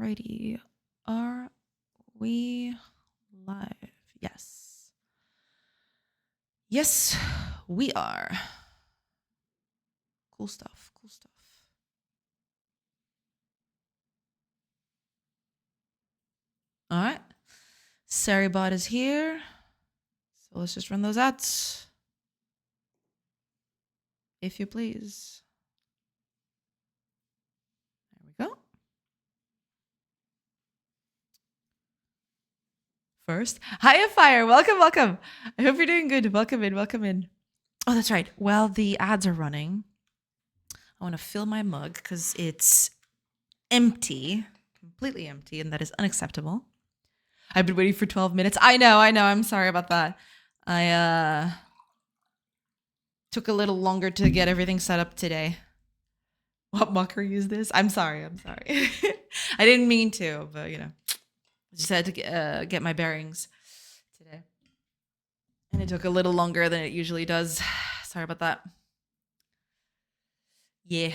Alrighty. Are we live? Yes. Yes, we are. Cool stuff. Cool stuff. All right. Saribot is here. So let's just run those ads. If you please. There we go. First, hi, Fire. Welcome, welcome. I hope you're doing good. Welcome in, welcome in. Oh, that's right. While the ads are running, I want to fill my mug because it's empty, completely empty, and that is unacceptable. I've been waiting for 12 minutes. I know. I'm sorry about that. I took a little longer to get everything set up today. What mockery is this? I'm sorry. I didn't mean to, but I just had to get my bearings today. And it took a little longer than it usually does. Sorry about that. Yeah.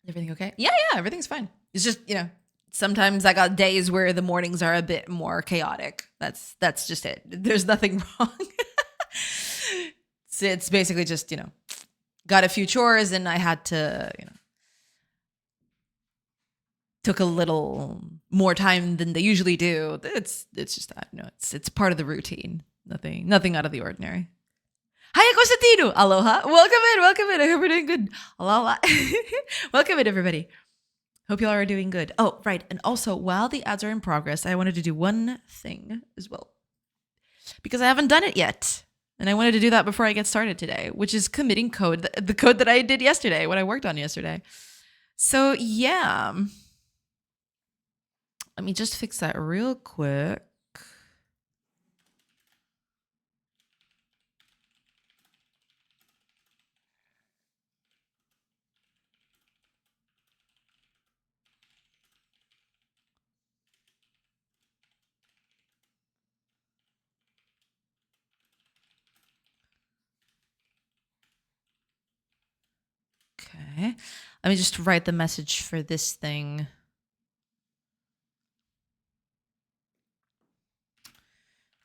Everything okay? Yeah, everything's fine. It's just, sometimes I got days where the mornings are a bit more chaotic. That's just it. There's nothing wrong. It's basically just, got a few chores and I had to, took a little more time than they usually do. It's just that, it's part of the routine. Nothing out of the ordinary. Hi, Constantino. Aloha. Welcome in. I hope you're doing good. Aloha. Welcome in, everybody. Hope y'all are doing good. Oh, right. And also, while the ads are in progress, I wanted to do one thing as well. Because I haven't done it yet. And I wanted to do that before I get started today, which is committing code, the code that I did yesterday, what I worked on yesterday. So, yeah. Let me just fix that real quick. Okay. Let me just write the message for this thing.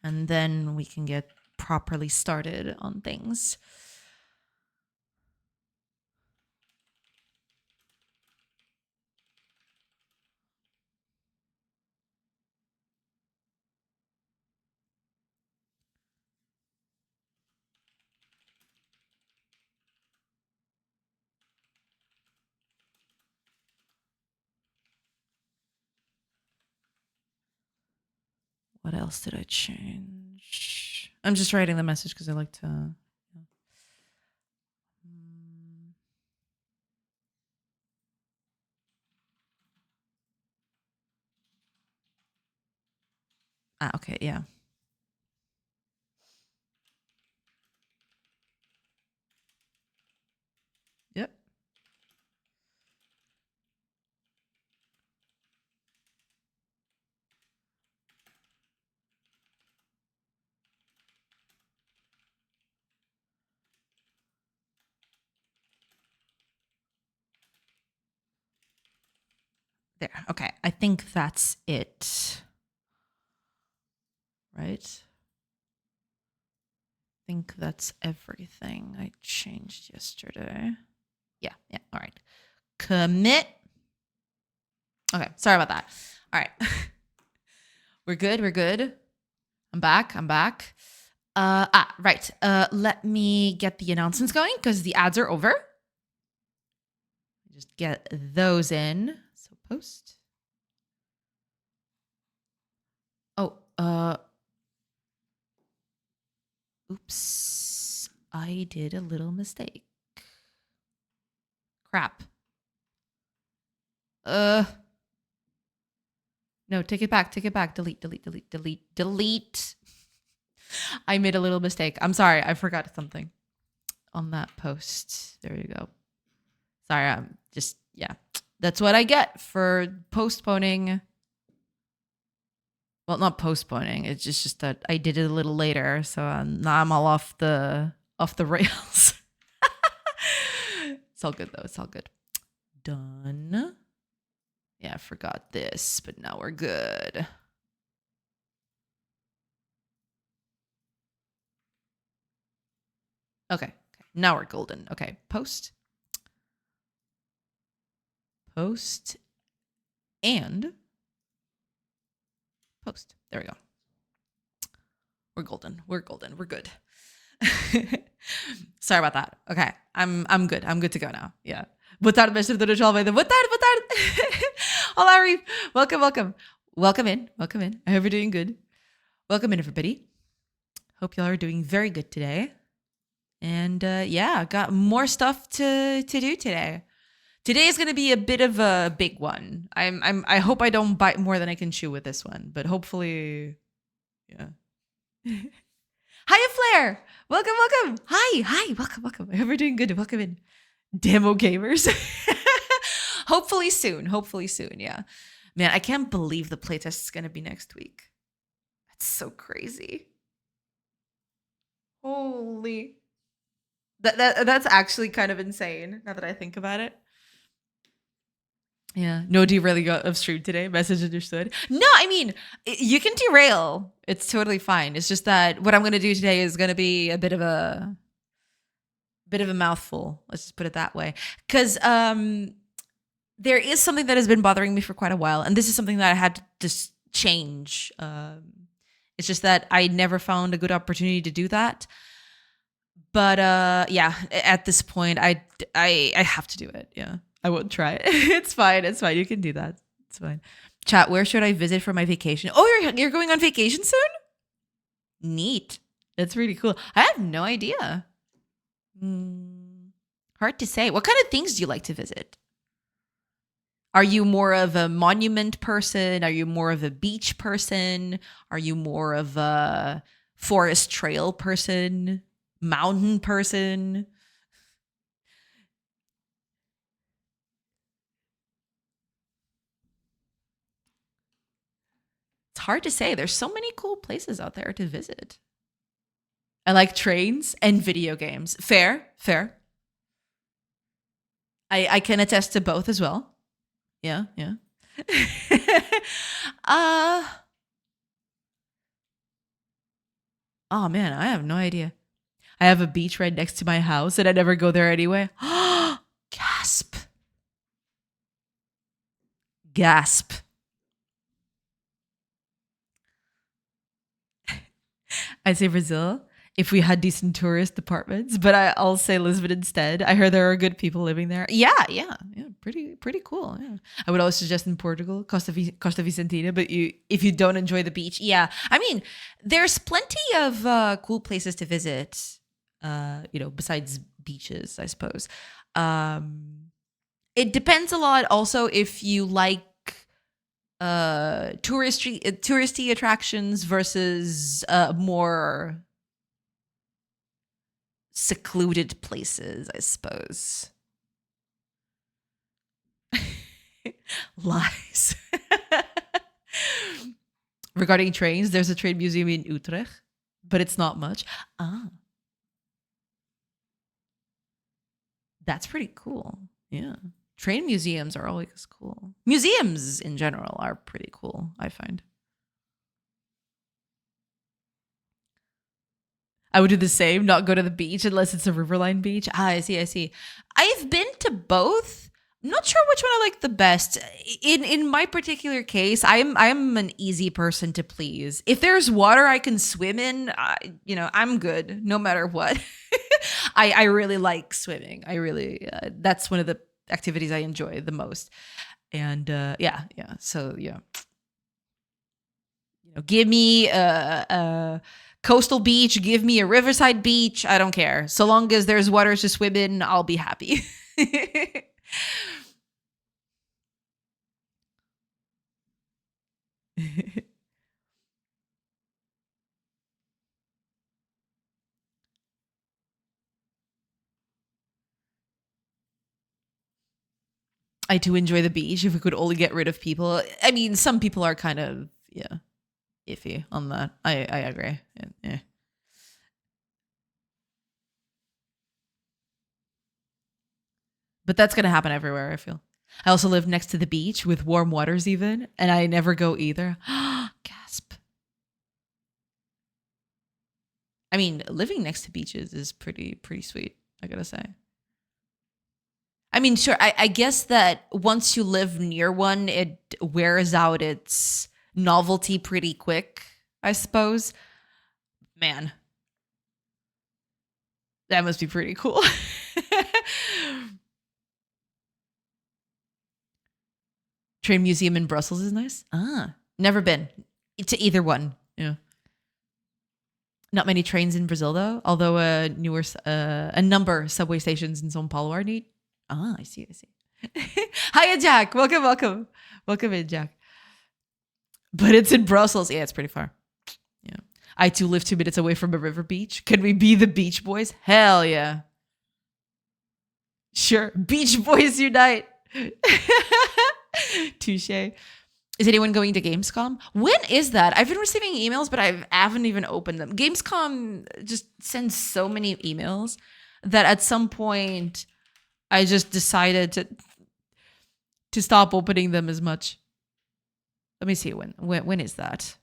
And then we can get properly started on things. What else did I change? I'm just writing the message because I like to. Okay, yeah. Yep. There. Okay. I think that's it. Right? I think that's everything I changed yesterday. Yeah. All right. Commit. Okay. Sorry about that. All right. We're good. I'm back. Right. Let me get the announcements going because the ads are over. Just get those in. So post. Oh, oops. I did a little mistake. Crap. No, take it back. Delete. I made a little mistake. I'm sorry. I forgot something on that post. There you go. Sorry. That's what I get for postponing. Well, not postponing. It's just that I did it a little later. So now I'm all off the rails. all good though. It's all good. Done. Yeah, I forgot this, but now we're good. Okay. Now we're golden. Okay. Post. And post. There we go. We're golden. We're good. Sorry about that. Okay. I'm good. I'm good to go now. Yeah. Boa tarde, mestre Dona Almeida. Boa tarde. Olá, Reef. Welcome in. I hope you're doing good. Welcome in, everybody. Hope y'all are doing very good today. And yeah, got more stuff to do today. Today is going to be a bit of a big one. I hope I don't bite more than I can chew with this one, but hopefully, yeah. Hiya, Flair. Welcome. Hi. Welcome. I hope you're doing good. Welcome in. Demo gamers. Hopefully soon. Yeah. Man, I can't believe the playtest is going to be next week. That's so crazy. Holy. That's actually kind of insane now that I think about it. Yeah. No derailing of stream today. Message understood. No, I mean, you can derail. It's totally fine. It's just that what I'm going to do today is going to be a bit of a mouthful. Let's just put it that way. Because there is something that has been bothering me for quite a while. And this is something that I had to just change. It's just that I never found a good opportunity to do that. But yeah, at this point, I have to do it. Yeah. I won't try it. It's fine. You can do that. It's fine. Chat, where should I visit for my vacation? Oh, you're going on vacation soon? Neat. That's really cool. I have no idea. Hard to say. What kind of things do you like to visit? Are you more of a monument person? Are you more of a beach person? Are you more of a forest trail person? Mountain person? It's hard to say. There's so many cool places out there to visit. I like trains and video games. Fair. I can attest to both as well. Yeah. Oh man, I have no idea. I have a beach right next to my house and I never go there anyway. Gasp. I'd say Brazil if we had decent tourist departments, but I'll say Lisbon instead. I heard there are good people living there. Yeah, pretty cool. Yeah, I would always suggest in Portugal, Costa Vicentina. But if you don't enjoy the beach, yeah, I mean, there's plenty of cool places to visit. Besides beaches, I suppose. It depends a lot. Also, if you like touristy attractions versus more secluded places, I suppose. Lies. Regarding trains, there's a train museum in Utrecht, but it's not much. That's pretty cool. Yeah. Train museums are always cool. Museums in general are pretty cool, I find. I would do the same, not go to the beach unless it's a riverline beach. I see. I've been to both. I'm not sure which one I like the best. In my particular case, I'm an easy person to please. If there's water I can swim in, I'm good no matter what. I really like swimming. I really that's one of the activities I enjoy the most. And yeah. So yeah, give me a coastal beach, give me a riverside beach. I don't care. So long as there's water to swim in, I'll be happy. I do enjoy the beach if we could only get rid of people. I mean, some people are kind of, iffy on that. I agree. Yeah. But that's gonna happen everywhere, I feel. I also live next to the beach with warm waters even, and I never go either. Gasp. I mean, living next to beaches is pretty sweet, I gotta say. I mean, sure, I guess that once you live near one, it wears out its novelty pretty quick, I suppose. Man, that must be pretty cool. Train museum in Brussels is nice. Never been to either one. Yeah. Not many trains in Brazil though, although a number subway stations in São Paulo are neat. I see. Hiya, Jack. Welcome in, Jack. But it's in Brussels. Yeah, it's pretty far. Yeah. I too live 2 minutes away from a river beach. Can we be the Beach Boys? Hell yeah. Sure. Beach Boys unite. Touche. Is anyone going to Gamescom? When is that? I've been receiving emails, but I haven't even opened them. Gamescom just sends so many emails that at some point I just decided to stop opening them as much. Let me see when is that?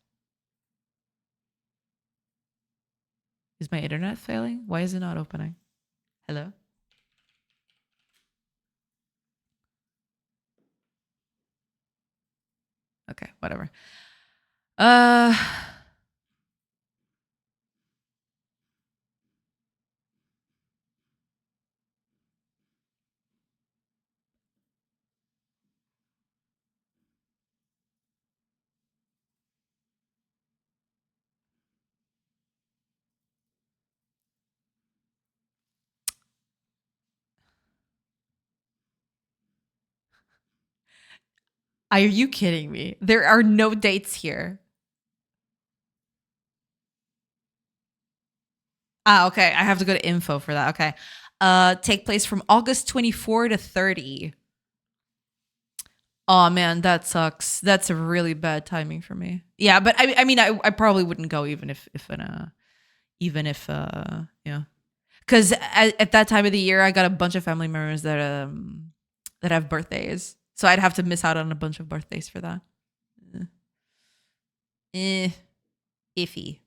Is my internet failing? Why is it not opening? Hello? Okay, whatever. Are you kidding me? There are no dates here. Okay. I have to go to info for that. Okay. Take place from August 24 to 30. Oh man, that sucks. That's a really bad timing for me. Yeah, but I mean, I probably wouldn't go even if yeah, because at that time of the year, I got a bunch of family members that have birthdays, so I'd have to miss out on a bunch of birthdays for that. Iffy,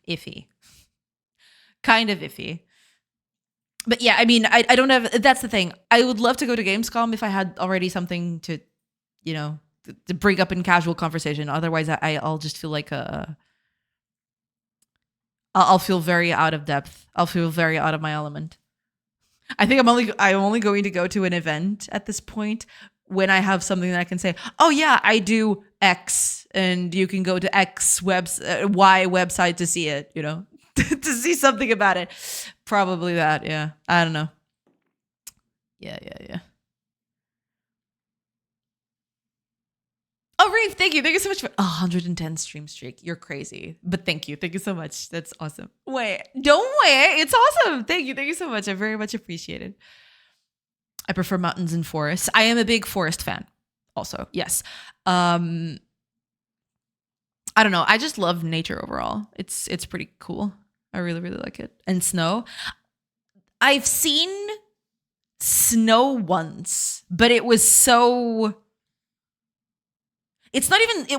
kind of iffy. But yeah, I mean, I don't have. That's the thing. I would love to go to Gamescom if I had already something to, to bring up in casual conversation. Otherwise, I'll just feel like I'll feel very out of depth. I'll feel very out of my element. I think I'm only going to go to an event at this point when I have something that I can say, oh yeah, I do X, and you can go to X Y website to see it, to see something about it. Probably that, yeah. I don't know. Yeah. Oh, Reeve, thank you. Thank you so much for 110 stream streak. You're crazy. But thank you. Thank you so much. That's awesome. Don't wait. It's awesome. Thank you. Thank you so much. I very much appreciate it. I prefer mountains and forests. I am a big forest fan also. Yes. I don't know. I just love nature overall. It's pretty cool. I really, really like it. And snow. I've seen snow once, but it was so... It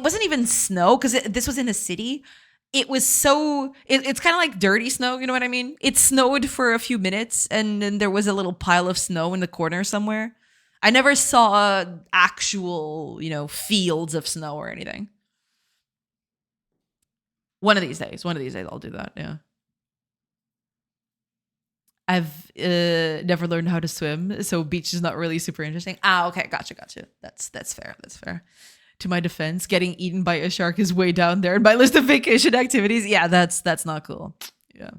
wasn't even snow because this was in a city. It was so, it's kind of like dirty snow. You know what I mean? It snowed for a few minutes and then there was a little pile of snow in the corner somewhere. I never saw actual, fields of snow or anything. One of these days I'll do that. Yeah. I've never learned how to swim, so beach is not really super interesting. Okay. Gotcha. That's fair. To my defense, getting eaten by a shark is way down there in my list of vacation activities. Yeah, that's not cool. Yeah.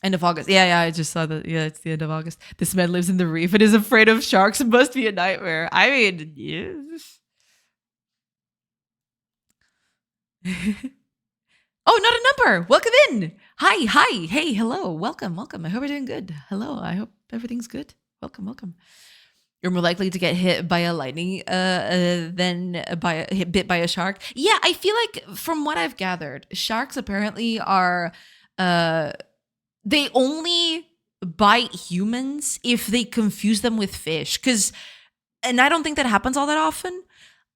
End of August. Yeah, I just saw that. Yeah, it's the end of August. This man lives in the reef and is afraid of sharks. It must be a nightmare. I mean, yes. Oh, not a number. Welcome in. Hi. Hey, hello. Welcome. I hope you're doing good. Hello. I hope everything's good. Welcome. You're more likely to get hit by a lightning than bit by a shark. Yeah, I feel like from what I've gathered, sharks apparently are they only bite humans if they confuse them with fish. And I don't think that happens all that often.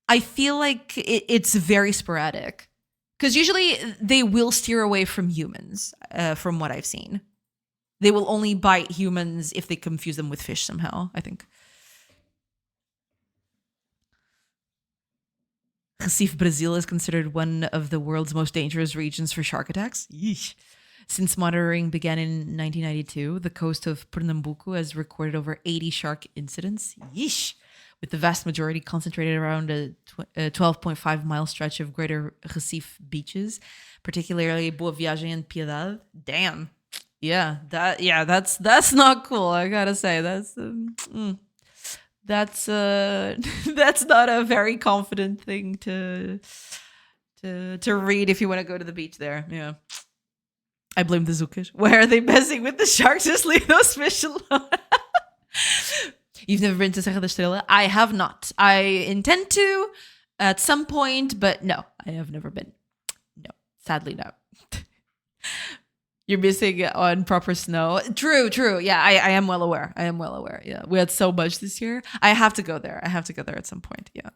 I feel like it's very sporadic. Because usually they will steer away from humans, from what I've seen. They will only bite humans if they confuse them with fish somehow, I think. Recife, Brazil is considered one of the world's most dangerous regions for shark attacks. Yeesh. Since monitoring began in 1992, the coast of Pernambuco has recorded over 80 shark incidents. Yeesh. With the vast majority concentrated around a 12.5-mile stretch of greater Recife beaches, particularly Boa Viagem and Piedade. Damn. Yeah, that's not cool. I gotta say, that's that's not a very confident thing to read if you want to go to the beach there. Yeah. I blame the Zookers. Why are they messing with the sharks? Just leave those fish alone. You've never been to Serra da Estrela? I have not. I intend to at some point, but no, I have never been. No, sadly no. You're missing on proper snow. True. Yeah, I am well aware. Yeah, we had so much this year. I have to go there. At some point. Yeah.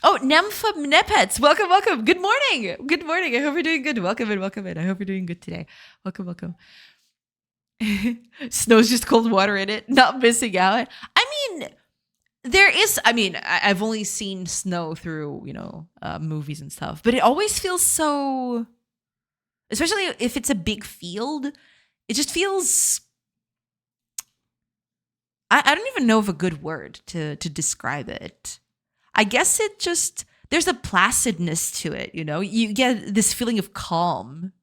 Oh, Nympha Nepets. Welcome. Good morning. I hope you're doing good. Welcome in. I hope you're doing good today. Welcome. Snow's just cold water in it. Not missing out. I mean, I've only seen snow through, movies and stuff, but it always feels so, especially if it's a big field, it just feels, I don't even know of a good word to describe it. I guess it just, there's a placidness to it, you get this feeling of calm,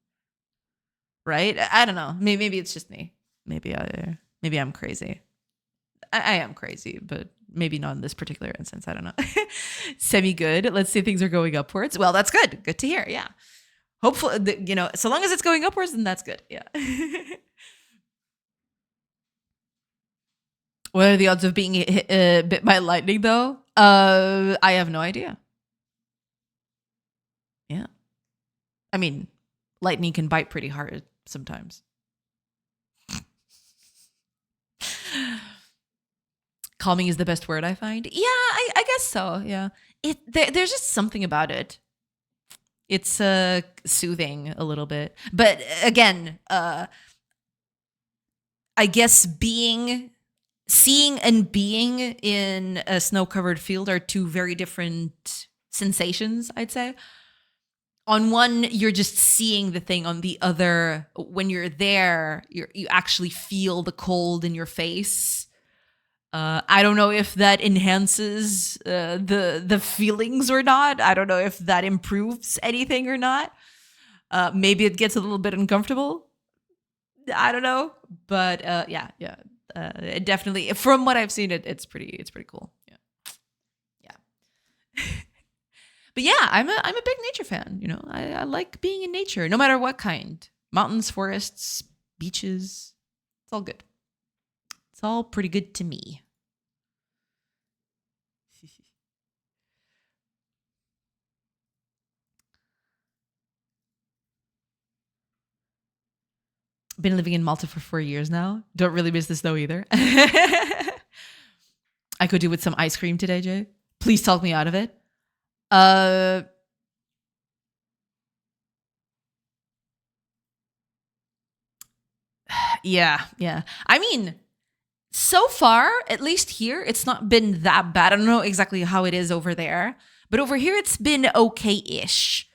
right? I don't know. Maybe it's just me. Maybe I'm crazy. I am crazy, but maybe not in this particular instance. I don't know. Semi-good. Let's say things are going upwards. Well, that's good. Good to hear. Yeah. Hopefully, so long as it's going upwards, then that's good. Yeah. What are the odds of being bit by lightning, though? I have no idea. Yeah. I mean, lightning can bite pretty hard sometimes. Calming is the best word I find. Yeah, I guess so. Yeah. There's just something about it. It's soothing a little bit. But again, I guess seeing and being in a snow-covered field are two very different sensations, I'd say. On one, you're just seeing the thing. On the other, when you're there, you actually feel the cold in your face. I don't know if that enhances the feelings or not. I don't know if that improves anything or not. Maybe it gets a little bit uncomfortable. I don't know, but yeah. It definitely, from what I've seen, it's pretty cool. Yeah. But yeah, I'm a big nature fan. I like being in nature, no matter what kind. Mountains, forests, beaches. It's all good. It's all pretty good to me. Been living in Malta for 4 years now. Don't really miss the snow either. I could do with some ice cream today, Jay. Please talk me out of it. Yeah. I mean, so far, at least here, it's not been that bad. I don't know exactly how it is over there, but over here it's been okay-ish.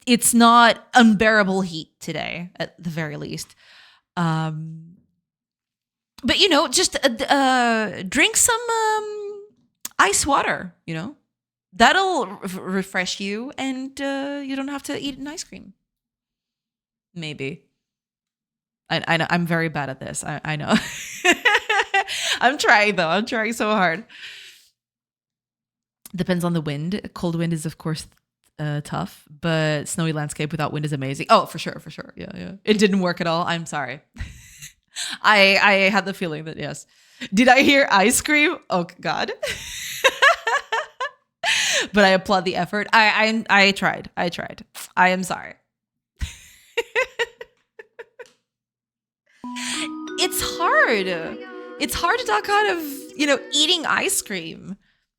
It's not unbearable heat today, at the very least. But just drink some ice water. That'll refresh you, and you don't have to eat an ice cream. Maybe. I know I'm very bad at this. I know. I'm trying though. I'm trying so hard. Depends on the wind. Cold wind is of course tough, but snowy landscape without wind is amazing. Oh, for sure. Yeah. It didn't work at all. I'm sorry. I had the feeling that yes. Did I hear ice cream? Oh God. But I applaud the effort. I tried. I am sorry. it's hard. It's hard to talk out of, eating ice cream.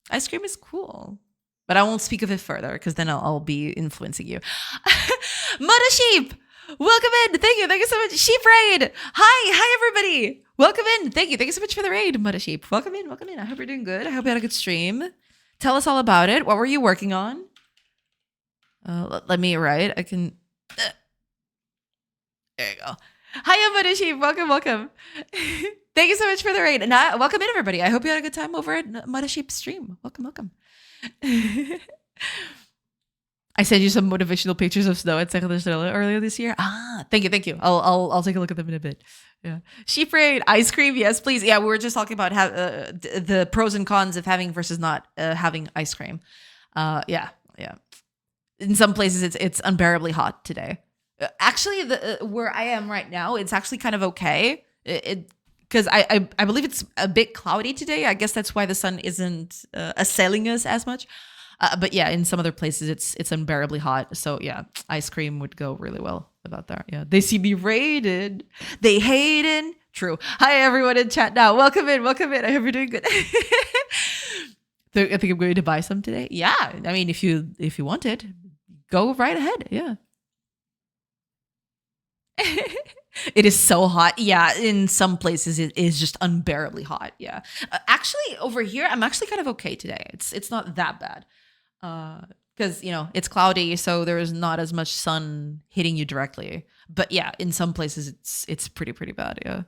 Ice cream is cool. But I won't speak of it further because then I'll be influencing you. Mudda Sheep, welcome in. Thank you. Thank you so much. Sheep Raid. Hi, everybody. Welcome in. Thank you. Thank you so much for the raid, Mudda Sheep. Welcome in. Welcome in. I hope you're doing good. I hope you had a good stream. Tell us all about it. What were you working on? Let me write. I can. There you go. Hi, Mudda Sheep. Welcome, welcome. Thank you so much for the raid. And welcome in, everybody. I hope you had a good time over at Mudda Sheep's stream. Welcome, welcome. I sent you some motivational pictures of snow at Second earlier this year. Thank you, thank you. I'll take a look at them in a bit. Yeah, Sheep Raid, ice cream, yes, please. Yeah, we were just talking about the pros and cons of having versus not having ice cream. Yeah. In some places, it's unbearably hot today. Actually, where I am right now, it's actually kind of okay. Because I believe it's a bit cloudy today. I guess that's why the sun isn't assailing us as much. But yeah, in some other places, it's unbearably hot. So yeah, ice cream would go really well about that. Yeah, they see me raided. They hating. True. Hi, everyone in chat now. Welcome in. Welcome in. I hope you're doing good. I think I'm going to buy some today. Yeah, I mean, if you want it, go right ahead. Yeah. It is so hot. Yeah, in some places it is just unbearably hot. Yeah. Actually, over here, I'm actually kind of okay today. It's not that bad. Because, it's cloudy, so there's not as much sun hitting you directly. But yeah, in some places it's pretty bad, yeah.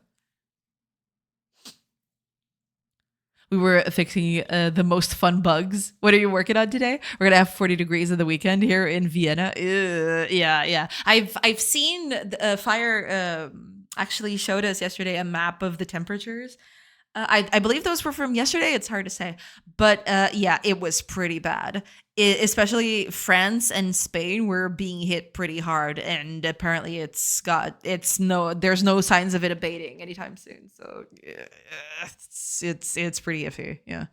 We were fixing the most fun bugs. What are you working on today? We're gonna have 40 degrees in the weekend here in Vienna. Yeah. I've seen Fire actually showed us yesterday a map of the temperatures. I believe those were from yesterday. It's hard to say, but yeah, it was pretty bad. Especially France and Spain were being hit pretty hard, and apparently there's no signs of it abating anytime soon. So yeah, it's pretty iffy. Yeah.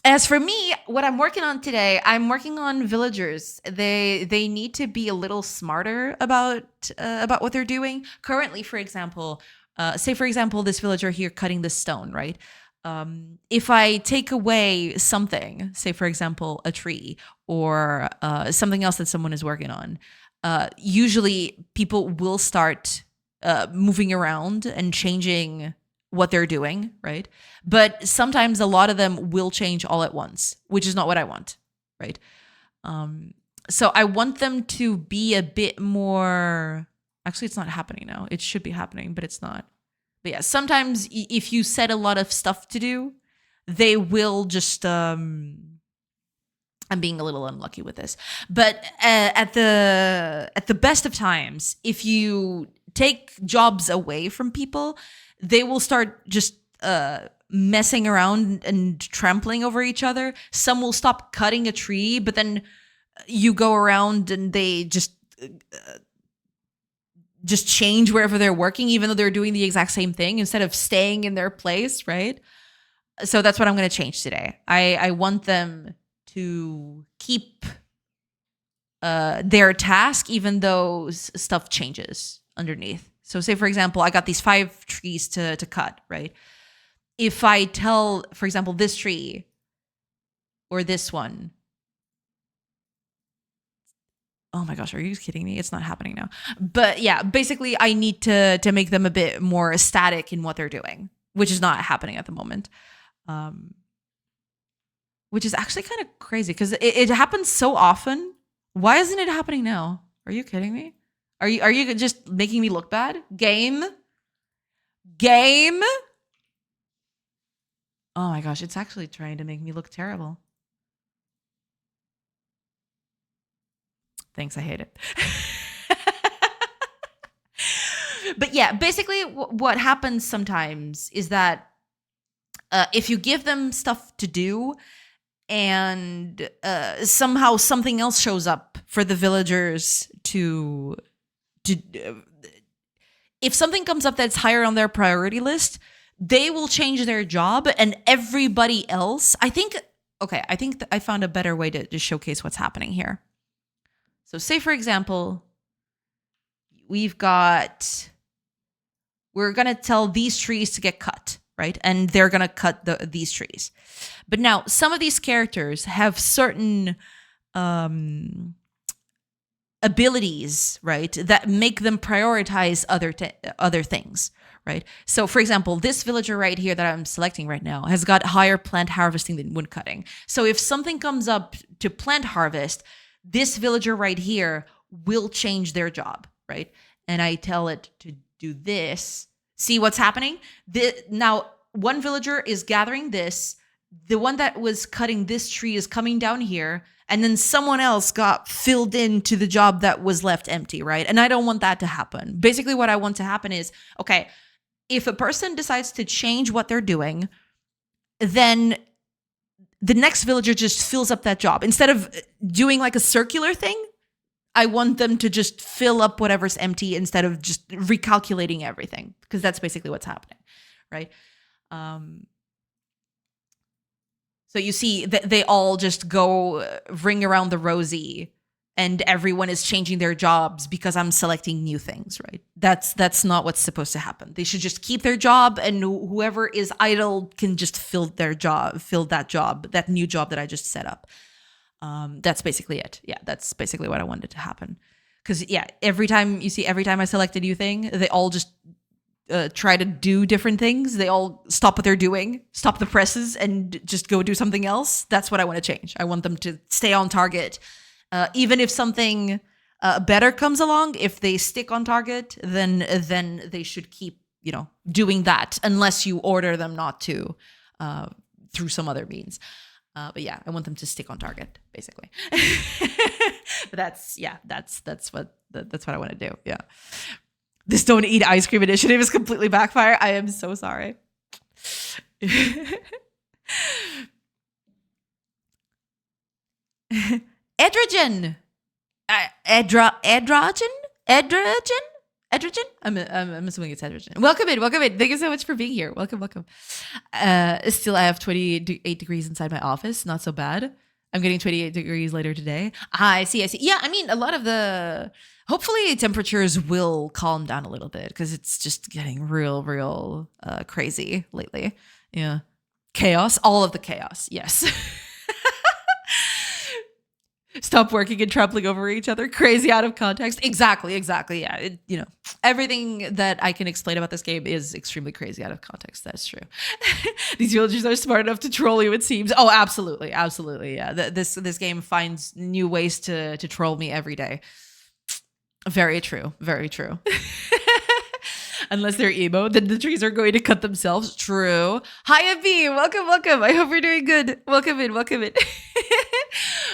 As for me, what I'm working on today, I'm working on villagers. They need to be a little smarter about what they're doing. Currently, for example, say for example, this villager here cutting the stone, right? If I take away something, say for example, a tree or something else that someone is working on, usually people will start moving around and changing what they're doing, right? But sometimes a lot of them will change all at once, which is not what I want, right? So I want them to be a bit more. Actually, it's not happening now. It should be happening, but it's not. But yeah, sometimes if you set a lot of stuff to do, they will just. I'm being a little unlucky with this, but at the best of times, if you take jobs away from people, they will start just messing around and trampling over each other. Some will stop cutting a tree, but then you go around and they just change wherever they're working, even though they're doing the exact same thing instead of staying in their place, right? So that's what I'm going to change today. I want them to keep their task, even though stuff changes underneath. So say, for example, I got these 5 trees to cut, right? If I tell, for example, this tree or this one, oh my gosh, are you kidding me? It's not happening now. But yeah, basically I need to make them a bit more static in what they're doing, which is not happening at the moment. Which is actually kind of crazy because it happens so often. Why isn't it happening now? Are you kidding me? Are you just making me look bad? Game? Oh my gosh, it's actually trying to make me look terrible. Thanks, I hate it. But yeah, basically what happens sometimes is that if you give them stuff to do and somehow something else shows up for the villagers to if something comes up that's higher on their priority list, they will change their job, and everybody else, I think I found a better way to showcase what's happening here. So say, for example, we've got we're going to tell these trees to get cut, right? And they're going to cut these trees. But now some of these characters have certain abilities, right, that make them prioritize other things, right? So for example, this villager right here that I'm selecting right now has got higher plant harvesting than wood cutting. So if something comes up to plant harvest, this villager right here will change their job, right? And I tell it to do this. See what's happening? Now, one villager is gathering this. The one that was cutting this tree is coming down here. And then someone else got filled into the job that was left empty, right? And I don't want that to happen. Basically, what I want to happen is, okay, if a person decides to change what they're doing, then the next villager just fills up that job. Instead of doing like a circular thing, I want them to just fill up whatever's empty instead of just recalculating everything, because that's basically what's happening, right? So you see that they all just go ring around the rosy, and everyone is changing their jobs because I'm selecting new things, right? That's not what's supposed to happen. They should just keep their job, and whoever is idle can just fill that job, that new job that I just set up. That's basically it. Yeah, that's basically what I wanted to happen. Because yeah, every time I select a new thing, they all just try to do different things. They all stop what they're doing, stop the presses, and just go do something else. That's what I want to change. I want them to stay on target. Even if something better comes along, if they stick on target, then they should keep, doing that, unless you order them not to through some other means. But yeah, I want them to stick on target, basically. But that's what I want to do. Yeah. This don't eat ice cream initiative is completely backfire. I am so sorry. Edrogen. Edrogen? I'm assuming it's Edrogen. Welcome in. Thank you so much for being here. Welcome. Still, I have 28 degrees inside my office. Not so bad. I'm getting 28 degrees later today. I see. Yeah, I mean, a lot of hopefully temperatures will calm down a little bit, because it's just getting real crazy lately. Yeah. Chaos. All of the chaos. Yes. Stop working and trampling over each other. Crazy out of context. Exactly. Yeah. Everything that I can explain about this game is extremely crazy out of context. That's true. These villagers are smart enough to troll you, it seems. Oh, absolutely. Yeah. This game finds new ways to troll me every day. Very true. Unless they're emo, then the trees are going to cut themselves. True. Hi, Abby. Welcome. I hope you're doing good. Welcome in.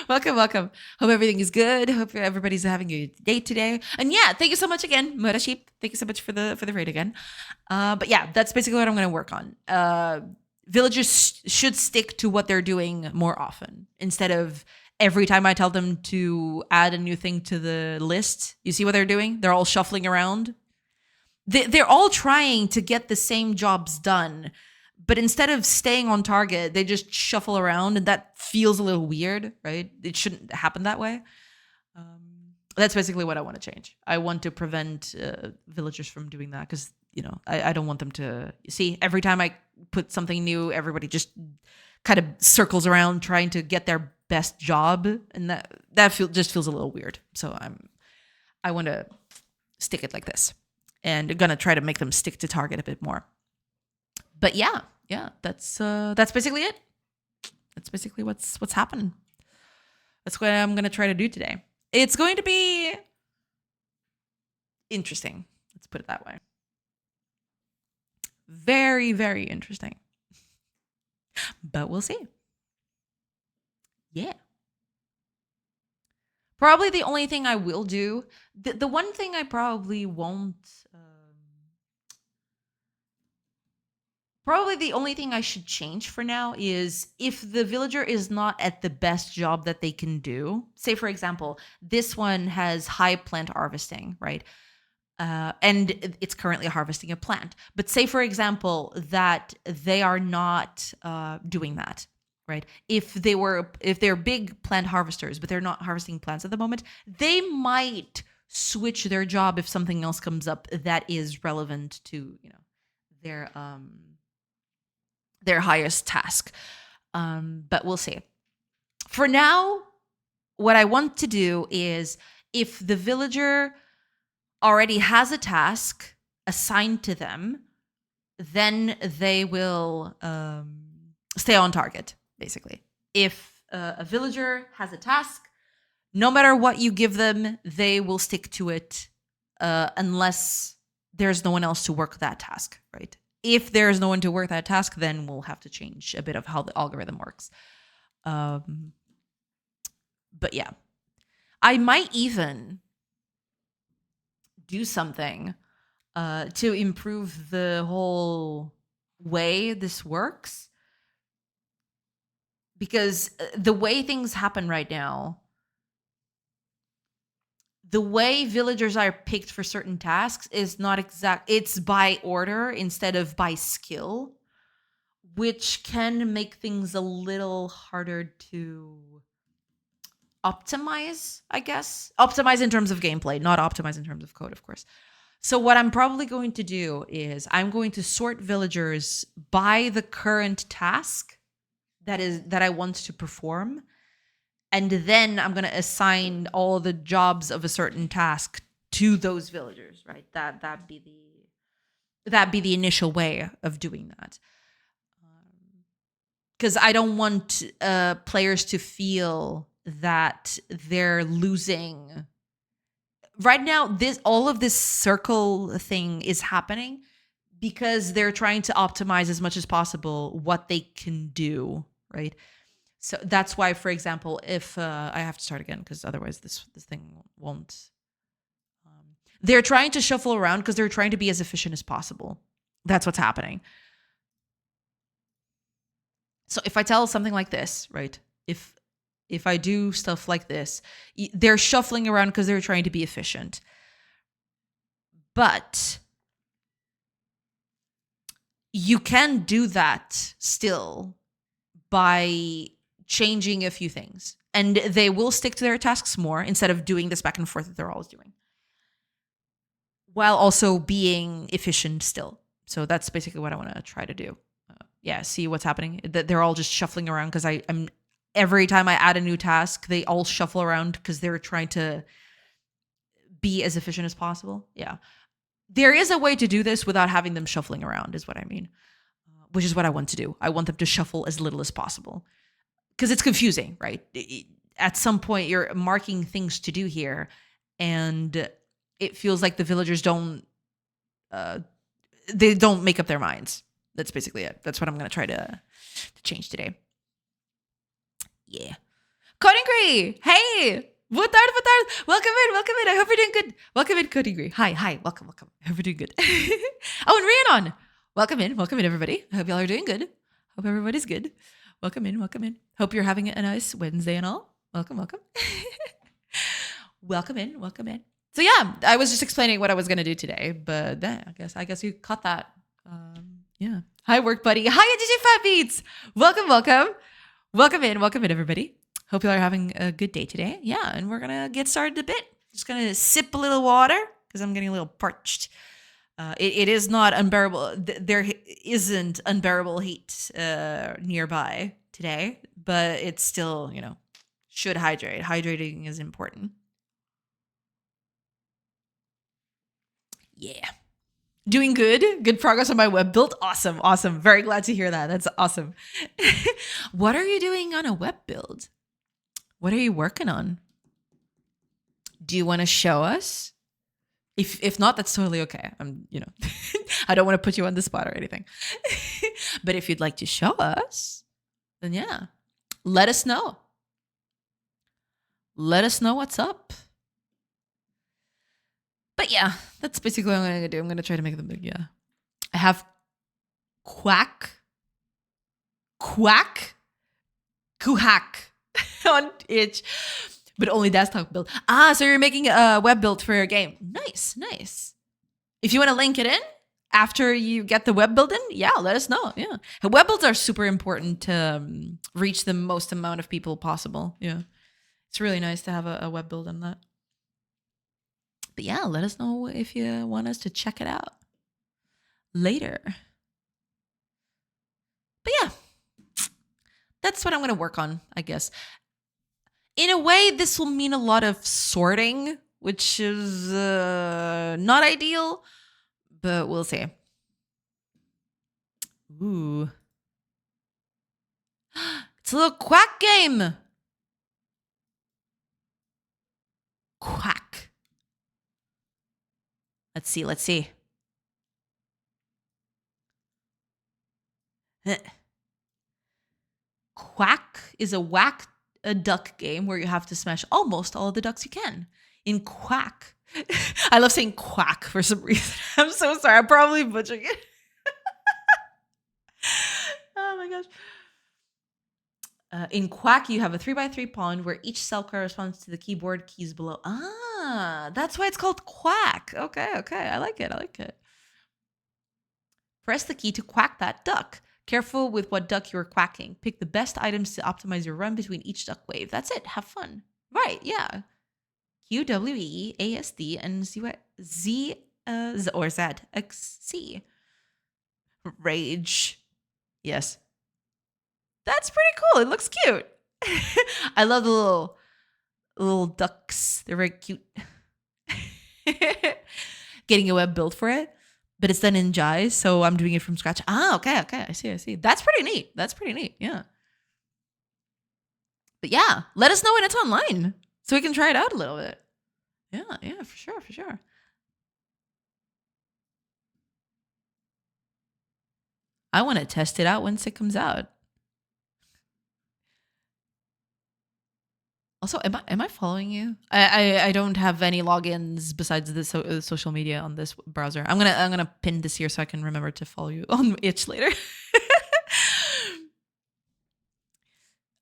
Welcome. Hope everything is good. Hope everybody's having a good day today. And yeah, thank you so much again, Muraship. Thank you so much for the raid again. But yeah, that's basically what I'm going to work on. Villagers should stick to what they're doing more often, instead of every time I tell them to add a new thing to the list. You see what they're doing? They're all shuffling around. They're all trying to get the same jobs done, but instead of staying on target, they just shuffle around, and that feels a little weird, right? It shouldn't happen that way. That's basically what I want to change. I want to prevent villagers from doing that, because I don't want them to see every time I put something new, everybody just kind of circles around trying to get their best job, and that just feels a little weird. So I want to stick it like this. And gonna try to make them stick to target a bit more. But yeah, that's basically it. That's basically what's happening. That's what I'm gonna try to do today. It's going to be interesting. Let's put it that way. Very, very interesting. But we'll see. Yeah. Probably the only thing I will do, the one thing I probably won't, probably the only thing I should change for now is if the villager is not at the best job that they can do. Say, for example, this one has high plant harvesting, right? And it's currently harvesting a plant. But say, for example, that they are not doing that. Right. If they're big plant harvesters, but they're not harvesting plants at the moment, they might switch their job if something else comes up that is relevant to, their highest task. But we'll see. For now, what I want to do is, if the villager already has a task assigned to them, then they will stay on target, basically. If a villager has a task, no matter what you give them, they will stick to it unless there's no one else to work that task, right? If there's no one to work that task, then we'll have to change a bit of how the algorithm works. But yeah, I might even do something to improve the whole way this works. Because the way things happen right now, the way villagers are picked for certain tasks is not exact. It's by order instead of by skill, which can make things a little harder to optimize, I guess. Optimize in terms of gameplay, not optimize in terms of code, of course. So what I'm probably going to do is I'm going to sort villagers by the current task that I want to perform. And then I'm going to assign all the jobs of a certain task to those villagers, right? That'd be the initial way of doing that. Because I don't want players to feel that they're losing. Right now, all of this circle thing is happening because they're trying to optimize as much as possible what they can do, right? So that's why, for example, if I have to start again because otherwise this thing won't. They're trying to shuffle around because they're trying to be as efficient as possible. That's what's happening. So if I tell something like this, right? If I do stuff like this, they're shuffling around because they're trying to be efficient. But you can do that still by changing a few things. And they will stick to their tasks more instead of doing this back and forth that they're always doing, while also being efficient still. So that's basically what I want to try to do. See what's happening. They're all just shuffling around because I'm every time I add a new task, they all shuffle around because they're trying to be as efficient as possible. Yeah. There is a way to do this without having them shuffling around, is what I mean, which is what I want to do. I want them to shuffle as little as possible because it's confusing, right? At some point, you're marking things to do here, and it feels like the villagers don't make up their minds. That's basically it. That's what I'm going to try to change today. Yeah. Codingry! Hey! Boa tarde, boa tarde. Welcome in. I hope you're doing good. Welcome in, Codingry. Hi. Welcome. I hope you're doing good. Oh, and Rhiannon. Welcome in, everybody. I hope y'all are doing good. Hope everybody's good. Welcome in. Hope you're having a nice Wednesday and all. Welcome. Welcome in. So yeah, I was just explaining what I was going to do today, but I guess you caught that. Yeah. Hi, work buddy. Hi, DJ Fat Beats. Welcome in, everybody. Hope you all are having a good day today. Yeah, and we're gonna get started a bit. Just gonna sip a little water because I'm getting a little parched. It is not unbearable. There isn't unbearable heat nearby today, but it's still, should hydrate. Hydrating is important. Yeah. Doing good. Good progress on my web build. Awesome. Very glad to hear that. That's awesome. What are you doing on a web build? What are you working on? Do you want to show us? If not, that's totally okay. I don't want to put you on the spot or anything. But if you'd like to show us, then yeah, let us know. Let us know what's up. But yeah, that's basically what I'm going to do. I'm going to try to make them big. Yeah. I have Quack on itch, but only desktop build. So you're making a web build for your game. Nice. If you want to link it in after you get the web build in, yeah, let us know. Yeah. Web builds are super important to reach the most amount of people possible. Yeah. It's really nice to have a web build on that. But yeah, let us know if you want us to check it out later. But yeah, that's what I'm going to work on, I guess. In a way, this will mean a lot of sorting, which is not ideal, but we'll see. Ooh. It's a little quack game. Quack. Let's see. Quack is a duck game where you have to smash almost all of the ducks you can. In Quack. I love saying quack for some reason. I'm so sorry. I'm probably butchering it. Oh my gosh. In Quack, you have a 3x3 pond where each cell corresponds to the keyboard keys below. Ah, that's why it's called Quack. Okay. I like it. Press the key to quack that duck. Careful with what duck you're quacking. Pick the best items to optimize your run between each duck wave. That's it. Have fun. Right, yeah. QWEASD and Z or ZXC. Rage. Yes. That's pretty cool. It looks cute. I love the little ducks. They're very cute. Getting a web built for it, but it's done in Jai, so I'm doing it from scratch. Ah, okay. I see. That's pretty neat. Yeah. But yeah, let us know when it's online so we can try it out a little bit. Yeah, for sure. I want to test it out once it comes out. Also, am I following you? I don't have any logins besides the social media on this browser. I'm gonna pin this here so I can remember to follow you on itch later.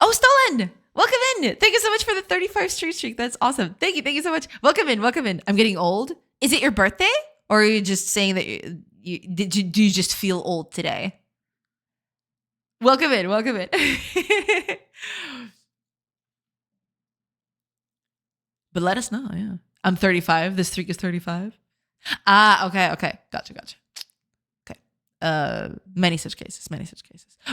Oh, Stolen! Welcome in. Thank you so much for the 35 streak. That's awesome. Thank you so much. Welcome in. I'm getting old. Is it your birthday, or are you just saying that do you just feel old today? Welcome in. But let us know, yeah. I'm 35. This streak is 35. Ah, okay. Gotcha. Okay. Many such cases.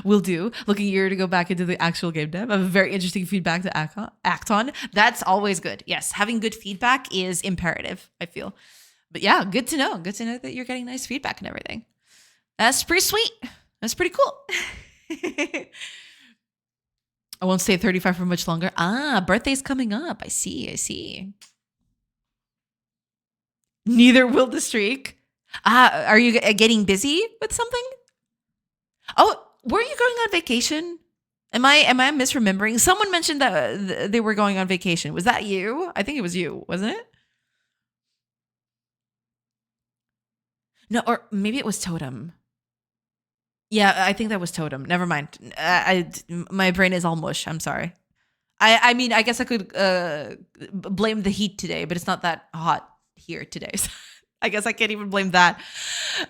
Will do. Looking eager to go back into the actual game dev. I have a very interesting feedback to act on. That's always good. Yes, having good feedback is imperative, I feel. But yeah, good to know. Good to know that you're getting nice feedback and everything. That's pretty sweet. That's pretty cool. I won't stay 35 for much longer. Ah, birthday's coming up. I see. Neither will the streak. Ah, are you getting busy with something? Oh, were you going on vacation? Am I misremembering? Someone mentioned that they were going on vacation. Was that you? I think it was you, wasn't it? No, or maybe it was Totem. Yeah, I think that was Totem. Never mind. My brain is all mush. I'm sorry. I mean, I guess I could blame the heat today, but it's not that hot here today. So I guess I can't even blame that.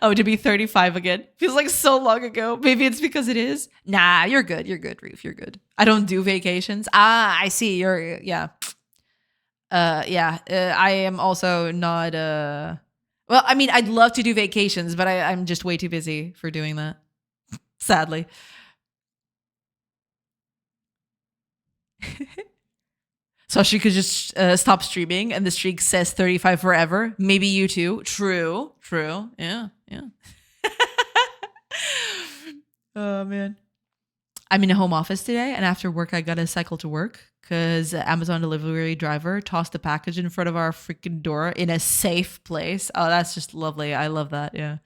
Oh, to be 35 again. Feels like so long ago. Maybe it's because it is. Nah, you're good. Reef. You're good. I don't do vacations. Ah, I see. Yeah. I am also not, well, I mean, I'd love to do vacations, but I'm just way too busy for doing that. Sadly. So she could just stop streaming and the streak says 35 forever. Maybe you too. True. Yeah. Oh, man. I'm in a home office today, and after work, I got to cycle to work because Amazon delivery driver tossed a package in front of our freaking door in a safe place. Oh, that's just lovely. I love that. Yeah.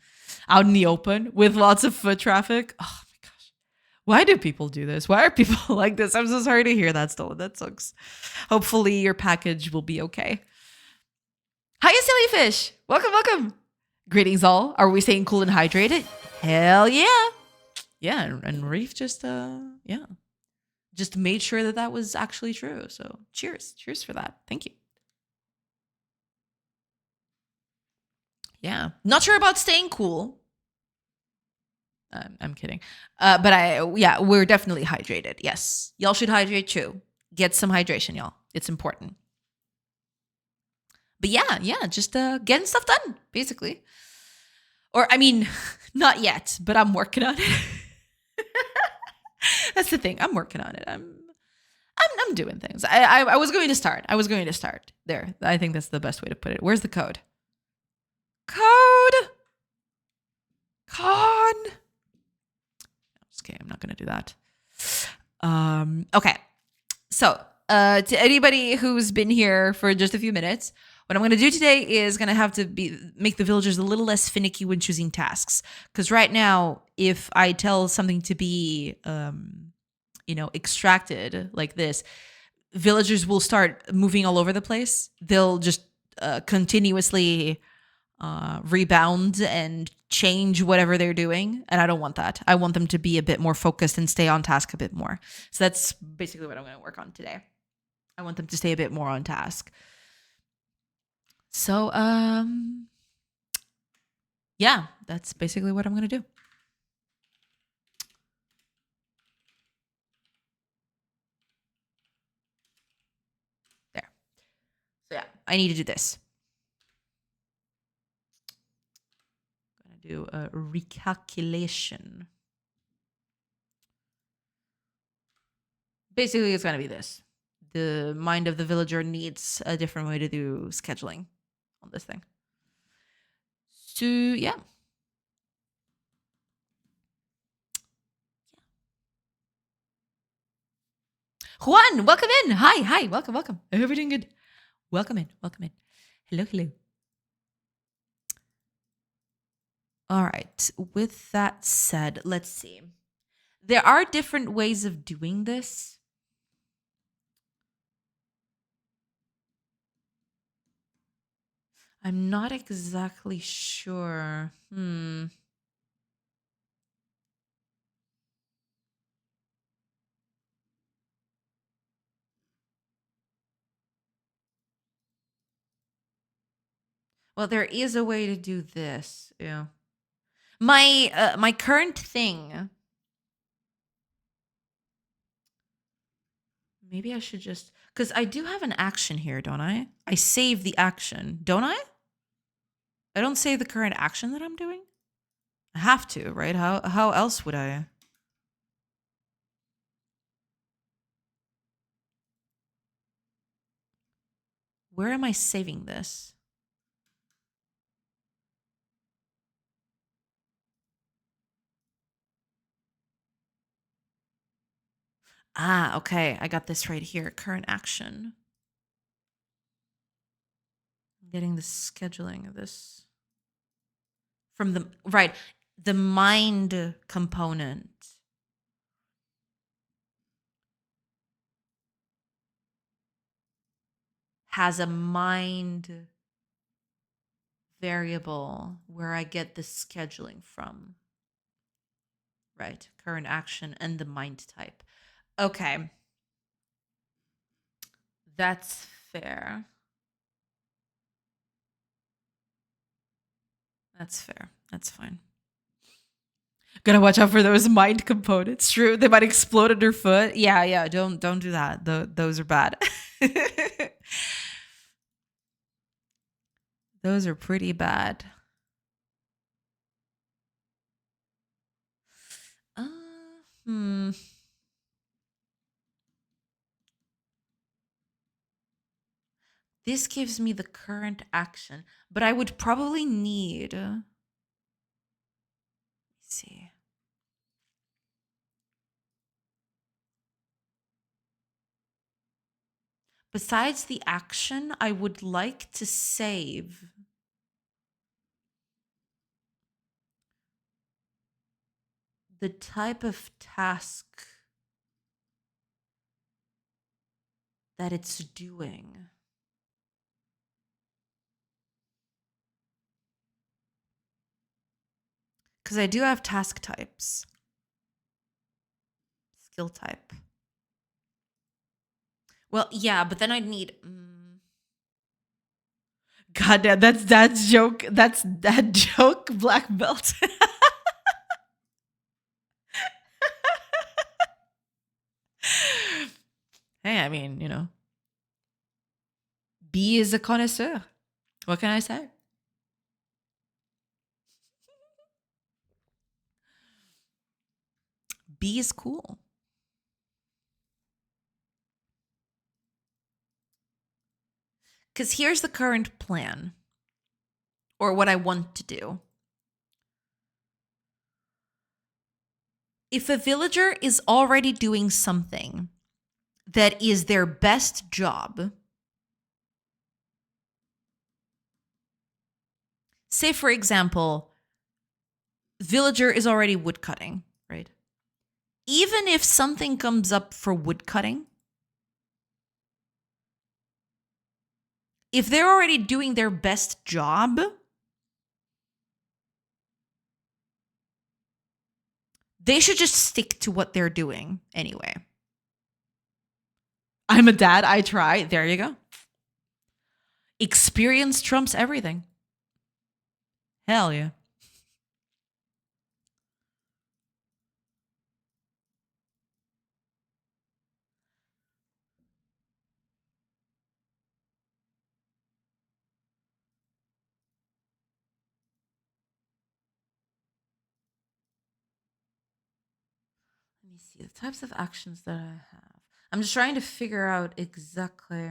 Out in the open with lots of foot traffic. Oh, my gosh. Why do people do this? Why are people like this? I'm so sorry to hear that, Stolen. That sucks. Hopefully your package will be okay. Hiya, silly fish. Welcome. Greetings all. Are we staying cool and hydrated? Hell yeah. Yeah, and Reef just just made sure that was actually true. So cheers for that. Thank you. Yeah, not sure about staying cool. I'm kidding, but we're definitely hydrated. Yes, y'all should hydrate too. Get some hydration, y'all. It's important. But yeah, just getting stuff done, basically. Or I mean, not yet, but I'm working on it. That's the thing. I'm working on it. I'm doing things. I was going to start. I was going to start there. I think that's the best way to put it. Where's the code? Code. Con. Just kidding. I'm not going to do that. Okay. So, to anybody who's been here for just a few minutes, what I'm going to do today is going to have to make the villagers a little less finicky when choosing tasks. Because right now, if I tell something to be, extracted like this, villagers will start moving all over the place. They'll just continuously rebound and change whatever they're doing. And I don't want that. I want them to be a bit more focused and stay on task a bit more. So that's basically what I'm going to work on today. I want them to stay a bit more on task. So, yeah, that's basically what I'm going to do. There. So yeah, I need to do this. Do a recalculation. Basically, it's going to be this. The mind of the villager needs a different way to do scheduling on this thing. So, yeah. Juan, welcome in. Hi. Welcome. I hope you're doing good. Welcome in. Hello. All right. With that said, let's see. There are different ways of doing this. I'm not exactly sure. Well, there is a way to do this. Yeah. My current thing. Maybe I should just, because I do have an action here, don't I? I save the action, don't I? I don't save the current action that I'm doing. I have to, right? How else would I? Where am I saving this? Ah, okay. I got this right here. Current action. I'm getting the scheduling of this from the right. The mind component has a mind variable where I get the scheduling from. Right. Current action and the mind type. Okay. That's fair. That's fair. That's fine. Gotta watch out for those mind components. True, they might explode underfoot. Yeah. Don't do that. Those are bad. Those are pretty bad. This gives me the current action, but I would probably need. Let's see. Besides the action, I would like to save the type of task that it's doing. Because I do have task types. Skill type. Well, yeah, but then I'd need. God damn, that's dad's joke. That's dad joke. Black belt. Hey, I mean, B is a connoisseur. What can I say? B is cool. Because here's the current plan, or what I want to do. If a villager is already doing something that is their best job, say, for example, villager is already woodcutting, right? Even if something comes up for woodcutting, if they're already doing their best job, they should just stick to what they're doing anyway. I'm a dad, I try. There you go. Experience trumps everything. Hell yeah. Let me see the types of actions that I have. I'm just trying to figure out exactly.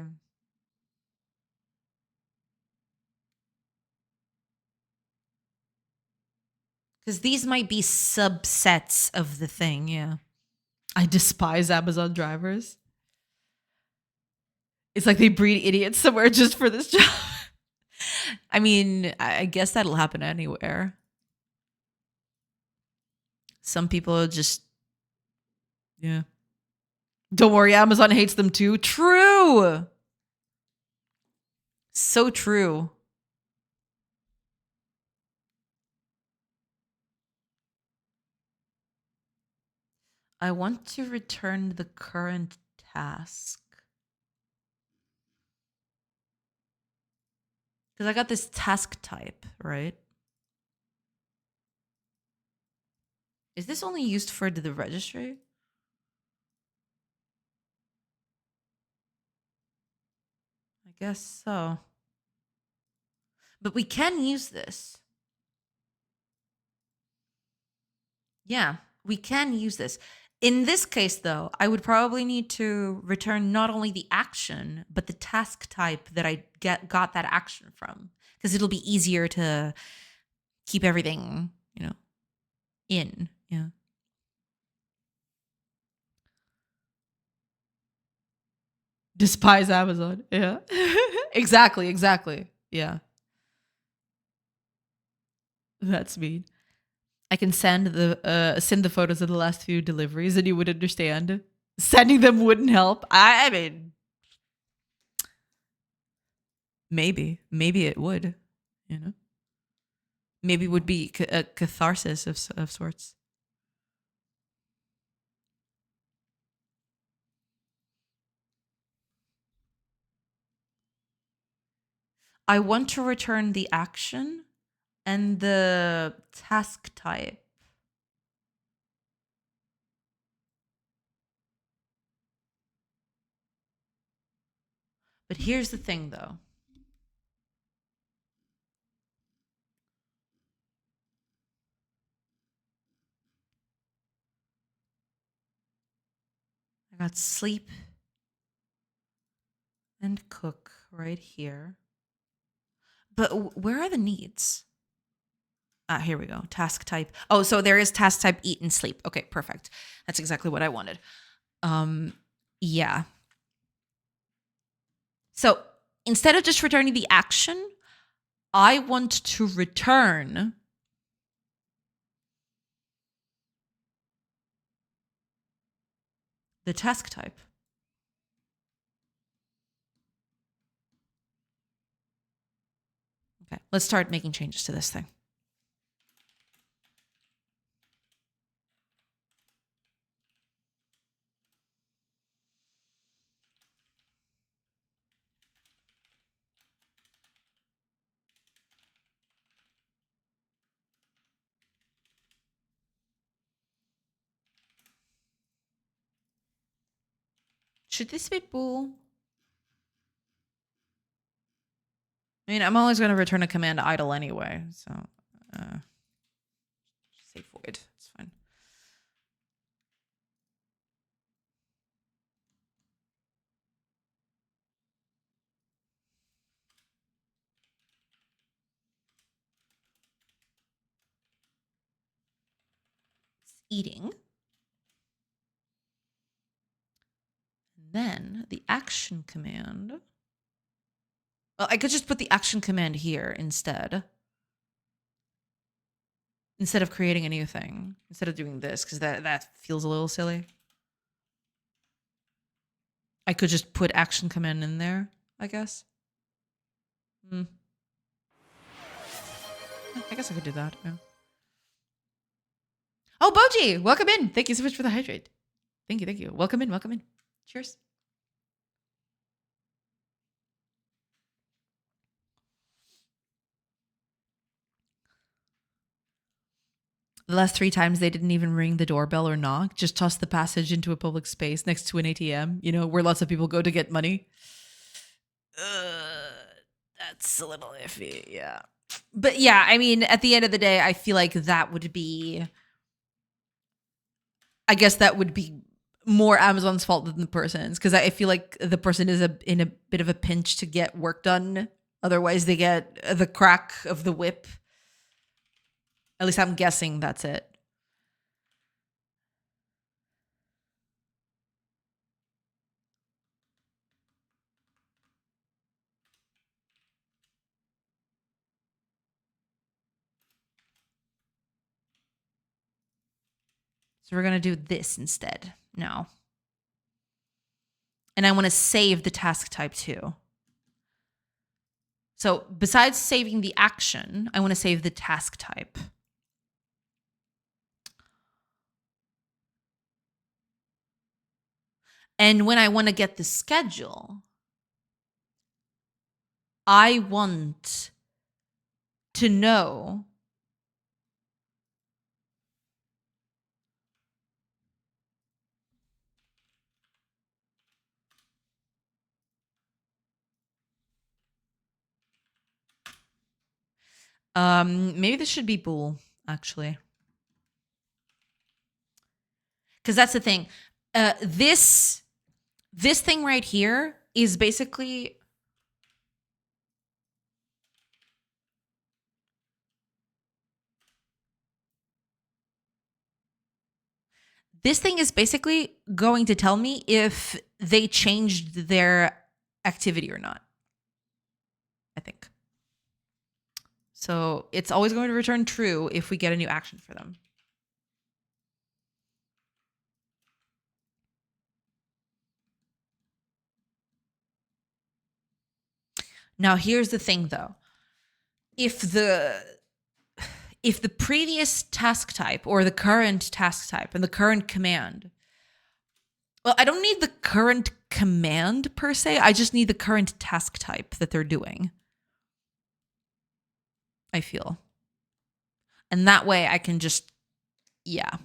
Because these might be subsets of the thing, yeah. I despise Amazon drivers. It's like they breed idiots somewhere just for this job. I mean, I guess that'll happen anywhere. Some people just, yeah. Don't worry, Amazon hates them too. True. So true. I want to return the current task. Because I got this task type, right? Is this only used for the registry? I guess so. But we can use this. Yeah, we can use this. In this case, though, I would probably need to return not only the action, but the task type that I got that action from. Because it'll be easier to keep everything, in. Yeah. Despise Amazon. Yeah. Exactly. Yeah. That's mean. I can send the photos of the last few deliveries and you would understand. Sending them wouldn't help. I mean, maybe it would, you know. Maybe it would be a catharsis of sorts. I want to return the action and the task type. But here's the thing, though. I got sleep and cook right here. But where are the needs? Ah, here we go. Task type. Oh, so there is task type eat and sleep. Okay, perfect. That's exactly what I wanted. Yeah. So instead of just returning the action, I want to return the task type. Okay, let's start making changes to this thing. Should this be bool? I mean, I'm always going to return a command idle anyway, so save void. It's fine. It's eating. And then the action command. Well, I could just put the action command here instead of creating a new thing, instead of doing this, because that feels a little silly. I could just put action command in there, I guess. I guess I could do that. Yeah. Oh, Boji, welcome in. Thank you so much for the hydrate. Thank you, thank you. Welcome in, welcome in. Cheers. The last 3 times they didn't even ring the doorbell or knock, just tossed the passage into a public space next to an ATM, you know, where lots of people go to get money. That's a little iffy, yeah. But yeah, I mean, at the end of the day, I feel like that would be, I guess that would be more Amazon's fault than the person's, because I feel like the person is in a bit of a pinch to get work done. Otherwise, they get the crack of the whip. At least I'm guessing that's it. So we're going to do this instead now. And I want to save the task type too. So besides saving the action, I want to save the task type. And when I want to get the schedule, I want to know maybe this should be bool, actually. Because that's the thing. This thing right here is basically going to tell me if they changed their activity or not, I think. So it's always going to return true if we get a new action for them. Now, here's the thing, though. If the previous task type or the current task type and the current command, well, I don't need the current command per se. I just need the current task type that they're doing, I feel. And that way I can just, yeah.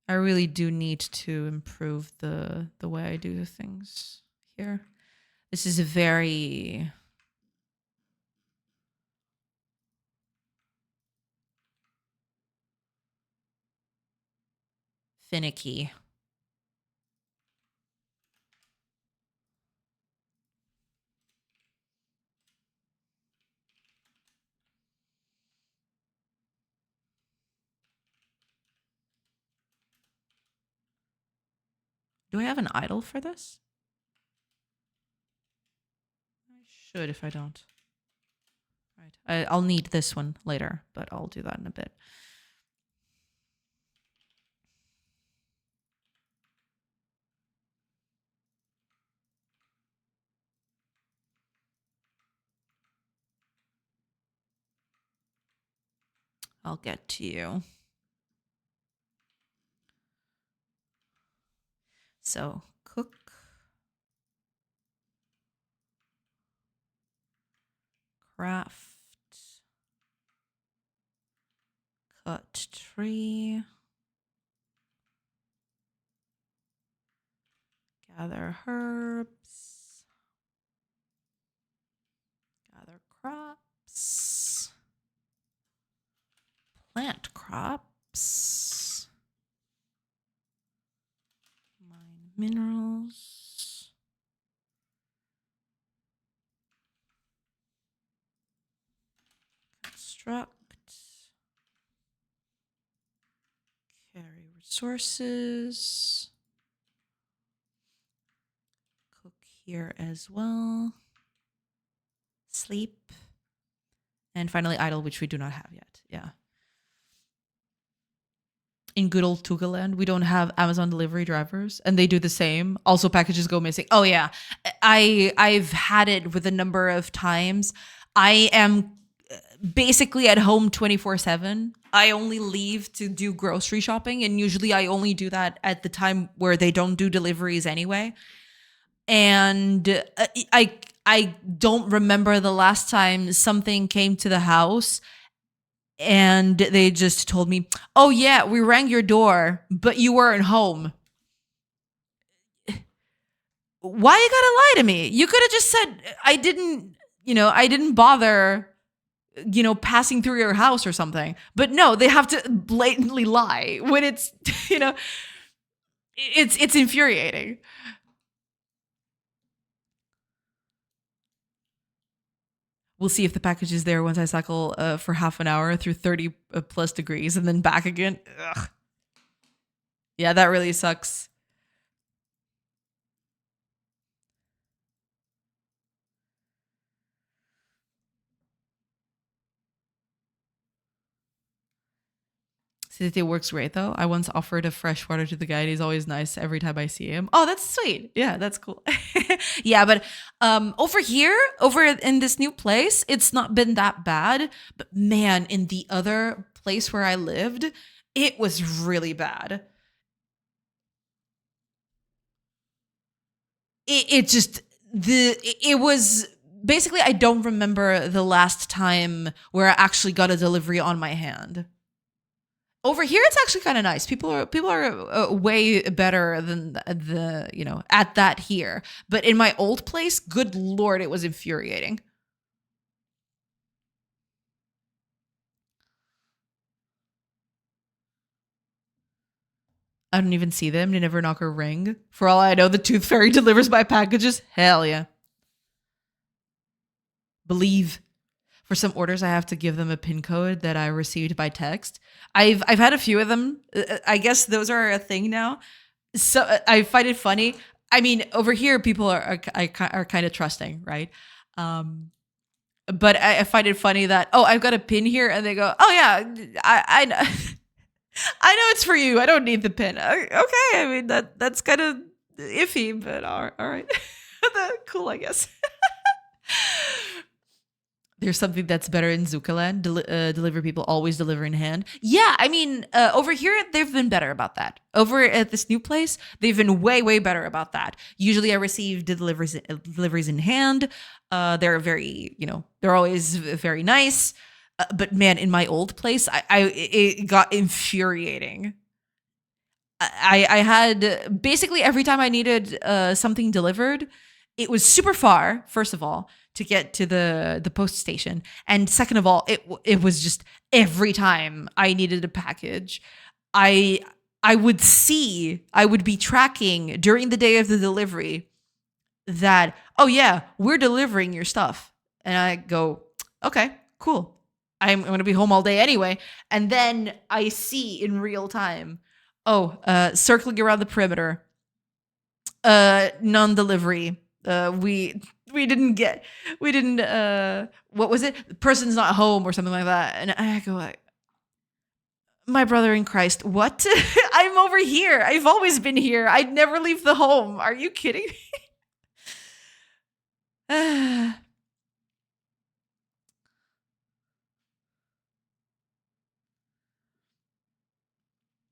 I really do need to improve the way I do things here. This is a very finicky. Do I have an idle for this? I should if I don't. Right. I'll need this one later, but I'll do that in a bit. I'll get to you. So cook, craft, cut tree, Gather herbs. Gather crops. Plant crops. Mine minerals. Construct. Carry resources. Cook here as well. Sleep. And finally idle, which we do not have yet. Yeah. In good old Tugaland, we don't have Amazon delivery drivers, and they do the same. Also, packages go missing. Oh yeah, I've had it with a number of times. I am basically at home 24/7. I only leave to do grocery shopping, and usually I only do that at the time where they don't do deliveries anyway. And I don't remember the last time something came to the house and they just told me, "Oh yeah, we rang your door, but you weren't home." Why you gotta lie to me? You could have just said I didn't bother, passing through your house or something. But no, they have to blatantly lie when it's, it's infuriating. We'll see if the package is there once I cycle for half an hour through 30 plus degrees and then back again. Ugh. Yeah, that really sucks. See, it works great though. I once offered a fresh water to the guy. And he's always nice every time I see him. Oh, that's sweet. Yeah, that's cool. Yeah, but over here, over in this new place, it's not been that bad. But man, in the other place where I lived, it was really bad. It was basically, I don't remember the last time where I actually got a delivery on my hand. Over here, it's actually kind of nice. People are way better than the at that here. But in my old place, good lord, it was infuriating. I don't even see them. They never knock or ring. For all I know, the Tooth Fairy delivers my packages. Hell yeah. Believe. For some orders, I have to give them a PIN code that I received by text. I've had a few of them. I guess those are a thing now. So I find it funny. I mean, over here, people are kind of trusting, right? But I find it funny that, oh, I've got a pin here, and they go, oh yeah, I know, I know it's for you. I don't need the pin. Okay, I mean that's kind of iffy, but all right, cool, I guess. There's something that's better in Zukaland. Deliver people always deliver in hand. Yeah, I mean, over here, they've been better about that. Over at this new place, they've been way, way better about that. Usually I receive deliveries in hand. They're very, they're always very nice. But man, in my old place, it got infuriating. I had basically every time I needed something delivered, it was super far, first of all, to get to the post station. And second of all, it was just every time I needed a package, I would be tracking during the day of the delivery that, oh yeah, we're delivering your stuff. And I go, okay, cool. I'm going to be home all day anyway. And then I see in real time, circling around the perimeter, non-delivery. We didn't what was it? The person's not home or something like that. And I go like, my brother in Christ, what? I'm over here. I've always been here. I'd never leave the home. Are you kidding me?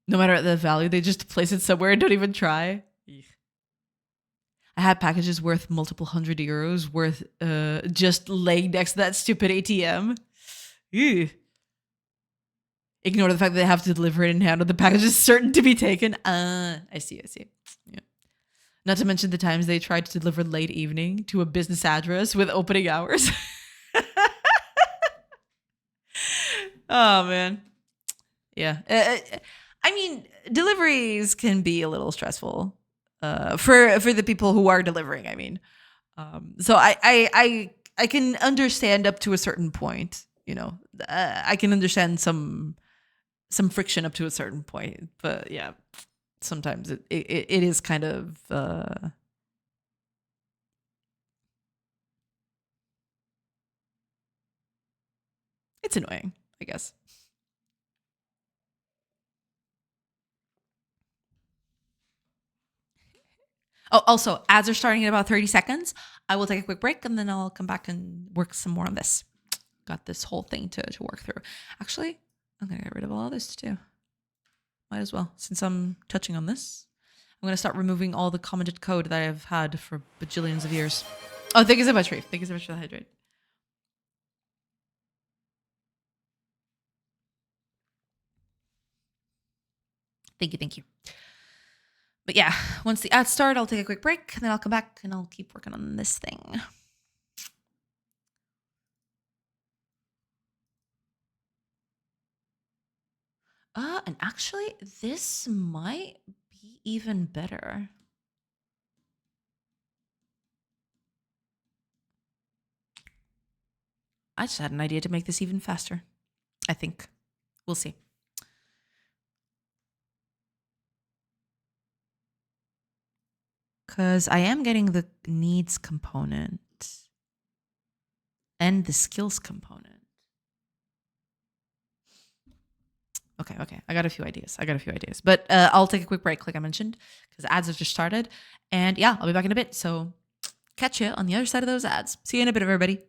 No matter the value, they just place it somewhere and don't even try. I had packages worth multiple €100 worth just laying next to that stupid ATM. Ew. Ignore the fact that they have to deliver it in hand or the package is certain to be taken. I see. Yeah. Not to mention the times they tried to deliver late evening to a business address with opening hours. Oh man. Yeah. I mean, deliveries can be a little stressful for the people who are delivering. I mean, so I can understand up to a certain point. You know, I can understand some friction up to a certain point, but yeah, sometimes it is kind of it's annoying, I guess. Oh, also, ads are starting in about 30 seconds. I will take a quick break and then I'll come back and work some more on this. Got this whole thing to work through. Actually, I'm going to get rid of all this too. Might as well, since I'm touching on this. I'm going to start removing all the commented code that I've had for bajillions of years. Oh, thank you so much, Reef. Thank you so much for the hydrate. Thank you, thank you. But yeah, once the ads start, I'll take a quick break and then I'll come back and I'll keep working on this thing. And actually, this might be even better. I just had an idea to make this even faster. I think. We'll see. Because I am getting the needs component and the skills component. Okay. I got a few ideas. But I'll take a quick break, like I mentioned, because ads have just started. And yeah, I'll be back in a bit. So catch you on the other side of those ads. See you in a bit, everybody.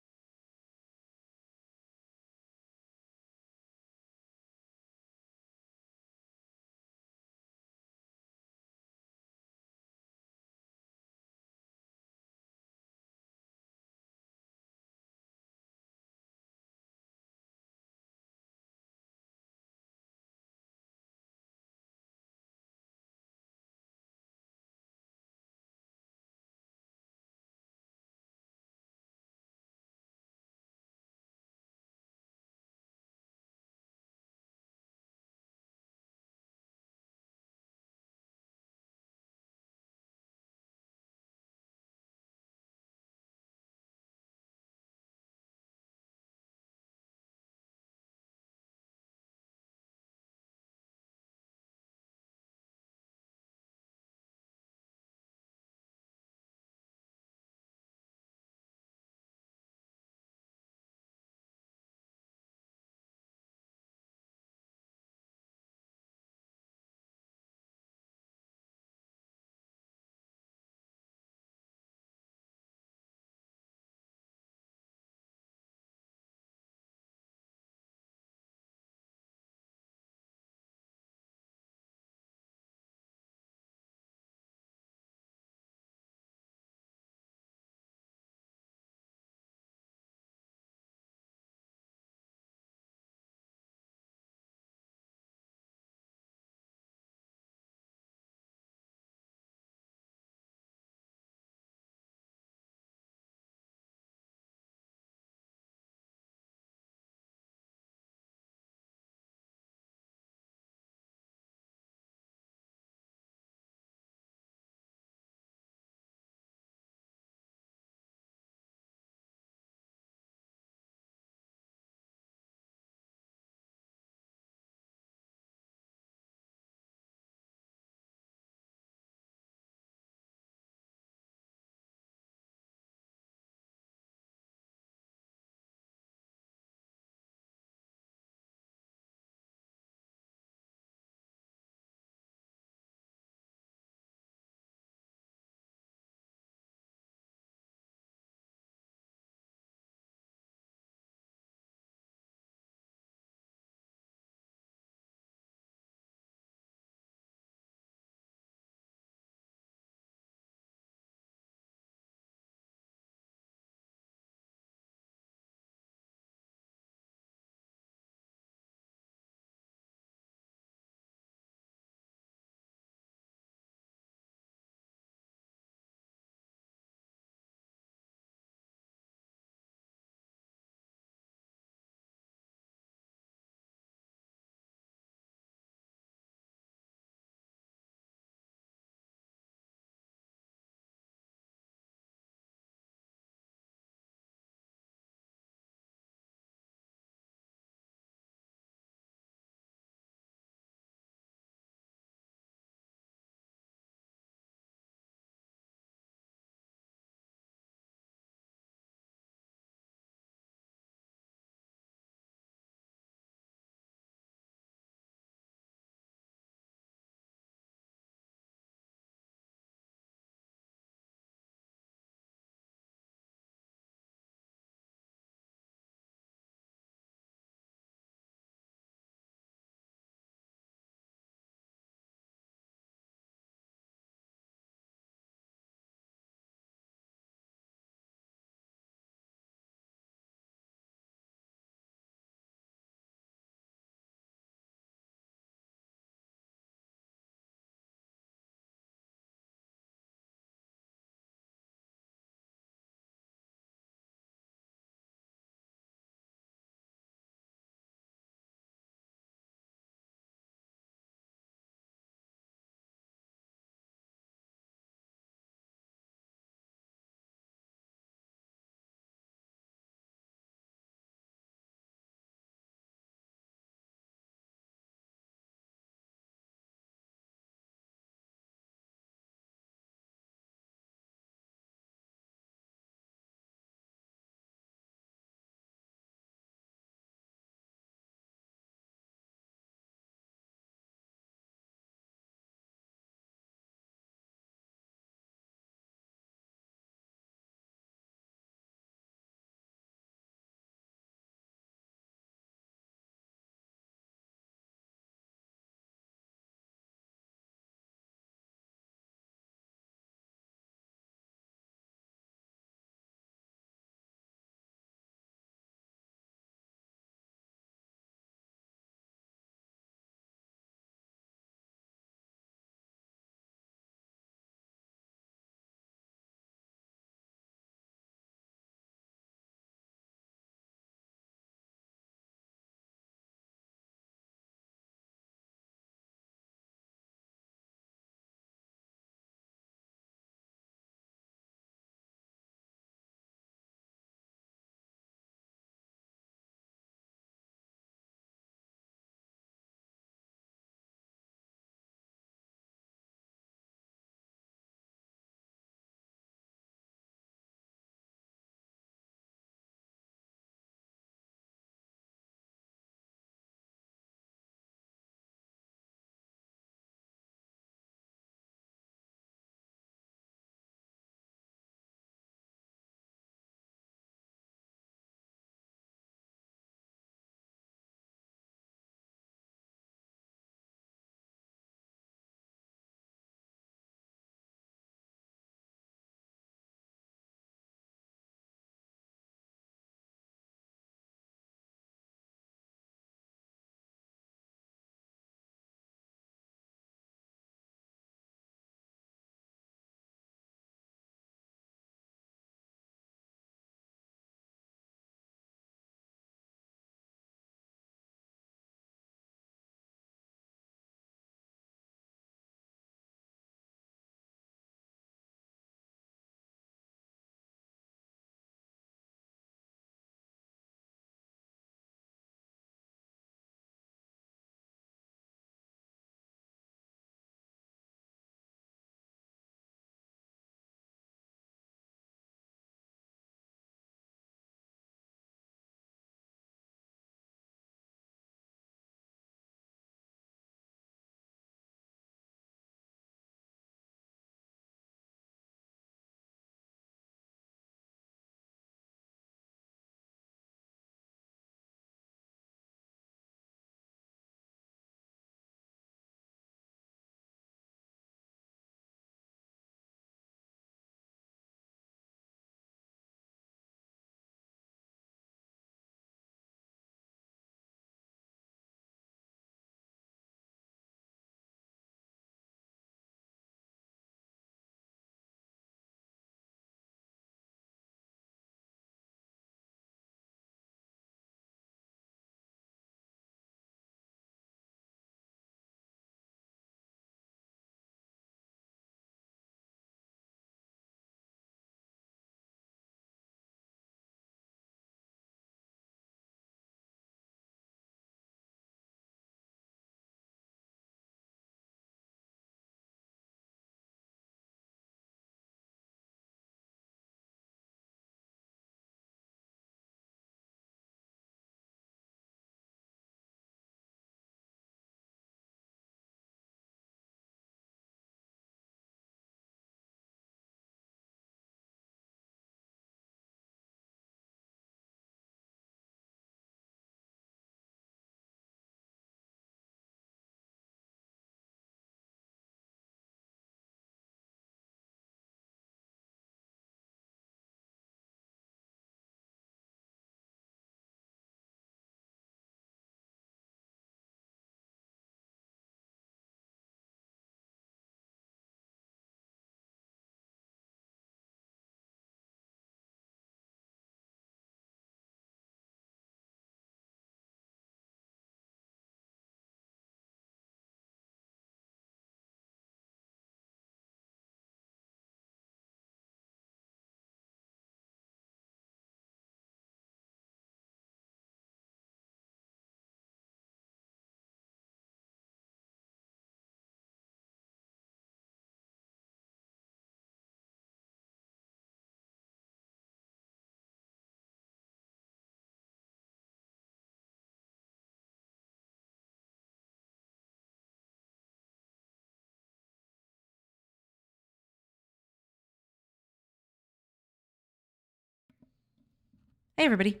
Hey, everybody.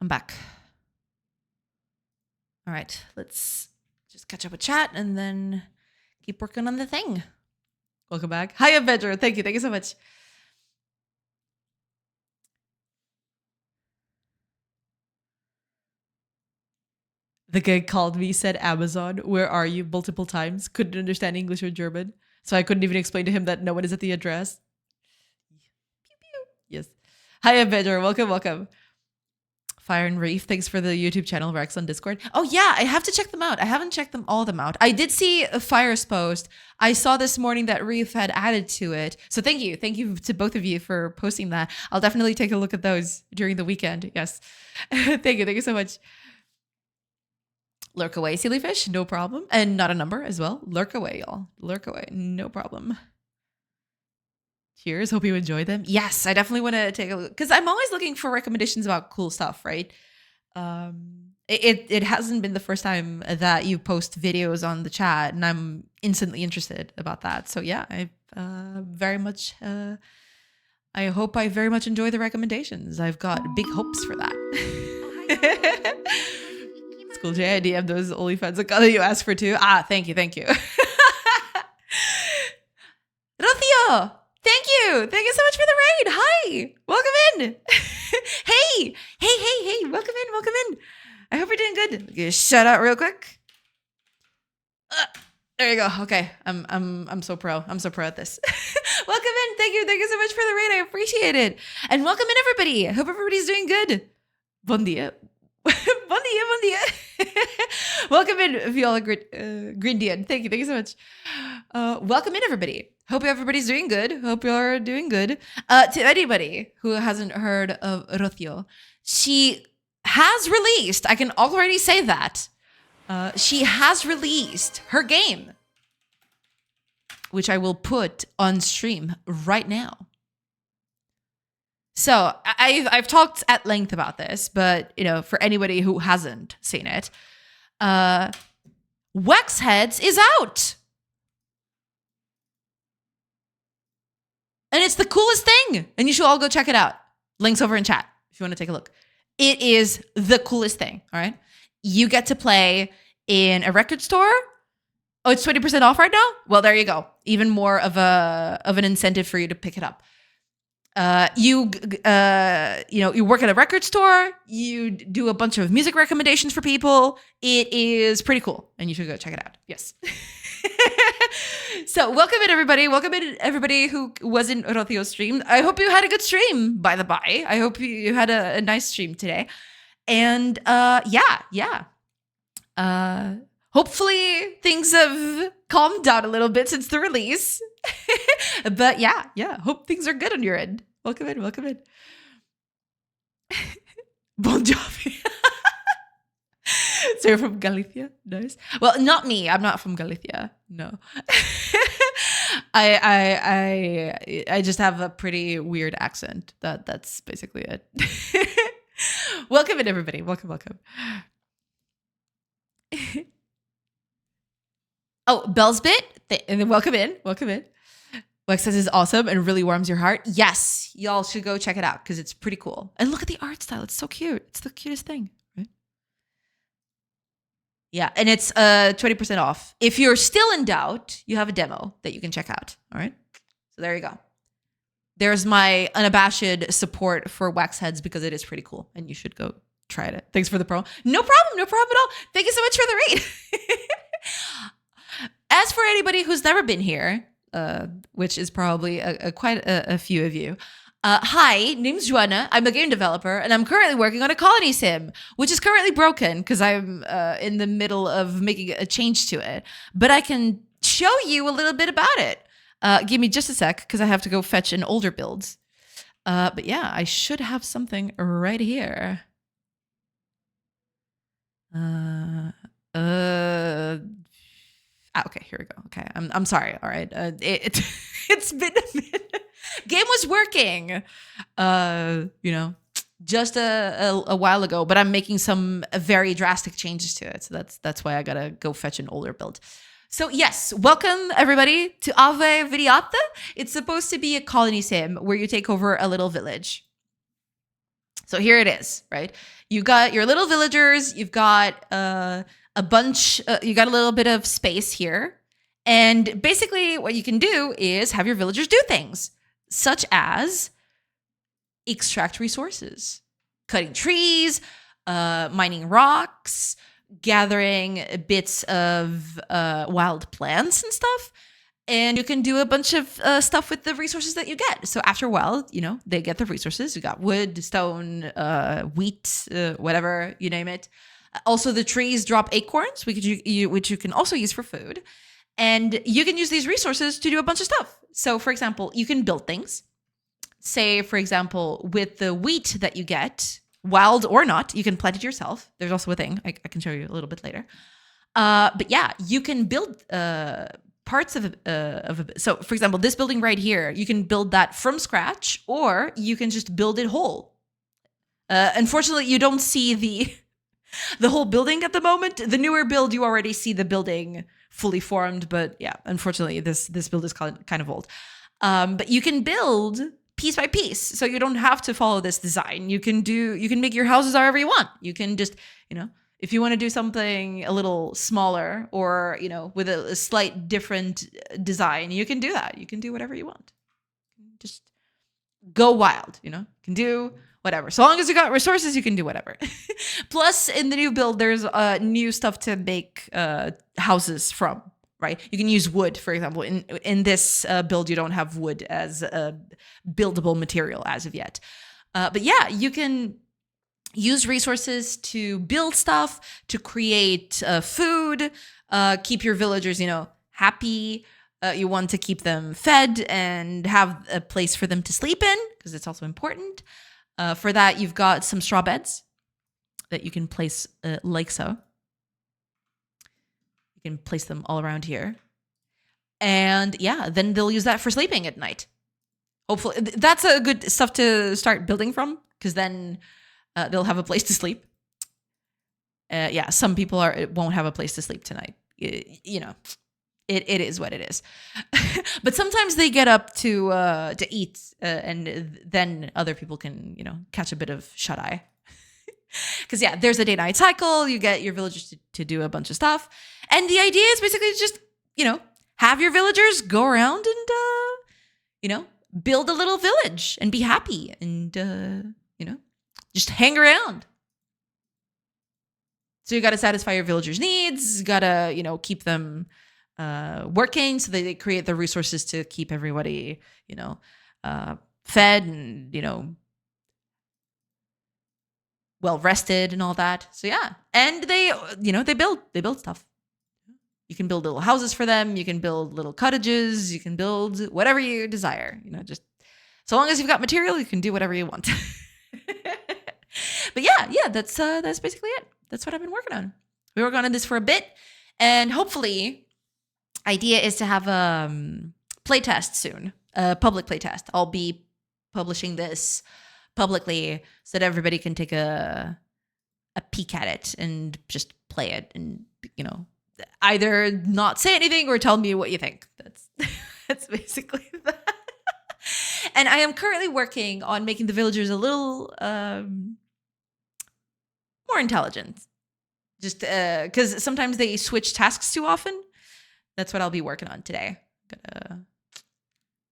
I'm back. All right, let's just catch up with chat and then keep working on the thing. Welcome back. Hi, Avenger. Thank you. Thank you so much. The guy called me, said Amazon, where are you, multiple times. Couldn't understand English or German. So I couldn't even explain to him that no one is at the address. Pew, pew. Yes. Hi, Avenger. Welcome, welcome. Fire and Reef, thanks for the YouTube channel, Rex on Discord. Oh yeah, I have to check them out. I haven't checked all of them out. I did see a Fire's post. I saw this morning that Reef had added to it. So thank you. Thank you to both of you for posting that. I'll definitely take a look at those during the weekend. Yes. Thank you. Thank you so much. Lurk away, Sillyfish. No problem. And not a number as well. Lurk away, y'all. Lurk away. No problem. Cheers. Hope you enjoy them. Yes, I definitely want to take a look because I'm always looking for recommendations about cool stuff, right? It hasn't been the first time that you post videos on the chat, and I'm instantly interested about that. So yeah, I very much. I hope I very much enjoy the recommendations. I've got big hopes for that. School J, I DM those OnlyFans account that you asked for too. Ah, thank you, thank you. Rocio! Thank you. Thank you so much for the raid. Hi. Welcome in. Hey. Welcome in. Welcome in. I hope you're doing good. Okay, shout out real quick. There you go. Okay. I'm so pro. I'm so pro at this. Welcome in. Thank you. Thank you so much for the raid. I appreciate it. And welcome in, everybody. I hope everybody's doing good. Bon dia. Bon dia, bon dia. Welcome in, Viola Grindian. Thank you so much. Welcome in, everybody. Hope everybody's doing good. Hope you're doing good. To anybody who hasn't heard of Rocio, she has released, I can already say that, she has released her game, which I will put on stream right now. So I've talked at length about this, but for anybody who hasn't seen it, Wax Heads is out. And it's the coolest thing. And you should all go check it out. Links over in chat if you want to take a look. It is the coolest thing, all right? You get to play in a record store. Oh, it's 20% off right now? Well, there you go. Even more of an incentive for you to pick it up. You work at a record store. You do a bunch of music recommendations for people. It is pretty cool, and you should go check it out. Yes. So welcome in, everybody. Welcome in, everybody who was in Rocio's stream. I hope you had a good stream, by the by. I hope you had a nice stream today. And hopefully things have calmed down a little bit since the release. But yeah, hope things are good on your end. Welcome in, welcome in. Bon Jovi. So you're from Galicia? Nice. Well, not me. I'm not from Galicia. No. I just have a pretty weird accent. That's basically it. Welcome in, everybody. Welcome. Oh, Bellsbit. And then welcome in. Lex says is awesome and really warms your heart. Yes, y'all should go check it out because it's pretty cool. And look at the art style. It's so cute. It's the cutest thing. Right? Yeah, and it's 20% off. If you're still in doubt, you have a demo that you can check out. All right? So there you go. There's my unabashed support for Wax Heads because it is pretty cool and you should go try it. Thanks for the promo. No problem at all. Thank you so much for the raid. As for anybody who's never been here, which is probably quite a few of you. Hi, name's Joanna. I'm a game developer, and I'm currently working on a colony sim, which is currently broken because I'm in the middle of making a change to it. But I can show you a little bit about it. Give me just a sec because I have to go fetch an older build. But yeah, I should have something right here. Okay, here we go. Okay, I'm sorry. All right, it's been a minute. Game was working, just a while ago, but I'm making some very drastic changes to it. So that's why I gotta go fetch an older build. So yes, welcome everybody to Ave Videata. It's supposed to be a colony sim where you take over a little village. So here it is, right? You got your little villagers. You've got a bunch. You got a little bit of space here. And basically what you can do is have your villagers do things such as extract resources, cutting trees, mining rocks, gathering bits of wild plants and stuff. And you can do a bunch of stuff with the resources that you get. So after a while, they get the resources. You got wood, stone, wheat, whatever, you name it. Also, the trees drop acorns, which you can also use for food. And you can use these resources to do a bunch of stuff. So, for example, you can build things. Say, for example, with the wheat that you get, wild or not, you can plant it yourself. There's also a thing. I can show you a little bit later. But yeah, you can build parts of so for example, this building right here, you can build that from scratch, or you can just build it whole. Unfortunately, you don't see the whole building at the moment. The newer build, you already see the building fully formed, but yeah, unfortunately, this build is kind of old. But you can build piece by piece, so you don't have to follow this design. You can make your houses however you want. You can just, if you want to do something a little smaller or, with a slight different design, you can do that. You can do whatever you want. Just go wild, you can do whatever. So long as you got resources, you can do whatever. Plus, in the new build, there's new stuff to make houses from, right? You can use wood, for example. In this build, you don't have wood as a buildable material as of yet. But yeah, you can use resources to build stuff, to create food, keep your villagers, happy. You want to keep them fed and have a place for them to sleep in, because it's also important. For that, you've got some straw beds that you can place like so. You can place them all around here. And yeah, then they'll use that for sleeping at night. Hopefully, that's a good stuff to start building from, because then they'll have a place to sleep. Yeah, some people won't have a place to sleep tonight. It is what it is. But sometimes they get up to eat, and then other people can catch a bit of shut eye. Because yeah, there's a day-night cycle. You get your villagers to do a bunch of stuff, and the idea is basically just have your villagers go around and build a little village and be happy and just hang around. So you got to satisfy your villagers' needs. You got to keep them working, so they create the resources to keep everybody fed and well rested and all that. So yeah, and they build stuff. You can build little houses for them. You can build little cottages. You can build whatever you desire. Just so long as you've got material, you can do whatever you want. But yeah, that's basically it. That's what I've been working on. We work on this for a bit, and hopefully, idea is to have a playtest soon, a public playtest. I'll be publishing this publicly so that everybody can take a peek at it and just play it, and either not say anything or tell me what you think. That's basically that. And I am currently working on making the villagers a little more intelligent. Just because sometimes they switch tasks too often. That's what I'll be working on today.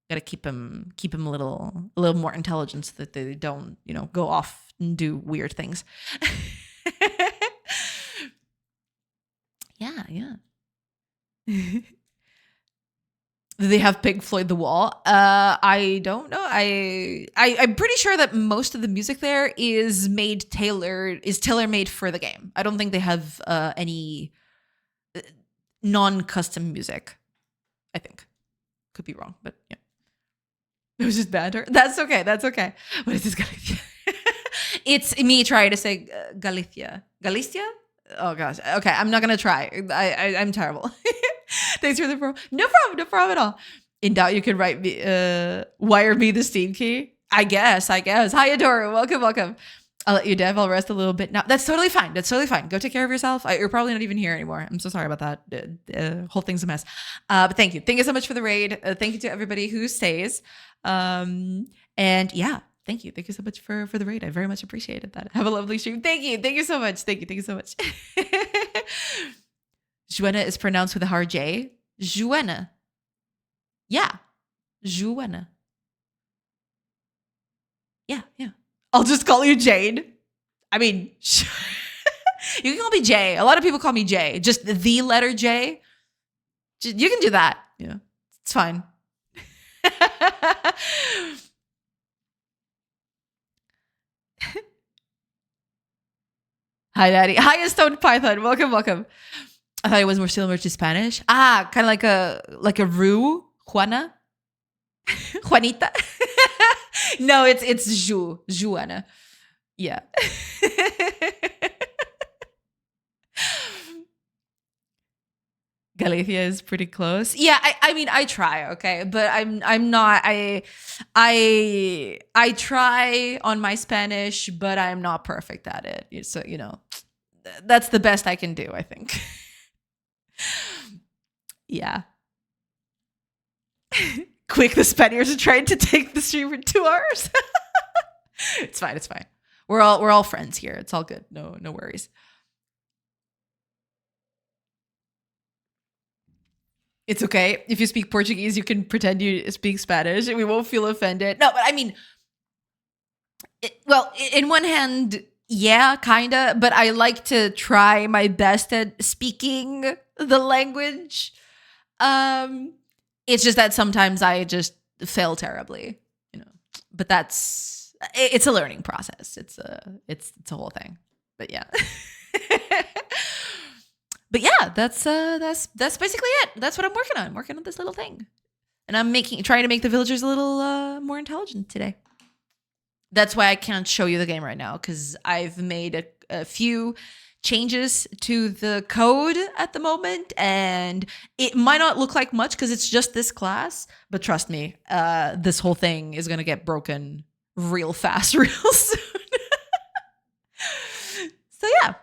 Gotta keep them a little more intelligent so that they don't go off and do weird things. Yeah. Do they have Pink Floyd The Wall? I don't know. I'm pretty sure that most of the music there is tailor-made for the game. I don't think they have any non-custom music. I think. Could be wrong, but yeah. It was just banter. That's okay. What is this Galicia? It's me trying to say Galicia. Galicia? Oh gosh. Okay, I'm not gonna try. I'm terrible. Thanks for the pro. No problem at all. In doubt, you can wire me the Steam key. I guess. Hi, Adora. Welcome. I'll let you dev. I'll rest a little bit now. That's totally fine. Go take care of yourself. You're probably not even here anymore. I'm so sorry about that. The whole thing's a mess. But thank you. Thank you so much for the raid. Thank you to everybody who stays. And yeah, Thank you. Thank you so much for the raid. I very much appreciated that. Have a lovely stream. Thank you. Thank you so much. Thank you. Thank you so much. Juena is pronounced with a hard J. Juena. Yeah. Juena. Yeah, yeah. I'll just call you Jade. I mean, you can call me J. A lot of people call me J. Just the letter J. You can do that. Yeah, it's fine. Hi, Daddy. Hi, Stone Python. Welcome, welcome. I thought it was more similar to Spanish. Ah, kind of like a Rue, Juana, Juanita. No, it's Juana. Yeah. Galicia is pretty close. Yeah, I mean I try, okay, but I'm not I try on my Spanish, but I'm not perfect at it. So, that's the best I can do, I think. Yeah. Quick, the Spaniards are trying to take the stream for 2 hours. It's fine, it's fine. We're all friends here. It's all good. No worries. It's okay. If you speak Portuguese, you can pretend you speak Spanish and we won't feel offended. No, but I mean, in one hand, yeah, kind of, but I like to try my best at speaking the language. It's just that sometimes I just fail terribly, but it's a learning process. It's a whole thing, but yeah. But yeah, that's basically it. That's what I'm working on. I'm working on this little thing. And I'm trying to make the villagers a little more intelligent today. That's why I can't show you the game right now, because I've made a few changes to the code at the moment, and it might not look like much because it's just this class, but trust me, this whole thing is going to get broken real fast, real soon. So yeah,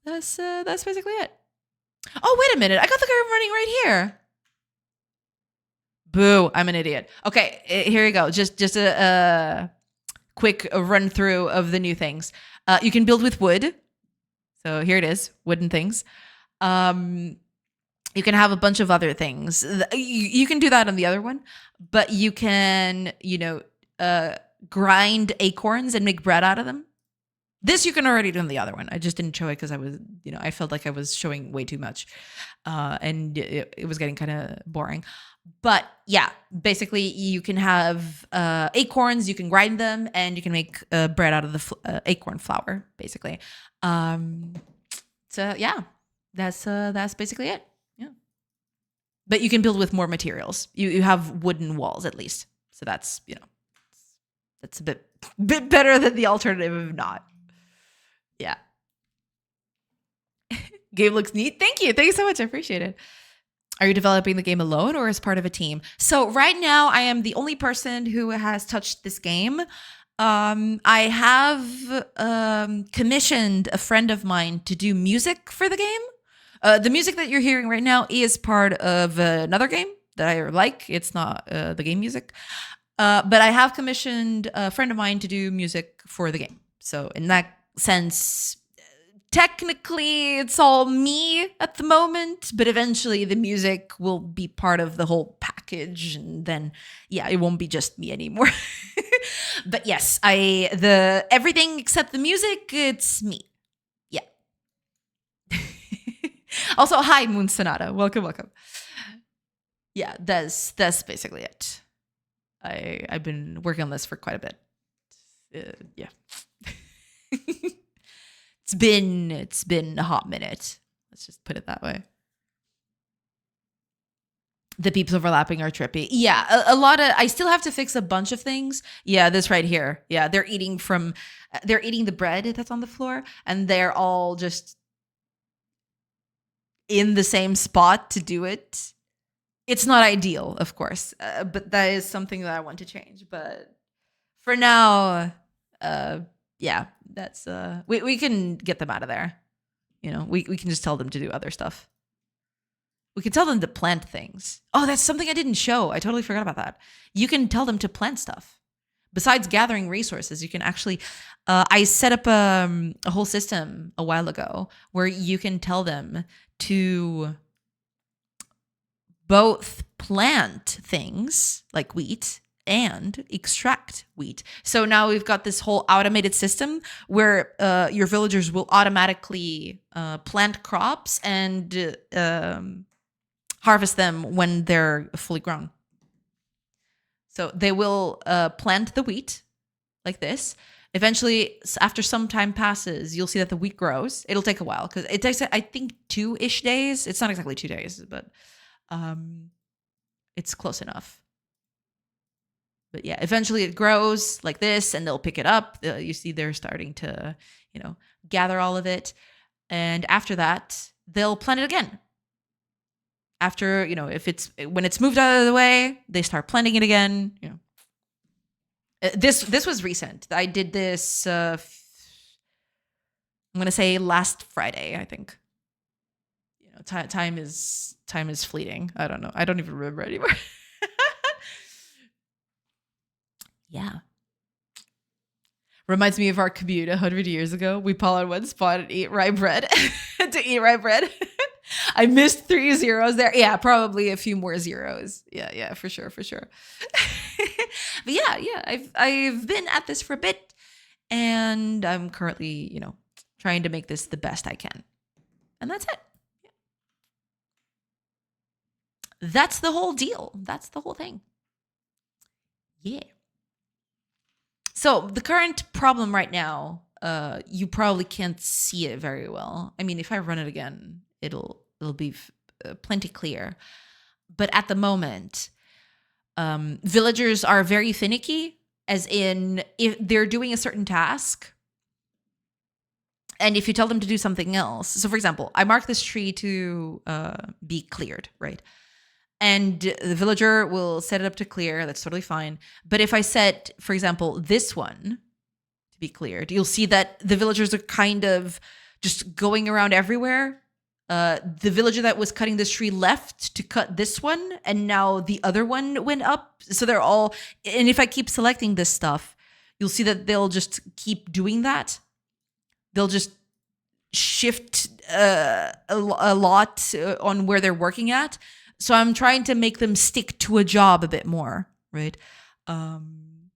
that's basically it. Oh, wait a minute. I got the guy running right here. Boo. I'm an idiot. Okay, here you go. Just a quick run through of the new things. You can build with wood. So here it is, wooden things. You can have a bunch of other things. You can do that on the other one, but you can, grind acorns and make bread out of them. This you can already do on the other one. I just didn't show it because I was, I felt like I was showing way too much, and it was getting kind of boring. But yeah, basically you can have acorns, you can grind them, and you can make bread out of the acorn flour, basically. So yeah, that's basically it. Yeah, but you can build with more materials. You have wooden walls at least, so that's that's a bit better than the alternative of not. Yeah. Game looks neat. Thank you so much. I appreciate it. Are you developing the game alone or as part of a team? So right now I am the only person who has touched this game. I have commissioned a friend of mine to do music for the game. The music that you're hearing right now is part of another game that I like. It's not the game music. But I have commissioned a friend of mine to do music for the game. So in that sense, technically it's all me at the moment, but eventually the music will be part of the whole package, and then it won't be just me anymore. But yes, everything except the music, it's me. Yeah. Also, hi Moon Sonata. Welcome. Yeah, that's basically it. I've been working on this for quite a bit. Yeah. It's been a hot minute. Let's just put it that way. The peeps overlapping are trippy. Yeah, a lot of, I still have to fix a bunch of things. Yeah, this right here. Yeah, they're eating the bread that's on the floor, and they're all just in the same spot to do it. It's not ideal, of course, but that is something that I want to change. But for now, yeah, that's we can get them out of there. We can just tell them to do other stuff. We can tell them to plant things. Oh, that's something I didn't show. I totally forgot about that. You can tell them to plant stuff, besides gathering resources, you can actually, I set up a whole system a while ago where you can tell them to both plant things like wheat and extract wheat. So now we've got this whole automated system where your villagers will automatically plant crops and harvest them when they're fully grown. So they will plant the wheat like this. Eventually, after some time passes, you'll see that the wheat grows. It'll take a while because it takes, I think, 2-ish days. It's not exactly 2 days, but it's close enough. But yeah, eventually it grows like this, and they'll pick it up. You see they're starting to, gather all of it. And after that, they'll plant it again. After, when it's moved out of the way, they start planting it again. This was recent. I did this, I'm going to say last Friday, I think. Time is fleeting. I don't know. I don't even remember anymore. Yeah. Reminds me of our commute 100 years ago. We pull on one spot and eat rye bread. To eat rye bread. I missed 3 zeros there. Yeah, probably a few more zeros. Yeah, for sure. But yeah, I've been at this for a bit, and I'm currently, trying to make this the best I can. And that's it. That's the whole deal. That's the whole thing. Yeah. So the current problem right now, you probably can't see it very well. I mean, if I run it again, it'll be plenty clear. But at the moment, villagers are very finicky, as in if they're doing a certain task, and if you tell them to do something else. So for example, I mark this tree to be cleared, right? And the villager will set it up to clear. That's totally fine. But if I set, for example, this one to be cleared, you'll see that the villagers are kind of just going around everywhere. The villager that was cutting this tree left to cut this one, and now the other one went up. So they're all, and if I keep selecting this stuff, you'll see that they'll just keep doing that. They'll just shift a lot on where they're working at. So I'm trying to make them stick to a job a bit more, right? I'm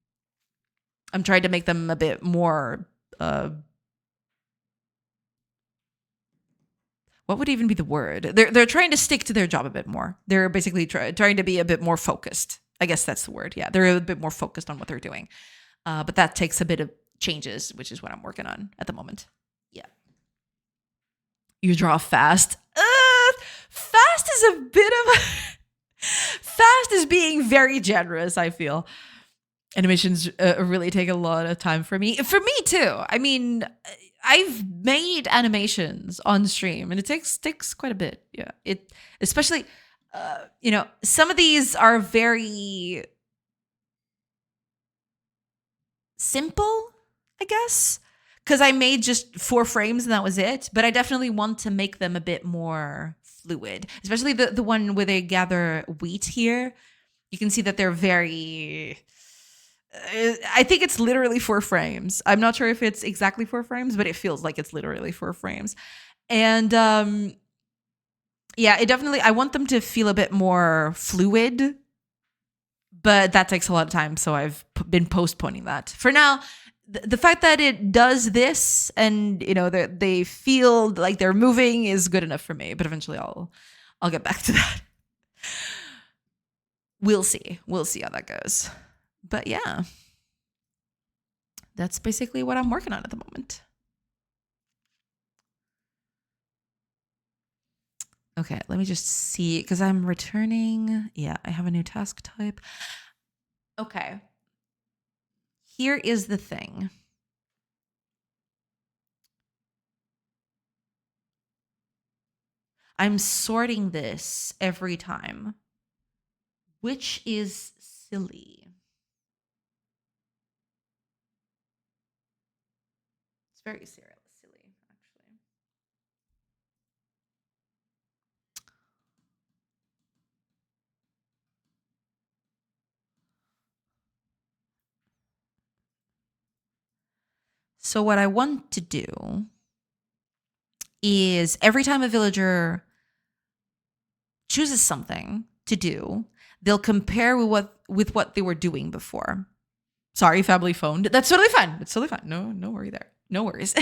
trying to make them a bit more, what would even be the word? They're trying to stick to their job a bit more. They're basically trying to be a bit more focused. I guess that's the word. Yeah, they're a bit more focused on what they're doing. But that takes a bit of changes, which is what I'm working on at the moment. Yeah. You draw fast. Fast is a bit of a... Fast is being very generous, I feel. Animations really take a lot of time for me. For me, too. I mean, I've made animations on stream, and it takes quite a bit. Yeah. Especially, some of these are very simple, I guess. Because I made just 4 frames and that was it. But I definitely want to make them a bit more fluid, especially the one where they gather wheat here. You can see that they're very... I think it's literally 4 frames. I'm not sure if it's exactly 4 frames, but it feels like it's literally 4 frames. And yeah, it definitely... I want them to feel a bit more fluid, but that takes a lot of time. So I've been postponing that. For now, the fact that it does this and, they feel like they're moving is good enough for me. But eventually I'll get back to that. We'll see. We'll see how that goes. But yeah, that's basically what I'm working on at the moment. Okay, let me just see, because I'm returning. Yeah, I have a new task type. Okay. Here is the thing. I'm sorting this every time, which is silly. It's very silly, actually. So what I want to do is every time a villager chooses something to do, they'll compare with what they were doing before. Sorry, family phone. That's totally fine. It's totally fine. No worry there. No worries.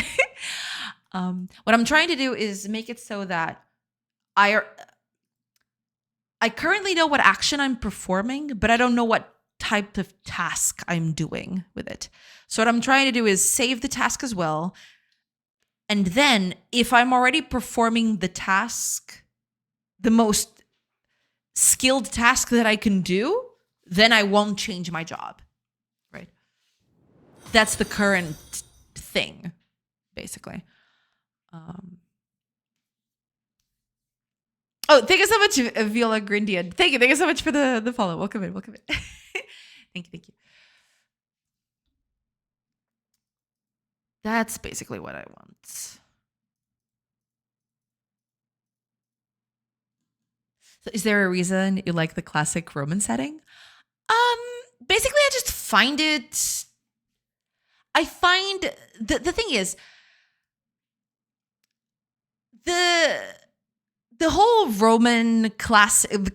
What I'm trying to do is make it so that I currently know what action I'm performing, but I don't know what type of task I'm doing with it. So what I'm trying to do is save the task as well. And then if I'm already performing the task, the most skilled task that I can do, then I won't change my job. Right? That's the current thing, basically. Oh, thank you so much, Viola Grindian. Thank you so much for the follow. Welcome in. Thank you. That's basically what I want. So is there a reason you like the classic Roman setting? Basically, I just find it. I find the thing is the whole the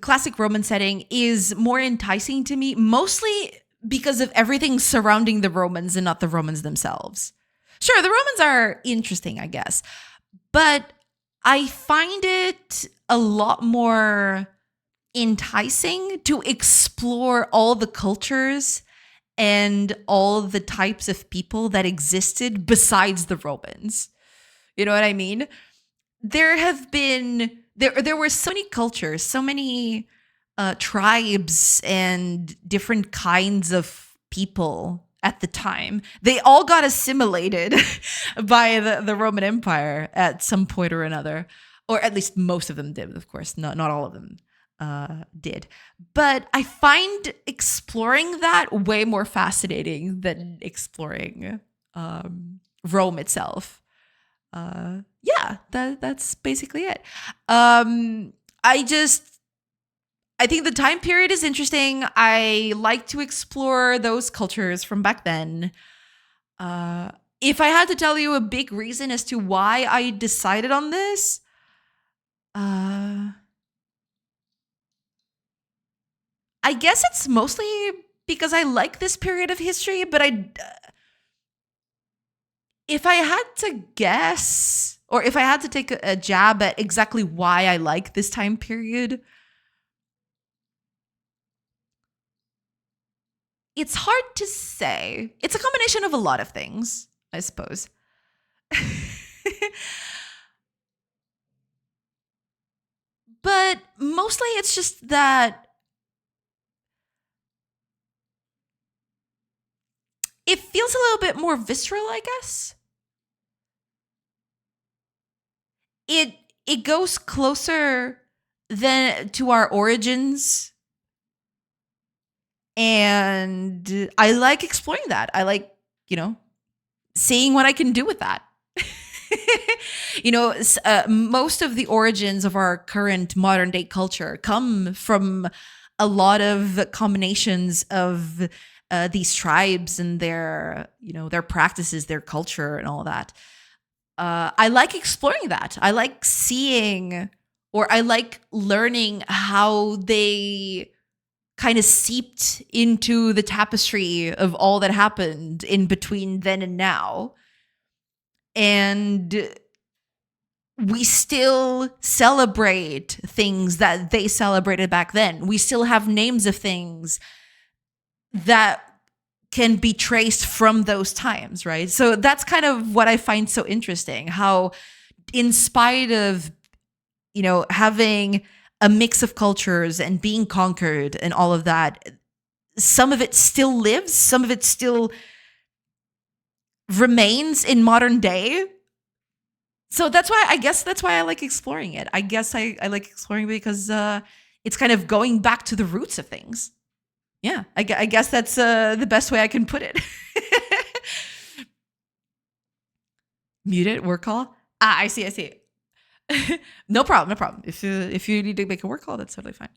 classic Roman setting is more enticing to me, mostly because of everything surrounding the Romans and not the Romans themselves. Sure, the Romans are interesting, I guess, but I find it a lot more enticing to explore all the cultures and all the types of people that existed besides the Romans. You know what I mean? There were so many cultures, so many tribes and different kinds of people at the time. They all got assimilated by the Roman Empire at some point or another, or at least most of them did, of course. Not all of them did. But I find exploring that way more fascinating than exploring Rome itself. Yeah, that's basically it. I think the time period is interesting. I like to explore those cultures from back then. If I had to tell you a big reason as to why I decided on this, I guess it's mostly because I like this period of history, but if I had to guess, or if I had to take a jab at exactly why I like this time period, it's hard to say. It's a combination of a lot of things, I suppose. But mostly it's just that it feels a little bit more visceral, I guess. It goes closer than to our origins, and I like exploring that. I like, seeing what I can do with that. Most of the origins of our current modern day culture come from a lot of combinations of these tribes and their practices, their culture, and all that. I like exploring that. I like seeing, or I like learning how they kind of seeped into the tapestry of all that happened in between then and now. And we still celebrate things that they celebrated back then. We still have names of things that can be traced from those times, right? So that's kind of what I find so interesting, how in spite of, having a mix of cultures and being conquered and all of that, some of it still lives, some of it still remains in modern day. So that's why I like exploring it. I guess I like exploring because it's kind of going back to the roots of things. Yeah, I guess that's the best way I can put it. Mute it, work call. I see. No problem. If you need to make a work call, that's totally fine.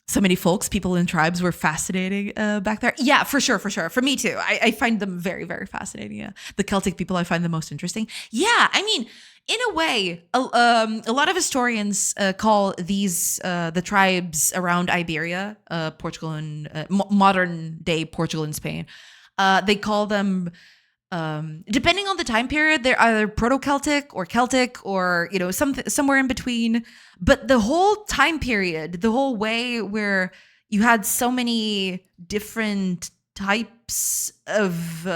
so many folks, people in tribes were fascinating back there. Yeah, for sure, for sure. For me too. I find them very, very fascinating. Yeah. The Celtic people I find the most interesting. Yeah, I mean, in a way, a lot of historians call these the tribes around Iberia, Portugal and modern day Portugal and Spain. They call them, depending on the time period, they're either Proto-Celtic or somewhere in between. But the whole time period, the whole way where you had so many different types of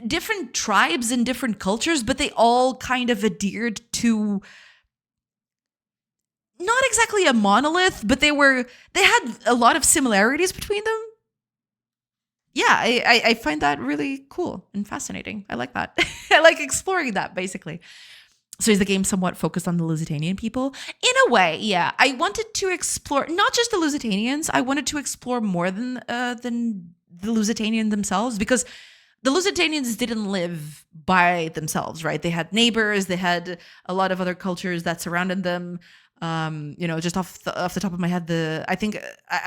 different tribes and different cultures, but they all kind of adhered to not exactly a monolith, but they had a lot of similarities between them. Yeah, I find that really cool and fascinating. I like that. I like exploring that, basically. So is the game somewhat focused on the Lusitanian people? In a way, yeah. I wanted to explore not just the Lusitanians. I wanted to explore more than the Lusitanian themselves, because the Lusitanians didn't live by themselves, right? They had neighbors. They had a lot of other cultures that surrounded them. Just off the top of my head, I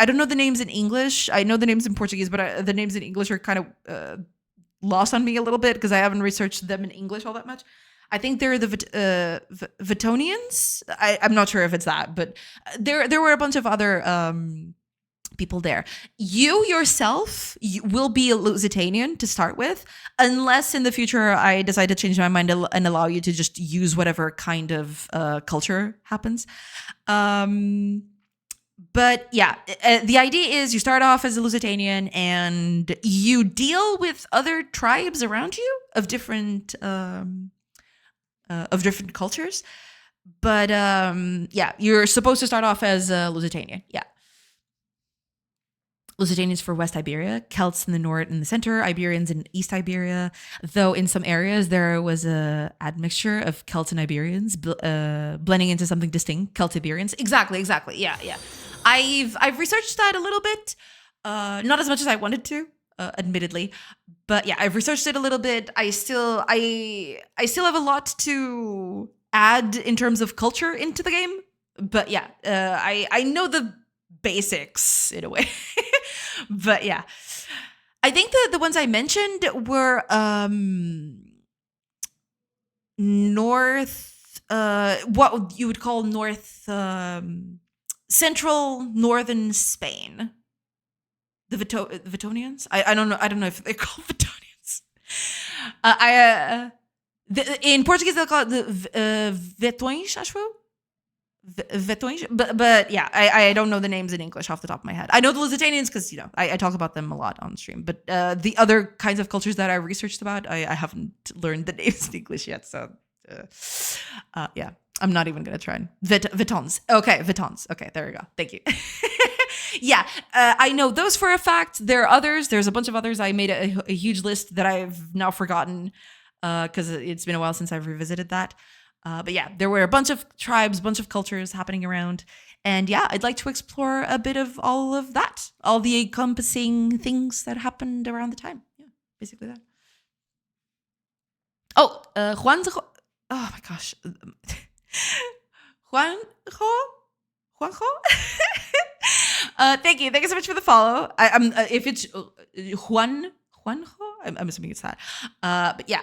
don't know the names in English. I know the names in Portuguese, but the names in English are kind of lost on me a little bit because I haven't researched them in English all that much. I think they're the Vitonians. I'm not sure if it's that, but there were a bunch of other people there. You yourself will be a Lusitanian to start with, unless in the future I decide to change my mind and allow you to just use whatever kind of culture happens. But yeah, the idea is you start off as a Lusitanian and you deal with other tribes around you of different cultures. But yeah, you're supposed to start off as a Lusitanian. Yeah. Lusitanians for West Iberia, Celts in the north and the center, Iberians in East Iberia. Though in some areas there was a admixture of Celts and Iberians, blending into something distinct, Celt-Iberians. Exactly. Yeah. I've researched that a little bit, not as much as I wanted to, admittedly, but yeah, I've researched it a little bit. I still have a lot to add in terms of culture into the game, but yeah, I know the basics in a way. But yeah, I think the ones I mentioned were north, what you would call north, central northern Spain. The Vitonians. I don't know. I don't know if they're called Vitonians. In Portuguese they'll call it the Vetões, acho eu. Vetões, but yeah, I don't know the names in English off the top of my head. I know the Lusitanians because I talk about them a lot on stream, but the other kinds of cultures that I researched about, I haven't learned the names in English yet. So yeah, I'm not even gonna try. Vetons. Okay, Vetons. Okay, there we go. Thank you. Yeah, I know those for a fact. There are others. There's a bunch of others. I made a huge list that I've now forgotten because it's been a while since I've revisited that. But yeah, there were a bunch of tribes, bunch of cultures happening around. And yeah, I'd like to explore a bit of all of that, all the encompassing things that happened around the time. Yeah, basically that. Oh, Juanjo. Oh my gosh. Juanjo? Thank you. Thank you so much for the follow. I'm if it's Juanjo, I'm assuming it's that. But yeah.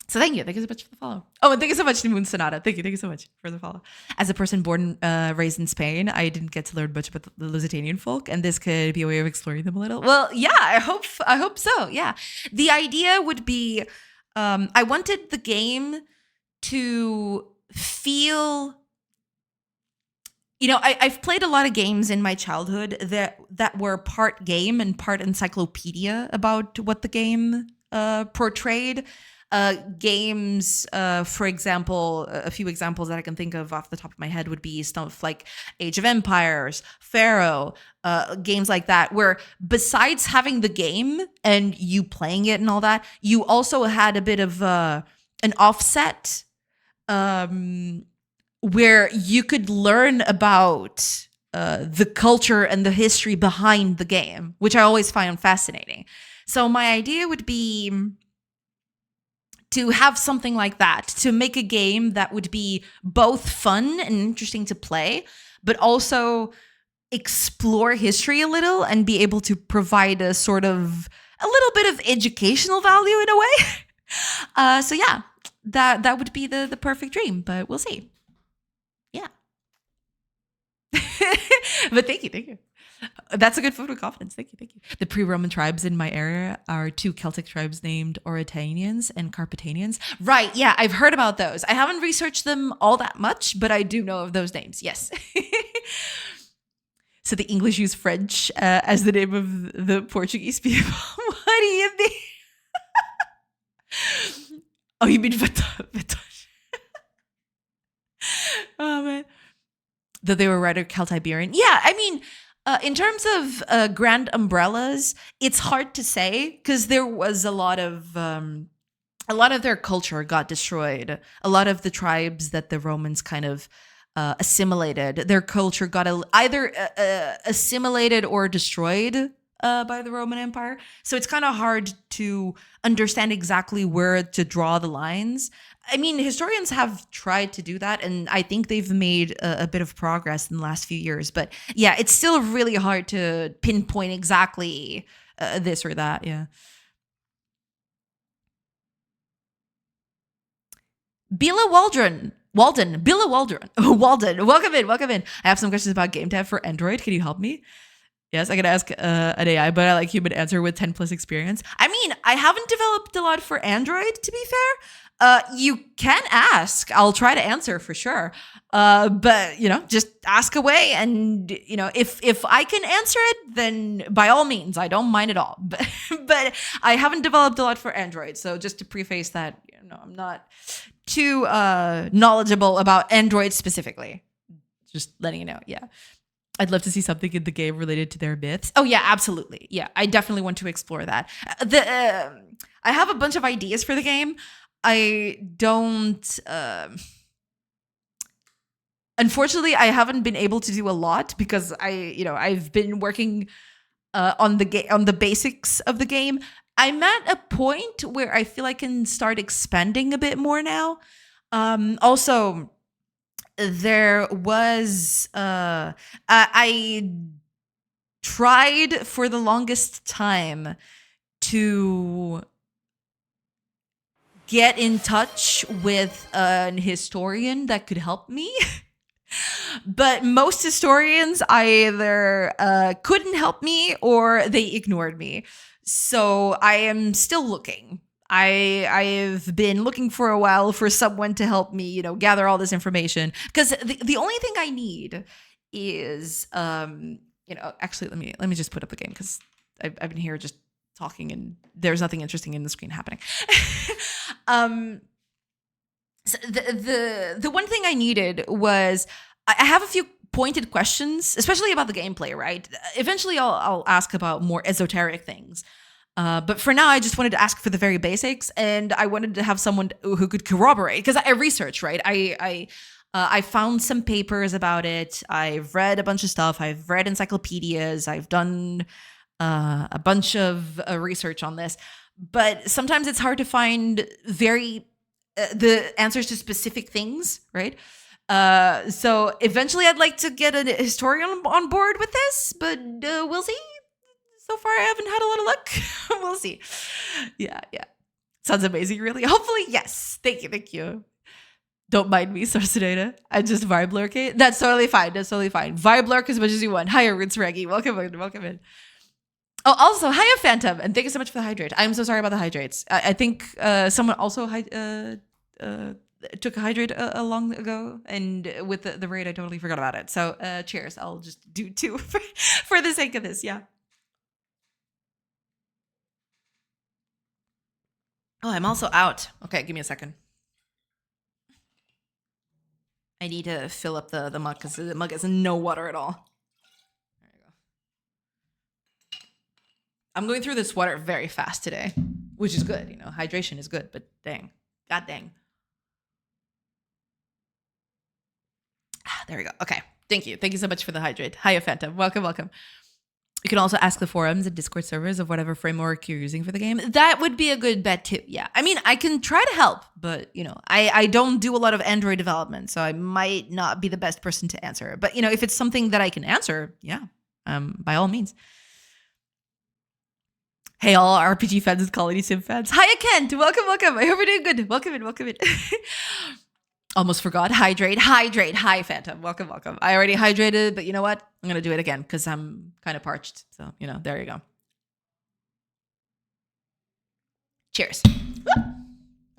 So thank you so much for the follow. Oh, and thank you so much to Moon Sonata. Thank you so much for the follow. As a person born raised in Spain, I didn't get to learn much about the Lusitanian folk, and this could be a way of exploring them a little. Well, yeah, I hope so. Yeah, the idea would be, I wanted the game to feel. I've played a lot of games in my childhood that were part game and part encyclopedia about what the game portrayed. Games, for example, a few examples that I can think of off the top of my head would be stuff like Age of Empires, Pharaoh, games like that, where besides having the game and you playing it and all that, you also had a bit of an offset where you could learn about the culture and the history behind the game, which I always find fascinating. So my idea would be to have something like that, to make a game that would be both fun and interesting to play, but also explore history a little and be able to provide a little bit of educational value in a way. So yeah, that would be the perfect dream, but we'll see. Yeah. But thank you. That's a good vote of confidence. Thank you. The pre-Roman tribes in my area are two Celtic tribes named Oritanians and Carpatanians. Right, yeah, I've heard about those. I haven't researched them all that much, but I do know of those names, yes. So the English use French as the name of the Portuguese people. What do you mean? Oh, you mean Vitosh? Oh, man. That they were rather Celtiberian. Yeah, I mean, in terms of grand umbrellas, it's hard to say because there was a lot of their culture got destroyed. A lot of the tribes that the Romans kind of assimilated, their culture got either assimilated or destroyed by the Roman Empire. So it's kind of hard to understand exactly where to draw the lines. I mean, historians have tried to do that, and I think they've made a bit of progress in the last few years. But yeah, it's still really hard to pinpoint exactly this or that. Yeah. Bila Waldron. Bila Waldron. Walden. Welcome in. I have some questions about GameDev for Android. Can you help me? Yes, I can ask an AI, but I like human answer with 10 plus experience. I mean, I haven't developed a lot for Android, to be fair. You can ask. I'll try to answer for sure. But just ask away, and if I can answer it, then by all means, I don't mind at all. But I haven't developed a lot for Android, so just to preface that, I'm not too knowledgeable about Android specifically. Just letting you know, yeah. I'd love to see something in the game related to their myths. Oh yeah, absolutely. Yeah, I definitely want to explore that. I have a bunch of ideas for the game. I don't. Unfortunately, I haven't been able to do a lot because I've been working on the basics of the game. I'm at a point where I feel I can start expanding a bit more now. Also, there was I tried for the longest time to get in touch with an historian that could help me. But most historians either couldn't help me or they ignored me. So I am still looking. I've been looking for a while for someone to help me, gather all this information. Because the only thing I need is, actually, let me just put up the game because I've been here just talking and there's nothing interesting in the screen happening. So the one thing I needed was I have a few pointed questions, especially about the gameplay, right? Eventually I'll ask about more esoteric things. But for now, I just wanted to ask for the very basics, and I wanted to have someone who could corroborate because I researched, right? I found some papers about it. I've read a bunch of stuff. I've read encyclopedias. I've done a bunch of research on this, but sometimes it's hard to find the answers to specific things, right? So eventually I'd like to get a historian on board with this, but we'll see. So far, I haven't had a lot of luck. We'll see. Yeah. Sounds amazing, really. Hopefully, yes. Thank you. Don't mind me, Sarcinata. I just vibe lurking. That's totally fine. Vibe lurk as much as you want. Hiya, Roots Reggie. Welcome in. Oh, also, hiya, Phantom. And thank you so much for the hydrate. I'm so sorry about the hydrates. I think someone also took a hydrate a long ago, and with the raid, I totally forgot about it. So cheers. I'll just do two for the sake of this. Yeah. Oh, I'm also out. Okay, give me a second. I need to fill up the mug because the mug has no water at all. There you go. I'm going through this water very fast today, which is good. Hydration is good, but dang. God dang. There we go. Okay. Thank you. Thank you so much for the hydrate. Hiya, Phantom. Welcome. You can also ask the forums and Discord servers of whatever framework you're using for the game. That would be a good bet too. Yeah. I mean, I can try to help, but I don't do a lot of Android development, so I might not be the best person to answer. But if it's something that I can answer, yeah, by all means. Hey, all RPG fans and Colony Sim fans. Hiya, Kent. Welcome. I hope you're doing good. Welcome in. Almost forgot. Hydrate. Hi, Phantom. Welcome. I already hydrated, but you know what? I'm going to do it again because I'm kind of parched. So, there you go. Cheers.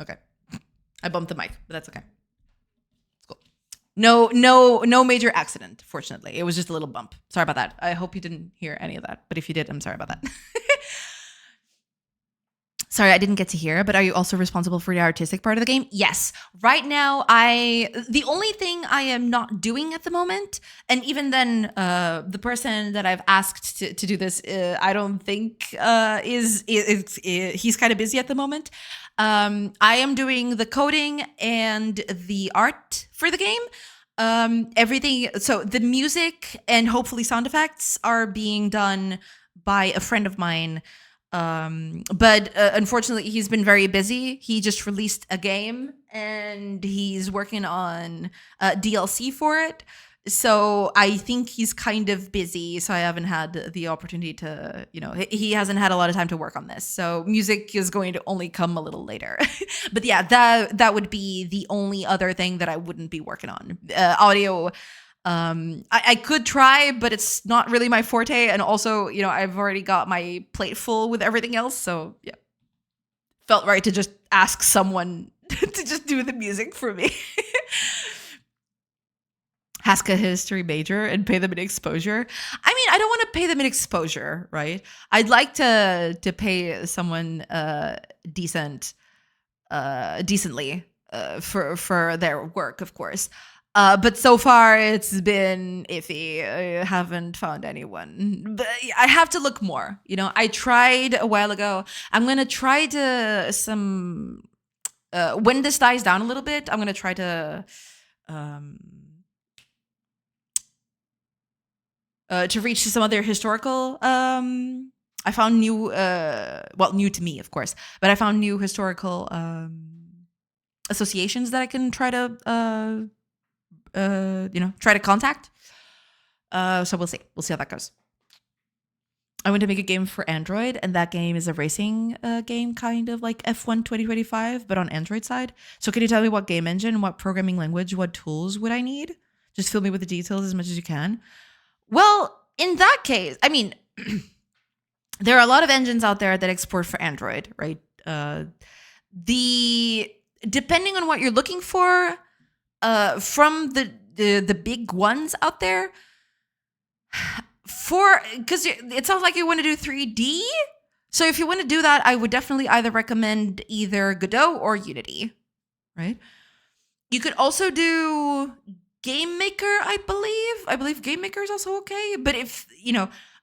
Okay. I bumped the mic, but that's okay. It's cool. No major accident, fortunately. It was just a little bump. Sorry about that. I hope you didn't hear any of that. But if you did, I'm sorry about that. Sorry, I didn't get to hear, but are you also responsible for the artistic part of the game? Yes. Right now, the only thing I am not doing at the moment, and even then, the person that I've asked to do this, I don't think he's kind of busy at the moment. I am doing the coding and the art for the game. Everything, so the music and hopefully sound effects are being done by a friend of mine. But unfortunately, he's been very busy. He just released a game and he's working on DLC for it. So I think he's kind of busy. So I haven't had the opportunity to, he hasn't had a lot of time to work on this. So music is going to only come a little later. But yeah, that would be the only other thing that I wouldn't be working on. Audio. I could try, but it's not really my forte. And also, I've already got my plate full with everything else. So yeah, felt right to just ask someone to just do the music for me. Ask a history major and pay them an exposure. I mean, I don't want to pay them an exposure, right? I'd like to pay someone decently for their work, of course. But so far, it's been iffy. I haven't found anyone. But I have to look more. I tried a while ago. I'm going to try when this dies down a little bit, I'm going to try to reach to some other historical. I found new to me, of course, but I found new historical associations that I can try to try to contact. So we'll see how that goes. I want to make a game for Android, and that game is a racing game, kind of like F1 2025, but on Android side. So can you tell me what game engine, what programming language, what tools would I need? Just fill me with the details as much as you can. Well, in that case, I mean, there are a lot of engines out there that export for Android, right? Depending on what you're looking for, from the big ones out there, because it sounds like you want to do 3D. So if you want to do that, I would definitely either recommend either Godot or Unity, right? You could also do Game Maker, I believe Game Maker is also okay. But if,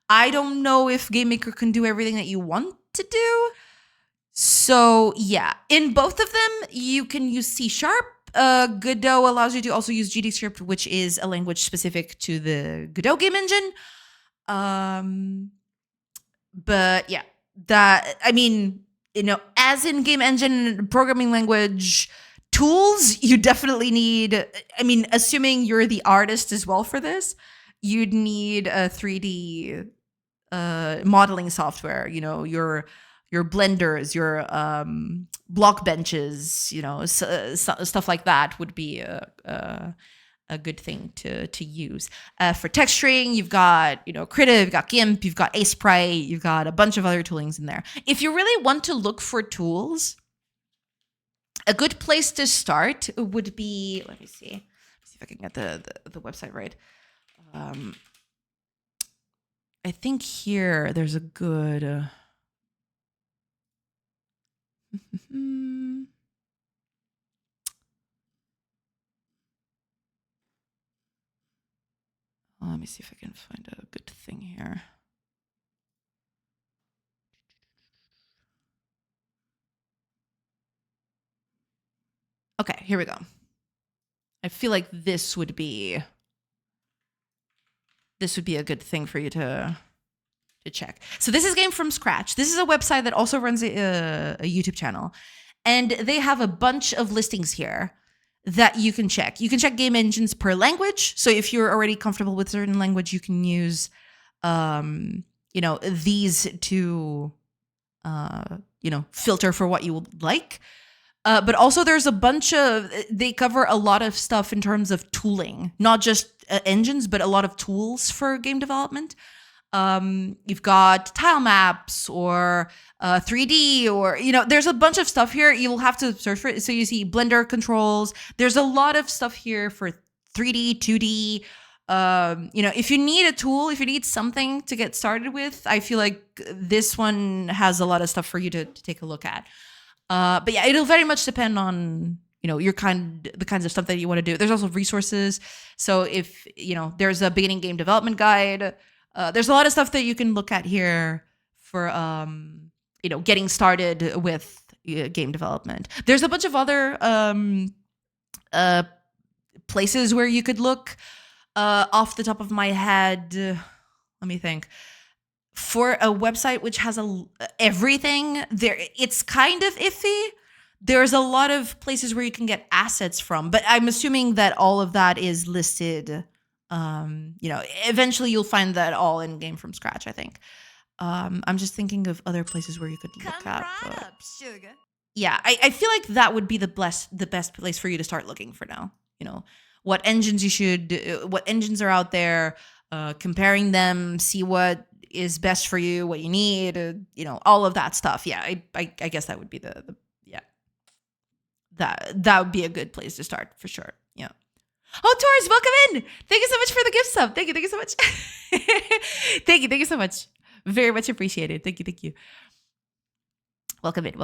I don't know if Game Maker can do everything that you want to do. So yeah, in both of them, you can use C#. Godot allows you to also use GDScript, which is a language specific to the Godot game engine. But yeah, as in game engine programming language tools, you definitely need, assuming you're the artist as well for this, you'd need a 3D modeling software, your blenders, your block benches, stuff like that would be a good thing to use. For texturing, you've got, Creative, you've got GIMP, you've got Sprite, you've got a bunch of other toolings in there. If you really want to look for tools, a good place to start would be, let me see if I can get the website right. I think here there's a good... Let me see if I can find a good thing here. Okay, here we go. I feel like this would be a good thing for you to to check. So this is Game from Scratch. This is a website that also runs a YouTube channel. And they have a bunch of listings here that you can check. You can check game engines per language. So if you're already comfortable with a certain language, you can use, these to, filter for what you would like. But also there's a bunch of, they cover a lot of stuff in terms of tooling, not just engines, but a lot of tools for game development. You've got tile maps or 3D or, there's a bunch of stuff here. You'll have to search for it. So you see Blender controls. There's a lot of stuff here for 3D, 2D. If you need a tool, if you need something to get started with, I feel like this one has a lot of stuff for you to take a look at. But yeah, it'll very much depend on, the kinds of stuff that you want to do. There's also resources. So if, there's a beginning game development guide, there's a lot of stuff that you can look at here for, getting started with game development. There's a bunch of other places where you could look. Off the top of my head, let me think. For a website which has everything there, it's kind of iffy. There's a lot of places where you can get assets from, but I'm assuming that all of that is listed. Eventually you'll find that all in Game from Scratch, I think. I'm just thinking of other places where you could look at. Sugar. Yeah, I feel like that would be the best place for you to start looking for now. What engines what engines are out there, comparing them, see what is best for you, what you need, all of that stuff. Yeah, I guess that would be that would be a good place to start for sure. Yeah. Oh, Taurus, welcome in. Thank you so much for the gift sub. Thank you so much. Thank you so much. Very much appreciated. Thank you. Welcome in.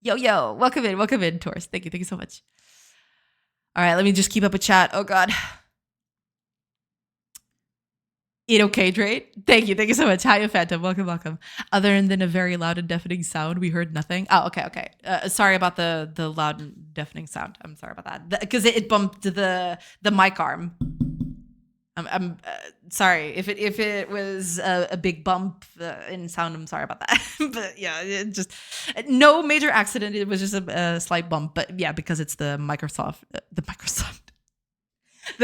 Yo, welcome in, Taurus. Thank you so much. All right, let me just keep up a chat. Oh, God. It okay, Dre? Thank you so much. Hiya, Phantom. Welcome. Other than a very loud and deafening sound, we heard nothing. Oh, okay. Sorry about the loud and deafening sound. I'm sorry about that. Because it bumped the mic arm. I'm sorry. If it was a big bump in sound, I'm sorry about that. But yeah, it just no major accident. It was just a slight bump. But yeah, because it's the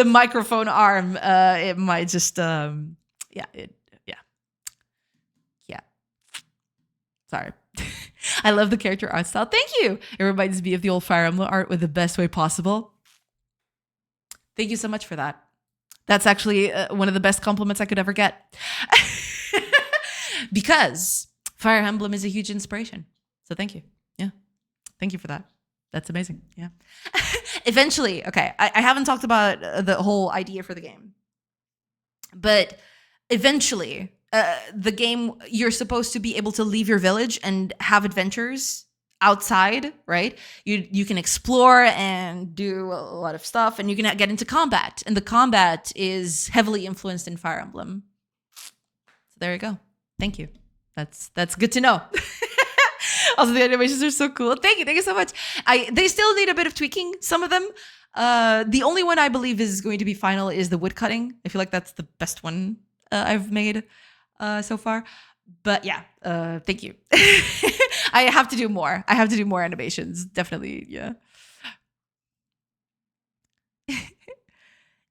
microphone arm, it might just yeah. Sorry. I love the character art style. Thank you. It reminds me of the old Fire Emblem art with the best way possible. Thank you so much for that. That's actually one of the best compliments I could ever get. Because Fire Emblem is a huge inspiration. So thank you. Yeah. Thank you for that. That's amazing. Yeah. Eventually, okay, I haven't talked about the whole idea for the game. But eventually, the game, you're supposed to be able to leave your village and have adventures outside, right? You can explore and do a lot of stuff, and you can get into combat. And the combat is heavily influenced in Fire Emblem. So there you go. Thank you. That's good to know. Also, the animations are so cool. Thank you so much. They still need a bit of tweaking, some of them. The only one I believe is going to be final is the woodcutting. I feel like that's the best one I've made so far. But yeah, thank you. I have to do more. I have to do more animations. Definitely, yeah.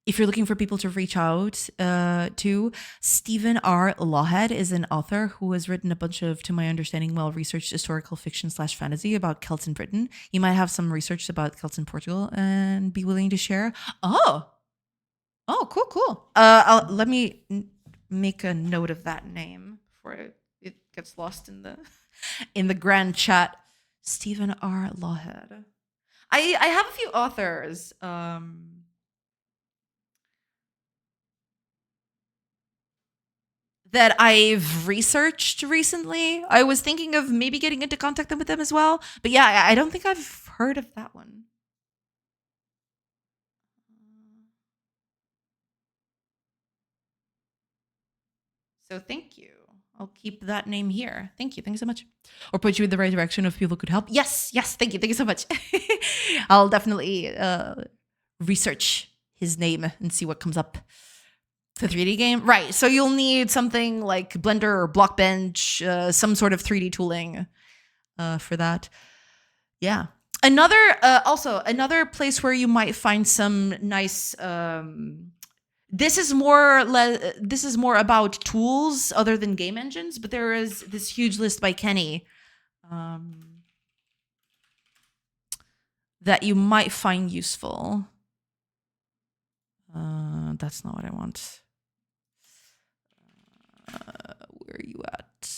If you're looking for people to reach out to, Stephen R. Lawhead is an author who has written a bunch of, to my understanding, well-researched historical fiction / fantasy about Celts in Britain. You might have some research about Celts in Portugal and be willing to share. Oh, cool. Let me make a note of that name before it gets lost in the grand chat. Stephen R. Lawhead. I have a few authors. That I've researched recently. I was thinking of maybe getting into contact with them as well. But yeah, I don't think I've heard of that one. So thank you. I'll keep that name here. Thank you. Thanks so much. Or put you in the right direction if people could help. Yes. Thank you. Thank you so much. I'll definitely research his name and see what comes up. The 3D game, right? So you'll need something like Blender or Blockbench, some sort of 3D tooling for that. Yeah. Another place where you might find some nice. This is more about tools other than game engines, but there is this huge list by Kenny that you might find useful. That's not what I want. Where are you at?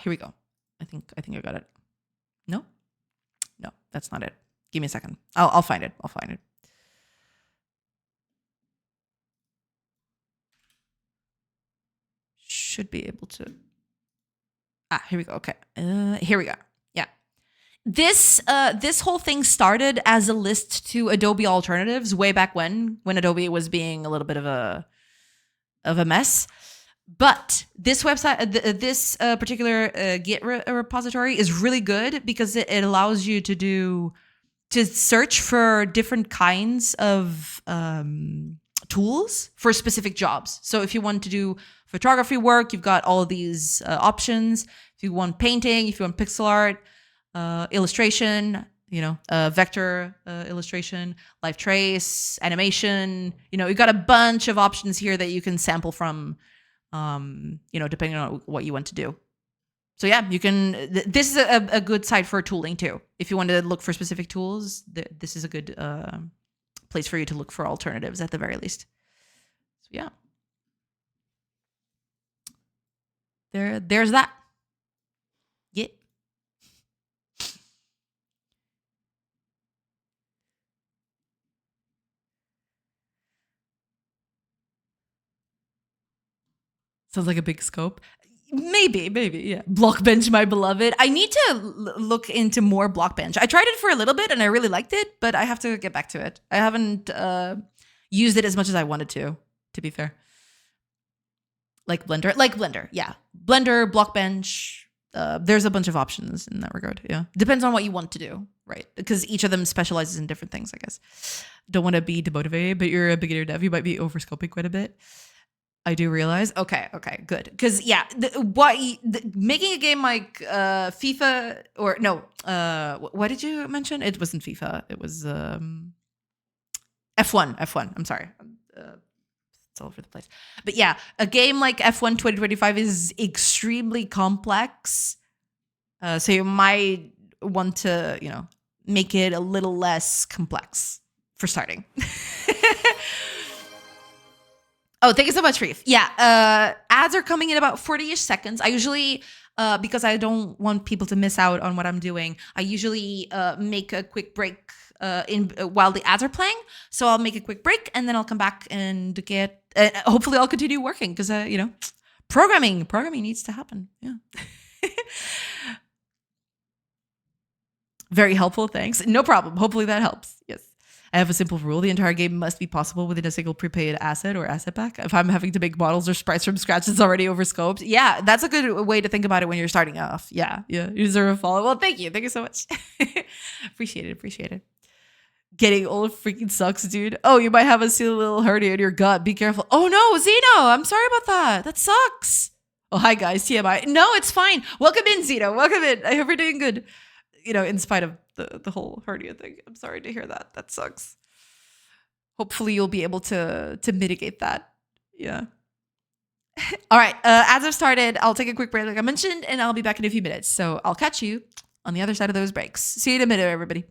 Here we go. I think I got it. No, that's not it. Give me a second. I'll find it. Should be able to. Here we go. Okay. Here we go. Yeah. This whole thing started as a list to Adobe alternatives way back when Adobe was being a little bit of a mess. But this website, this particular Git repository is really good because it allows you to search for different kinds of tools for specific jobs. So if you want to do photography work, you've got all of these options. If you want painting, if you want pixel art, illustration, vector illustration, live trace, animation, you've got a bunch of options here that you can sample from, depending on what you want to do. So yeah, you can. This is a good site for tooling too. If you want to look for specific tools, this is a good place for you to look for alternatives at the very least. So yeah, there's that. Yeah. Sounds like a big scope. Maybe, yeah. Blockbench, my beloved. I need to look into more Blockbench. I tried it for a little bit and I really liked it, but I have to get back to it. I haven't used it as much as I wanted to be fair. Like Blender, yeah. Blender, Blockbench. There's a bunch of options in that regard. Yeah, depends on what you want to do, right? Because each of them specializes in different things, I guess. Don't want to be demotivated, but you're a beginner dev. You might be overscoping quite a bit. I do realize. Okay, good. Because yeah, making a game like FIFA or no, what did you mention? It wasn't FIFA. It was F1. I'm sorry. It's all over the place. But yeah, a game like F1 2025 is extremely complex. So you might want to, make it a little less complex for starting. Oh, thank you so much, Reef. Yeah, ads are coming in about 40-ish seconds. I usually, because I don't want people to miss out on what I'm doing, I usually make a quick break while the ads are playing. So I'll make a quick break and then I'll come back and get. Hopefully, I'll continue working because programming needs to happen. Yeah. Very helpful. Thanks. No problem. Hopefully that helps. Yes. I have a simple rule. The entire game must be possible within a single prepaid asset or asset pack. If I'm having to make models or sprites from scratch, it's already overscoped. Yeah, that's a good way to think about it when you're starting off. Yeah. You deserve a follow. Well, thank you. Thank you so much. Appreciate it. Getting old freaking sucks, dude. Oh, you might have a silly little hernia in your gut. Be careful. Oh no, Zeno. I'm sorry about that. That sucks. Oh, hi guys. TMI. No, it's fine. Welcome in, Zeno. Welcome in. I hope you're doing good. In spite of the whole hernia thing. I'm sorry to hear that. That sucks. Hopefully you'll be able to mitigate that. Yeah. All right. As I've started, I'll take a quick break like I mentioned, and I'll be back in a few minutes. So I'll catch you on the other side of those breaks. See you in a minute, everybody.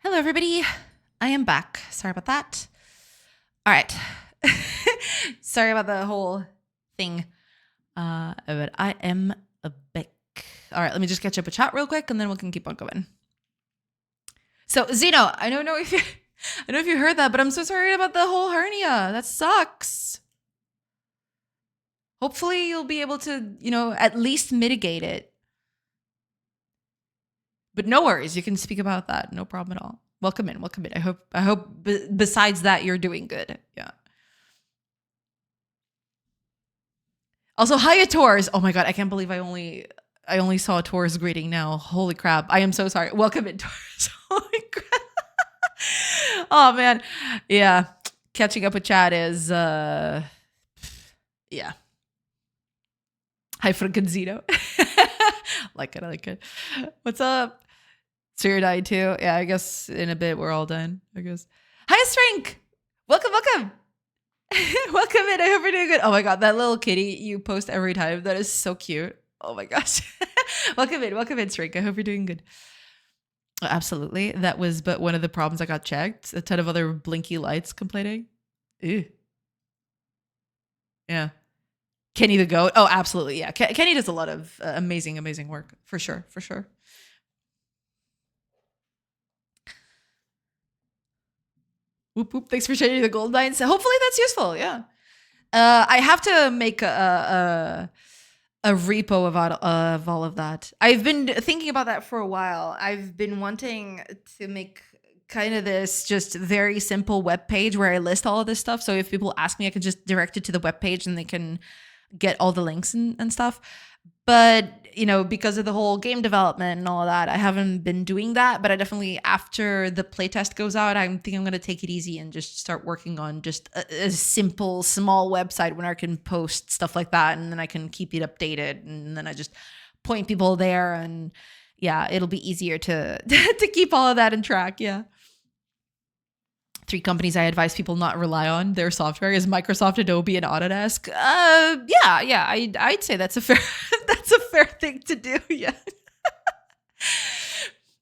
Hello, everybody. I am back. Sorry about that. All right. Sorry about the whole thing. But I am back. All right, let me just catch up a chat real quick, and then we can keep on going. So, Zeno, I don't know if you heard that, but I'm so sorry about the whole hernia. That sucks. Hopefully, you'll be able to, at least mitigate it. But no worries, you can speak about that. No problem at all. Welcome in. I hope besides that you're doing good. Yeah. Also, hiya Taurus. Oh my god, I can't believe I only saw Taurus greeting now. Holy crap. I am so sorry. Welcome in, Taurus. Holy crap. Oh man. Yeah. Catching up with chat is yeah. Hi Frankenzino. I like it. What's up? So you're dying too? Yeah, I guess in a bit we're all done, I guess. Hi, Strink! Welcome. Welcome in. I hope you're doing good. Oh my god, that little kitty you post every time. That is so cute. Oh my gosh. Welcome in, Strink. I hope you're doing good. Oh, absolutely. That was but one of the problems I got checked. A ton of other blinky lights complaining. Ew. Yeah. Kenny the goat. Oh, absolutely. Yeah. Kenny does a lot of amazing work. For sure. Whoop whoop. Thanks for sharing the gold mines. Hopefully that's useful. Yeah. I have to make a repo of all of that. I've been thinking about that for a while. I've been wanting to make kind of this just very simple web page where I list all of this stuff. So if people ask me, I can just direct it to the web page and they can get all the links and stuff. But, because of the whole game development and all of that, I haven't been doing that. But I definitely, after the playtest goes out, I think I'm going to take it easy and just start working on just a simple, small website where I can post stuff like that. And then I can keep it updated. And then I just point people there. And yeah, it'll be easier to, to keep all of that in track. Yeah. 3 companies I advise people not rely on their software is Microsoft, Adobe, and Autodesk. Yeah, I'd say that's a fair thing to do. Yeah.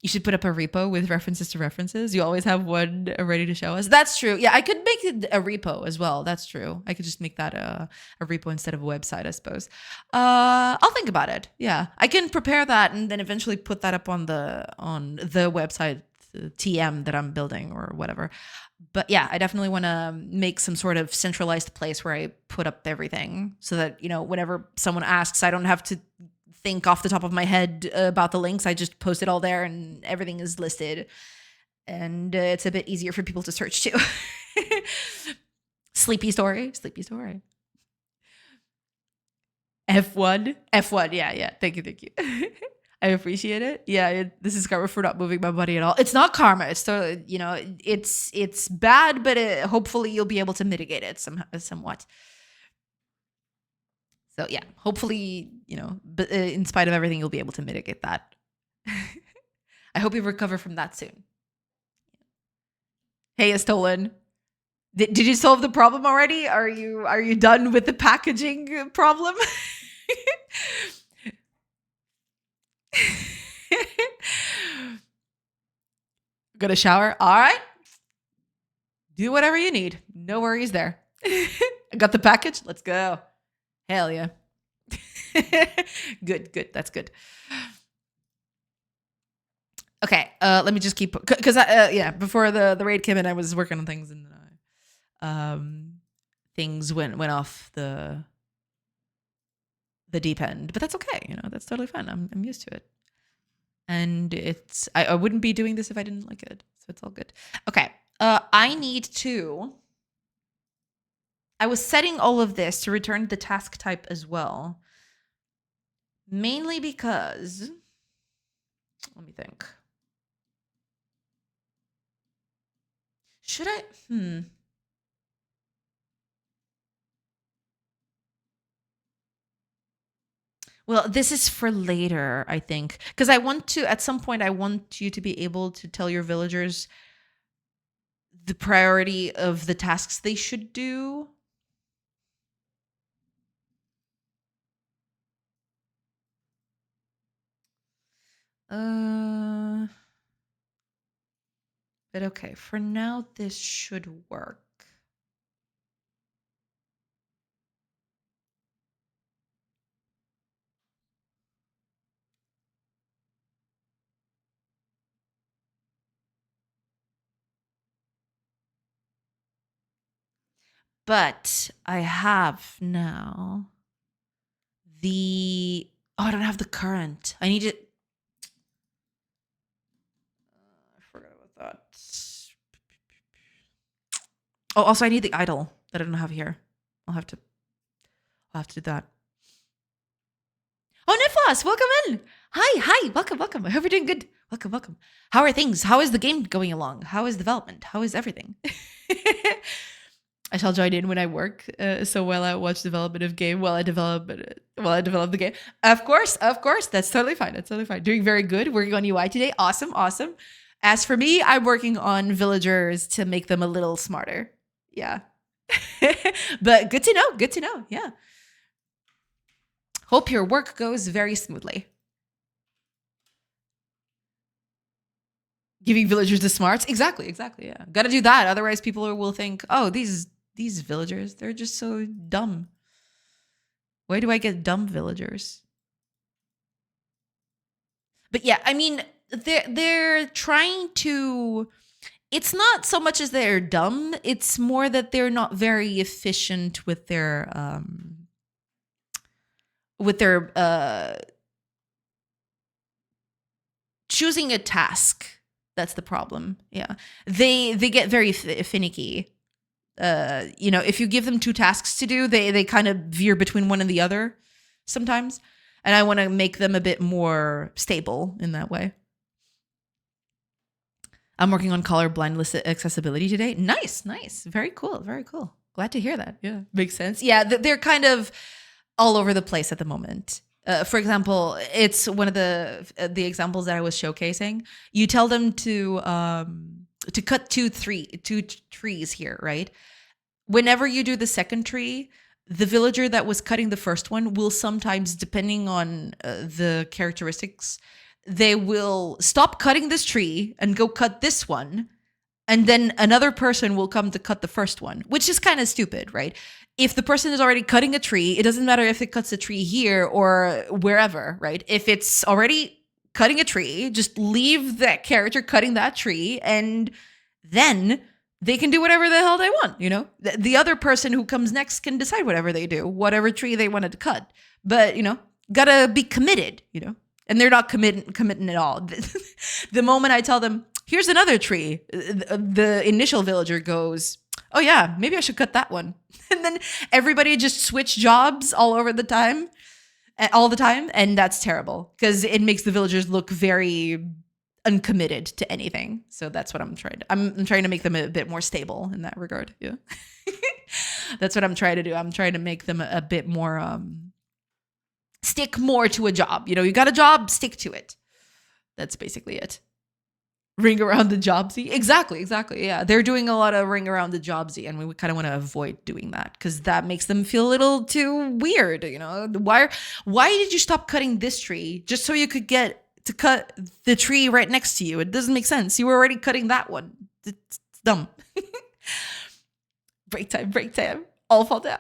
You should put up a repo with references to references. You always have one ready to show us. That's true. Yeah, I could make it a repo as well. That's true. I could just make that a repo instead of a website, I suppose. I'll think about it. Yeah, I can prepare that and then eventually put that up on the website TM that I'm building or whatever. But yeah, I definitely want to make some sort of centralized place where I put up everything so that, whenever someone asks, I don't have to think off the top of my head about the links. I just post it all there and everything is listed. And it's a bit easier for people to search too. Sleepy story. F1. Yeah. Thank you. I appreciate it. Yeah, this is karma for not moving my money at all. It's not karma. It's totally, it's bad, but hopefully you'll be able to mitigate it somewhat. So yeah, hopefully, but in spite of everything, you'll be able to mitigate that. I hope you recover from that soon. Hey, Estolen. Did you solve the problem already? Are you done with the packaging problem? Gonna shower. All right. Do whatever you need. No worries there. I got the package. Let's go. Hell yeah. Good. That's good. Okay. Let me just keep because before the raid came in, I was working on things and things went off the deep end. But that's okay. That's totally fine. I'm used to it. And I wouldn't be doing this if I didn't like it. So it's all good. Okay. I was setting all of this to return the task type as well. Mainly because, let me think. Should I? Well, this is for later, I think. Because at some point, I want you to be able to tell your villagers the priority of the tasks they should do. But okay, for now, this should work. But I have now the... Oh, I don't have the current. I need it. I forgot about that. Oh, also I need the idle that I don't have here. I'll have to do that. Oh, Niflas, welcome in. Hi, welcome. I hope you're doing good. Welcome. How are things? How is the game going along? How is development? How is everything? I shall join in when I work. So while I watch development of game, while I develop the game. Of course. That's totally fine. Doing very good. Working on UI today. Awesome. As for me, I'm working on villagers to make them a little smarter. Yeah. But good to know. Yeah. Hope your work goes very smoothly. Giving villagers the smarts. Exactly. Yeah. Got to do that. Otherwise, people will think, oh, these villagers, they're just so dumb. Why do I get dumb villagers? But yeah, I mean, they're trying to... It's not so much as they're dumb. It's more that they're not very efficient with their choosing a task. That's the problem. Yeah, they get very finicky. If you give them 2 tasks to do, they kind of veer between one and the other sometimes. And I want to make them a bit more stable in that way. I'm working on colorblind accessibility today. Nice. Very cool. Glad to hear that. Yeah, makes sense. Yeah, they're kind of all over the place at the moment. For example, it's one of the examples that I was showcasing. You tell them to cut two trees here, right? Whenever you do the second tree, the villager that was cutting the first one will sometimes, depending on the characteristics, they will stop cutting this tree and go cut this one. And then another person will come to cut the first one, which is kind of stupid, right? If the person is already cutting a tree, it doesn't matter if it cuts a tree here or wherever, right? If it's already cutting a tree, just leave that character cutting that tree, and then they can do whatever the hell they want, The other person who comes next can decide whatever they do, whatever tree they wanted to cut. But, gotta be committed, And they're not committing at all. The moment I tell them, here's another tree, the initial villager goes, oh yeah, maybe I should cut that one. And then everybody just switch jobs all the time. And that's terrible because it makes the villagers look very uncommitted to anything. So that's what I'm trying to... I'm trying to make them a bit more stable in that regard. Yeah. That's what I'm trying to do. I'm trying to make them a bit more... stick more to a job. You got a job, stick to it. That's basically it. Ring around the jobsy. Exactly. Yeah. They're doing a lot of ring around the jobsy, and we kind of want to avoid doing that because that makes them feel a little too weird. Why did you stop cutting this tree just so you could get to cut the tree right next to you? It doesn't make sense. You were already cutting that one. It's dumb. Break time. All fall down.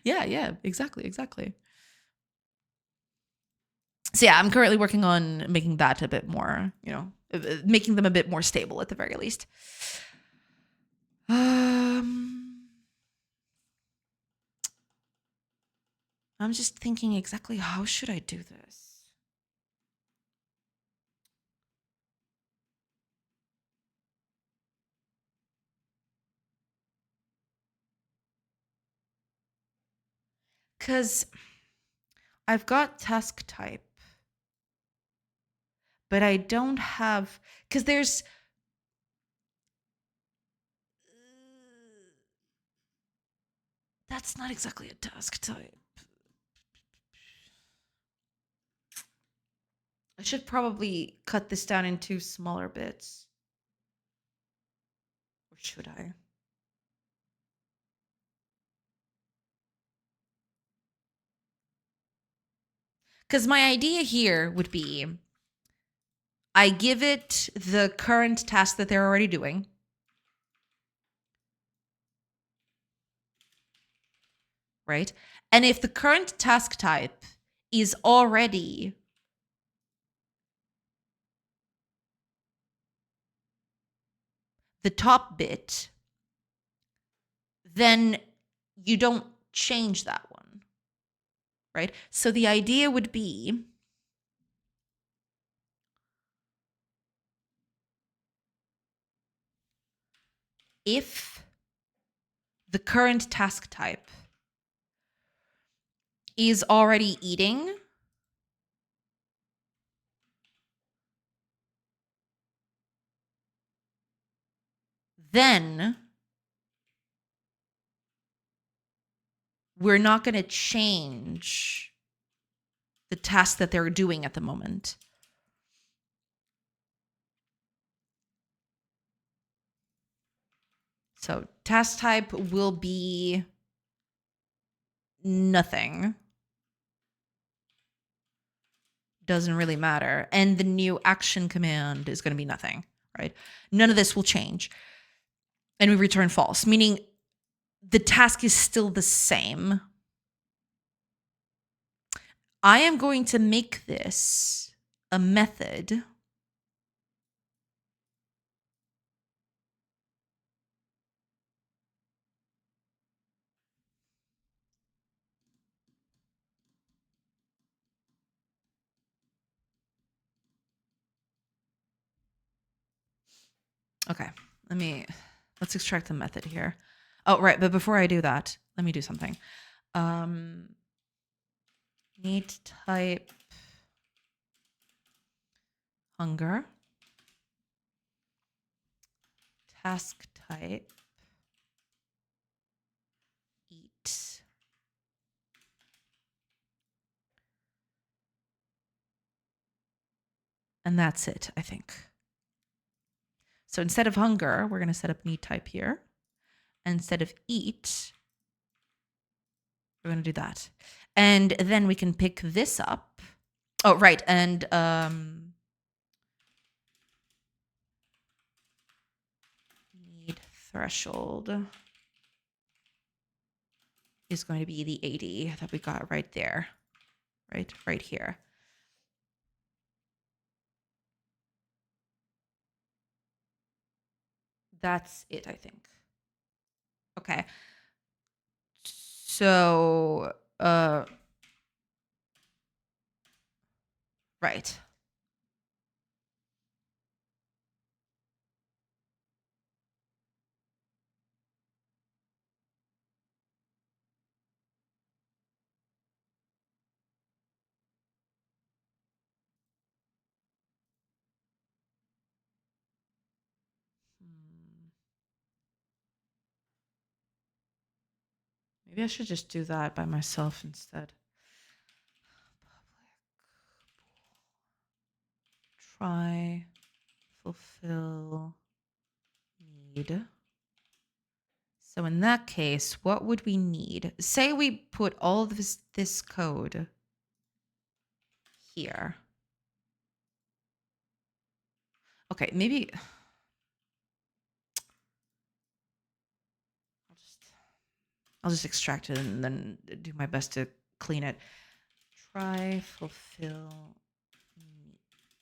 Yeah, exactly. So yeah, I'm currently working on making that a bit more, making them a bit more stable at the very least. I'm just thinking exactly how should I do this? Because I've got task type, but I don't have... Because there's... That's not exactly a task type. I should probably cut this down into smaller bits. Or should I? Because my idea here would be I give it the current task that they're already doing. Right? And if the current task type is already the top bit, then you don't change that one, right? So the idea would be if the current task type is already eating, then we're not going to change the task that they're doing at the moment. So task type will be nothing. Doesn't really matter. And the new action command is going to be nothing, right? None of this will change. And we return false, meaning the task is still the same. I am going to make this a method Okay, let's extract the method here. Oh, right, but before I do that, let me do something. Need type hunger. Task type eat. And that's it, I think. So instead of hunger, we're going to set up need type here. And instead of eat, we're going to do that. And then we can pick this up. Oh, right. And need threshold is going to be the 80 that we got right there. Right here. That's it, I think. Okay. So, right. Maybe I should just do that by myself instead. Try, fulfill, need. So in that case, what would we need? Say we put all of this code here. Okay, maybe I'll just extract it and then do my best to clean it. Try, fulfill,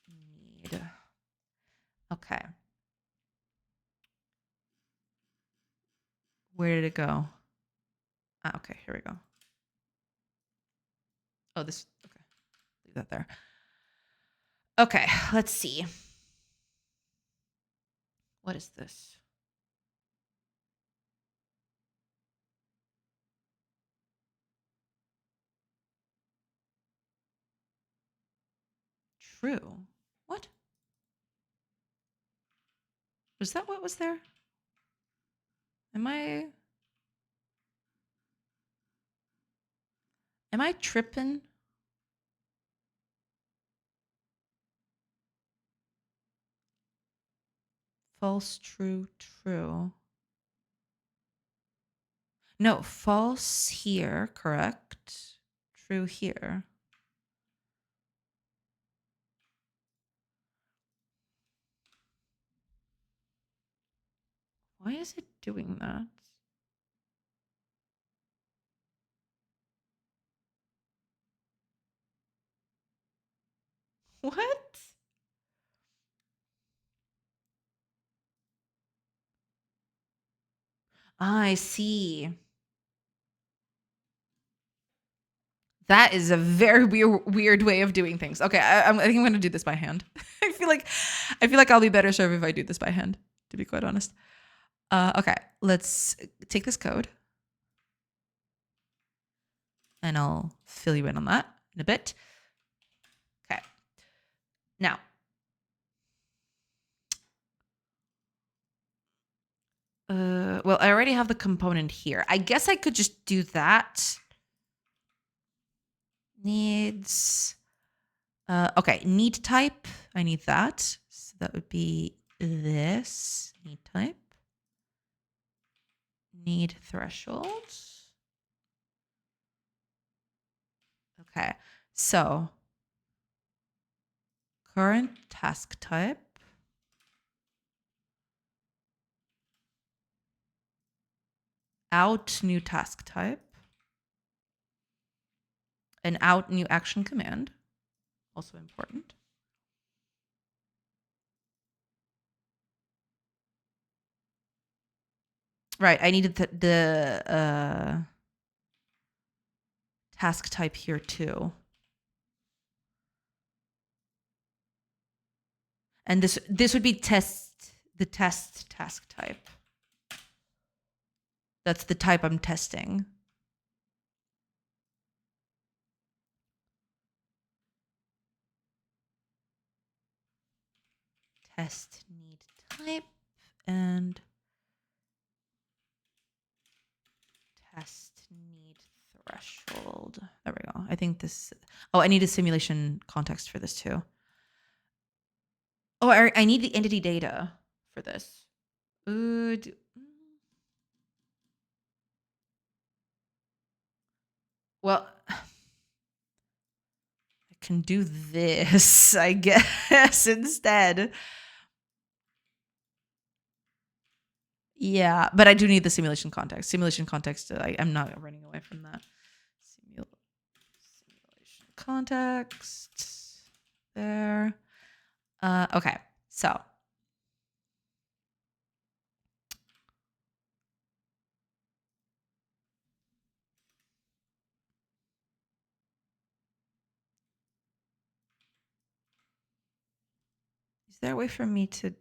need. Okay. Where did it go? Ah, okay, here we go. Oh, this, okay. Leave that there. Okay, let's see. What is this? True. What? Was that what was there? Am I tripping? False, true, true. No, false here, correct. True here. Why is it doing that? What? I see. That is a very weird way of doing things. Okay, I think I'm gonna do this by hand. I feel like I'll be better served if I do this by hand, to be quite honest. Okay, let's take this code, and I'll fill you in on that in a bit. Okay, now. Well, I already have the component here. I guess I could just do that. Needs. Okay, need type. I need that. So that would be this need type. Need threshold. Okay, so current task type. Out new task type. And out new action command. Also important. Right, I needed the task type here too. And this would be the test task type. That's the type I'm testing. Test need type and test need threshold. There we go. I think this. Oh, I need a simulation context for this too. Oh, I need the entity data for this. Well, I can do this, I guess, instead. Yeah, but I do need the simulation context. Simulation context, I'm not running away from that. Simulation context. There. Okay, so. Is there a way for me to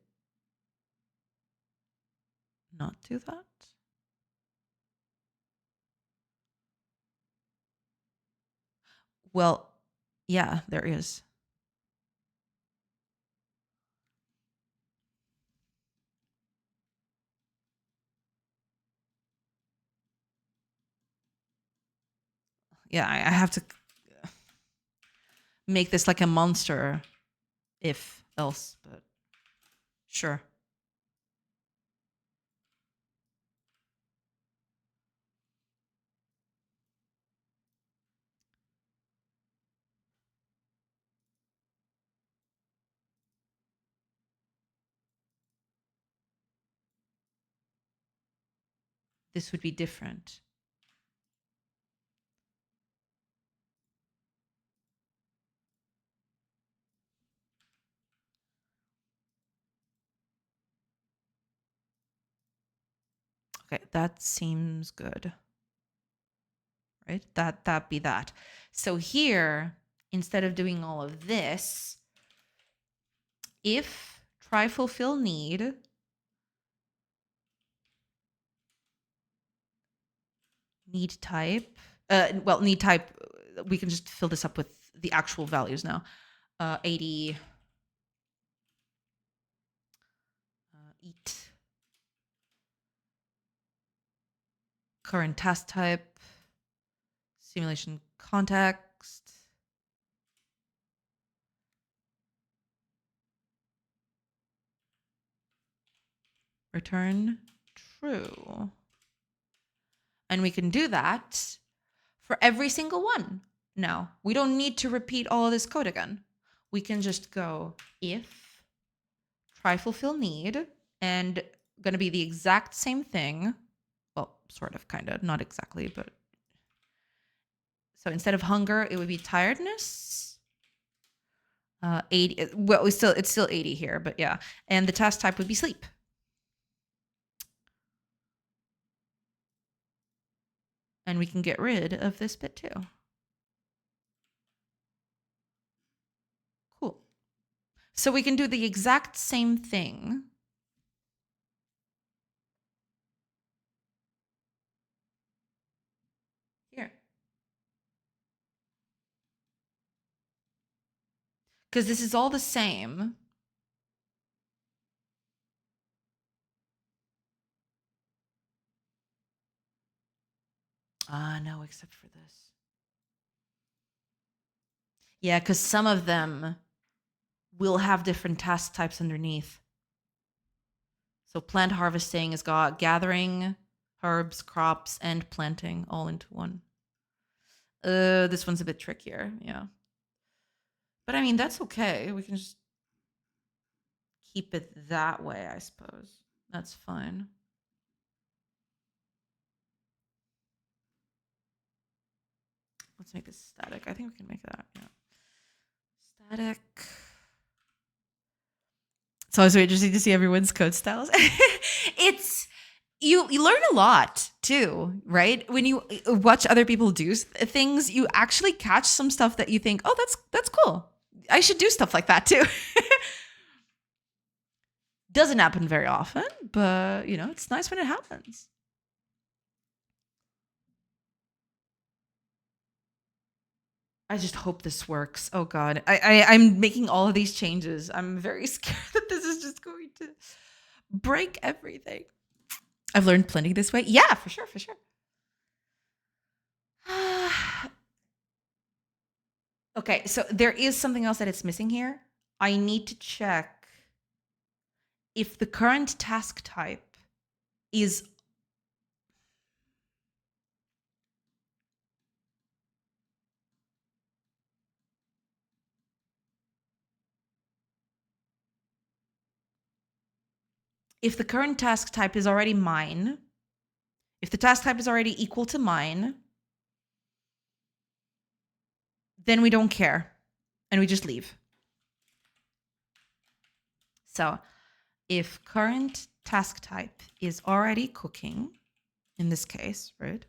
not do that? Well, yeah, there is. Yeah, I have to make this like a monster if else, but sure. This would be different. Okay, that seems good. Right? That be that. So here, instead of doing all of this, if try fulfill need type, well, need type, we can just fill this up with the actual values now. 80 eat current task type, simulation context, return true. And we can do that for every single one. Now, we don't need to repeat all of this code again. We can just go if try fulfill need and going to be the exact same thing. Well, sort of, kind of, not exactly, but so instead of hunger, it would be tiredness. 80. Well, it's still 80 here, but yeah. And the task type would be sleep. And we can get rid of this bit too. Cool. So we can do the exact same thing. Here. Because this is all the same. No, except for this. Yeah, because some of them will have different task types underneath. So plant harvesting has got gathering, herbs, crops, and planting all into one. This one's a bit trickier, yeah. But I mean, that's okay. We can just keep it that way, I suppose. That's fine. Let's make this static. I think we can make that, yeah. Static. It's always so interesting to see everyone's code styles. It's you learn a lot too, right? When you watch other people do things, you actually catch some stuff that you think, oh, that's cool. I should do stuff like that too. Doesn't happen very often, but you know, it's nice when it happens. I just hope this works. Oh God, I'm making all of these changes. I'm very scared that this is just going to break everything. I've learned plenty this way. Yeah, for sure, for sure. Okay, so there is something else that it's missing here. I need to check if the current task type is if the current task type is already mine, if the task type is already equal to mine, then we don't care and we just leave. So if current task type is already cooking, in this case, right?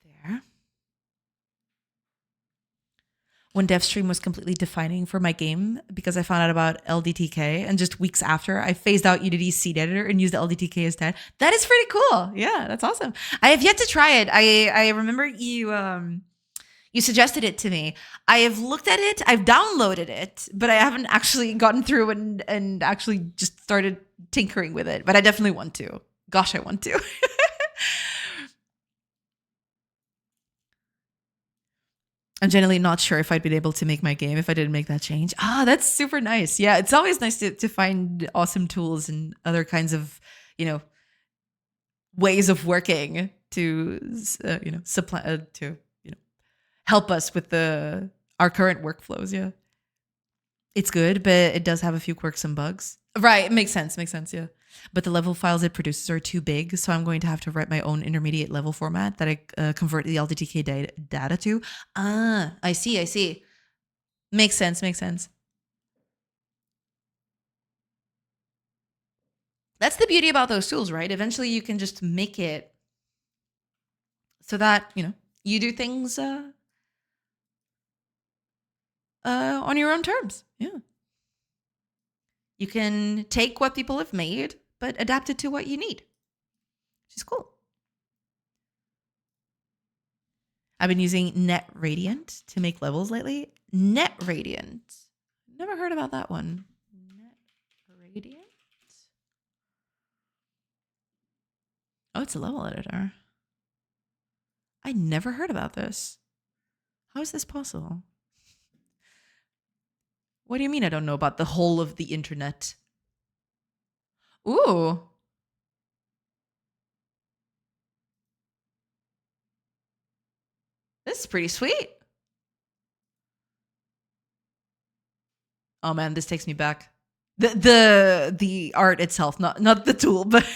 There. When DevStream was completely defining for my game because I found out about LDTK, and just weeks after, I phased out Unity's seed editor and used LDTK instead. That is pretty cool. Yeah, that's awesome. I have yet to try it. I remember you suggested it to me. I have looked at it. I've downloaded it, but I haven't actually gotten through and actually just started tinkering with it. But I definitely want to. Gosh, I want to. I'm generally not sure if I'd been able to make my game if I didn't make that change. That's super nice. Yeah, it's always nice to find awesome tools and other kinds of, ways of working to, supply to, help us with our current workflows. Yeah, it's good, but it does have a few quirks and bugs. Right, it makes sense. Makes sense. Yeah. But the level files it produces are too big, so I'm going to have to write my own intermediate level format that I convert the LDTK data to. I see. Makes sense. That's the beauty about those tools, right? Eventually you can just make it so that, you do things on your own terms. Yeah. You can take what people have made, but adapt it to what you need, which is cool. I've been using Net Radiant to make levels lately. Net Radiant. Never heard about that one. Net Radiant? Oh, it's a level editor. I never heard about this. How is this possible? What do you mean I don't know about the whole of the internet? Ooh. This is pretty sweet. Oh man, this takes me back. The art itself, not the tool, but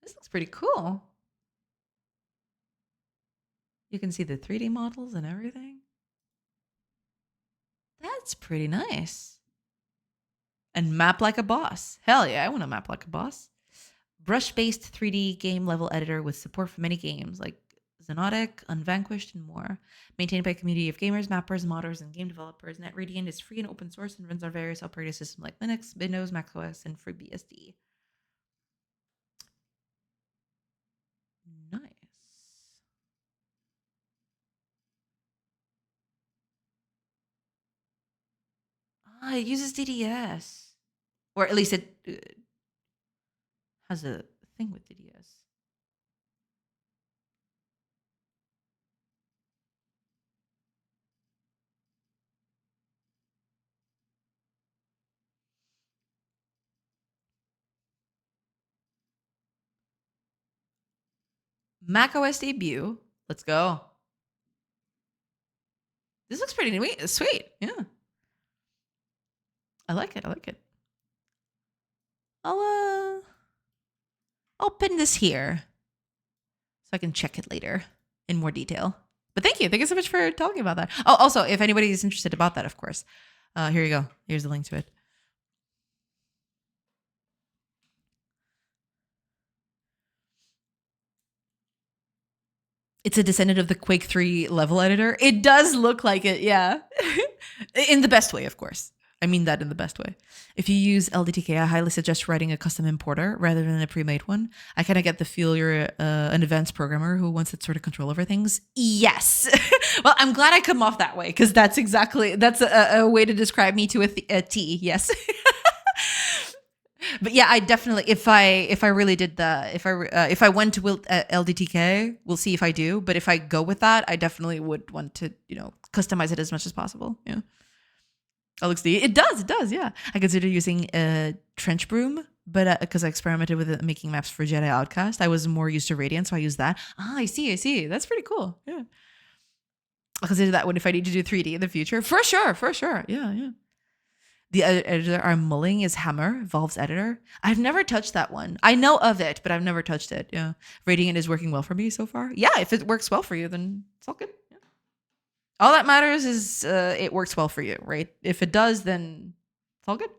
this looks pretty cool. You can see the 3D models and everything. That's pretty nice. And map like a boss. Hell yeah, I want to map like a boss. Brush-based 3D game level editor with support for many games like Xenotic, Unvanquished, and more. Maintained by a community of gamers, mappers, modders, and game developers, NetRadiant is free and open source and runs on various operating systems like Linux, Windows, macOS, and FreeBSD. Nice. Ah, it uses DDS. Or at least it has a thing with DDS. macOS debut. Let's go. This looks pretty sweet. Yeah. I like it. I like it. I'll pin this here so I can check it later in more detail. But thank you. Thank you so much for talking about that. Oh, also, if anybody is interested about that, of course, here you go. Here's the link to it. It's a descendant of the Quake 3 level editor. It does look like it, yeah. In the best way, of course. I mean that in the best way. If you use LDTK, I highly suggest writing a custom importer rather than a pre-made one. I kind of get the feel you're an advanced programmer who wants that sort of control over things. Yes. Well, I'm glad I come off that way because that's a way to describe me to a T. Yes. But yeah, I definitely if I really did that, if I went to LDTK, we'll see if I do. But if I go with that, I definitely would want to customize it as much as possible. Yeah. LXD, it does. Yeah, I consider using Trench Broom, but because I experimented with it, making maps for Jedi Outcast, I was more used to Radiant, so I used that. Ah, I see. That's pretty cool. Yeah, I'll consider that one if I need to do 3D in the future. For sure. Yeah. The editor I'm mulling is Hammer, Valve's editor. I've never touched that one. I know of it, but I've never touched it. Yeah. Radiant is working well for me so far. Yeah, if it works well for you, then it's all good. Yeah. All that matters is it works well for you, right? If it does, then it's all good.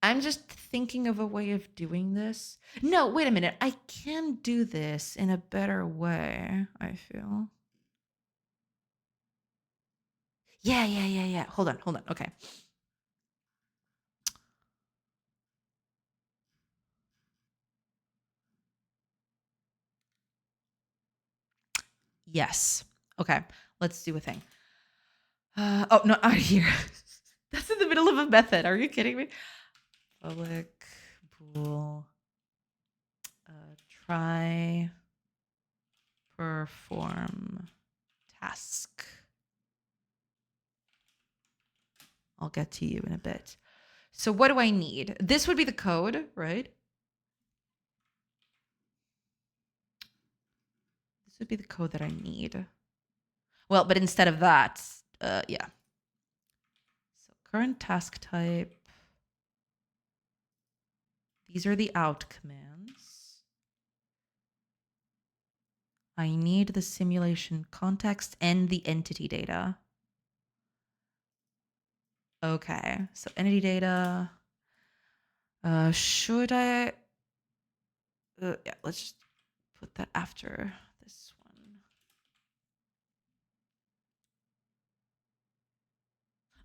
I'm just thinking of a way of doing this. No, wait a minute. I can do this in a better way, I feel. Yeah. Hold on. Okay. Yes. Okay. Let's do a thing. Oh, no, out here. That's in the middle of a method. Are you kidding me? Public bool try perform task. I'll get to you in a bit. So what do I need? This would be the code, right? This would be the code that I need. Well, but instead of that, yeah. So current task type. These are the out commands. I need the simulation context and the entity data. Okay, so entity data. Should I? Yeah, let's just put that after this one.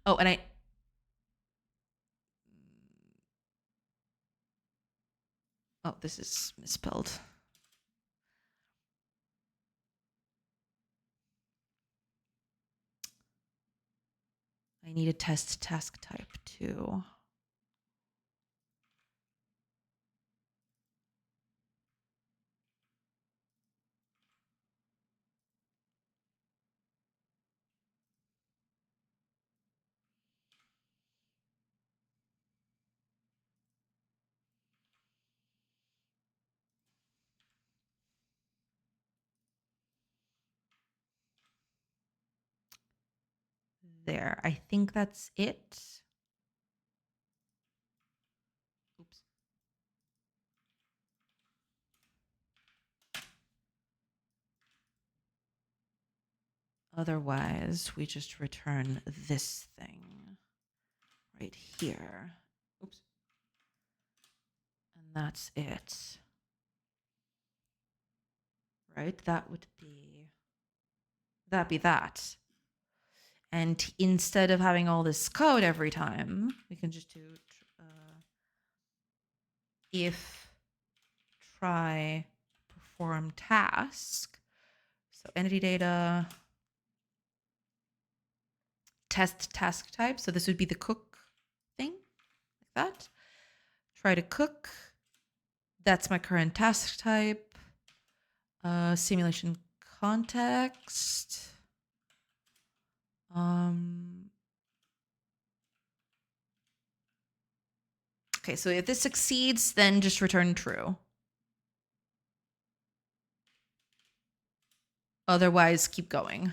Oh, and oh, this is misspelled. I need a test task type too. there. I think that's it. Oops. Otherwise, we just return this thing right here. Oops. And that's it. Right? That'd be that. And instead of having all this code every time, we can just do if try perform task. So entity data, test task type. So this would be the cook thing, like that. Try to cook. That's my current task type. Simulation context. Okay, so if this succeeds, then just return true. Otherwise, keep going.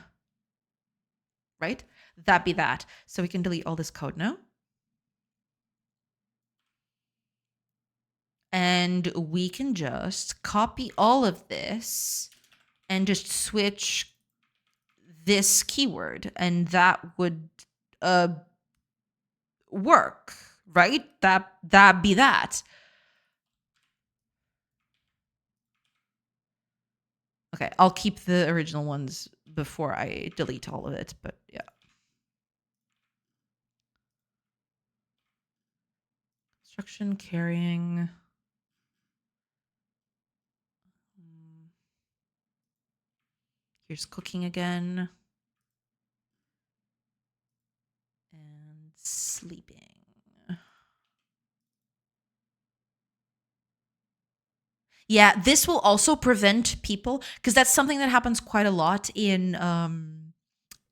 Right? That be that. So we can delete all this code now. And we can just copy all of this and just switch this keyword, and that would work, right? That be that. Okay, I'll keep the original ones before I delete all of it, but yeah. Construction, carrying. Here's cooking again. And sleeping. Yeah, this will also prevent people, because that's something that happens quite a lot in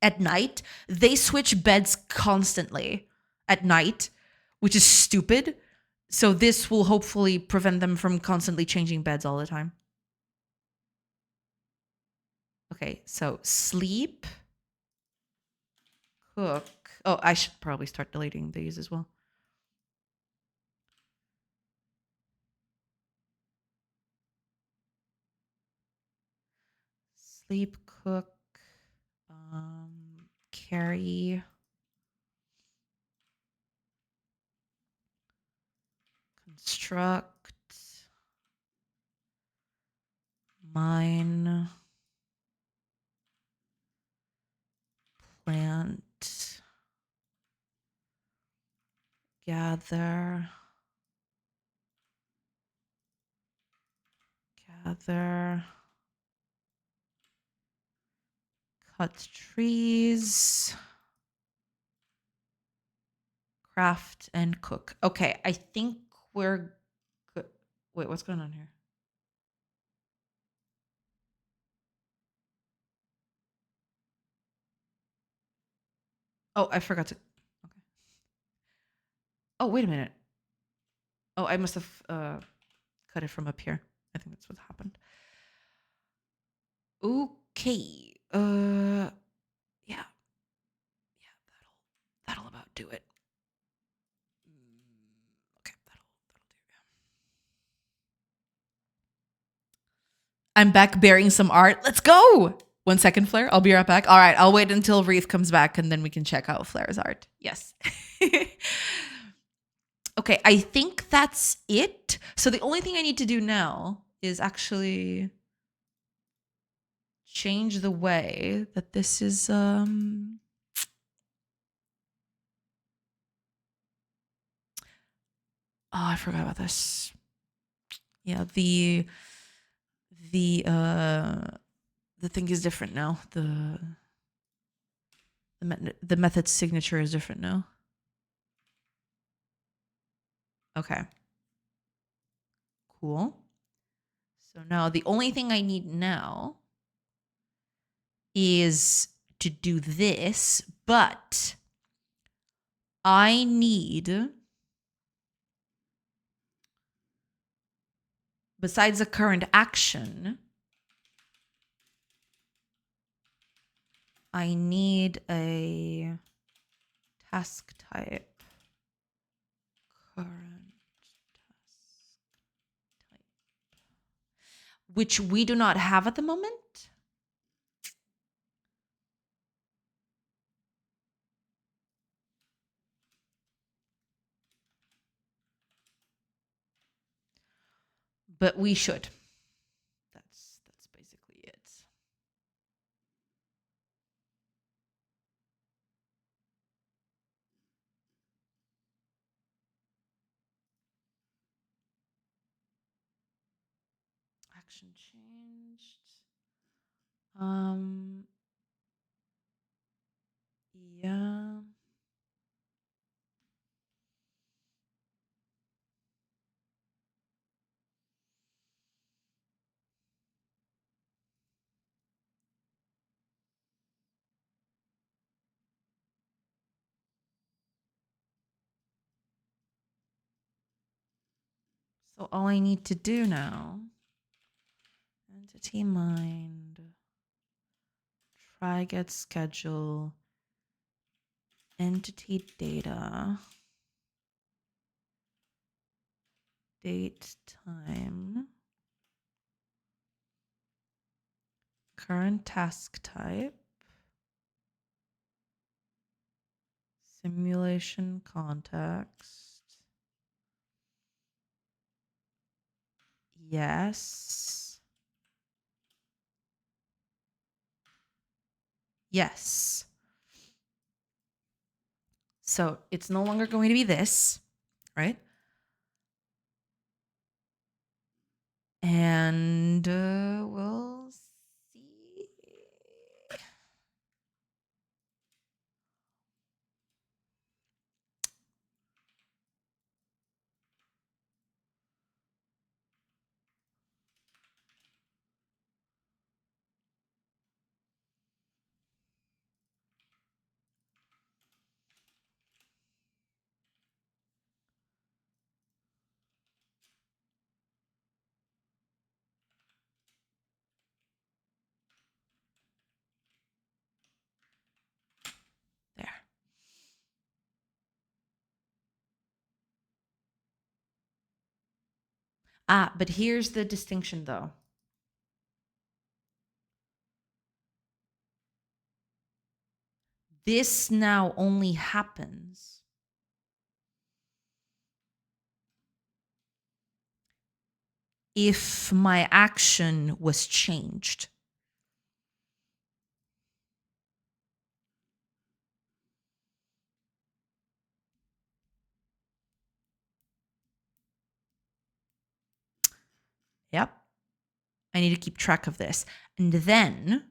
at night. They switch beds constantly at night, which is stupid. So this will hopefully prevent them from constantly changing beds all the time. Okay, so sleep, cook. Oh, I should probably start deleting these as well. Sleep, cook, carry, construct, mine, plant, gather, cut trees, craft, and cook. Okay, I think we're good. Wait, what's going on here? Oh, I forgot to. Okay. Oh, wait a minute. Oh, I must have cut it from up here. I think that's what happened. Okay. Yeah. That'll about do it. Okay, that'll do. I'm back bearing some art. Let's go. 1 second, Flare. I'll be right back. All right, I'll wait until Wreath comes back and then we can check out Flare's art. Yes. Okay, I think that's it. So the only thing I need to do now is actually change the way that this is oh, I forgot about this. Yeah, the thing is different now. The method signature is different now. Okay. Cool. So now the only thing I need now is to do this, but I need, besides the current action, I need a task type, current task type, which we do not have at the moment. But we should. That's basically it. Action changed. Yeah. So all I need to do now, entity mind, try get schedule, entity data, date time, current task type, simulation context. Yes. Yes. So it's no longer going to be this, right? And we'll see. There. But here's the distinction though. This now only happens if my action was changed. Yep. I need to keep track of this. And then,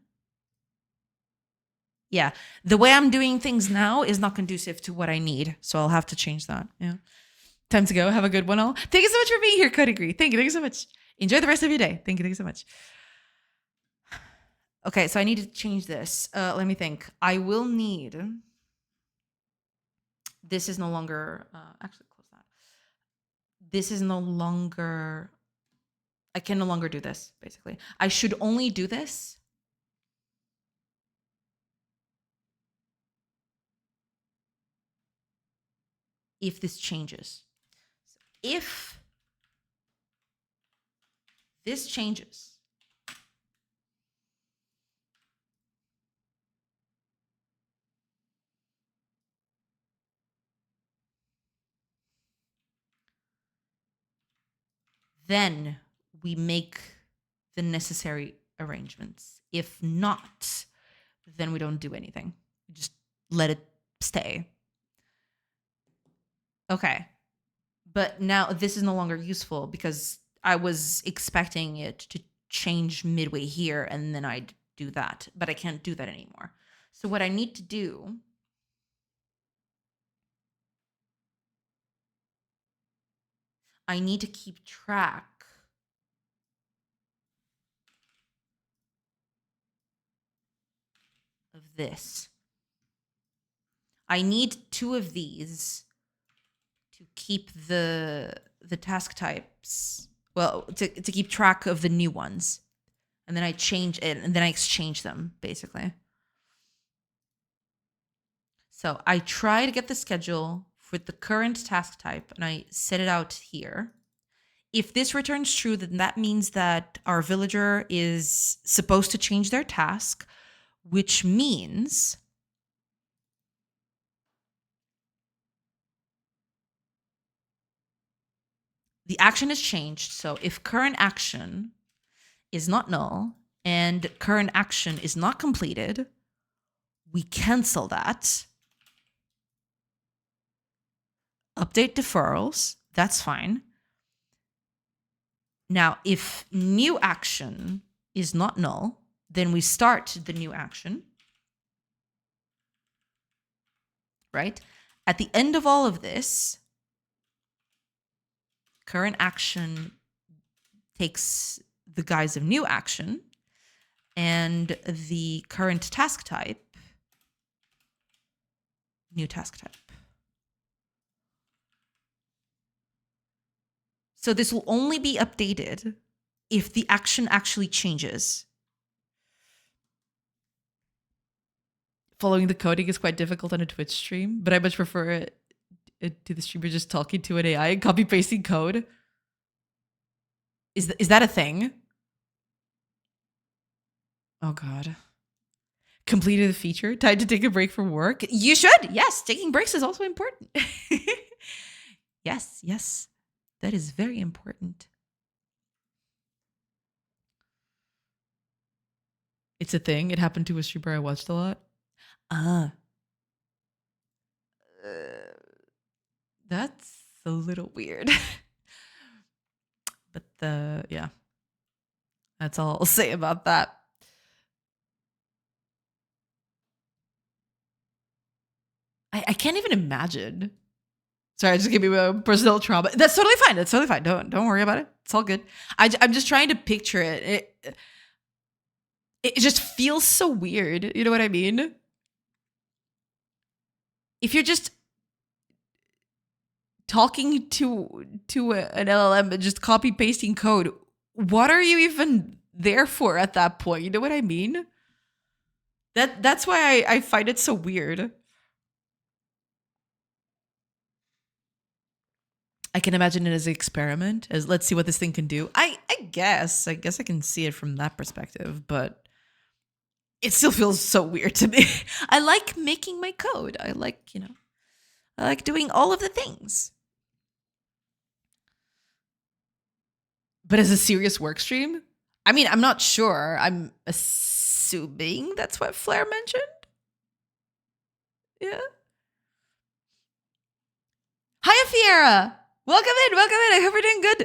yeah, the way I'm doing things now is not conducive to what I need. So I'll have to change that. Yeah. Time to go. Have a good one all. Thank you so much for being here, Cody Gree. Thank you so much. Enjoy the rest of your day. Thank you so much. Okay, so I need to change this. Let me think. I will need. This is no longer. Actually, close that. This is no longer. I can no longer do this, basically. I should only do this if this changes. If this changes, then we make the necessary arrangements. If not, then we don't do anything. We just let it stay. Okay. But now this is no longer useful because I was expecting it to change midway here and then I'd do that. But I can't do that anymore. So what I need to do I need to keep track of this. I need 2 of these to keep the task types. Well, to keep track of the new ones. And then I change it and then I exchange them, basically. So I try to get the schedule with the current task type and I set it out here. If this returns true, then that means that our villager is supposed to change their task, which means the action is changed. So if current action is not null and current action is not completed, we cancel that. Update deferrals, that's fine. Now, if new action is not null, then we start the new action, right? At the end of all of this, current action takes the guise of new action, and the current task type, new task type. So this will only be updated if the action actually changes. Following the coding is quite difficult on a Twitch stream, but I much prefer it to the streamer just talking to an AI and copy pasting code. Is that a thing? Oh God. Completed the feature. Time to take a break from work. You should. Yes, taking breaks is also important. Yes, yes. That is very important. It's a thing. It happened to a streamer I watched a lot. That's a little weird. But yeah. That's all I'll say about that. I can't even imagine. Sorry, I just gave me a personal trauma. That's totally fine. That's totally fine. Don't worry about it. It's all good. I'm just trying to picture it. It just feels so weird. You know what I mean? If you're just talking to an LLM and just copy pasting code, what are you even there for at that point? You know what I mean? That's why I find it so weird. I can imagine it as an experiment, as let's see what this thing can do. I guess I can see it from that perspective, but it still feels so weird to me. I like making my code. I like doing all of the things. But as a serious work stream, I mean, I'm not sure. I'm assuming that's what Flair mentioned. Yeah. Hiya, Fiera. Welcome in. I hope you're doing good.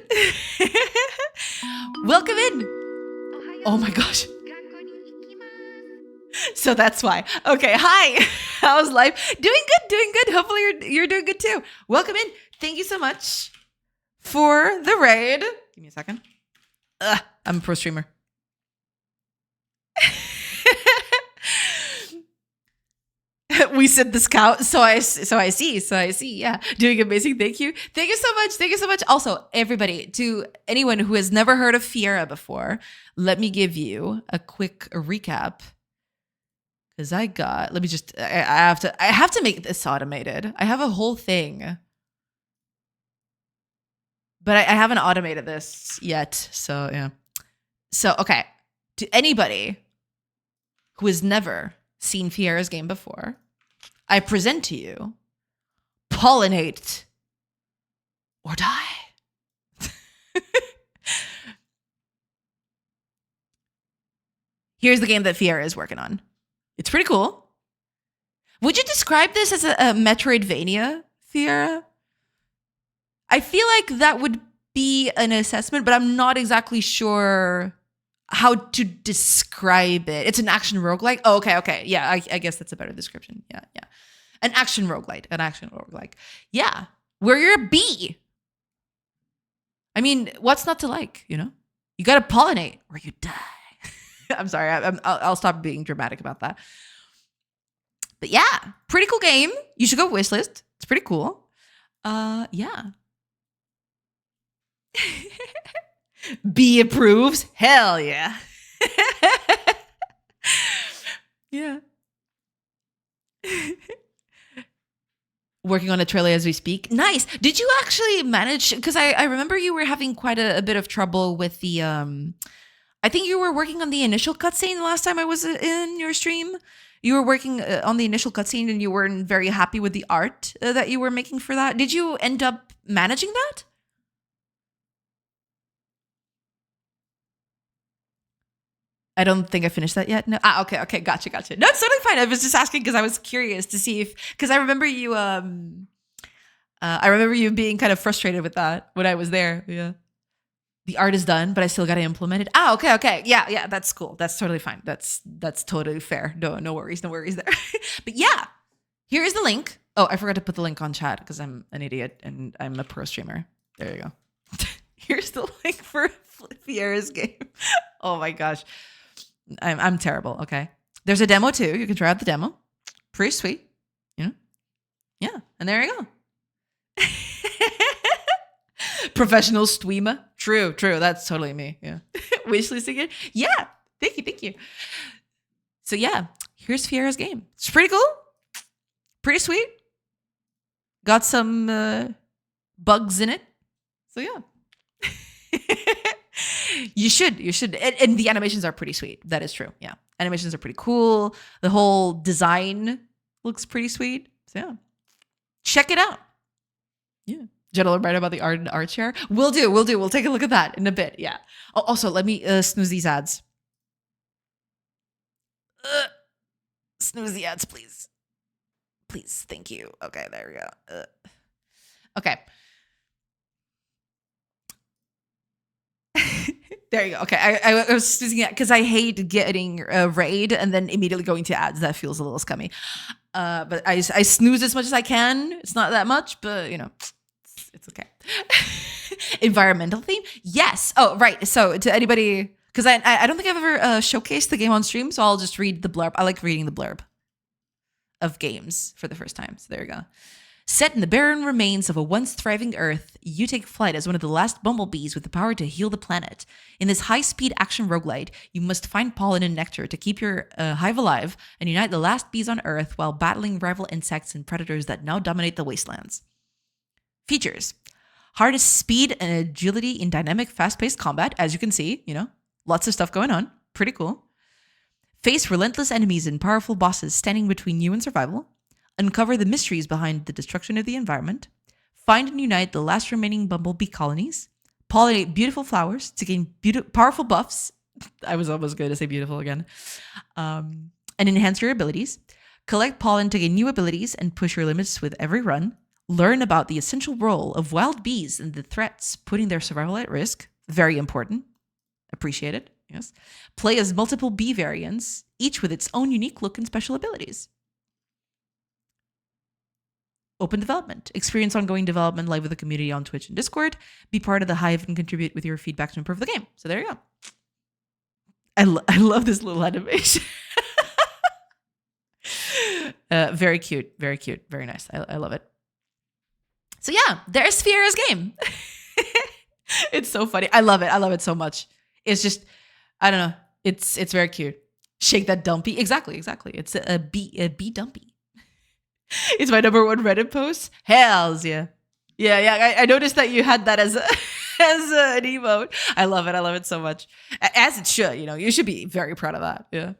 Welcome in. Oh my gosh. So that's why. Okay, hi. How's life? Doing good. Hopefully you're doing good too. Welcome in. Thank you so much for the raid. Give me a second. I'm a pro streamer. We said the scout, so I see. Yeah, doing amazing. Thank you so much. Also, everybody, to anyone who has never heard of Fiera before, let me give you a quick recap. Because I have to make this automated. I have a whole thing, but I haven't automated this yet. So yeah. So okay, to anybody who has never seen Fiera's game before, I present to you Pollinate or Die. Here's the game that Fiera is working on. It's pretty cool. Would you describe this as a Metroidvania, Fiera? I feel like that would be an assessment, but I'm not exactly sure how to describe it. It's an action roguelike. Oh, okay. Yeah, I guess that's a better description. Yeah. An action roguelike. Yeah, where you're a bee. I mean, what's not to like, you know? You got to pollinate or you die. I'm sorry. I'll stop being dramatic about that. But yeah, pretty cool game. You should go wishlist. It's pretty cool. Yeah. B approves. Hell yeah. Yeah. Working on a trailer as we speak. Nice. Did you actually manage? Because I remember you were having quite a bit of trouble with the. I think you were working on the initial cutscene the last time I was in your stream. You were working on the initial cutscene and you weren't very happy with the art that you were making for that. Did you end up managing that? I don't think I finished that yet. No. Okay. Gotcha. No, it's totally fine. I was just asking because I was curious to see because I remember you, I remember you being kind of frustrated with that when I was there. Yeah. The art is done, but I still got to implement it. Okay. Yeah. That's cool. That's totally fine. That's totally fair. No worries there. But yeah, here is the link. Oh, I forgot to put the link on chat because I'm an idiot and I'm a pro streamer. There you go. Here's the link for Fiera's game. Oh my gosh. I'm terrible. Okay. There's a demo too. You can try out the demo. Pretty sweet. You know? Yeah. And there you go. Professional streamer. True. That's totally me. Yeah. Wishlisting it. Yeah. Thank you. So yeah, here's Fiera's game. It's pretty cool. Pretty sweet. Got some bugs in it. So yeah. You should. And the animations are pretty sweet. That is true. Yeah. Animations are pretty cool. The whole design looks pretty sweet. So yeah. Check it out. Yeah. General right about the art and art share. We'll do. We'll take a look at that in a bit. Yeah. Oh, also, let me snooze these ads. Snooze the ads, please. Please. Thank you. Okay. There we go. Okay. There you go. Okay, I was using it because I hate getting a raid and then immediately going to ads. That feels a little scummy. But I snooze as much as I can. It's not that much, but you know, it's okay. Environmental theme? Yes. Oh, right. So to anybody, because I don't think I've ever showcased the game on stream, so I'll just read the blurb. I like reading the blurb of games for the first time. So there you go. Set in the barren remains of a once thriving Earth, you take flight as one of the last bumblebees with the power to heal the planet. In this high-speed action roguelite, you must find pollen and nectar to keep your hive alive and unite the last bees on Earth while battling rival insects and predators that now dominate the wastelands. Features. Harness speed and agility in dynamic, fast-paced combat, as you can see, you know, lots of stuff going on. Pretty cool. Face relentless enemies and powerful bosses standing between you and survival. Uncover the mysteries behind the destruction of the environment, find and unite the last remaining bumblebee colonies, pollinate beautiful flowers to gain powerful buffs. I was almost going to say beautiful again. And enhance your abilities. Collect pollen to gain new abilities and push your limits with every run. Learn about the essential role of wild bees and the threats putting their survival at risk. Very important. Appreciate it. Yes. Play as multiple bee variants, each with its own unique look and special abilities. Open development. Experience ongoing development live with the community on Twitch and Discord. Be part of the hive and contribute with your feedback to improve the game. So there you go. I love this little animation. Very cute. Very cute. Very nice. I love it. So yeah, there's Fiera's game. It's so funny. I love it. I love it so much. It's just, I don't know. It's very cute. Shake that dumpy. Exactly. It's a bee dumpy. It's my number one Reddit post. Hells yeah. Yeah. I noticed that you had that as an emote. I love it so much. As it should, you know, you should be very proud of that. Yeah.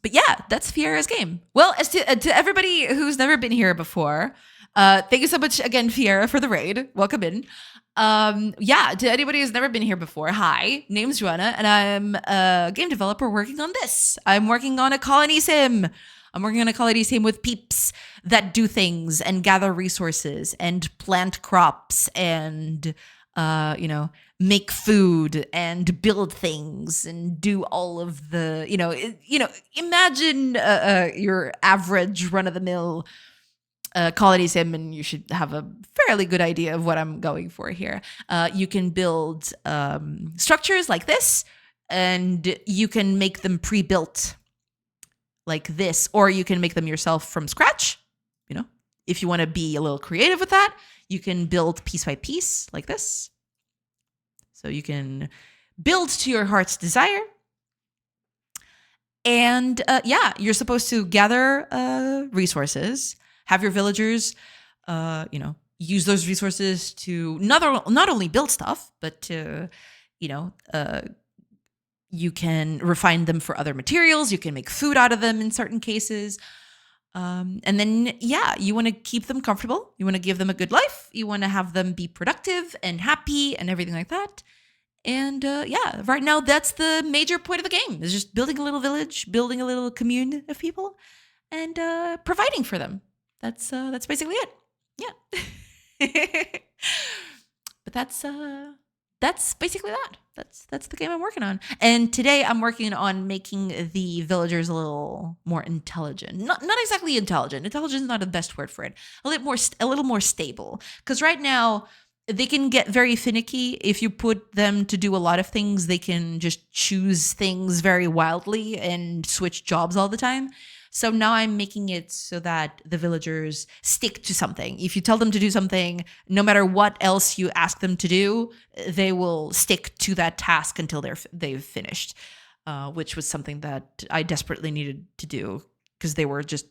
But yeah, that's Fiera's game. Well, as to everybody who's never been here before, thank you so much again, Fiera, for the raid. Welcome in. Yeah, to anybody who's never been here before, hi, name's Joanna, and I'm a game developer working on this. I'm working on a colony sim. I'm working on a colony sim with peeps that do things and gather resources and plant crops and, you know, make food and build things and do all of the, imagine your average run-of-the-mill colony sim, and you should have a fairly good idea of what I'm going for here. You can build structures like this, and you can make them pre-built like this, or you can make them yourself from scratch. You know, if you want to be a little creative with that, you can build piece by piece like this. So you can build to your heart's desire. And yeah, you're supposed to gather resources, have your villagers, use those resources to not only build stuff, but to, you can refine them for other materials. You can make food out of them in certain cases. And then, yeah, you want to keep them comfortable. You want to give them a good life. You want to have them be productive and happy and everything like that. And yeah, right now that's the major point of the game, is just building a little village, building a little commune of people, and providing for them. That's basically it. Yeah. But that's basically that. That's the game I'm working on. And today I'm working on making the villagers a little more intelligent. Not exactly intelligent. Intelligent is not the best word for it. A little more stable. Because right now they can get very finicky. If you put them to do a lot of things, they can just choose things very wildly and switch jobs all the time. So now I'm making it so that the villagers stick to something. If you tell them to do something, no matter what else you ask them to do, they will stick to that task until they've finished, which was something that I desperately needed to do because they were just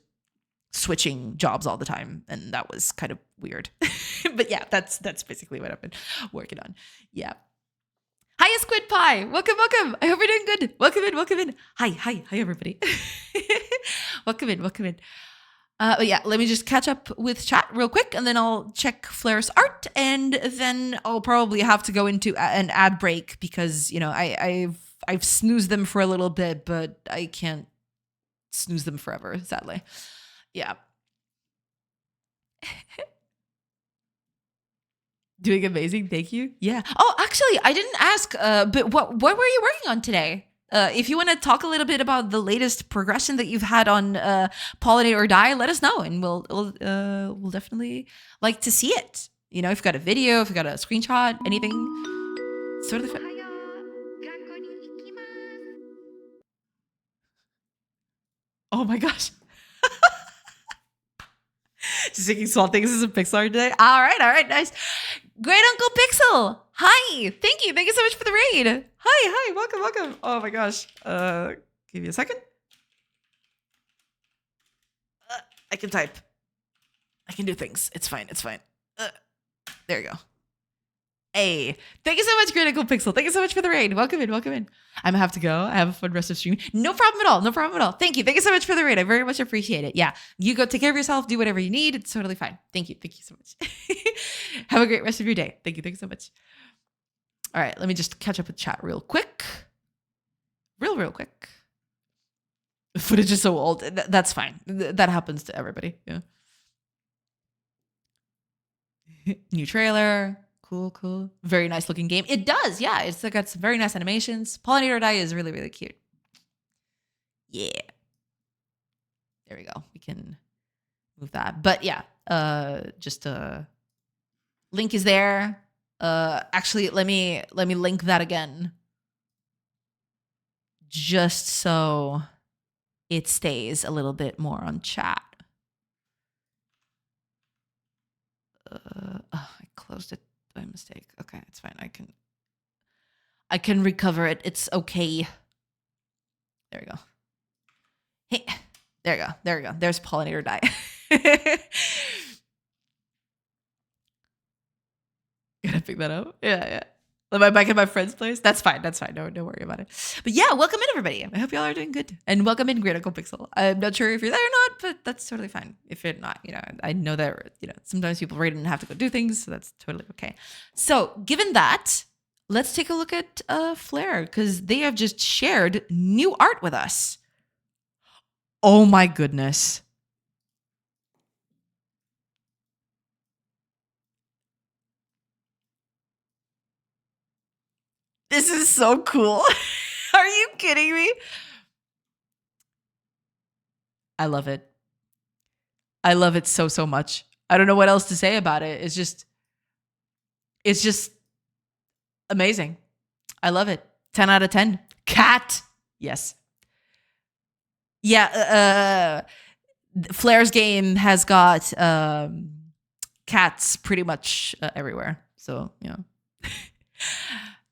switching jobs all the time, and that was kind of weird. But yeah, that's basically what I've been working on. Yeah. Hiya, Squid Pie. Welcome. I hope you're doing good. Welcome in. Hi, everybody. Welcome in. But yeah, let me just catch up with chat real quick, and then I'll check Flair's art, and then I'll probably have to go into an ad break because I've snoozed them for a little bit, but I can't snooze them forever, sadly. Yeah. Doing amazing. Thank you. Yeah. Oh, actually, I didn't ask, but what were you working on today? If you want to talk a little bit about the latest progression that you've had on Pollinate or Die, let us know, and we'll definitely like to see it. If you've got a video, if you've got a screenshot, anything. Sort of. Oh my gosh. Just making small things as a Pixar today. All right, nice. Great Uncle Pixel. Hi. Thank you so much for the raid. Hi. Welcome. Oh my gosh. Give me a second. I can type. I can do things. It's fine. There you go. Hey, thank you so much, Great Uncle Pixel. Thank you so much for the raid. Welcome in. I'm gonna have to go. I have a fun rest of stream. No problem at all. Thank you so much for the raid. I very much appreciate it. Yeah, you go take care of yourself. Do whatever you need. It's totally fine. Thank you so much. Have a great rest of your day. Thank you so much. All right, let me just catch up with chat real quick. Real quick. The footage is so old. That's fine. That happens to everybody. Yeah. New trailer. Cool. Very nice looking game. It does, yeah. It's got some very nice animations. Pollinate or Die is really, really cute. Yeah. There we go. We can move that. But yeah, just link is there. Actually, let me link that again. Just so it stays a little bit more on chat. I closed it by mistake. Okay, it's fine. I can recover it. It's okay. There we go. Hey, there we go. There's Pollinate or Die. Gotta pick that up. Yeah. Am I back at my friend's place? That's fine. Don't worry about it. But yeah, welcome in, everybody. I hope y'all are doing good. And welcome in, Great Uncle Pixel. I'm not sure if you're there or not, but that's totally fine. If you're not, I know that, sometimes people raid and have to go do things, so that's totally okay. So given that, let's take a look at Flair, because they have just shared new art with us. Oh my goodness. This is so cool. Are you kidding me? I love it. I love it so much. I don't know what else to say about it. It's just amazing. I love it. 10 out of 10. Cat. Yes. Yeah. Flair's game has got cats pretty much everywhere. So,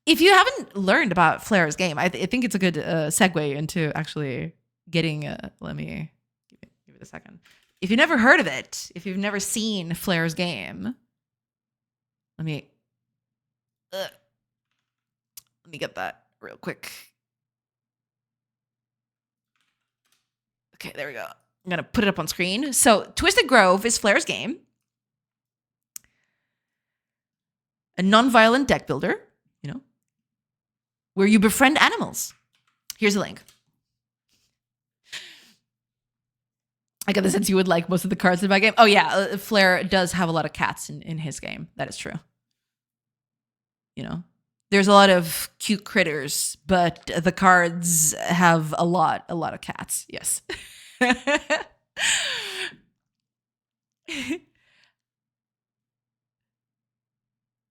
if you haven't learned about Flair's game, I think it's a good segue into actually getting let me give it a second. If you've never heard of it, if you've never seen Flair's game, let me get that real quick. Okay, there we go. I'm gonna put it up on screen. So Twisted Grove is Flair's game. A non-violent deck builder, where you befriend animals. Here's a link. I get the sense you would like most of the cards in my game. Oh yeah, Flair does have a lot of cats in his game. That is true. There's a lot of cute critters, but the cards have a lot of cats. Yes.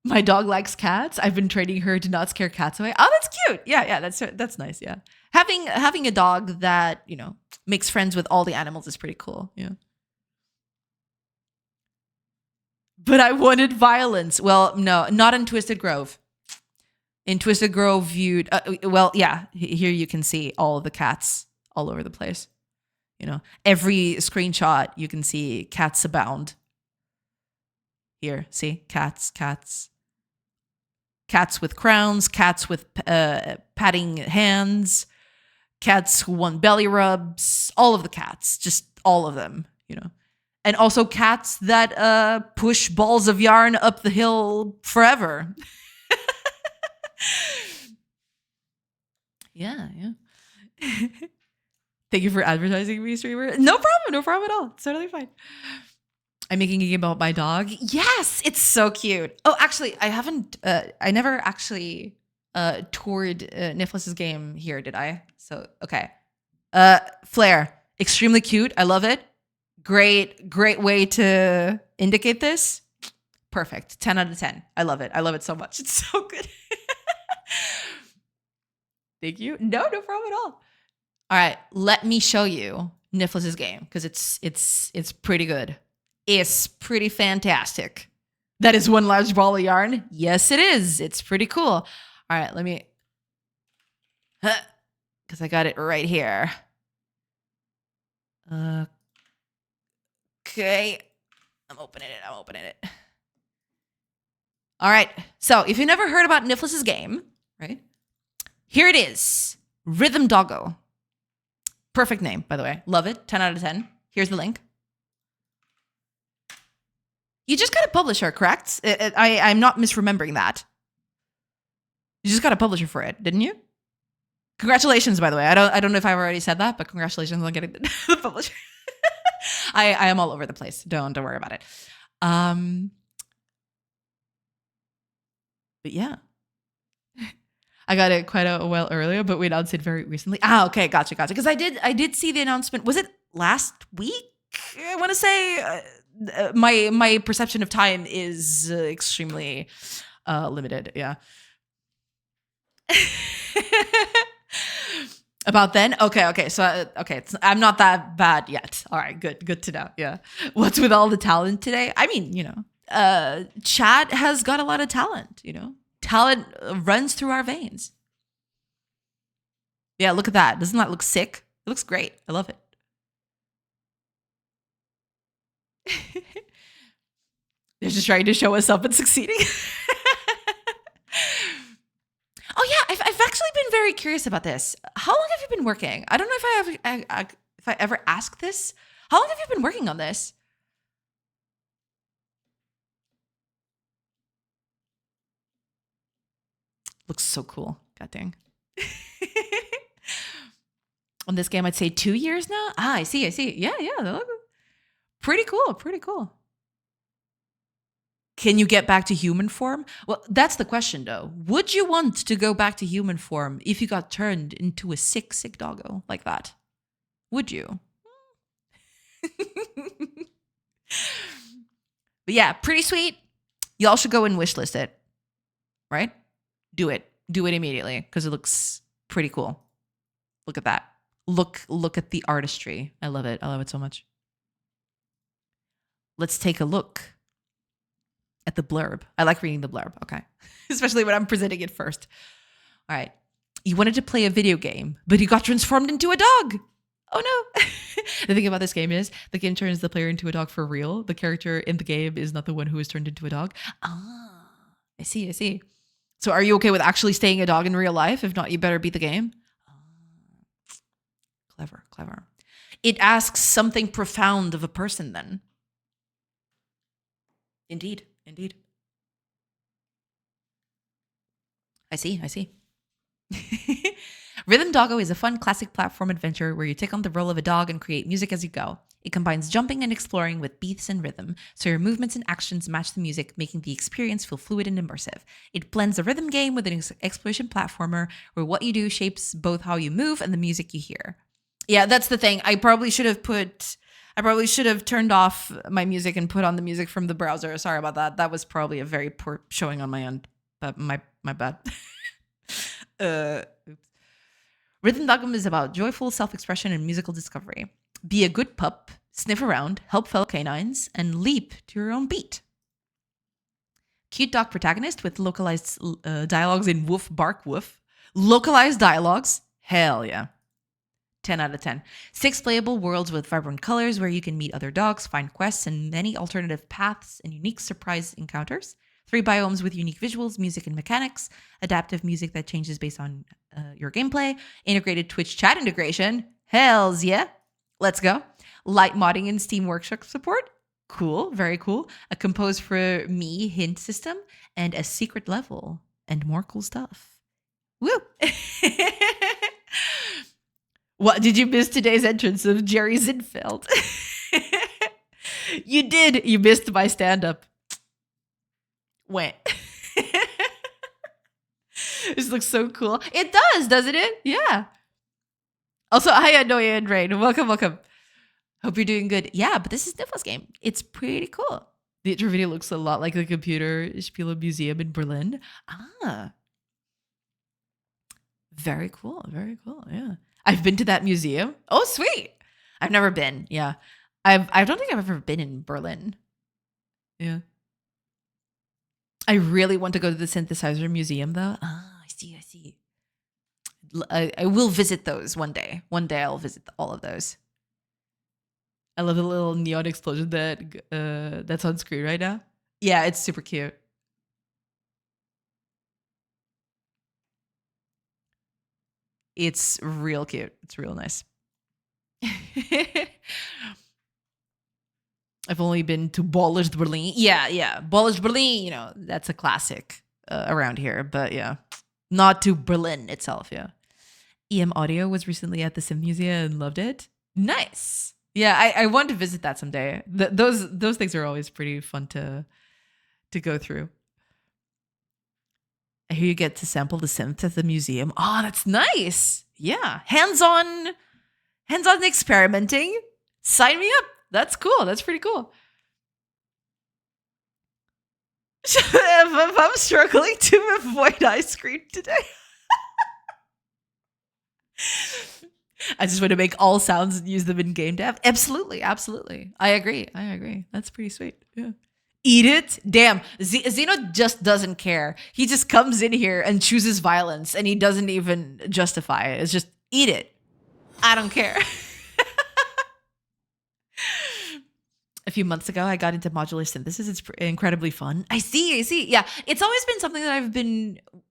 My dog likes cats. I've been training her to not scare cats away. Oh, that's cute. Yeah, that's nice. Yeah. Having a dog that, makes friends with all the animals is pretty cool. Yeah. But I wanted violence. Well, no, not in Twisted Grove. In Twisted Grove, here you can see all of the cats all over the place. Every screenshot you can see cats abound. Here, see, cats. Cats with crowns, cats with patting hands, cats who want belly rubs, all of the cats, just all of them, And also cats that push balls of yarn up the hill forever. Yeah. Thank you for advertising me, streamer. No problem at all. It's totally fine. I'm making a game about my dog. Yes, it's so cute. Oh, actually, I never actually toured Niflis's game here, did I? So, okay. Flair, extremely cute. I love it. Great way to indicate this. Perfect. 10 out of 10. I love it. I love it so much. It's so good. Thank you. No problem at all. All right, let me show you Niflis's game because it's pretty good. It's pretty fantastic. That is one large ball of yarn. Yes, it is. It's pretty cool. All right, let me, because I got it right here. Okay, I'm opening it. All right, so if you've never heard about Niflis's game, right? Here it is, Rhythm Doggo. Perfect name, by the way. Love it. 10 out of 10. Here's the link. You just got a publisher, correct? I'm not misremembering that. You just got a publisher for it, didn't you? Congratulations, by the way. I don't know if I've already said that, but congratulations on getting the publisher. I am all over the place. Don't worry about it. But yeah. I got it quite a while earlier, but we announced it very recently. Okay, gotcha. Because I did see the announcement. Was it last week? I want to say my perception of time is extremely limited. Yeah. About then? Okay. So I'm not that bad yet. All right, good to know. Yeah. What's with all the talent today? I mean, Chad has got a lot of talent. Talent runs through our veins. Yeah, look at that. Doesn't that look sick? It looks great. I love it. They're just trying to show us up and succeeding. Oh yeah, I've actually been very curious about this. How long have you been working? I don't know if I ever asked this. How long have you been working on this? Looks so cool. God dang. On this game, I'd say 2 years now. I see. Yeah. They look pretty cool. Can you get back to human form? Well, that's the question, though. Would you want to go back to human form if you got turned into a sick doggo like that? Would you? But yeah, pretty sweet. Y'all should go and wishlist it. Right? Do it immediately because it looks pretty cool. Look at that. Look at the artistry. I love it so much. Let's take a look at the blurb. I like reading the blurb. Okay. Especially when I'm presenting it first. All right. You wanted to play a video game, but you got transformed into a dog. Oh no. The thing about this game is the game turns the player into a dog for real. The character in the game is not the one who is turned into a dog. Ah, I see, I see. So are you okay with actually staying a dog in real life? If not, you better beat the game. Ah, clever, clever. It asks something profound of a person then. Indeed, indeed. I see, I see. Rhythm Doggo is a fun classic platform adventure where you take on the role of a dog and create music as you go. It combines jumping and exploring with beats and rhythm, so your movements and actions match the music, making the experience feel fluid and immersive. It blends a rhythm game with an exploration platformer where what you do shapes both how you move and the music you hear. Yeah, that's the thing. I probably should have turned off my music and put on the music from the browser. Sorry about that. That was probably a very poor showing on my end. But my bad. Oops. Rhythm Dogma is about joyful self-expression and musical discovery. Be a good pup, sniff around, help fellow canines, and leap to your own beat. Cute dog protagonist with localized dialogues in woof, bark, woof. Localized dialogues? Hell yeah. 10 out of 10. 6 playable worlds with vibrant colors where you can meet other dogs, find quests, and many alternative paths and unique surprise encounters. 3 biomes with unique visuals, music, and mechanics. Adaptive music that changes based on your gameplay. Integrated Twitch chat integration. Hells yeah. Let's go. Light modding and Steam Workshop support. Cool. Very cool. A compose for me hint system. And a secret level. And more cool stuff. Woo! What, did you miss today's entrance of Jerry Zinfeld? You did. You missed my stand-up. Went. This looks so cool. It does, doesn't it? Yeah. Also, hi, Anoya and Rain. Welcome, welcome. Hope you're doing good. Yeah, but this is Niffle's game. It's pretty cool. The intro video looks a lot like the Computer Spiele Museum in Berlin. Ah. Very cool. Very cool. Yeah. I've been to that museum. Oh, sweet. I've never been. Yeah. I don't think I've ever been in Berlin. Yeah. I really want to go to the synthesizer museum though. Ah, I see. I see. I will visit those one day. One day I'll visit all of those. I love the little neon explosion that's on screen right now. Yeah, it's super cute. It's real cute. It's real nice. I've only been to Bollers Berlin. Yeah, yeah. Bollers Berlin, you know, that's a classic around here. But yeah, not to Berlin itself. Yeah. EM Audio was recently at the Sim Museum and loved it. Nice. Yeah, I want to visit that someday. Those things are always pretty fun to go through. I hear you get to sample the synth at the museum. Oh, that's nice. Yeah, hands-on experimenting. Sign me up. That's cool. That's pretty cool. If I'm struggling to avoid ice cream today. I just want to make all sounds and use them in GameDev. Absolutely, absolutely. I agree. That's pretty sweet. Yeah. Eat it? Damn. Zeno just doesn't care. He just comes in here and chooses violence and he doesn't even justify it. It's just eat it. I don't care. A few months ago, I got into modular synthesis. It's incredibly fun. I see. Yeah, it's always been something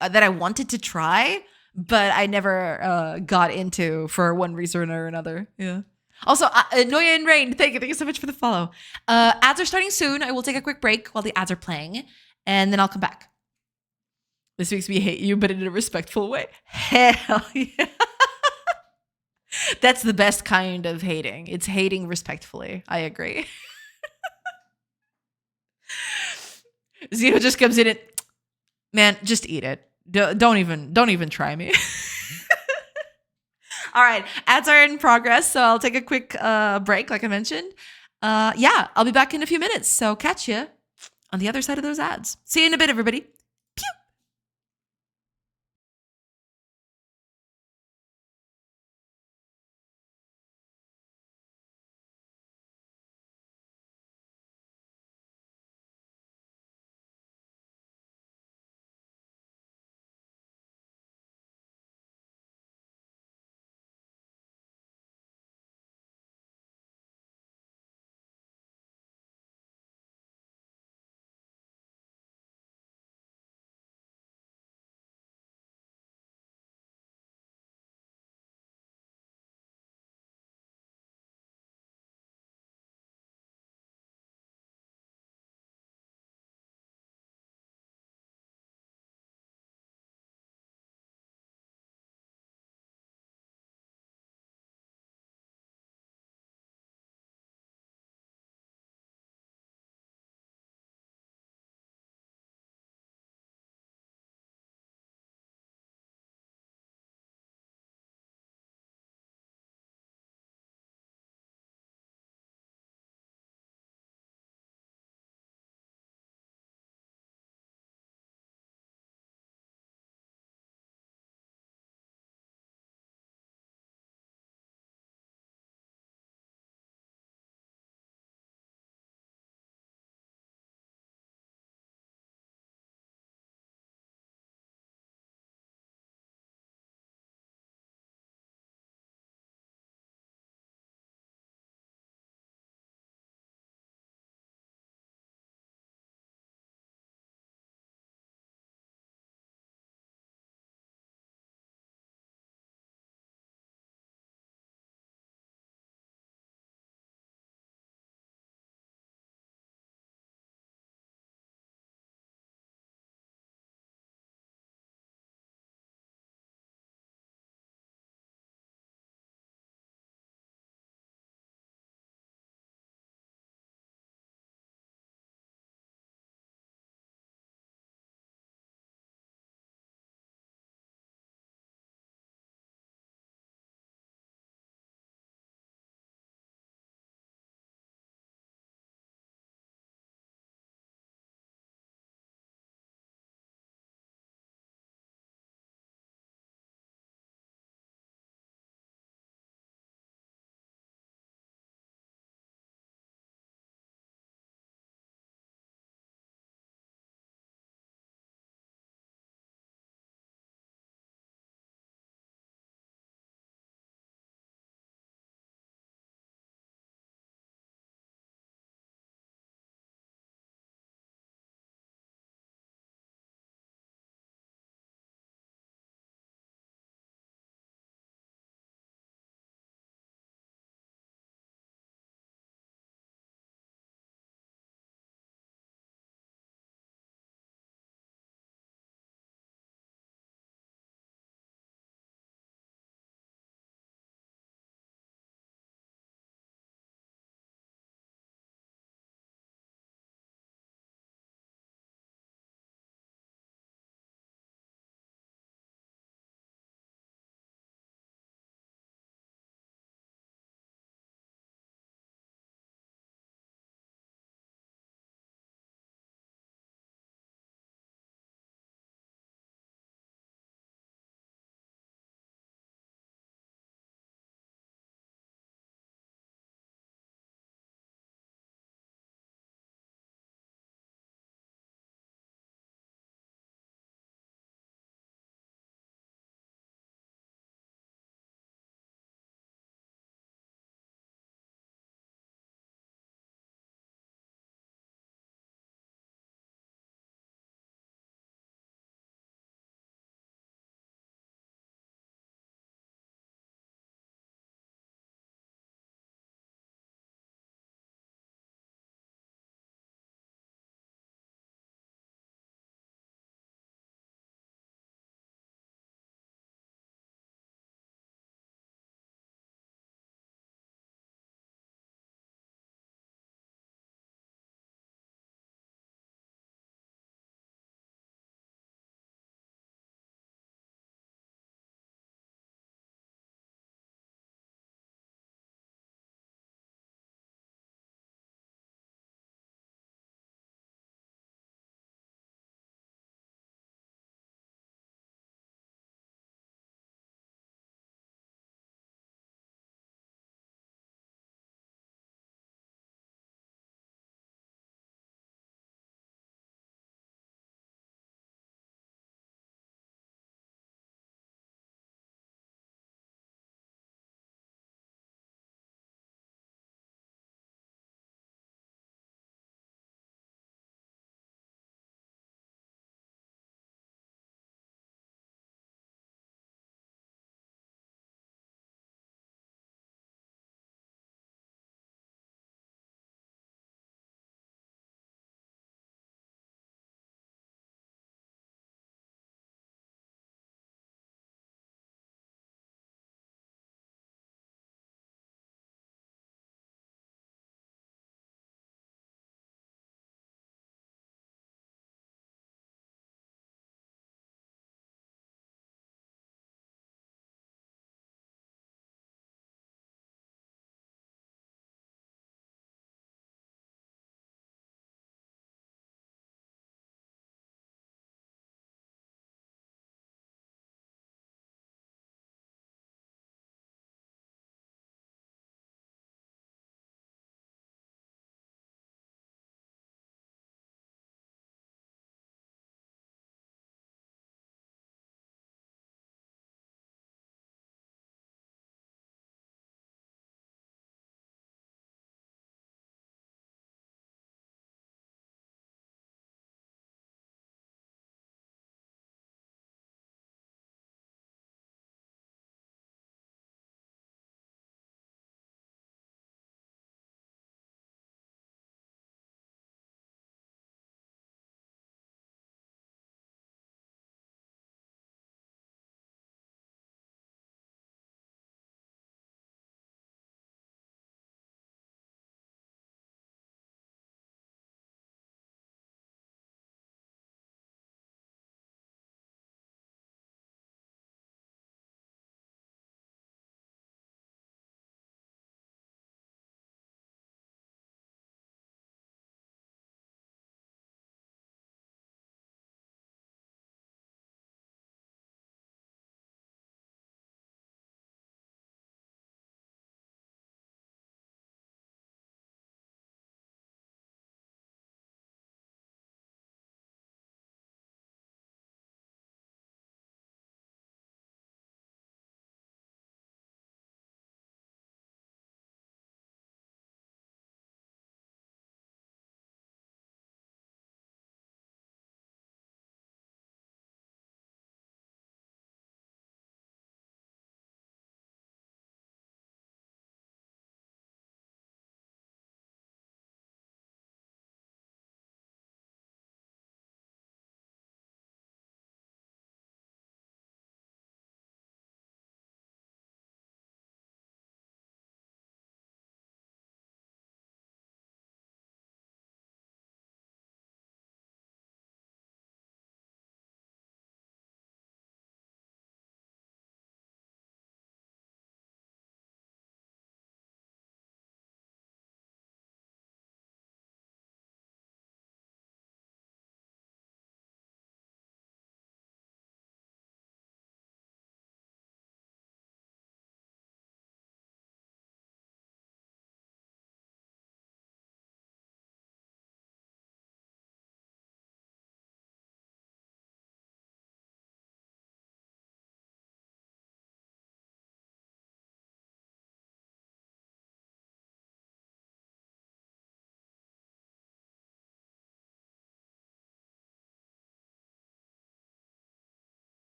that I wanted to try, but I never got into for one reason or another. Yeah. Also, Noya and Rain, thank you so much for the follow. Ads are starting soon. I will take a quick break while the ads are playing, and then I'll come back. This makes me hate you, but in a respectful way. Hell yeah. That's the best kind of hating. It's hating respectfully. I agree. Zeno just comes in and, man, just eat it. Don't even try me. All right, ads are in progress, so I'll take a quick break, like I mentioned. Yeah, I'll be back in a few minutes, so catch you on the other side of those ads. See you in a bit, everybody.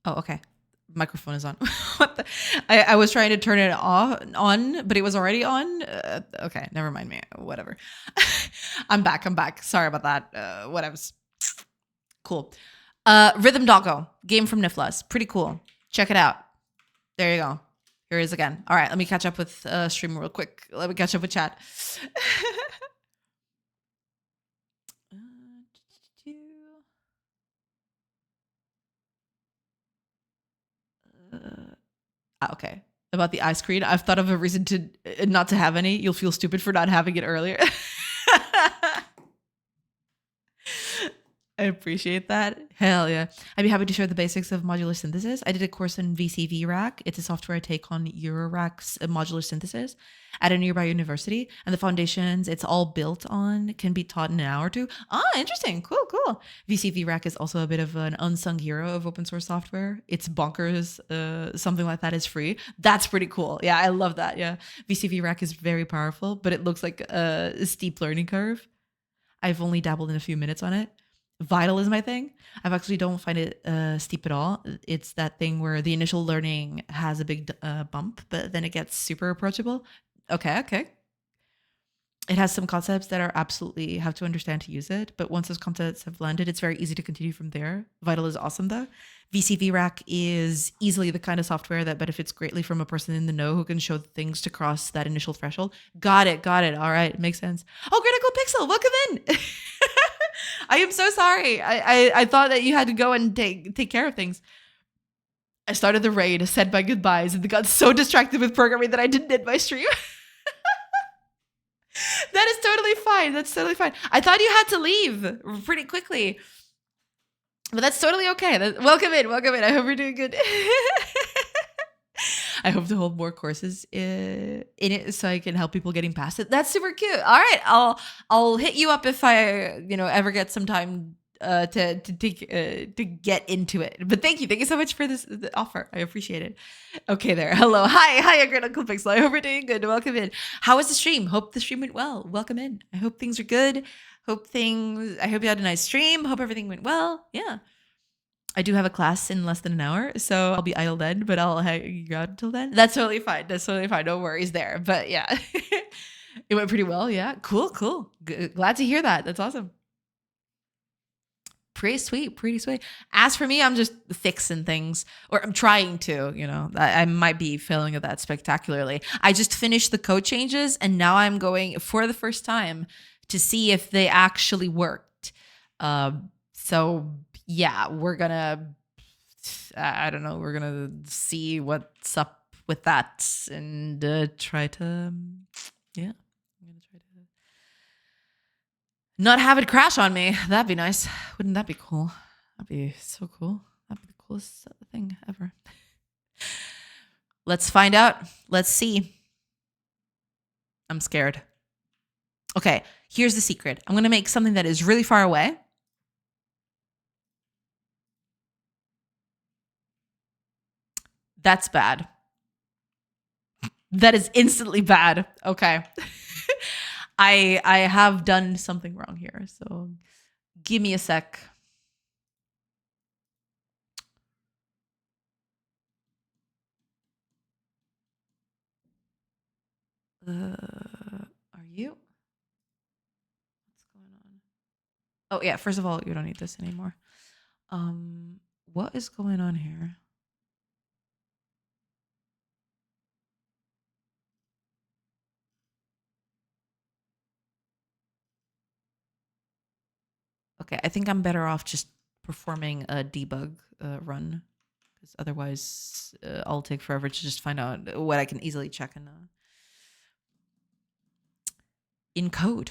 Oh, okay. Microphone is on. What the? I was trying to turn it off on, but it was already on. Okay, never mind me. Whatever. I'm back. I'm back. Sorry about that. Whatever. Cool. Rhythm Doggo, game from Niflas. Pretty cool. Check it out. There you go. Here it is again. All right, let me catch up with stream real quick. Let me catch up with chat. Okay. About the ice cream, I've thought of a reason to not to have any. You'll feel stupid for not having it earlier. I appreciate that. Hell yeah. I'd be happy to share the basics of modular synthesis. I did a course in VCV Rack. It's a software I take on Eurorack's modular synthesis at a nearby university. And the foundations it's all built on can be taught in an hour or two. Ah, interesting. Cool, cool. VCV Rack is also a bit of an unsung hero of open source software. It's bonkers. Something like that is free. That's pretty cool. Yeah, I love that. Yeah. VCV Rack is very powerful, but it looks like a steep learning curve. I've only dabbled in a few minutes on it. Vital is my thing. I actually don't find it steep at all. It's that thing where the initial learning has a big bump, but then it gets super approachable. Okay. It has some concepts that are absolutely have to understand to use it, but once those concepts have landed, it's very easy to continue from there. Vital is awesome though. VCV Rack is easily the kind of software that benefits greatly from a person in the know who can show things to cross that initial threshold. Got it. All right, makes sense. Oh, Critical Pixel, welcome in. I am so sorry. I thought that you had to go and take care of things. I started the raid, said my goodbyes, and got so distracted with programming that I didn't end my stream. That is totally fine. That's totally fine. I thought you had to leave pretty quickly. But that's totally okay. Welcome in. I hope you're doing good. I hope to hold more courses in it so I can help people getting past it. That's super cute. All right, I'll hit you up if I ever get some time to get into it. But thank you so much for the offer. I appreciate it. Okay, there. Hello, hi, Critical Pixel. I hope you're doing good. Welcome in. How was the stream? Hope the stream went well. Welcome in. I hope things are good. I hope you had a nice stream. Hope everything went well. Yeah. I do have a class in less than an hour, so I'll be idle then, but I'll hang out until then. That's totally fine. No worries there. But yeah, it went pretty well. Yeah. Cool. Glad to hear that. That's awesome. Pretty sweet. As for me, I'm just fixing things, or I'm trying to, I might be failing at that spectacularly. I just finished the code changes, and now I'm going for the first time to see if they actually worked. So yeah, we're gonna, I don't know, we're gonna see what's up with that and try to, I'm gonna try to not have it crash on me. That'd be nice. Wouldn't that be cool? That'd be so cool. That'd be the coolest thing ever. Let's find out. Let's see. I'm scared. Okay, here's the secret. I'm gonna make something that is really far away. That's bad. That is instantly bad. Okay. I have done something wrong here, so give me a sec. Are you? What's going on? Oh yeah, first of all, you don't need this anymore. What is going on here? Okay, I think I'm better off just performing a debug run, because otherwise I'll take forever to just find out what I can easily check in code.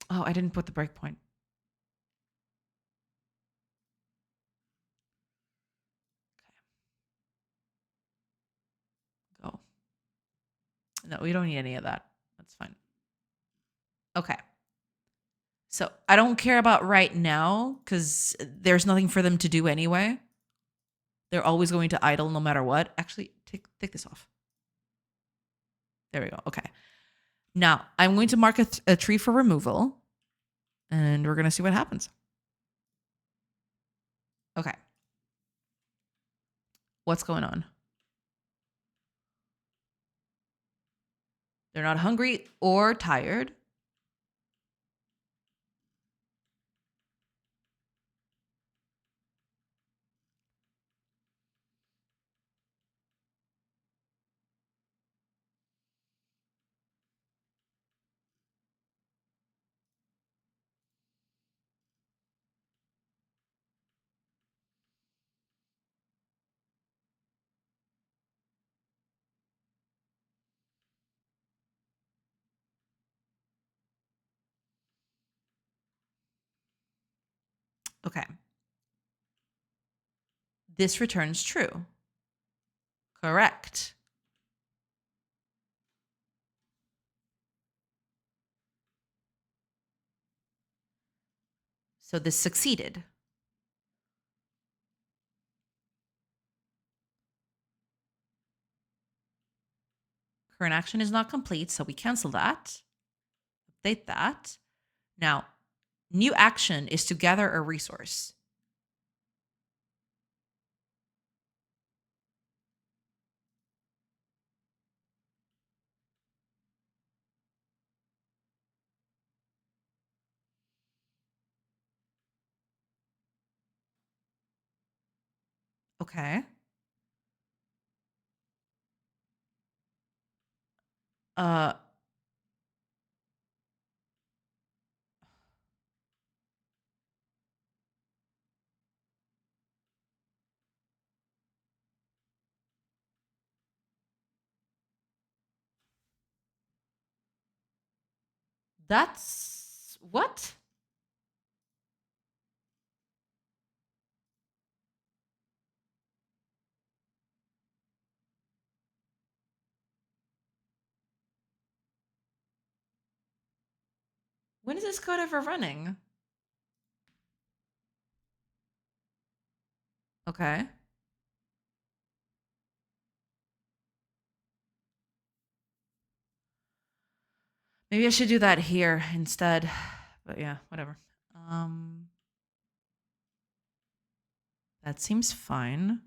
Oh, I didn't put the breakpoint. Go. No, we don't need any of that. That's fine. Okay. So I don't care about right now because there's nothing for them to do anyway. They're always going to idle no matter what. Actually, take this off. There we go. Okay. Now, I'm going to mark a tree for removal, and we're going to see what happens. Okay. What's going on? They're not hungry or tired. Okay. This returns true. Correct. So this succeeded. Current action is not complete, so we cancel that. Update that. Now, new action is to gather a resource. Okay. Uh, that's what? When is this code ever running? Okay. Maybe I should do that here instead. But yeah, whatever. That seems fine.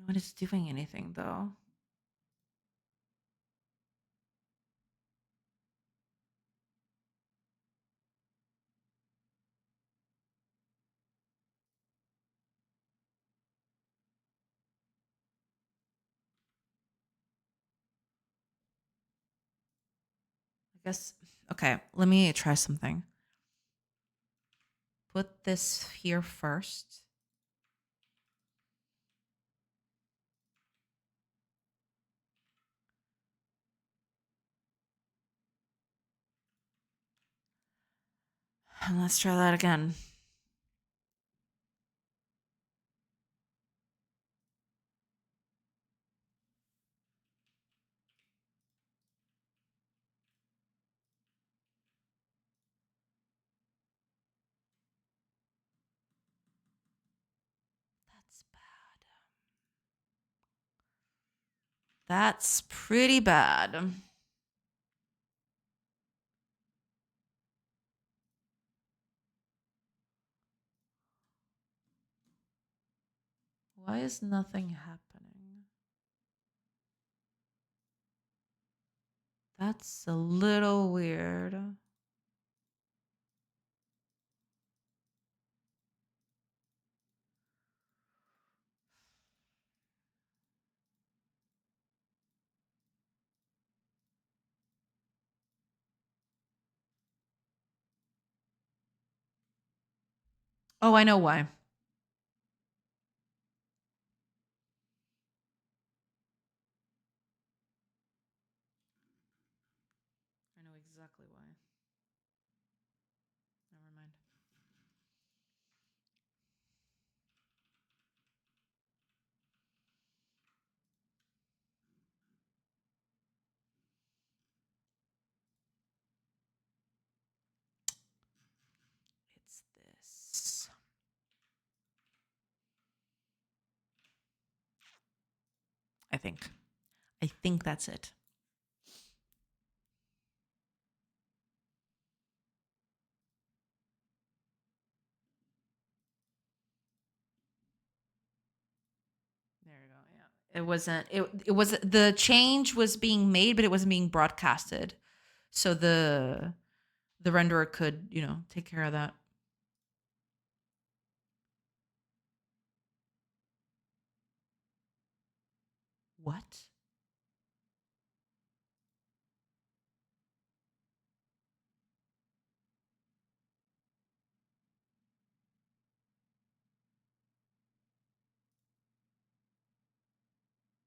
No one is doing anything though. I guess, okay, let me try something. Put this here first. And let's try that again. That's bad. That's pretty bad. Why is nothing happening? That's a little weird. Oh, I know why. I know exactly why. Never mind. I think that's it. There you go. Yeah. It wasn't it was the change was being made, but it wasn't being broadcasted. So the renderer could, take care of that. What?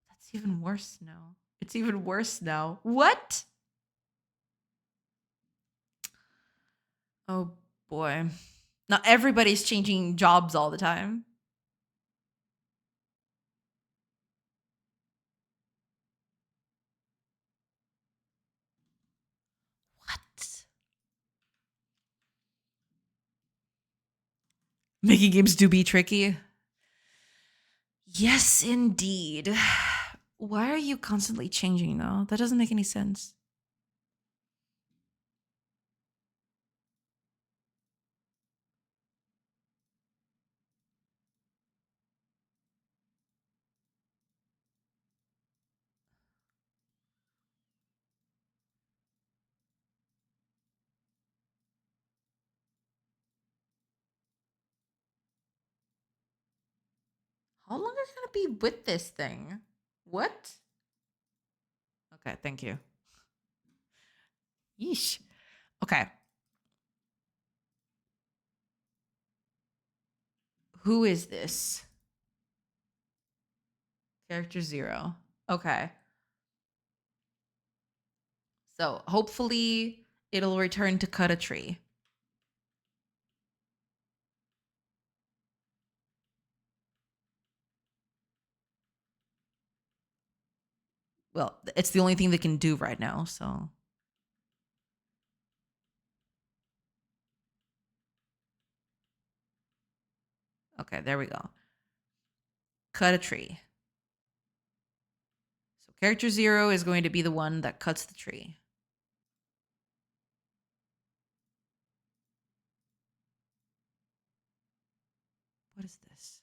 That's even worse now. It's even worse now. What? Oh boy. Not everybody's changing jobs all the time. What? Making games do be tricky. Yes, indeed. Why are you constantly changing though? That doesn't make any sense. How long are you gonna be with this thing? What? Okay, thank you. Yeesh. Okay. Who is this? Character 0. Okay. So hopefully it'll return to cut a tree. Well, it's the only thing they can do right now, so. Okay, there we go. Cut a tree. So character 0 is going to be the one that cuts the tree. What is this?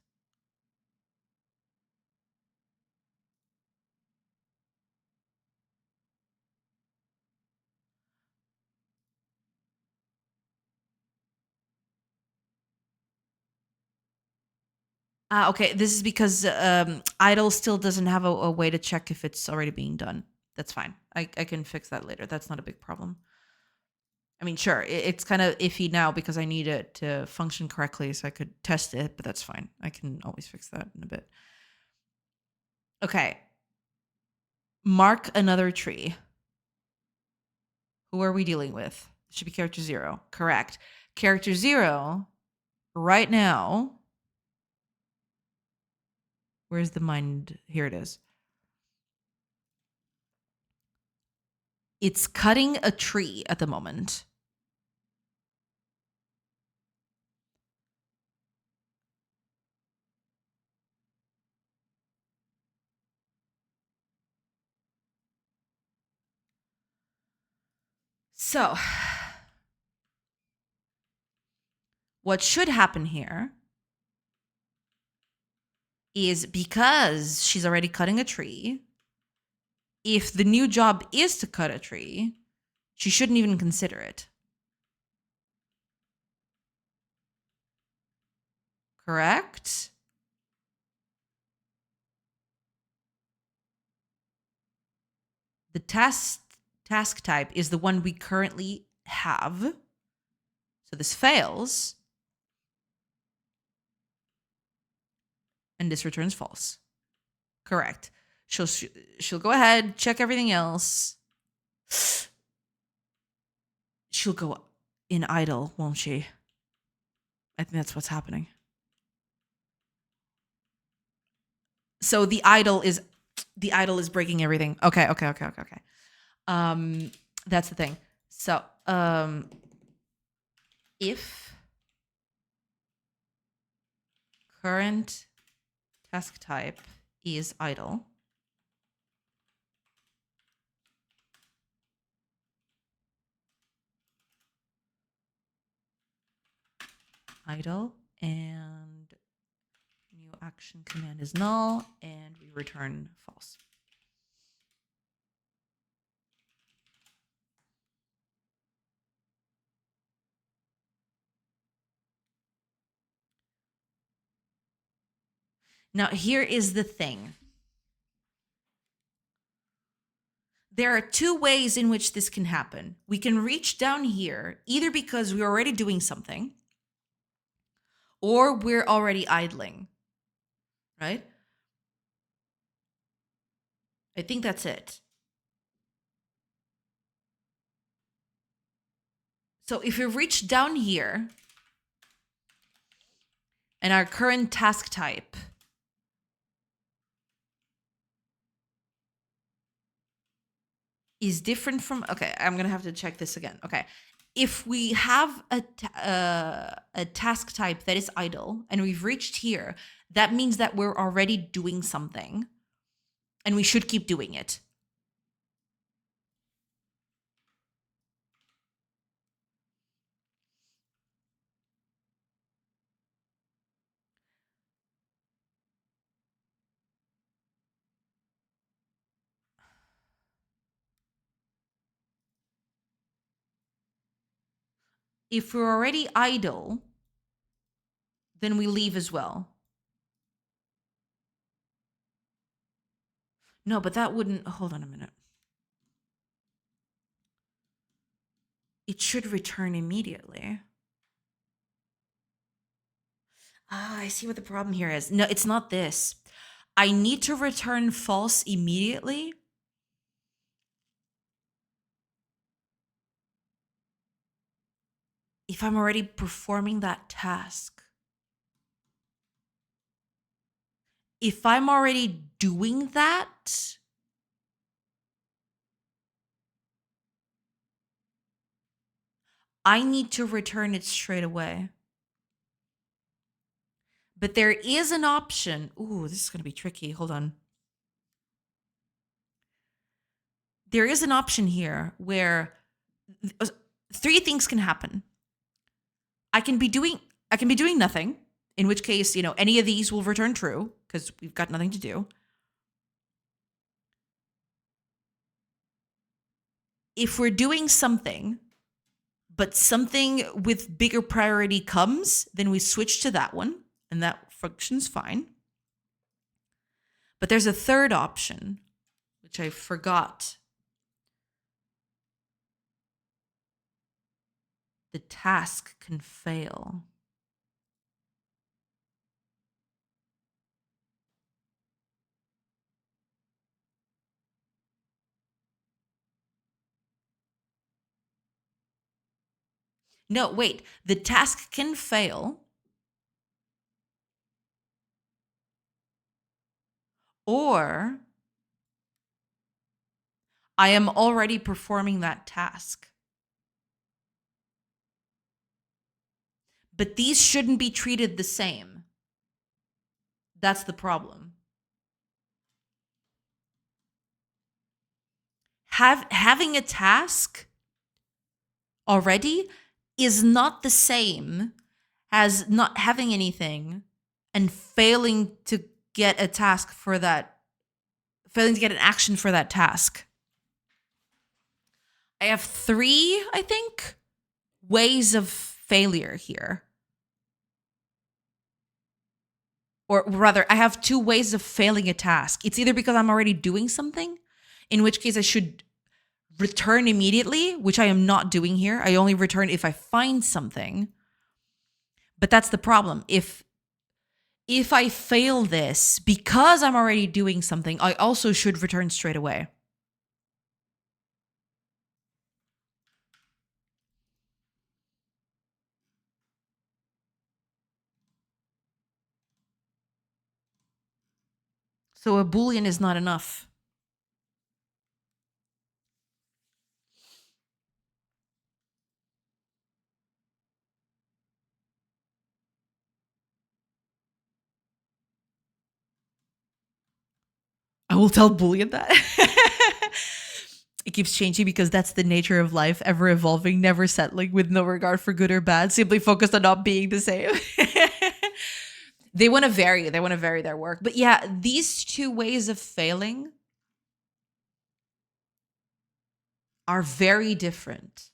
Okay, this is because idle still doesn't have a way to check if it's already being done. That's fine. I can fix that later. That's not a big problem. I mean, sure, it's kind of iffy now because I need it to function correctly so I could test it, but that's fine. I can always fix that in a bit. Okay. Mark another tree. Who are we dealing with? It should be character 0. Correct. Character 0, right now. Where's the mind? Here it is. It's cutting a tree at the moment. So, what should happen here is because she's already cutting a tree, if the new job is to cut a tree, she shouldn't even consider it. Correct? The task type is the one we currently have. So this fails. And this returns false. Correct. She'll go ahead, check everything else. She'll go in idle, won't she? I think that's what's happening. So the idle is breaking everything. Okay. That's the thing. So, if current task type is idle, idle, and new action command is null, and we return false. Now, here is the thing. There are two ways in which this can happen. We can reach down here, either because we're already doing something, or we're already idling, right? I think that's it. So if we reach down here, and our current task type is different from, okay, I'm gonna have to check this again. Okay, if we have a task type that is idle and we've reached here, that means that we're already doing something and we should keep doing it. If we're already idle, then we leave as well. No, but that wouldn't, hold on a minute. It should return immediately. Ah, I see what the problem here is. No, it's not this. I need to return false immediately. If I'm already performing that task. If I'm already doing that, I need to return it straight away. But there is an option. Ooh, this is going to be tricky. Hold on. There is an option here where three things can happen. I can be doing nothing, in which case, any of these will return true because we've got nothing to do. If we're doing something, but something with bigger priority comes, then we switch to that one, and that functions fine. But there's a third option, which I forgot. The task can fail. No, wait. The task can fail, or I am already performing that task. But these shouldn't be treated the same. That's the problem. Having a task already is not the same as not having anything and failing to get a task for that, failing to get an action for that task. I have three, I think, ways of failure here. Or rather, I have two ways of failing a task. It's either because I'm already doing something, in which case I should return immediately, which I am not doing here. I only return if I find something. But that's the problem. If I fail this because I'm already doing something, I also should return straight away. So a Boolean is not enough. I will tell Boolean that. It keeps changing because that's the nature of life, ever evolving, never settling, with no regard for good or bad, simply focused on not being the same. They want to vary. They want to vary their work. But yeah, these two ways of failing are very different.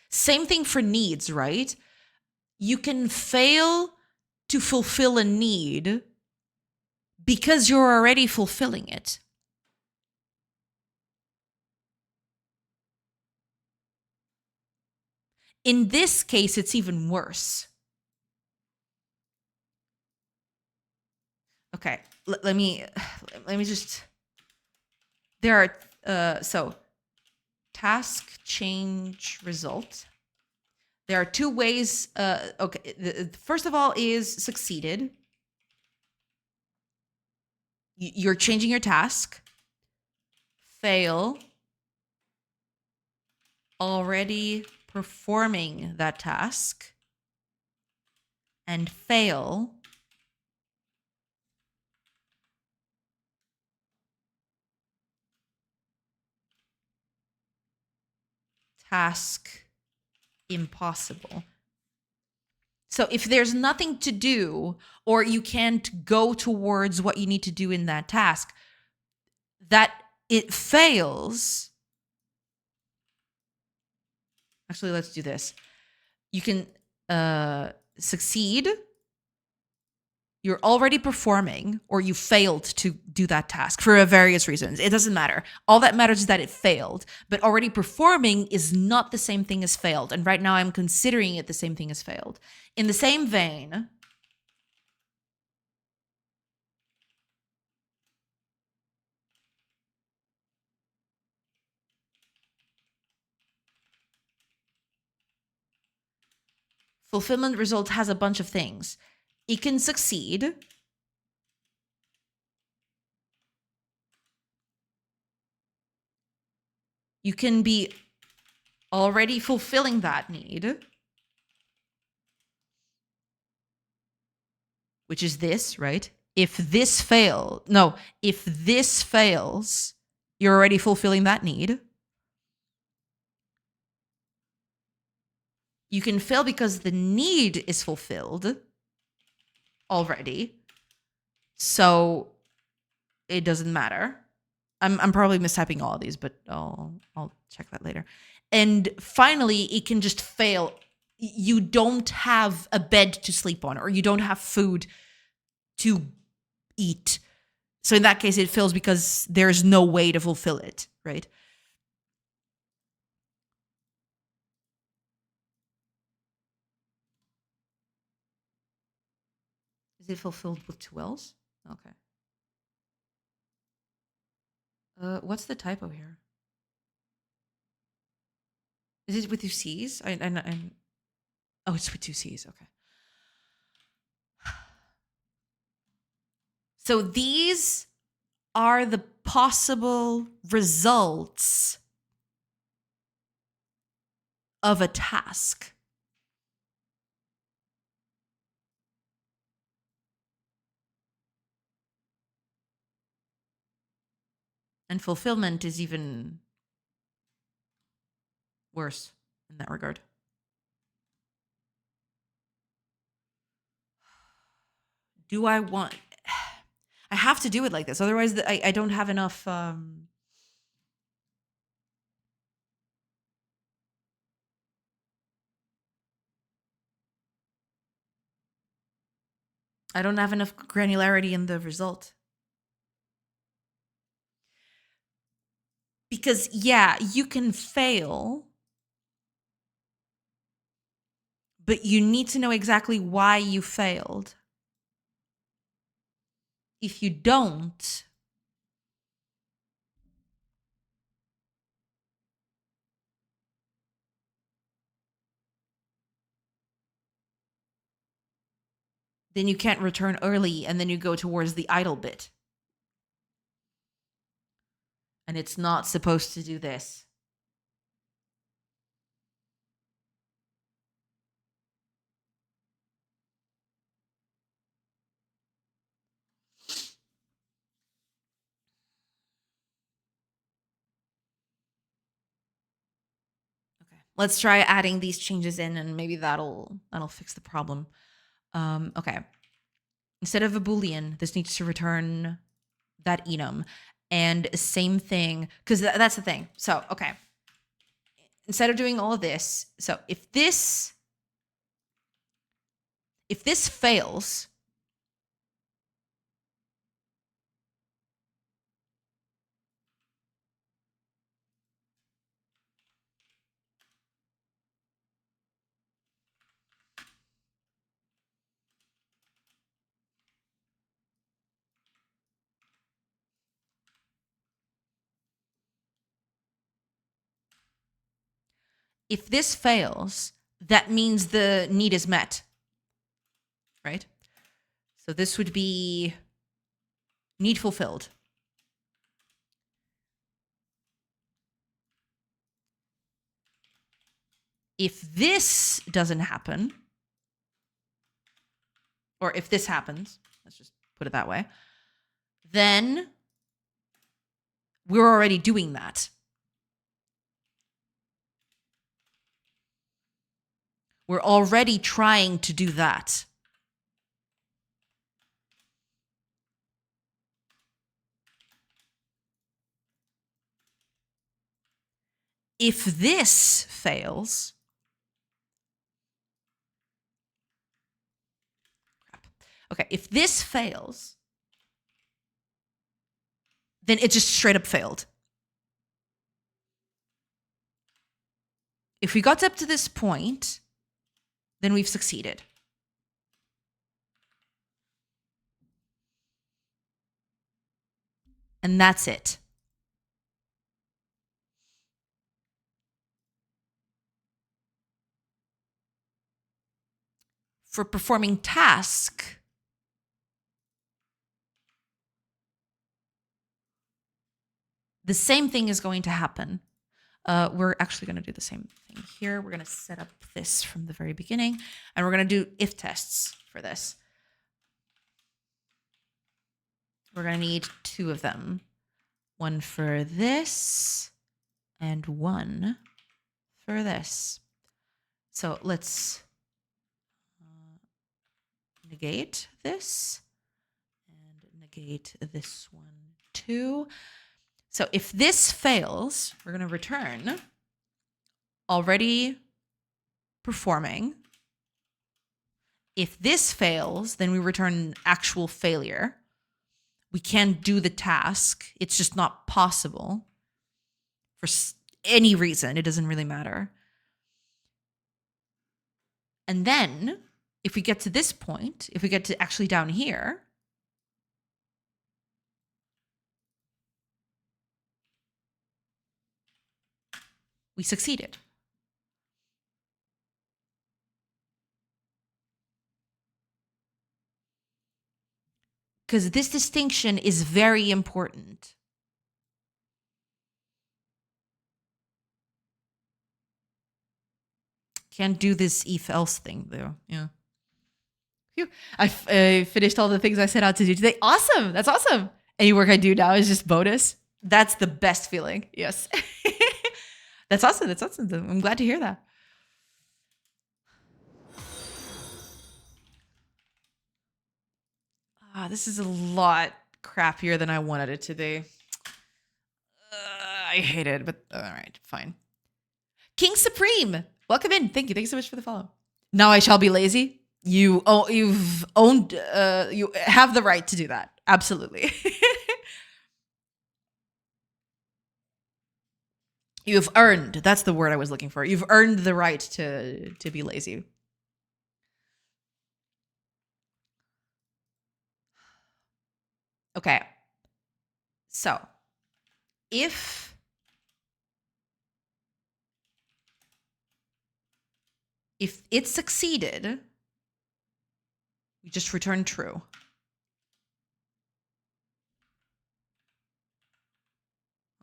Same thing for needs, right? You can fail to fulfill a need because you're already fulfilling it. In this case, it's even worse. Okay, let me just. There are so task change result. There are two ways. Okay, the first of all is succeeded. You're changing your task. Fail. Already performing that task. And fail. Task impossible. So if there's nothing to do, or you can't go towards what you need to do in that task, that it fails. Actually, let's do this. You can succeed. You're already performing, or you failed to do that task for various reasons. It doesn't matter. All that matters is that it failed. But already performing is not the same thing as failed. And right now I'm considering it the same thing as failed. In the same vein, fulfillment result has a bunch of things. It can succeed. You can be already fulfilling that need, which is this, right? If this fails, you're already fulfilling that need. You can fail because the need is fulfilled already. So it doesn't matter. I'm probably mistyping all of these, but I'll check that later. And finally, it can just fail. You don't have a bed to sleep on, or you don't have food to eat. So in that case, it fails because there's no way to fulfill it, right? Is it fulfilled with two L's? Okay. What's the typo here? Is it with two C's? Oh, it's with two C's. Okay. So these are the possible results of a task. And fulfillment is even worse in that regard. Do I want... I have to do it like this. Otherwise, I don't have enough... I don't have enough granularity in the result. Because, yeah, you can fail, but you need to know exactly why you failed. If you don't, then you can't return early, and then you go towards the idle bit. And it's not supposed to do this. Let's try adding these changes in, and maybe that'll fix the problem. Okay. Instead of a Boolean, this needs to return that enum. And same thing, because that's the thing. So, okay. Instead of doing all of this, so if this fails, that means the need is met, right? So this would be need fulfilled. If this doesn't happen, or if this happens, let's just put it that way, then we're already doing that. We're already trying to do that. If this fails, okay, if this fails, then it just straight up failed. If we got up to this point, then we've succeeded. And that's it. For performing task, the same thing is going to happen. We're actually going to do the same thing here. We're going to set up this from the very beginning, and we're going to do if tests for this. We're going to need 2 of them. One for this and one for this. So let's negate this and negate this one too. So if this fails, we're going to return already performing. If this fails, then we return actual failure. We can't do the task. It's just not possible for any reason. It doesn't really matter. And then if we get to this point, if we get to actually down here, we succeeded. Because this distinction is very important. Can't do this if else thing though. Yeah. Phew. I finished all the things I set out to do today. Awesome. That's awesome. Any work I do now is just bonus. That's the best feeling. Yes. That's awesome. That's awesome. I'm glad to hear that. This is a lot crappier than I wanted it to be. I hate it, but all right, fine. King Supreme, welcome in. Thank you. Thank you so much for the follow. Now I shall be lazy. You've owned. You have the right to do that. Absolutely. You've earned. That's the word I was looking for. You've earned the right to be lazy. Okay. So, if it succeeded, we just return true.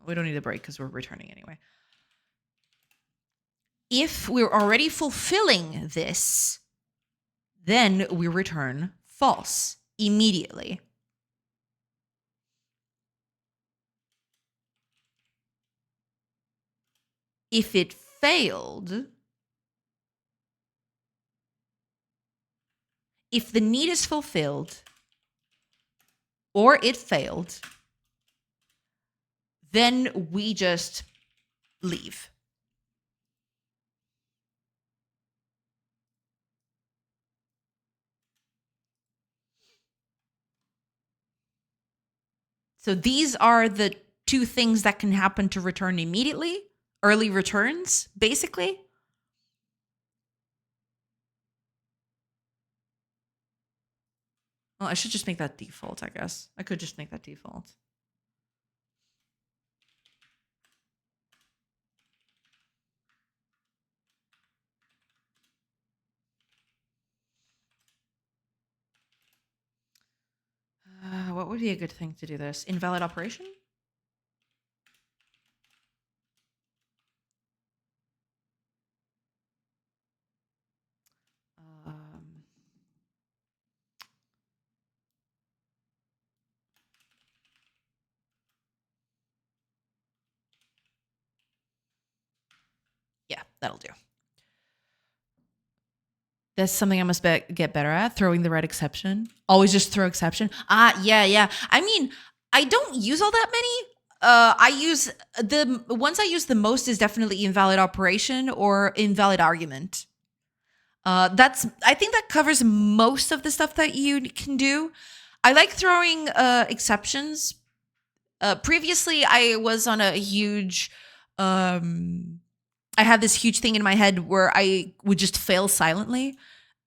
We don't need a break because we're returning anyway. If we're already fulfilling this, then we return false immediately. If it failed, if the need is fulfilled or it failed, then we just leave. So these are the two things that can happen to return immediately. Early returns, basically. Well, I should just make that default, I guess. I could just make that default. What would be a good thing to do this? Invalid operation? Yeah, that'll do. That's something I must get better at, throwing the right exception. Always just throw exception. Yeah. I mean, I don't use all that many. I use the ones I use the most is definitely invalid operation or invalid argument. I think that covers most of the stuff that you can do. I like throwing exceptions. Previously, I was on a huge. I had this huge thing in my head where I would just fail silently.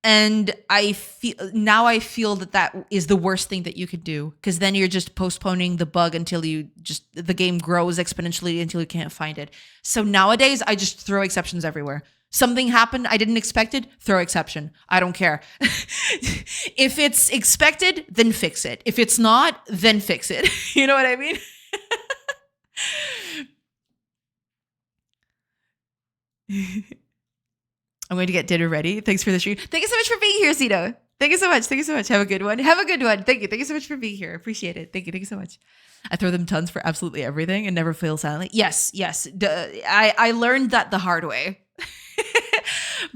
And I feel that is the worst thing that you could do, because then you're just postponing the bug until the game grows exponentially until you can't find it. So nowadays I just throw exceptions everywhere. Something happened I didn't expect it, throw exception. I don't care. If it's expected, then fix it. If it's not, then fix it. You know what I mean? I'm going to get dinner ready. Thanks for the stream. Thank you so much for being here, Zito. Thank you so much. Thank you so much. Have a good one. Have a good one. Thank you. Thank you so much for being here. Appreciate it. Thank you. Thank you so much. I throw them tons for absolutely everything and never fail silently. Yes. I learned that the hard way.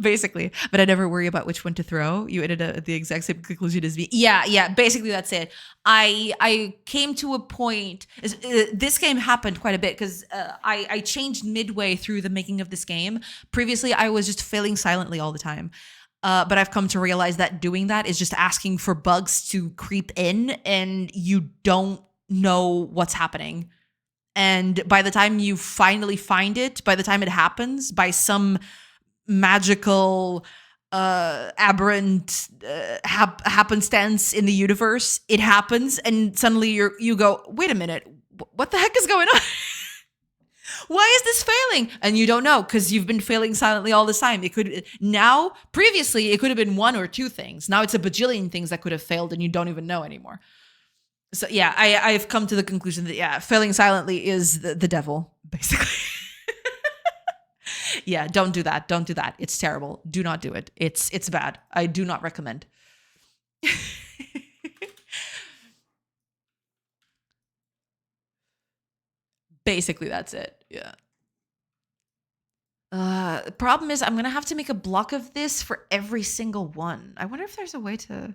Basically, but I never worry about which one to throw. You ended up at the exact same conclusion as me. Yeah. Basically, that's it. I came to a point. This game happened quite a bit because I changed midway through the making of this game. Previously, I was just failing silently all the time. But I've come to realize that doing that is just asking for bugs to creep in, and you don't know what's happening. And by the time you finally find it, by the time it happens, by some magical aberrant happenstance in the universe, it happens, and suddenly you go, wait a minute, what the heck is going on? Why is this failing? And you don't know, because you've been failing silently all this time. Previously it could have been one or two things. Now it's a bajillion things that could have failed and you don't even know anymore. So yeah, I've come to the conclusion that failing silently is the devil, basically. Yeah, don't do that. Don't do that. It's terrible. Do not do it. It's bad. I do not recommend. Basically, that's it. Yeah. The problem is I'm going to have to make a block of this for every single one. I wonder if there's a way to...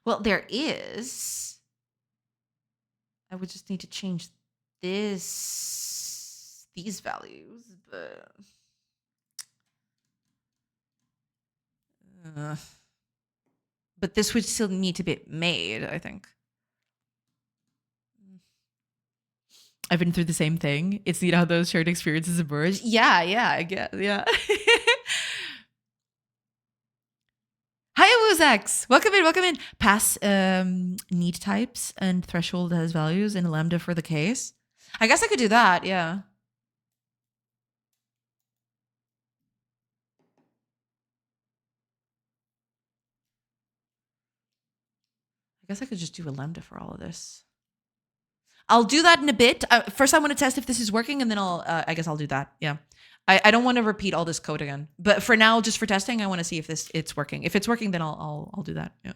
Well, there is. I would just need to change these values, but this would still need to be made, I think. I've been through the same thing. It's neat how those shared experiences emerge. Yeah, I guess. Yeah. Hi, Wozax. Welcome in. Pass need types and threshold has values and a lambda for the case. I guess I could do that, yeah. I guess I could just do a lambda for all of this. I'll do that in a bit. First, I want to test if this is working, and then I guess I'll do that. Yeah. I don't want to repeat all this code again. But for now, just for testing, I want to see if it's working. If it's working, then I'll do that. Yeah.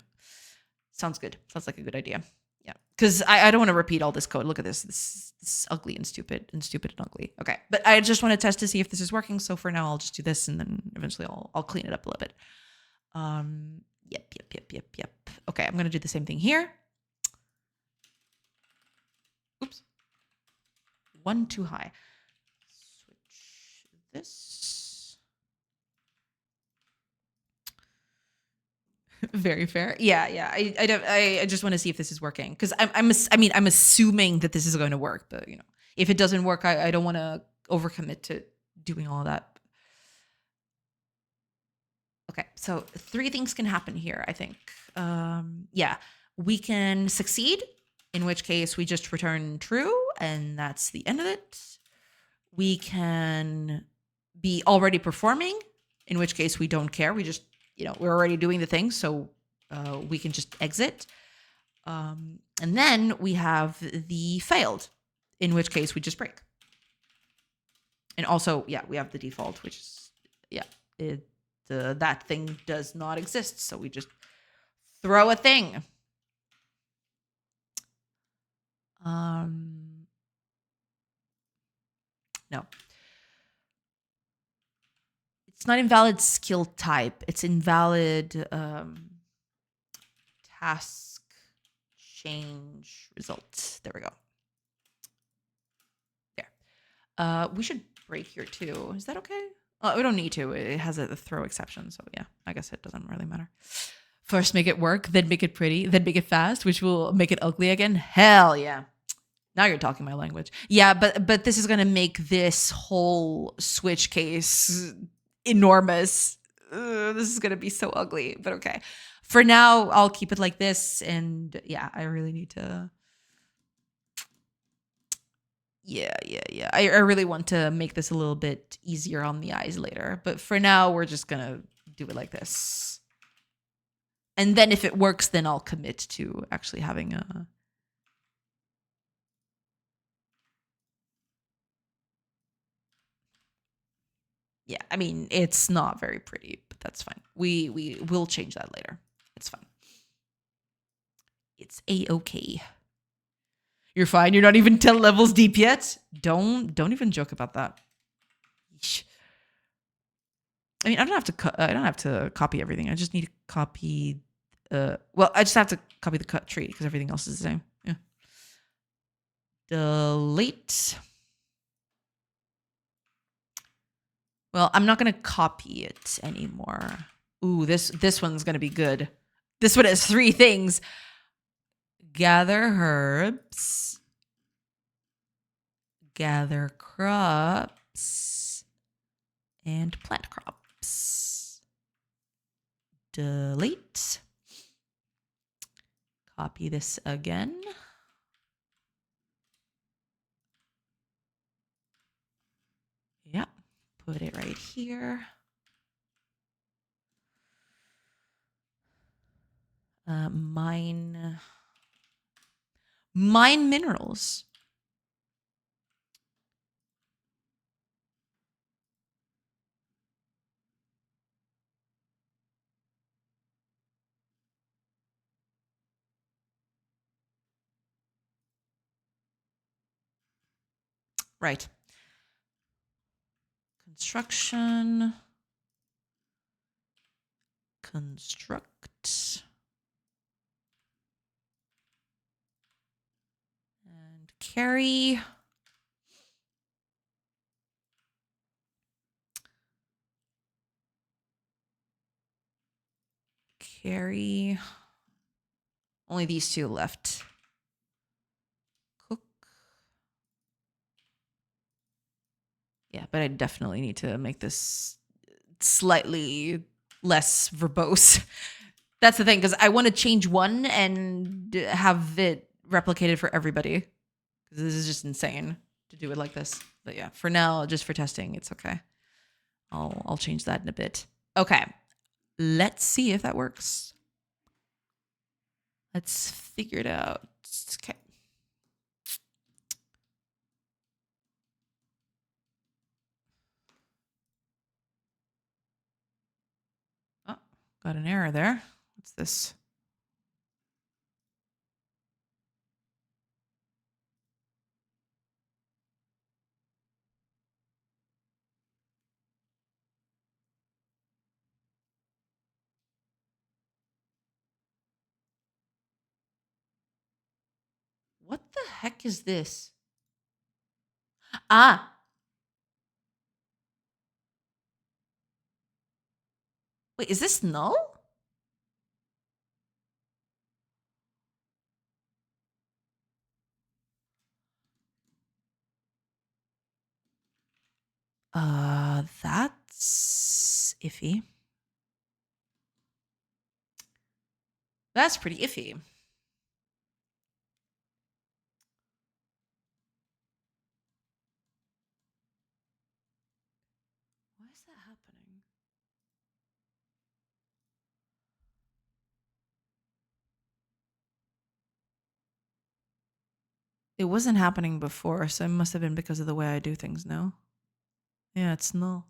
Sounds good. Sounds like a good idea. Yeah. because I don't want to repeat all this code. Look at this. This is ugly and stupid and stupid and ugly. Okay, but I just want to test to see if this is working. So for now, I'll just do this, and then eventually I'll clean it up a little bit. Yep. Okay, I'm gonna do the same thing here. Oops, one too high. Switch this. Very fair. Yeah. I just want to see if this is working because I'm assuming that this is going to work, but if it doesn't work, I don't want to overcommit to doing all that. Okay, so 3 things can happen here, I think. Yeah, we can succeed, in which case we just return true, and that's the end of it. We can be already performing, in which case we don't care. We just, we're already doing the thing, so we can just exit. And then we have the failed, in which case we just break. And also, yeah, we have the default, which is, that thing does not exist, so we just throw a thing. No. It's not invalid skill type. It's invalid task change result. There we go. There. We should break here too. Is that okay? We don't need to. It has a throw exception, so yeah, I guess it doesn't really matter. First make it work, then make it pretty, then make it fast, which will make it ugly again. Hell yeah. Now you're talking my language. Yeah, but this is going to make this whole switch case enormous. This is going to be so ugly, but okay. For now, I'll keep it like this, and yeah, I really need to... Yeah. I really want to make this a little bit easier on the eyes later, but for now, we're just going to do it like this. And then if it works, then I'll commit to actually having a... Yeah, I mean, it's not very pretty, but that's fine. We will change that later. It's fine. It's a-okay. You're fine. You're not even 10 levels deep yet. Don't even joke about that. Yeesh. I mean, I don't have to copy everything. I just need to copy. Well, I just have to copy the cut tree because everything else is the same. Yeah. Delete. Well, I'm not gonna copy it anymore. Ooh, this one's gonna be good. This one has 3 things. Gather herbs. Gather crops. And plant crops. Delete. Copy this again. Yep. Put it right here. Mine minerals. Right. Construction. Construct. And carry. Carry. Only these 2 left. Cook. Yeah, but I definitely need to make this slightly less verbose. That's the thing, because I want to change one and have it replicated for everybody. Because this is just insane to do it like this. But yeah, for now, just for testing, it's okay. I'll change that in a bit. Okay, let's see if that works. Let's figure it out. Okay. Oh, got an error there. What's this? What the heck is this? Ah. Wait, is this null? That's iffy. That's pretty iffy. Why is that happening? It wasn't happening before, so it must have been because of the way I do things now. Yeah, it's null.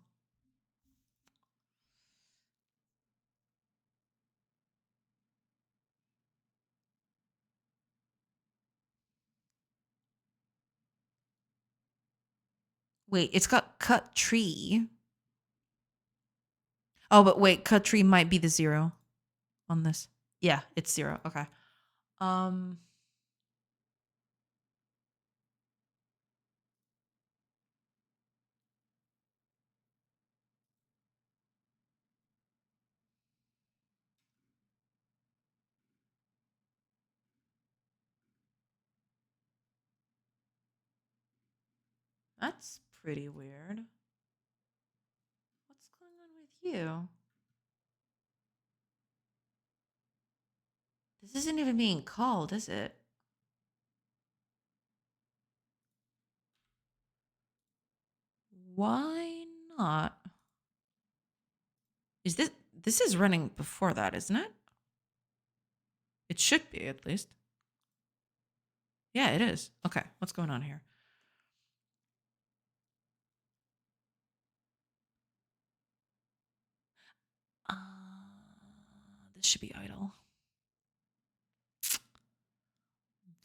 Wait, it's got cut tree. Oh, but wait, cut tree might be the 0 on this. Yeah, it's 0. Okay. That's pretty weird. What's going on with you? This isn't even being called, is it? Why not? Is this is running before that, isn't it? It should be, at least. Yeah, it is. Okay, what's going on here? This should be idle.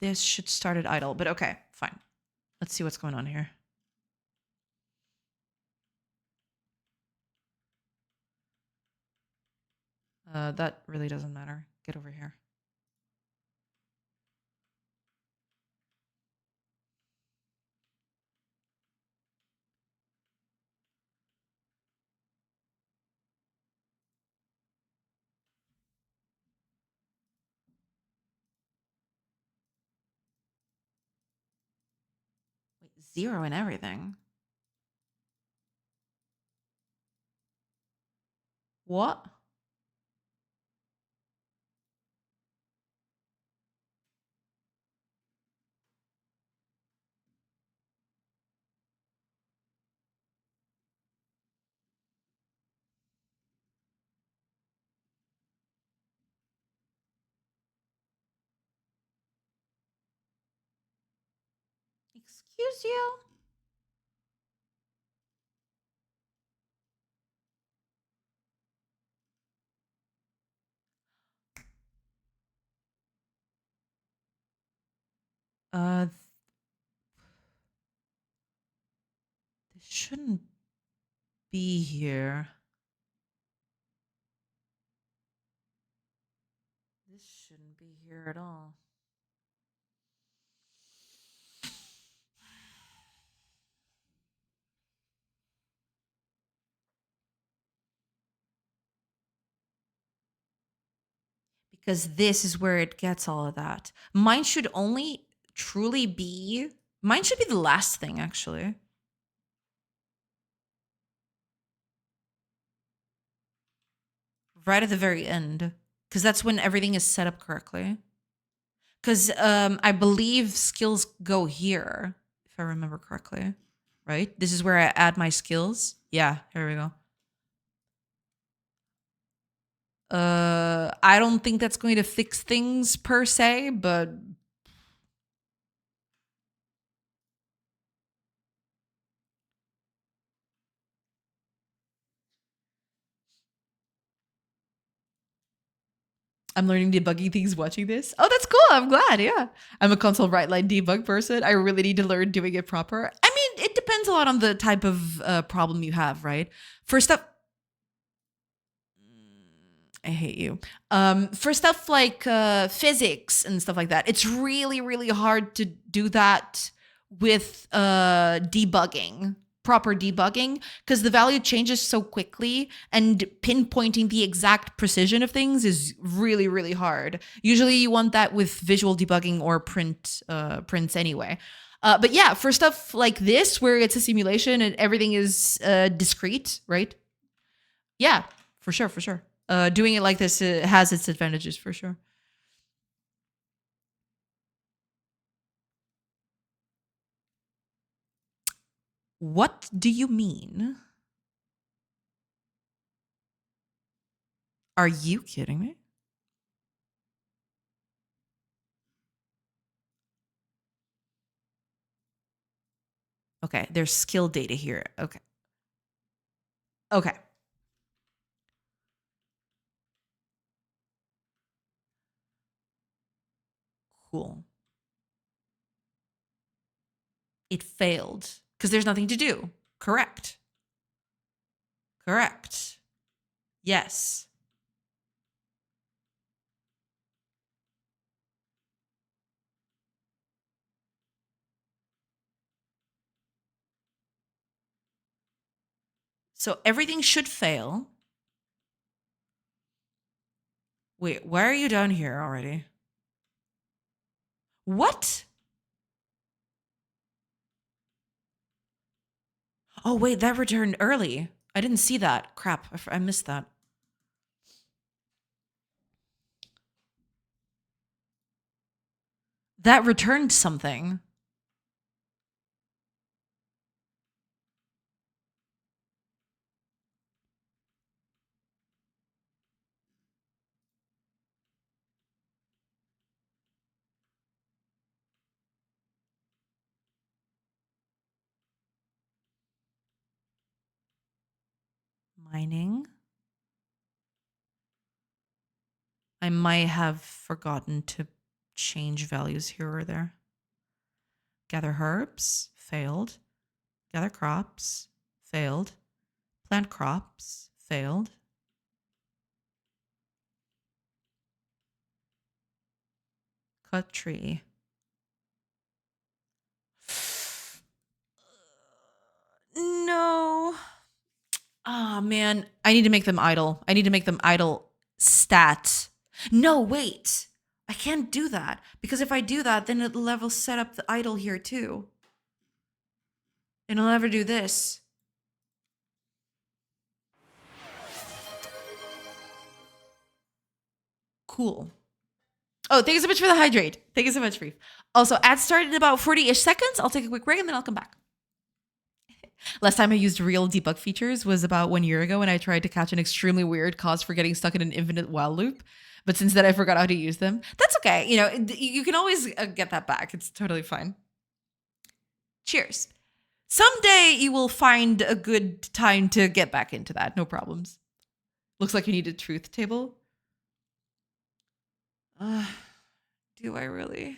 This should start at idle, but okay, fine. Let's see what's going on here. That really doesn't matter. Get over here. Wait, 0 and everything. What? Excuse you? This shouldn't be here. This shouldn't be here at all. Because this is where it gets all of that. Mine should only truly be... Mine should be the last thing, actually. Right at the very end. Because that's when everything is set up correctly. Because I believe skills go here, if I remember correctly. Right? This is where I add my skills. Yeah, here we go. I don't think that's going to fix things per se, but... I'm learning debugging things watching this. Oh, that's cool. I'm glad. Yeah. I'm a console right line debug person. I really need to learn doing it proper. I mean, it depends a lot on the type of problem you have, right? First up, I hate you. For stuff like physics and stuff like that, it's really, really hard to do that with debugging, proper debugging, because the value changes so quickly, and pinpointing the exact precision of things is really, really hard. Usually, you want that with visual debugging or prints anyway. But yeah, for stuff like this, where it's a simulation and everything is discrete, right? Yeah, for sure, for sure. Doing it like this has its advantages for sure. What do you mean? Are you kidding me? Okay, there's skill data here. Okay. Okay. Cool. It failed because there's nothing to do. Correct. Correct. Yes. So everything should fail. Wait, why are you down here already? What? Oh, wait, that returned early. I didn't see that. Crap, I missed that. That returned something. Mining. I might have forgotten to change values here or there. Gather herbs, failed. Gather crops, failed. Plant crops, failed. Cut tree. No. Oh man, I need to make them idle. I need to make them idle stat. No, wait. I can't do that because if I do that, then it'll level set up the idle here too. And I'll never do this. Cool. Oh, thank you so much for the hydrate. Thank you so much, Brief. Also, ads start in about 40-ish seconds. I'll take a quick break and then I'll come back. Last time I used real debug features was about 1 year ago when I tried to catch an extremely weird cause for getting stuck in an infinite while loop. But since then, I forgot how to use them. That's okay. You know, you can always get that back. It's totally fine. Cheers. Someday you will find a good time to get back into that. No problems. Looks like you need a truth table. Do I really?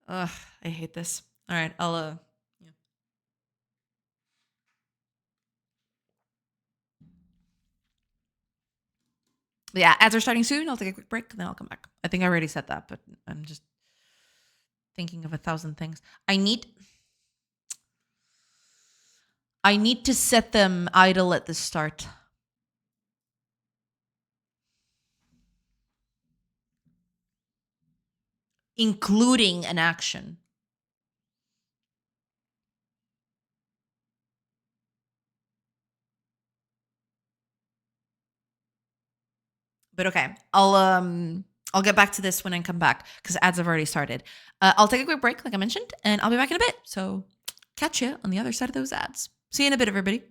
I hate this. All right, I'll yeah, ads are starting soon. I'll take a quick break and then I'll come back. I think I already said that, but I'm just thinking of 1,000 things. I need to set them idle at the start. Including an action. But okay, I'll get back to this when I come back because ads have already started. I'll take a quick break, like I mentioned, and I'll be back in a bit. So catch you on the other side of those ads. See you in a bit, everybody.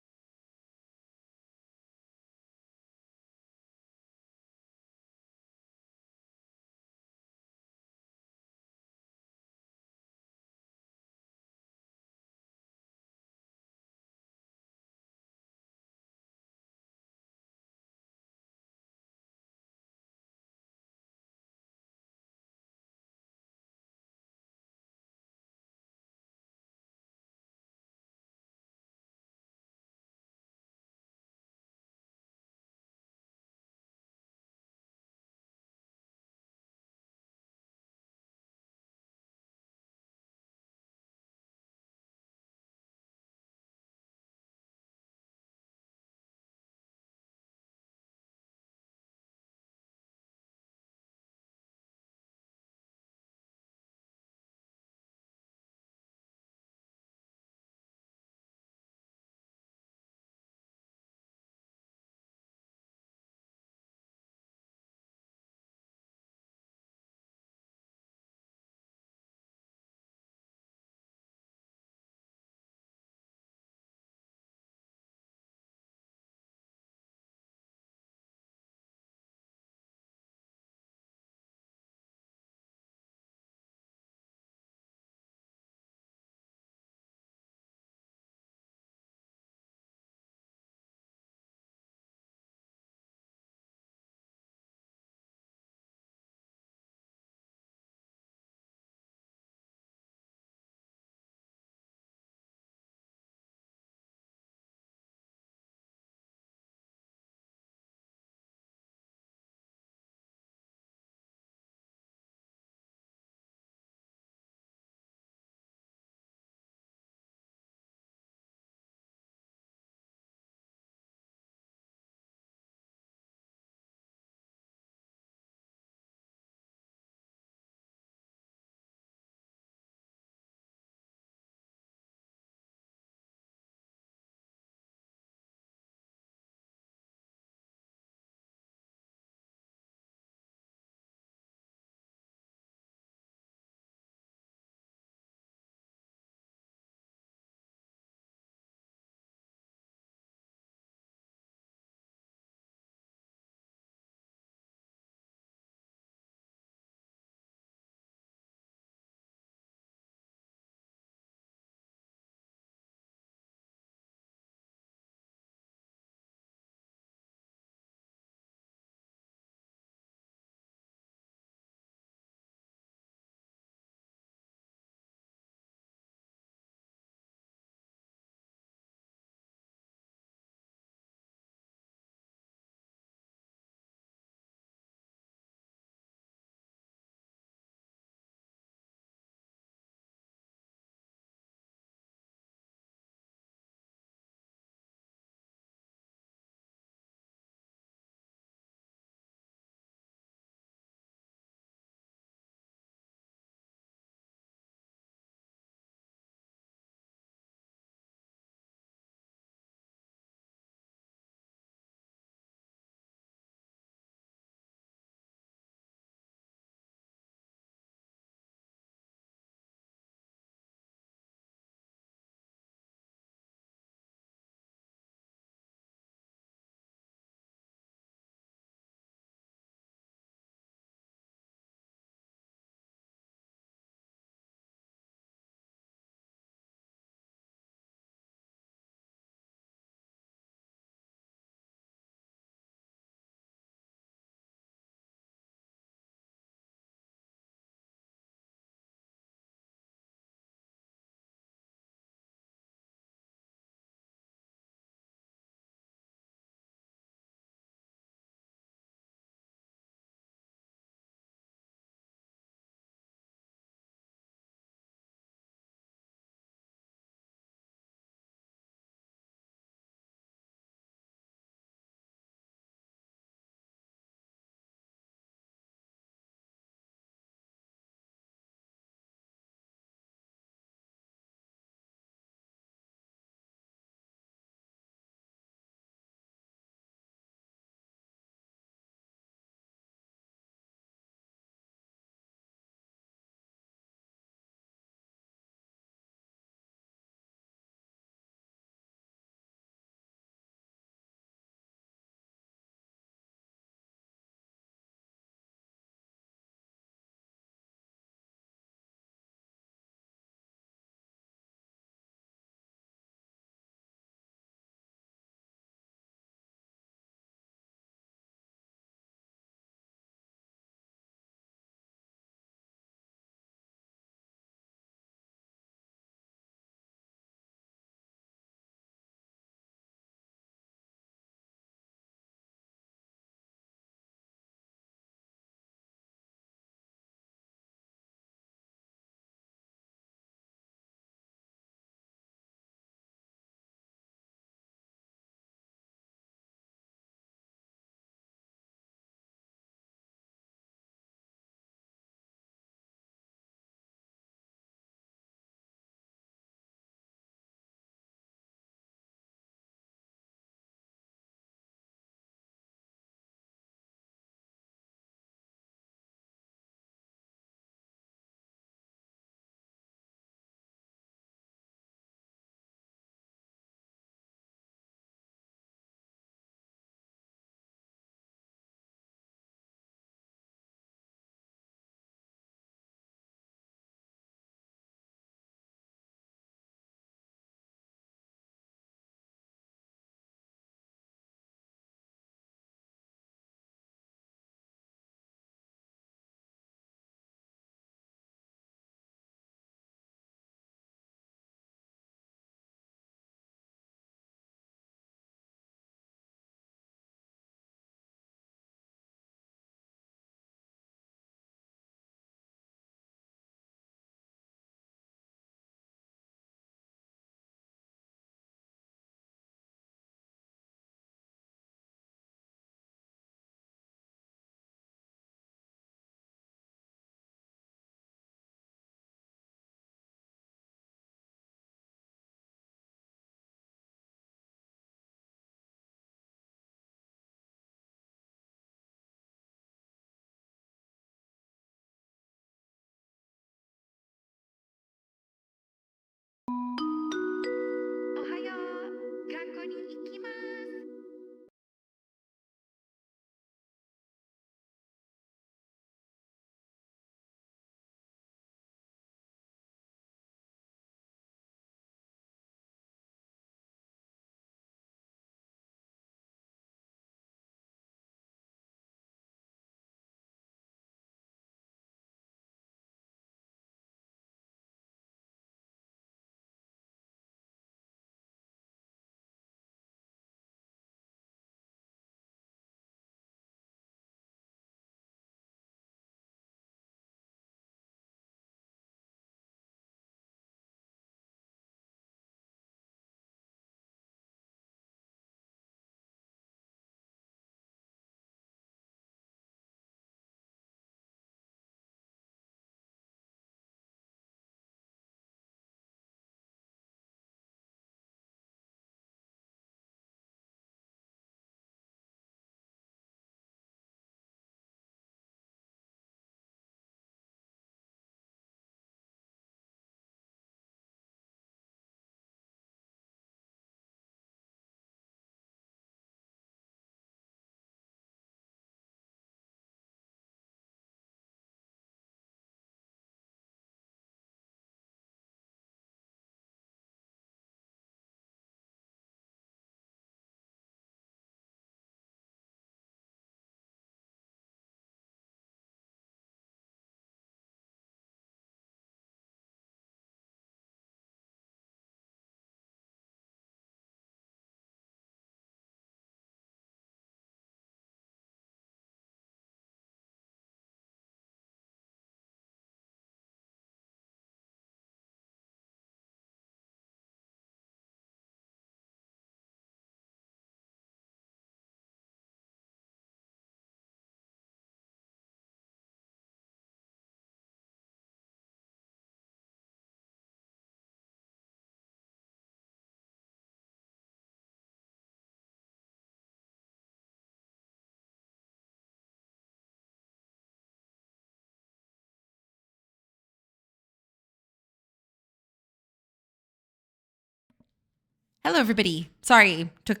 Hello, everybody. Sorry, took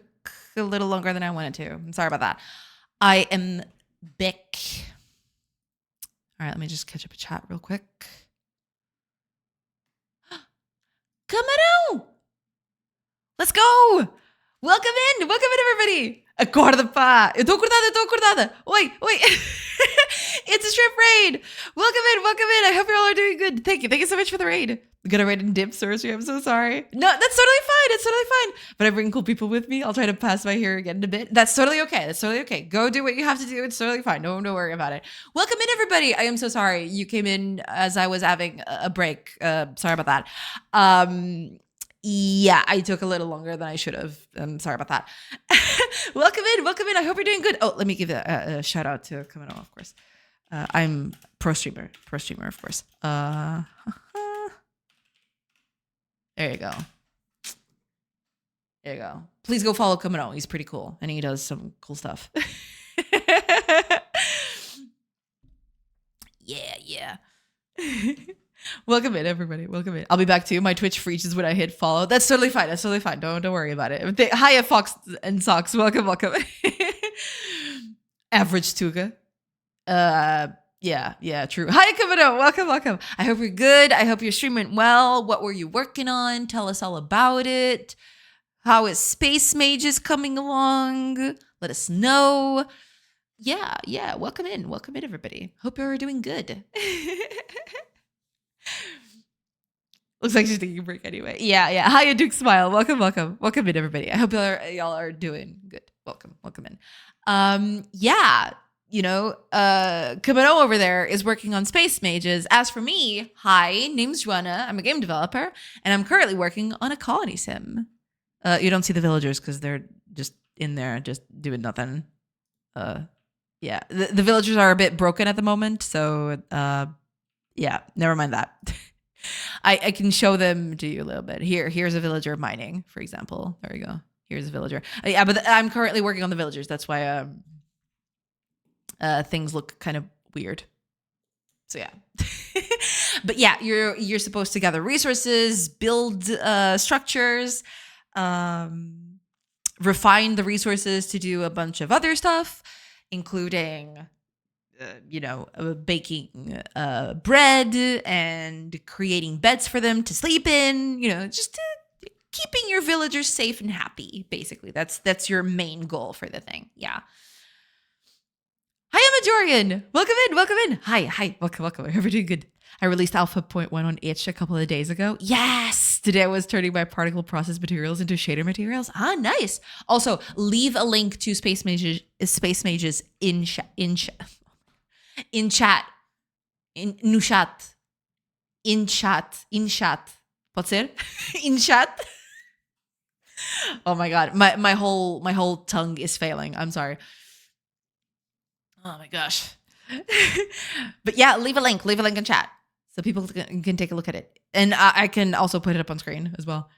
a little longer than I wanted to. I'm sorry about that. I am back. All right, let me just catch up a chat real quick. Come on! Let's go! Welcome in, everybody. Acorda, pá. Eu tô acordada. Oi. It's a shrimp raid. Welcome in. I hope you all are doing good. Thank you so much for the raid. We got a raid in Dip Sorcery. I'm so sorry. No, that's totally fine. It's totally fine. But I bring cool people with me. I'll try to pass by here again in a bit. That's totally okay. Go do what you have to do. It's totally fine. Don't worry about it. Welcome in, everybody. I am so sorry you came in as I was having a break. Sorry about that. Yeah, I took a little longer than I should have. I'm sorry about that. Welcome in. I hope you're doing good. Oh, let me give a shout out to Kamino, of course. I'm pro streamer, of course. There you go. Please go follow Kamino. He's pretty cool, and he does some cool stuff. Yeah. Welcome in, everybody. Welcome in. I'll be back too. My Twitch freezes when I hit follow. That's totally fine. Don't worry about it. Hiya, Fox and Socks. Welcome. Average Tuga. Yeah, true. Hi, Kamino. Welcome. I hope you're good. I hope your stream went well. What were you working on? Tell us all about it. How is Space Mages coming along? Let us know. Yeah. Welcome in, everybody. Hope you're doing good. Looks like she's taking a break anyway. Yeah. Hiya, Duke Smile. Welcome in, everybody. I hope y'all are doing good. Welcome in. Yeah, Kamino over there is working on Space Mages. As for me, hi, name's Joanna. I'm a game developer, and I'm currently working on a colony sim. You don't see the villagers because they're just in there, just doing nothing. Yeah, the villagers are a bit broken at the moment, so yeah, never mind that. I can show them to you a little bit. Here's a villager mining, for example. There we go. Here's a villager. Yeah, but I'm currently working on the villagers. That's why things look kind of weird. So yeah. But yeah, you're supposed to gather resources, build structures, refine the resources to do a bunch of other stuff, including baking bread and creating beds for them to sleep in, just keeping your villagers safe and happy, basically. That's your main goal for the thing. Yeah. Hi, Majorian. Welcome in. Hi. Welcome. I hope you're doing good. I released Alpha 0.1 on itch a couple of days ago. Yes! Today I was turning my particle process materials into shader materials. Ah, nice. Also, leave a link to Space Mages in chat. In chat. Pode ser? In chat. Oh my god, my whole tongue is failing. I'm sorry. Oh my gosh. But yeah, leave a link in chat so people can take a look at it, and I can also put it up on screen as well.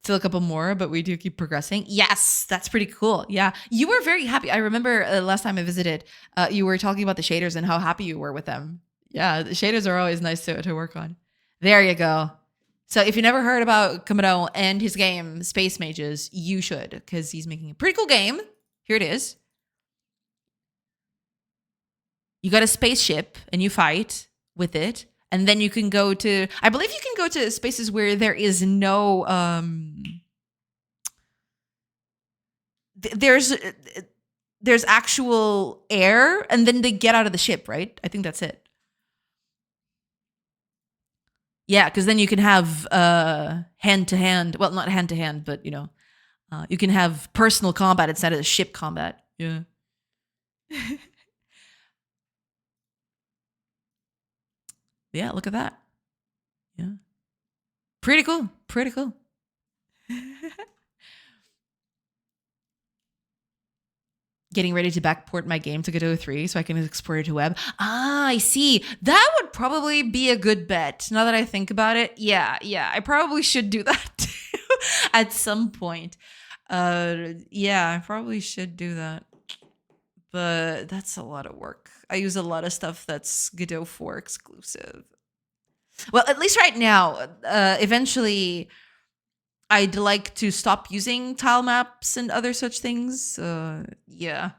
Still a couple more, but we do keep progressing. Yes, that's pretty cool. Yeah, you were very happy. I remember last time I visited, you were talking about the shaders and how happy you were with them. Yeah, the shaders are always nice to work on. There you go. So if you never heard about Kamino and his game Space Mages, you should, because he's making a pretty cool game. Here it is. You got a spaceship and you fight with it. And then you can go to, I believe you can go to spaces where there is no, there's actual air, and then they get out of the ship, right? I think that's it. Yeah, because then you can have hand-to-hand, well, not hand-to-hand, but, you can have personal combat instead of ship combat. Yeah. Yeah, look at that. Yeah. Pretty cool. Getting ready to backport my game to Godot 3 so I can export it to web. Ah, I see. That would probably be a good bet. Now that I think about it, yeah, I probably should do that too at some point. Yeah, I probably should do that. But that's a lot of work. I use a lot of stuff that's Godot 4 exclusive. Well, at least right now, eventually I'd like to stop using tile maps and other such things. Yeah.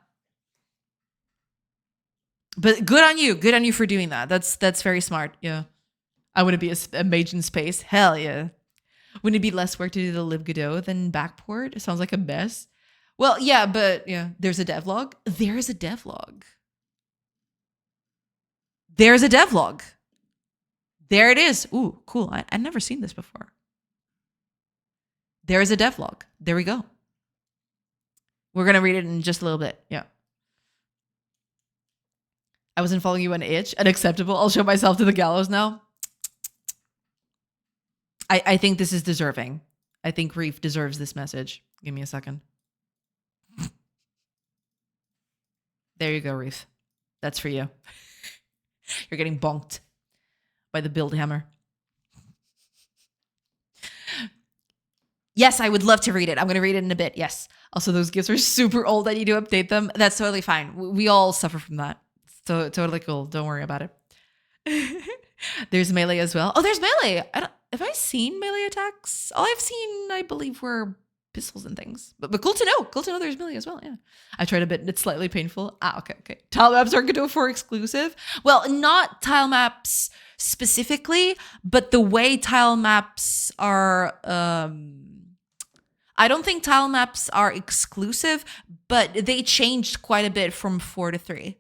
But good on you. Good on you for doing that. That's very smart. Yeah. I wouldn't be a mage in space. Hell yeah. Wouldn't it be less work to do the live Godot than backport? It sounds like a mess. Well, yeah, but yeah, there's a devlog. There's a devlog. There's a devlog. There it is. Ooh, cool. I've never seen this before. There is a devlog. There we go. We're going to read it in just a little bit. Yeah. I wasn't following you on itch. Unacceptable. I'll show myself to the gallows now. I think this is deserving. I think Reef deserves this message. Give me a second. There you go, Reef. That's for you. You're getting bonked by the build hammer. Yes, I would love to read it. I'm going to read it in a bit. Yes. Also, those gifts are super old. I need to update them. That's totally fine. We all suffer from that. So totally cool. Don't worry about it. There's melee as well. Oh, there's melee. Have I seen melee attacks? All I've seen, I believe, were pistols and things. But cool to know. Cool to know there's melee as well. Yeah. I tried a bit and it's slightly painful. Okay. Tile maps are Godot 4 exclusive. Well, not tile maps specifically, but the way tile maps are... I don't think tile maps are exclusive, but they changed quite a bit from 4 to 3.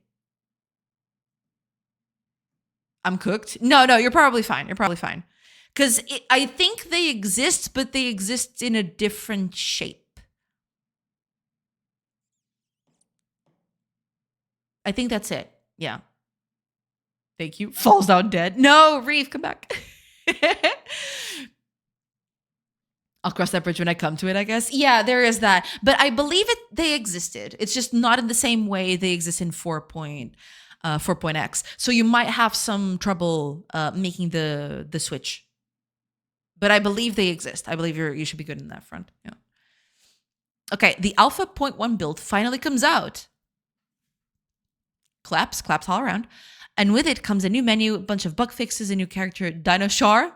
I'm cooked. No, you're probably fine. Because I think they exist, but they exist in a different shape. I think that's it. Yeah. Thank you. Falls down dead. No, Reef, come back. I'll cross that bridge when I come to it, I guess. Yeah, there is that. But I believe they existed. It's just not in the same way they exist in 4.x. So you might have some trouble making the switch. But I believe they exist. I believe you should be good in that front. Yeah. Okay, the Alpha 0.1 build finally comes out. Claps all around. And with it comes a new menu, a bunch of bug fixes, a new character, Dinosaur.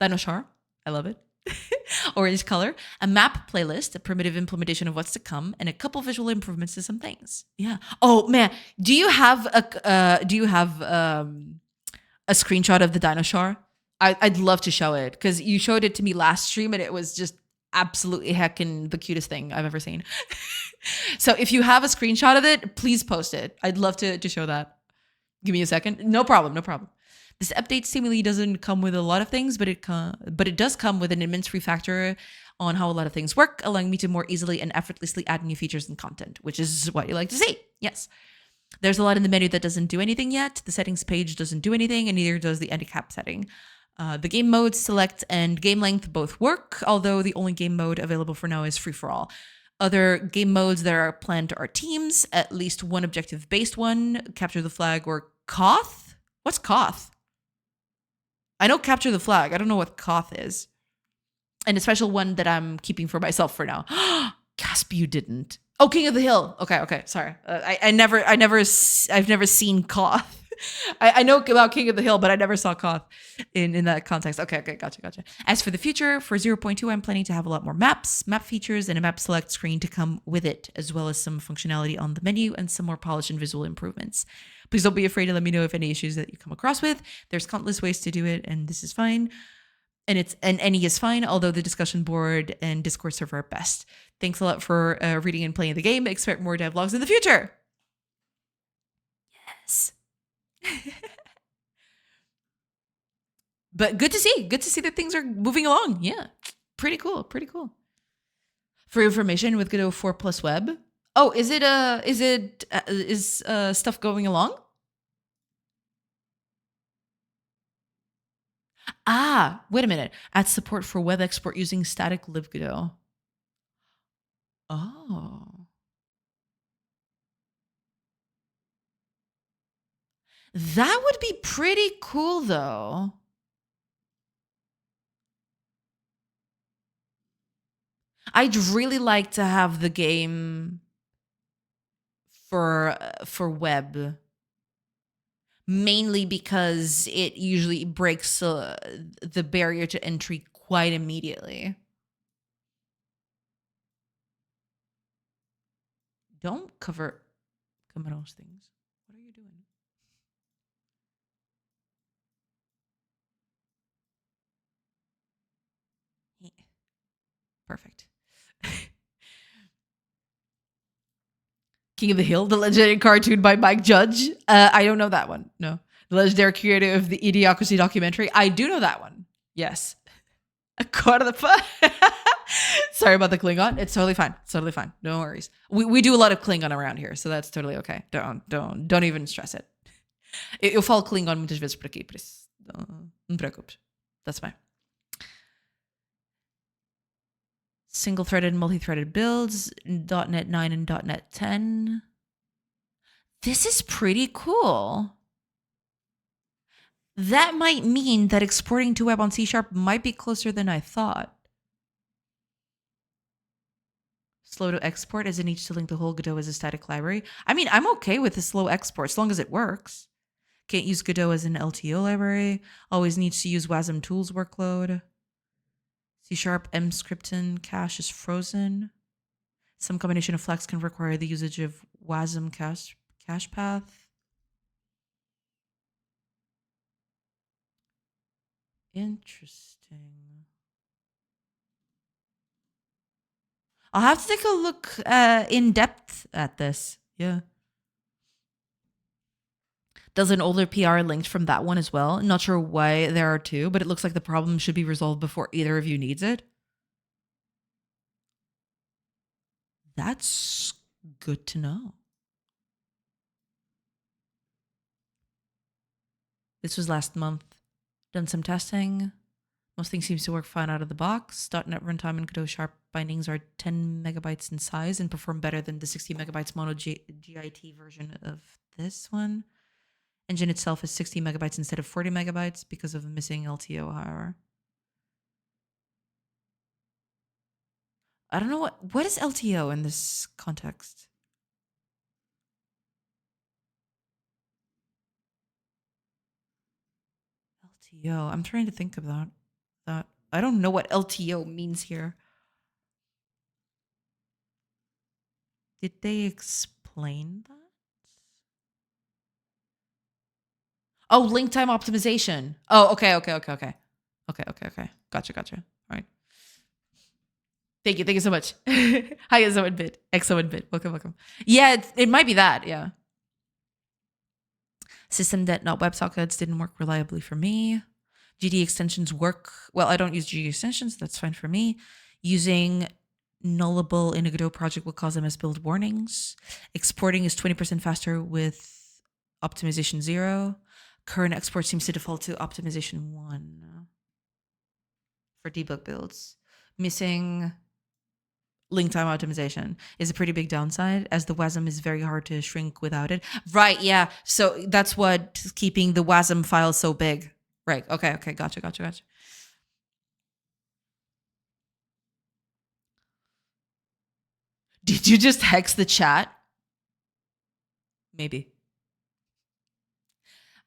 I love it. Orange color, a map playlist, a primitive implementation of what's to come, and a couple visual improvements to some things. Yeah. Oh man, do you have a screenshot of the dinosaur? I'd love to show it because you showed it to me last stream and it was just absolutely heckin' the cutest thing I've ever seen. So if you have a screenshot of it, please post it. I'd love to show that. Give me a second. No problem. This update seemingly doesn't come with a lot of things, but it does come with an immense refactor on how a lot of things work, allowing me to more easily and effortlessly add new features and content, which is what you like to see. Yes. There's a lot in the menu that doesn't do anything yet. The settings page doesn't do anything, and neither does the handicap setting. The game mode, select, and game length both work, although the only game mode available for now is free-for-all. Other game modes that are planned are teams, at least one objective-based one, capture the flag, or Koth? What's Koth? I know capture the flag. I don't know what Koth is. And a special one that I'm keeping for myself for now. Gasp, you didn't. Oh, King of the Hill. Okay. Sorry. I've never seen Koth. I know about King of the Hill, but I never saw Koth in that context. Okay, gotcha. As for the future, for 0.2, I'm planning to have a lot more maps, map features, and a map select screen to come with it, as well as some functionality on the menu and some more polished and visual improvements. Please don't be afraid to let me know if any issues that you come across with. There's countless ways to do it, and this is fine. And any is fine, although the discussion board and Discord server are best. Thanks a lot for reading and playing the game. Expect more devlogs in the future. Yes. But good to see that things are moving along. Yeah. Pretty cool. For information with Godot 4 plus web. Oh, is stuff going along? Wait a minute. Add support for web export using static live Godot. Oh. That would be pretty cool though. I'd really like to have the game for web, mainly because it usually breaks the barrier to entry quite immediately. Don't cover Kamaro's things. What are you doing? Perfect. King of the Hill, the legendary cartoon by Mike Judge. I don't know that one. No. The legendary creator of the Idiocracy documentary. I do know that one. Yes. A quarter of the fun. Sorry about the Klingon. It's totally fine. It's totally fine. No worries. We do a lot of Klingon around here, so that's totally okay. Don't even stress it. Eu falo Klingon muitas vezes por aqui, por isso não te preocupes. That's fine. Single-threaded, multi-threaded builds, .NET 9 and .NET 10. This is pretty cool. That might mean that exporting to web on C# might be closer than I thought. Slow to export as it needs to link the whole Godot as a static library. I mean, I'm okay with a slow export as long as it works. Can't use Godot as an LTO library. Always needs to use WASM tools workload. C# mscripton cache is frozen. Some combination of flags can require the usage of WASM cache path. Interesting. I'll have to take a look in depth at this. Yeah. Does an older PR linked from that one as well? Not sure why there are two, but it looks like the problem should be resolved before either of you needs it. That's good to know. This was last month. Done some testing. Most things seems to work fine out of the box. .NET runtime and Godot Sharp bindings are 10 megabytes in size and perform better than the 60 megabytes mono GIT version of this one. Engine itself is 60 megabytes instead of 40 megabytes because of a missing LTO, however. I don't know what is LTO in this context? LTO. I'm trying to think of that. I don't know what LTO means here. Did they explain that? Oh, link time optimization. Oh, okay. Okay. Gotcha. All right. Thank you so much. Hi, Exoinbit. Welcome. Yeah, it might be that, yeah. System.NET WebSockets didn't work reliably for me. GD extensions work. Well, I don't use GD extensions. That's fine for me. Using nullable in a Godot project will cause MS build warnings. Exporting is 20% faster with optimization 0. Current export seems to default to optimization 1 for debug builds. Missing link time optimization is a pretty big downside, as the WASM is very hard to shrink without it. Right, yeah. So that's what's keeping the WASM file so big. Right, okay. Gotcha. Did you just hex the chat? Maybe.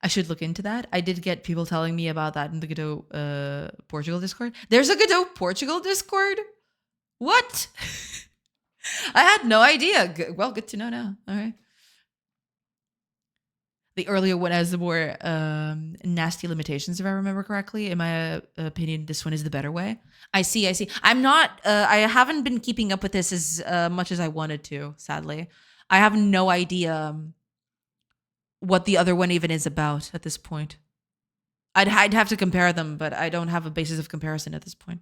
I should look into that. I did get people telling me about that in the Godot Portugal Discord. There's a Godot Portugal Discord? What? I had no idea. Well, good to know now. All right. The earlier one has the more nasty limitations, if I remember correctly. In my opinion, this one is the better way. I see. I'm not, I haven't been keeping up with this as much as I wanted to, sadly. I have no idea what the other one even is about at this point. I'd have to compare them, but I don't have a basis of comparison at this point.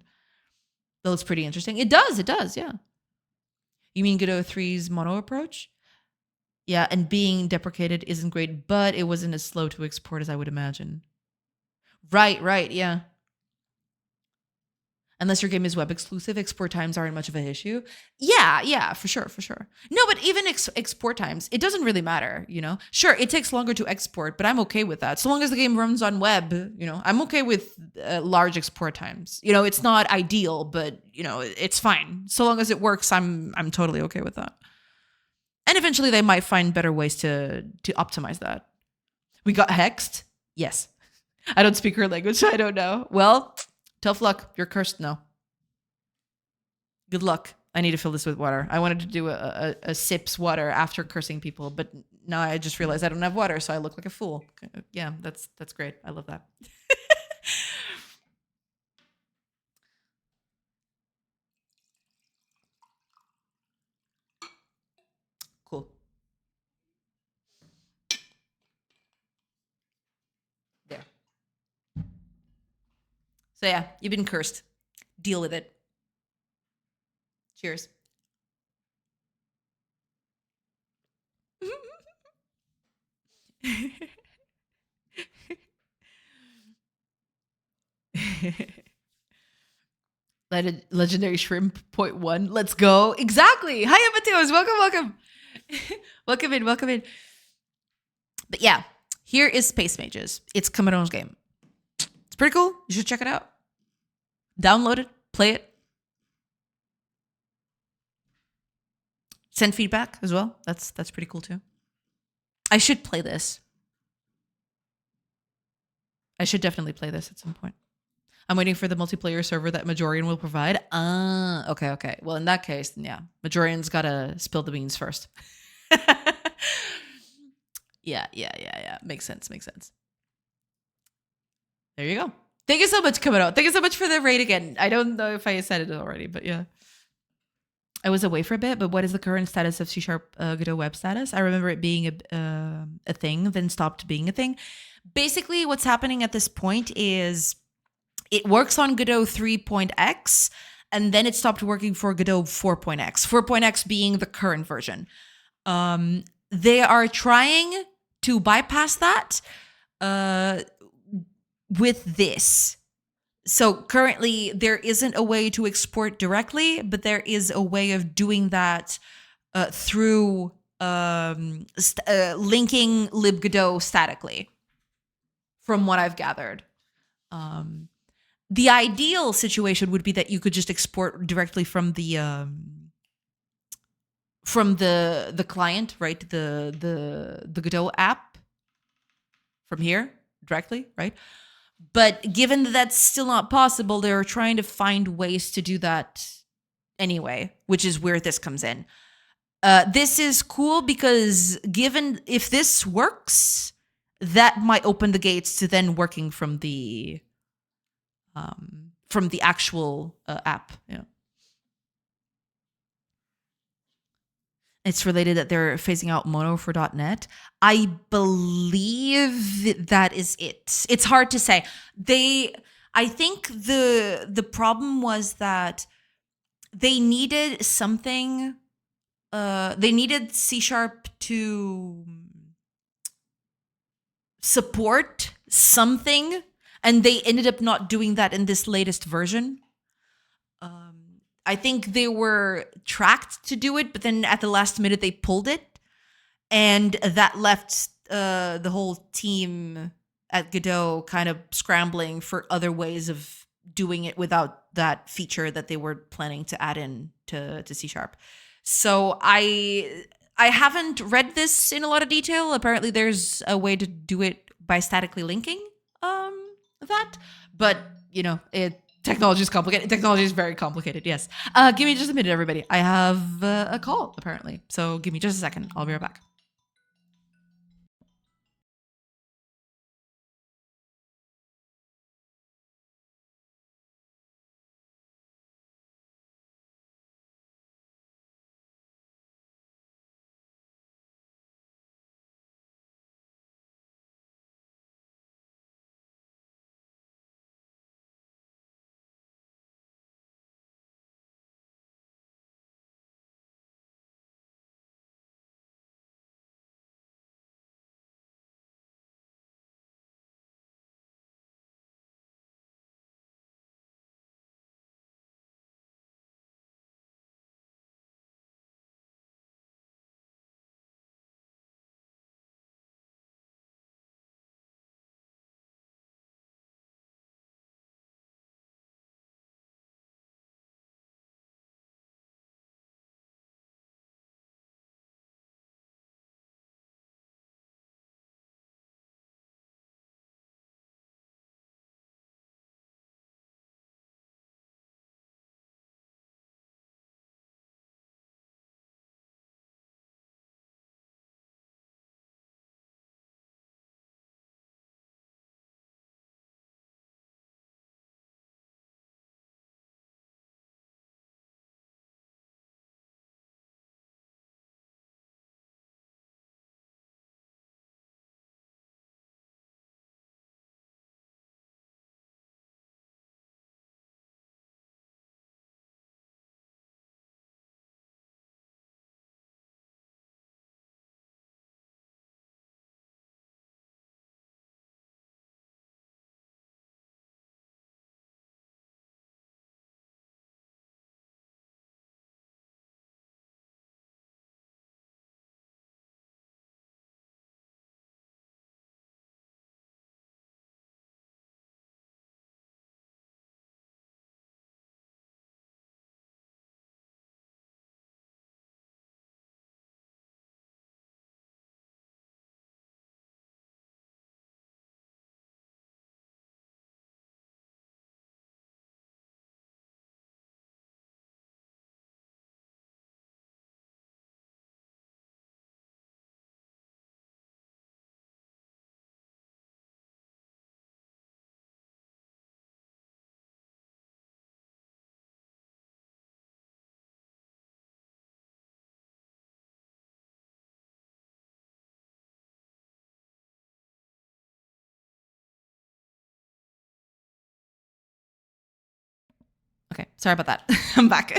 That looks pretty interesting. It does, yeah. You mean Godot 3's mono approach? Yeah, and being deprecated isn't great, but it wasn't as slow to export as I would imagine. Right, yeah. Unless your game is web exclusive, export times aren't much of an issue. Yeah, for sure. No, but even export times, it doesn't really matter, you know? Sure, it takes longer to export, but I'm okay with that. So long as the game runs on web, you know, I'm okay with large export times. You know, it's not ideal, but, you know, it's fine. So long as it works, I'm totally okay with that. And eventually they might find better ways to optimize that. We got hexed? Yes. I don't speak her language, I don't know. Well, tough luck. You're cursed now. Good luck. I need to fill this with water. I wanted to do a sips water after cursing people, but now I just realized I don't have water, so I look like a fool. Yeah, that's great. I love that. Cool. There. So yeah, you've been cursed. Deal with it. Cheers. Legendary shrimp point one. Let's go. Exactly. Hi, Mateos. Welcome, welcome. Welcome in, welcome in. But yeah, here is Space Mages. It's Cameron's game. It's pretty cool. You should check it out. Download it, play it. Send feedback as well. That's pretty cool too. I should play this. I should definitely play this at some point. I'm waiting for the multiplayer server that Majorian will provide. Okay. Well, in that case, then yeah, Majorian's gotta spill the beans first. Yeah. Makes sense. There you go. Thank you so much, Kamado. Thank you so much for the raid again. I don't know if I said it already, but yeah. I was away for a bit, but what is the current status of C# Godot web status? I remember it being a thing, then stopped being a thing. Basically, what's happening at this point is it works on Godot 3.x, and then it stopped working for Godot 4.x. 4.x being the current version. They are trying to bypass that with this. So currently, there isn't a way to export directly, but there is a way of doing that through linking libgodot statically, from what I've gathered. The ideal situation would be that you could just export directly from the client, right? The Godot app from here directly, right? But given that that's still not possible, they're trying to find ways to do that anyway, which is where this comes in. This is cool because given if this works, that might open the gates to then working from the actual app. Yeah. It's related that they're phasing out mono for .NET. I believe that is it. It's hard to say. I think the problem was that they needed something. They needed C# to support something, and they ended up not doing that in this latest version. I think they were tracked to do it, but then at the last minute they pulled it, and that left the whole team at Godot kind of scrambling for other ways of doing it without that feature that they were planning to add in to C#. So I haven't read this in a lot of detail. Apparently there's a way to do it by statically linking that, but technology is complicated. Technology is very complicated. Yes. Give me just a minute, everybody. I have a call apparently. So give me just a second. I'll be right back. sorry about that. I'm back.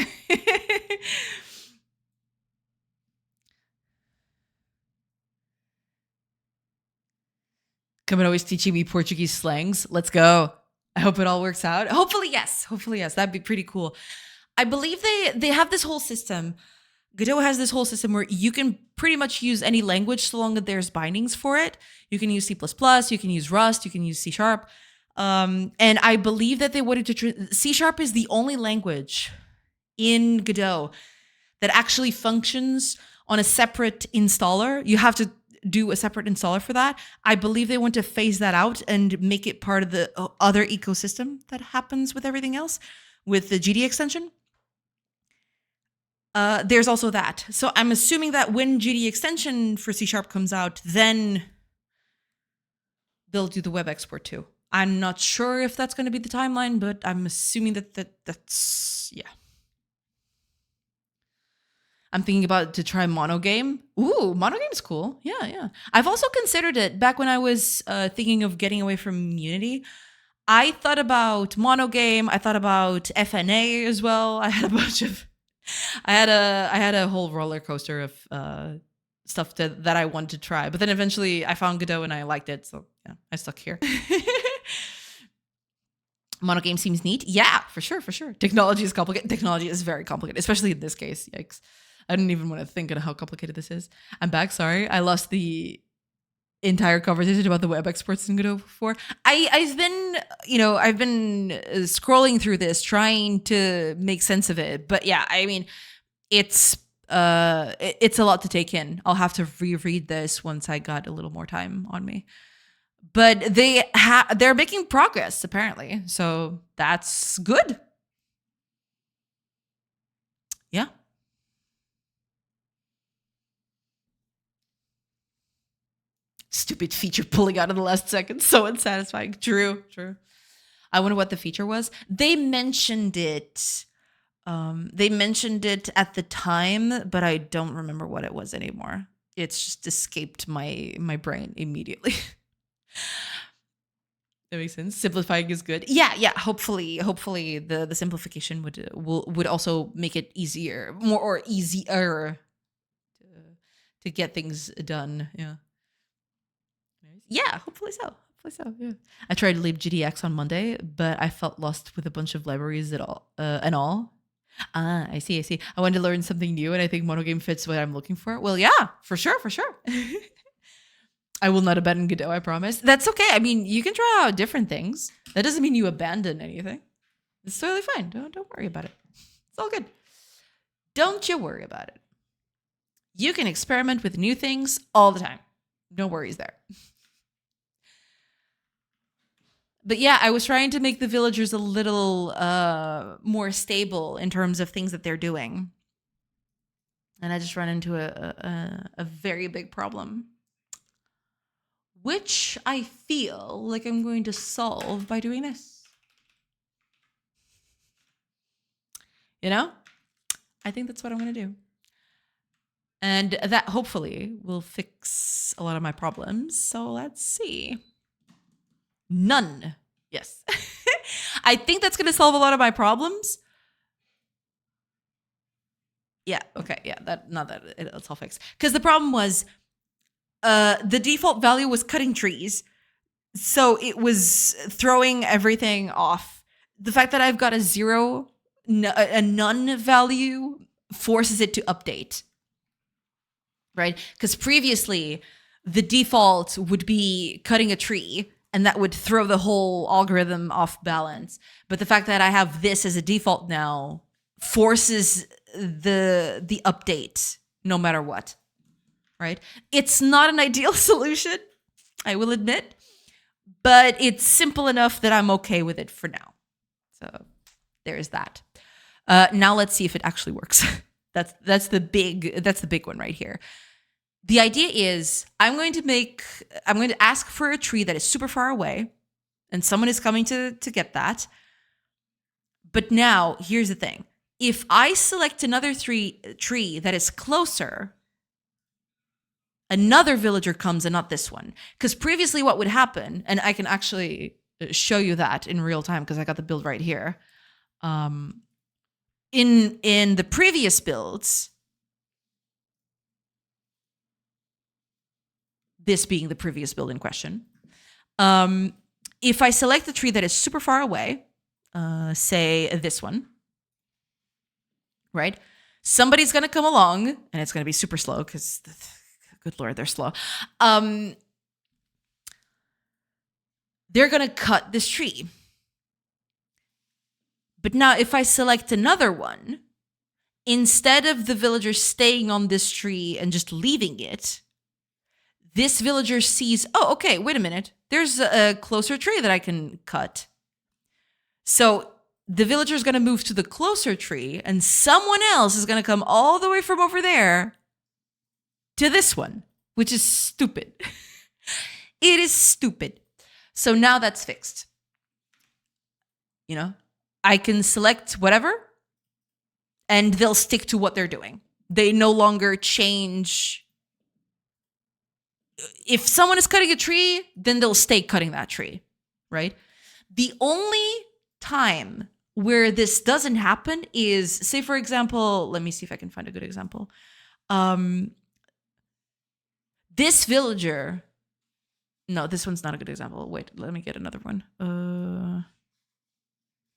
Come and always teaching me Portuguese slangs. Let's go. I hope it all works out. Hopefully, yes. Hopefully, yes. That'd be pretty cool. I believe they have this whole system. Godot has this whole system where you can pretty much use any language so long as there's bindings for it. You can use C++, you can use Rust, you can use C#. And I believe that they wanted to... C# is the only language in Godot that actually functions on a separate installer. You have to do a separate installer for that. I believe they want to phase that out and make it part of the other ecosystem that happens with everything else, with the GD extension. There's also that. So I'm assuming that when GD extension for C# comes out, then they'll do the web export too. I'm not sure if that's going to be the timeline, but I'm assuming that's, yeah. I'm thinking about to try monogame. Ooh, monogame's cool. Yeah. I've also considered it back when I was thinking of getting away from Unity. I thought about monogame. I thought about FNA as well. I had a bunch of... I had a whole roller coaster of stuff that I wanted to try. But then eventually I found Godot and I liked it. So yeah, I stuck here. Monogame seems neat. Yeah, for sure. Technology is complicated. Technology is very complicated, especially in this case. Yikes. I didn't even want to think of how complicated this is. I'm back. Sorry. I lost the entire conversation about the web exports in Godot before. I've been scrolling through this, trying to make sense of it. But yeah, I mean, it's a lot to take in. I'll have to reread this once I got a little more time on me. But they're making progress apparently, so that's good. Yeah. Stupid feature pulling out in the last second. So unsatisfying. True. I wonder what the feature was. They mentioned it. They mentioned it at the time, but I don't remember what it was anymore. It's just escaped my brain immediately. That makes sense. Simplifying is good. Yeah. Hopefully the simplification would also make it easier to get things done. Yeah. Yeah, hopefully so. Yeah. I tried libgdx on Monday, but I felt lost with a bunch of libraries and all. I see. I wanted to learn something new, and I think monogame fits what I'm looking for. Well, yeah, for sure. I will not abandon Godot, I promise. That's okay. I mean, you can try out different things. That doesn't mean you abandon anything. It's totally fine. Don't worry about it. It's all good. Don't you worry about it. You can experiment with new things all the time. No worries there. But yeah, I was trying to make the villagers a little more stable in terms of things that they're doing. And I just ran into a very big problem, which I feel like I'm going to solve by doing this. You know? I think that's what I'm going to do. And that hopefully will fix a lot of my problems. So let's see. None. Yes. I think that's going to solve a lot of my problems. Yeah. Okay. Yeah. It's all fixed. Because the problem was the default value was cutting trees. So it was throwing everything off. The fact that I've got a none value forces it to update. Right? Because previously the default would be cutting a tree, and that would throw the whole algorithm off balance. But the fact that I have this as a default now forces the update no matter what, right? It's not an ideal solution, I will admit, but it's simple enough that I'm okay with it for now. So there's that. Now let's see if it actually works. That's the big one right here. The idea is I'm going to ask for a tree that is super far away, and someone is coming to get that. But now here's the thing. If I select another tree that is closer, another villager comes and not this one. Because previously what would happen, and I can actually show you that in real time because I got the build right here. in the previous builds, this being the previous build in question, if I select a tree that is super far away, say this one, right? Somebody's going to come along, and it's going to be super slow because, good Lord, they're slow. They're going to cut this tree. But now if I select another one, instead of the villager staying on this tree and just leaving it, this villager sees, oh, okay, wait a minute. There's a closer tree that I can cut. So the villager is going to move to the closer tree, and someone else is going to come all the way from over there to this one, which is stupid. It is stupid. So now that's fixed. You know, I can select whatever, and they'll stick to what they're doing. They no longer change. If someone is cutting a tree, then they'll stay cutting that tree, right? The only time where this doesn't happen is, say, for example, let me see if I can find a good example. This villager, no, this one's not a good example. Wait, let me get another one.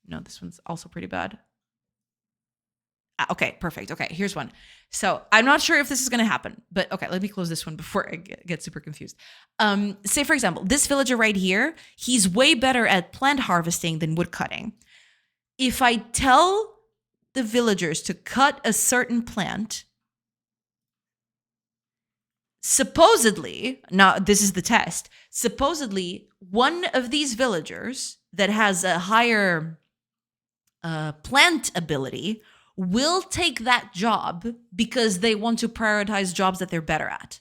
No, this one's also pretty bad. Okay, perfect. Okay, here's one. So I'm not sure if this is going to happen, but okay, let me close this one before I get super confused. Say, for example, this villager right here, he's way better at plant harvesting than wood cutting. If I tell the villagers to cut a certain plant, supposedly, now this is the test, supposedly one of these villagers that has a higher plant ability will take that job because they want to prioritize jobs that they're better at.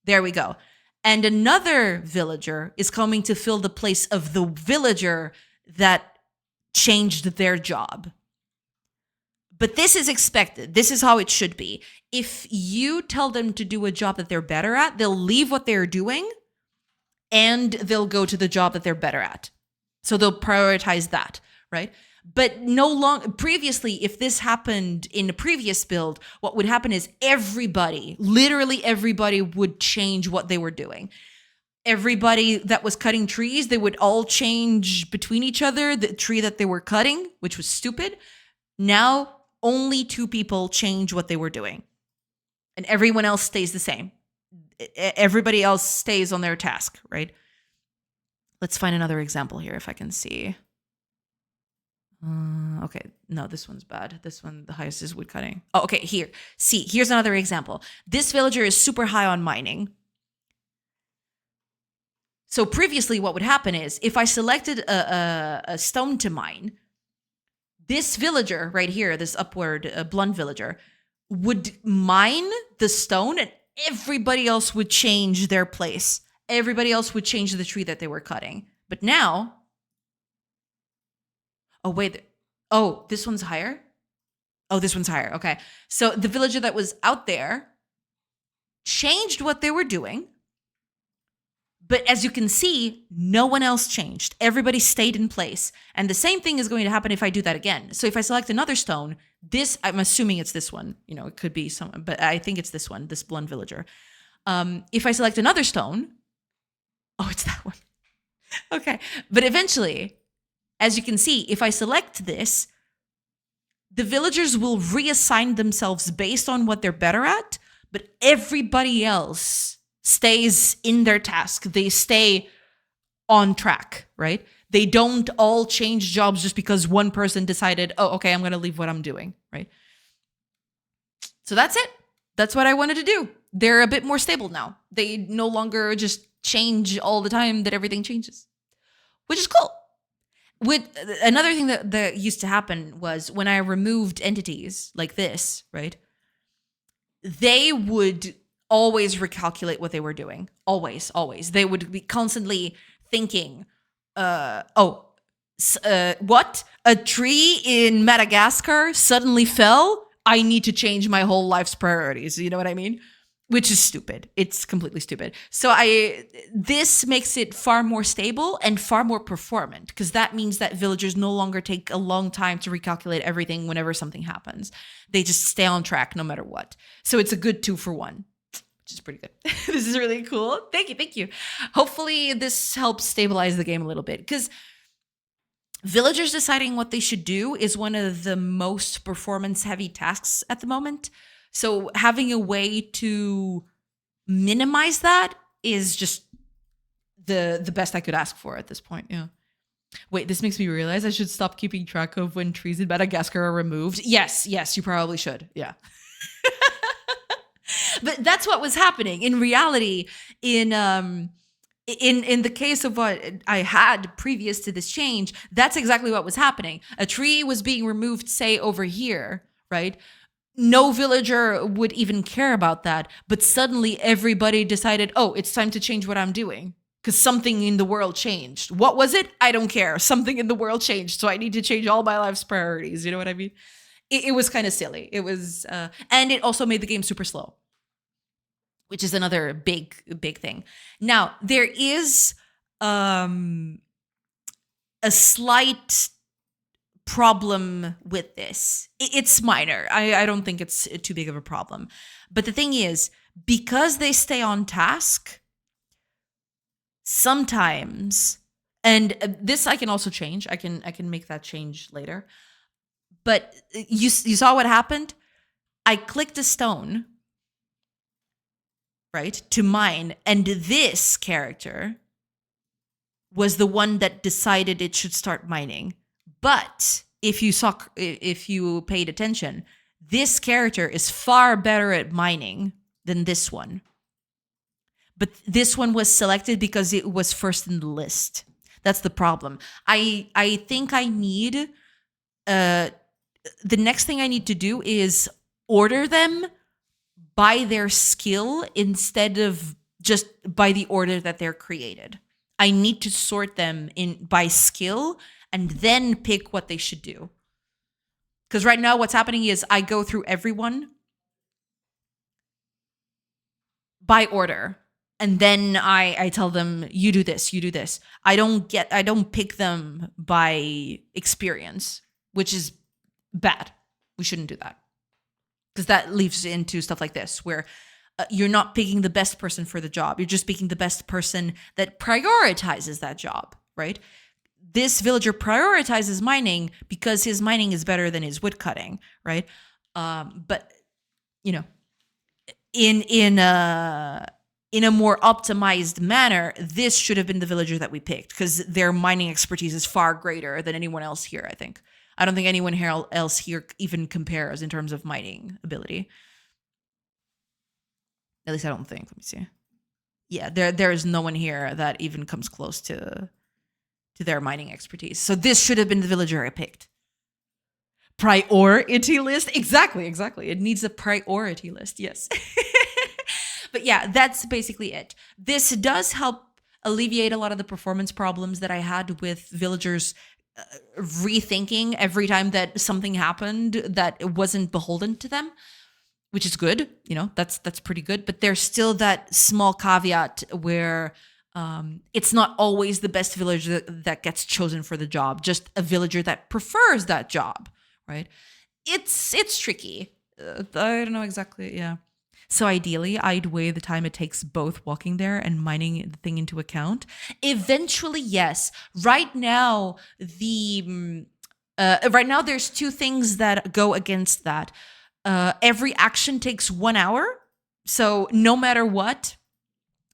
There we go. And another villager is coming to fill the place of the villager that changed their job. But this is expected. This is how it should be. If you tell them to do a job that they're better at, they'll leave what they're doing and they'll go to the job that they're better at. So they'll prioritize that, right? But no longer, previously, if this happened in a previous build, what would happen is everybody, literally everybody would change what they were doing. Everybody that was cutting trees, they would all change between each other, the tree that they were cutting, which was stupid. Now, only 2 people change what they were doing. And everyone else stays the same. Everybody else stays on their task, right? Let's find another example here if I can see. Okay, no, this one's bad. This one, the highest is wood cutting. Oh, okay, here. See, here's another example. This villager is super high on mining. So previously what would happen is if I selected a stone to mine, this villager right here, this upward blunt villager, would mine the stone and everybody else would change their place. Everybody else would change the tree that they were cutting. But now, oh, wait. Oh, this one's higher? Oh, this one's higher. Okay. So the villager that was out there changed what they were doing. But as you can see, no one else changed. Everybody stayed in place. And the same thing is going to happen if I do that again. So if I select another stone, this, I'm assuming it's this one. You know, it could be some, but I think it's this one, this blunt villager. If I select another stone, oh, it's that one. Okay. But eventually, as you can see, if I select this, the villagers will reassign themselves based on what they're better at, but everybody else stays in their task. They stay on track, right? They don't all change jobs just because one person decided, oh, okay, I'm going to leave what I'm doing, right? So that's it. That's what I wanted to do. They're a bit more stable now. They no longer just change all the time that everything changes, which is cool. With another thing that used to happen was when I removed entities like this, right? They would always recalculate what they were doing. Always, always. They would be constantly thinking, what? A tree in Madagascar suddenly fell? I need to change my whole life's priorities. You know what I mean? which is stupid. It's completely stupid. So this makes it far more stable and far more performant, because that means that villagers no longer take a long time to recalculate everything whenever something happens. They just stay on track no matter what. So it's a good 2-for-1, which is pretty good. This is really cool. Thank you. Hopefully this helps stabilize the game a little bit, because villagers deciding what they should do is one of the most performance heavy tasks at the moment. So having a way to minimize that is just the best I could ask for at this point. Yeah. Wait, this makes me realize I should stop keeping track of when trees in Madagascar are removed. Yes, you probably should. Yeah. But that's what was happening in reality. In the case of what I had previous to this change, that's exactly what was happening. A tree was being removed, say, over here, right? No villager would even care about that. But suddenly everybody decided, oh, it's time to change what I'm doing, because something in the world changed. What was it? I don't care. Something in the world changed. So I need to change all my life's priorities. You know what I mean? It was kind of silly. It was, and it also made the game super slow, which is another big thing. Now, there is a slight problem with this. It's minor. I don't think it's too big of a problem. But the thing is, because they stay on task, sometimes, and this I can also change. I can make that change later. But you saw what happened? I clicked a stone, right, to mine, and this character was the one that decided it should start mining. But if you paid attention, this character is far better at mining than this one. But this one was selected because it was first in the list. That's the problem. I think I need the next thing I need to do is order them by their skill instead of just by the order that they're created. I need to sort them in by skill and then pick what they should do. Because right now what's happening is I go through everyone by order. And then I tell them, you do this, you do this. I don't pick them by experience, which is bad. We shouldn't do that. Because that leads into stuff like this, where you're not picking the best person for the job. You're just picking the best person that prioritizes that job, right? This villager prioritizes mining because his mining is better than his wood cutting, right? But you know, in a more optimized manner, this should have been the villager that we picked, because their mining expertise is far greater than anyone else here, I think. I don't think anyone else here even compares in terms of mining ability. At least I don't think. Let me see. Yeah, there is no one here that even comes close to their mining expertise. So this should have been the villager I picked. Priority list? Exactly. It needs a priority list, yes. But yeah, that's basically it. This does help alleviate a lot of the performance problems that I had with villagers rethinking every time that something happened that it wasn't beholden to them, which is good. You know, that's pretty good. But there's still that small caveat where it's not always the best villager that gets chosen for the job, just a villager that prefers that job, right? It's tricky. I don't know exactly, yeah. So ideally, I'd weigh the time it takes both walking there and mining the thing into account. Eventually, yes. Right now, there's two things that go against that. Every action takes 1 hour. So no matter what,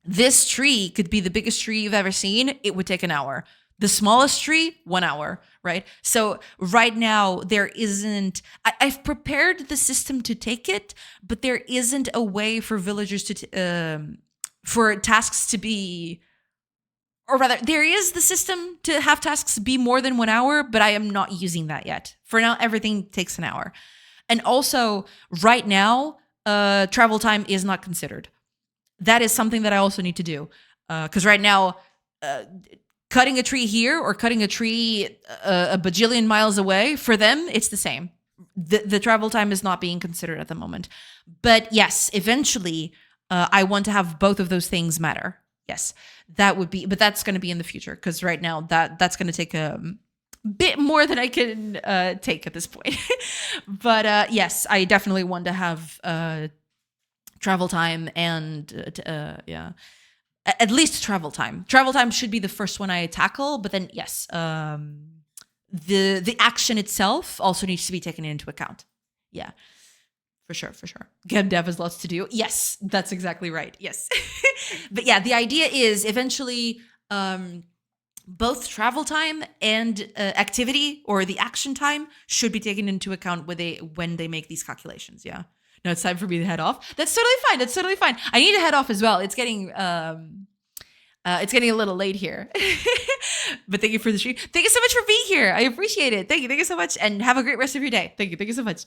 this tree could be the biggest tree you've ever seen. It would take an hour. The smallest tree, 1 hour, right? So right now there isn't, I've prepared the system to take it, but there isn't a way for villagers for tasks to be, or rather there is the system to have tasks be more than 1 hour, but I am not using that yet. For now, everything takes an hour. And also right now, travel time is not considered. That is something that I also need to do. Because right now, cutting a tree here or cutting a tree a bajillion miles away, for them, it's the same. The travel time is not being considered at the moment. But yes, eventually, I want to have both of those things matter. Yes, that would be, but that's going to be in the future because right now that's going to take a bit more than I can take at this point. But yes, I definitely want to have travel time and yeah, at least travel time. Travel time should be the first one I tackle, but then yes, the action itself also needs to be taken into account. Yeah. For sure, for sure. GameDev has lots to do. Yes, that's exactly right. Yes. But yeah, the idea is eventually both travel time and activity or the action time should be taken into account when they make these calculations. Yeah. No, it's time for me to head off. That's totally fine. That's totally fine. I need to head off as well. It's getting a little late here. But thank you for the stream. Thank you so much for being here. I appreciate it. Thank you. Thank you so much. And have a great rest of your day. Thank you. Thank you so much.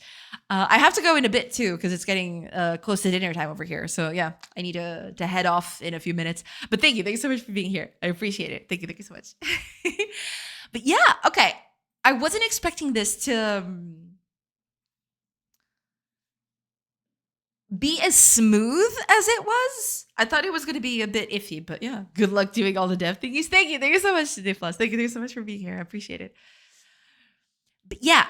I have to go in a bit too, because it's getting close to dinner time over here. So yeah, I need to head off in a few minutes. But thank you. Thank you so much for being here. I appreciate it. Thank you. Thank you so much. But yeah, okay. I wasn't expecting this to be as smooth as it was. I thought it was going to be a bit iffy, but yeah, good luck doing all the dev thingies. Thank you. Thank you so much, Diflas. Thank you so much for being here. I appreciate it. But yeah,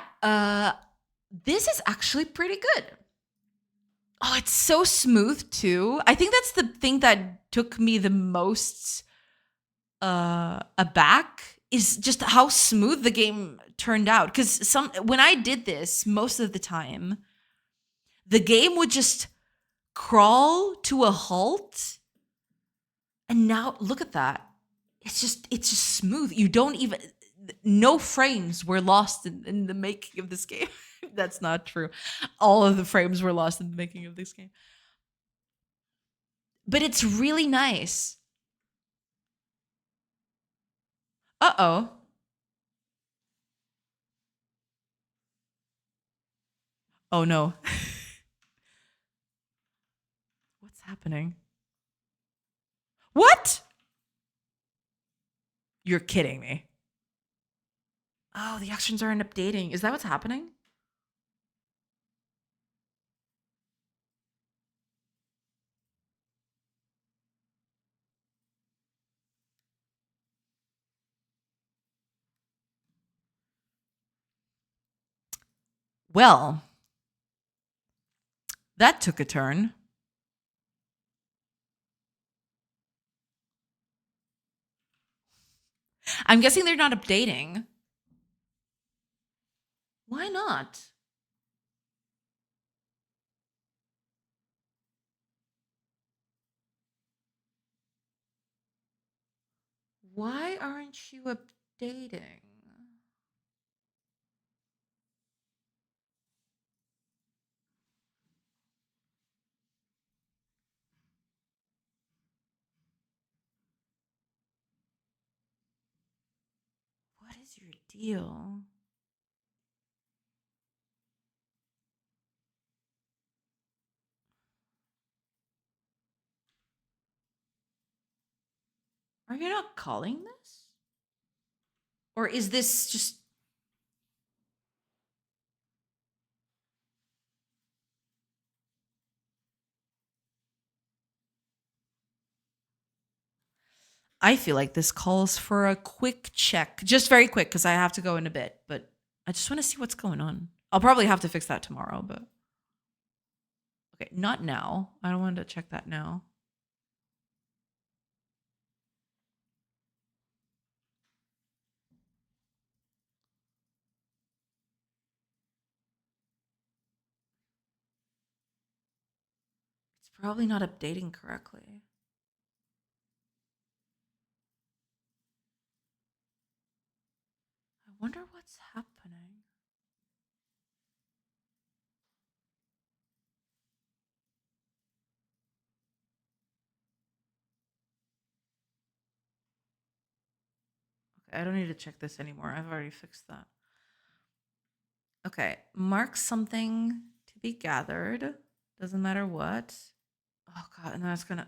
this is actually pretty good. Oh, it's so smooth too. I think that's the thing that took me the most aback is just how smooth the game turned out. Because when I did this, most of the time, the game would just crawl to a halt, and now look at that. It's just smooth. You don't even, no frames were lost in the making of this game. That's not true. All of the frames were lost in the making of this game, but it's really nice. Uh-oh. Oh no. What's happening? What? You're kidding me. Oh, the actions aren't updating. Is that what's happening? Well, that took a turn. I'm guessing they're not updating. Why not? Why aren't you updating? What is your deal? Are you not calling this? Or is this just... I feel like this calls for a quick check. Just very quick, because I have to go in a bit. But I just want to see what's going on. I'll probably have to fix that tomorrow, but... Okay, not now. I don't want to check that now. It's probably not updating correctly. I wonder what's happening. Okay, I don't need to check this anymore. I've already fixed that. Okay, mark something to be gathered. Doesn't matter what. Oh god, and then it's gonna...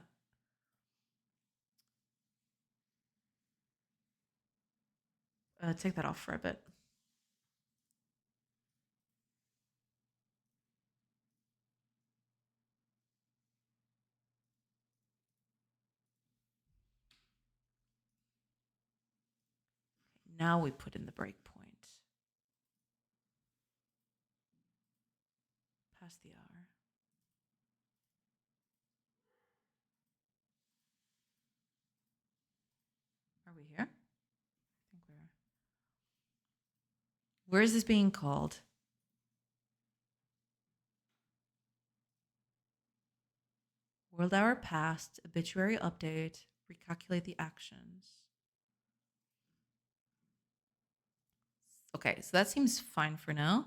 take that off for a bit. Now we put in the breakpoint. Past the hour. Are we here? I think we are. Where is this being called? World hour passed, obituary update, recalculate the actions. Okay, so that seems fine for now.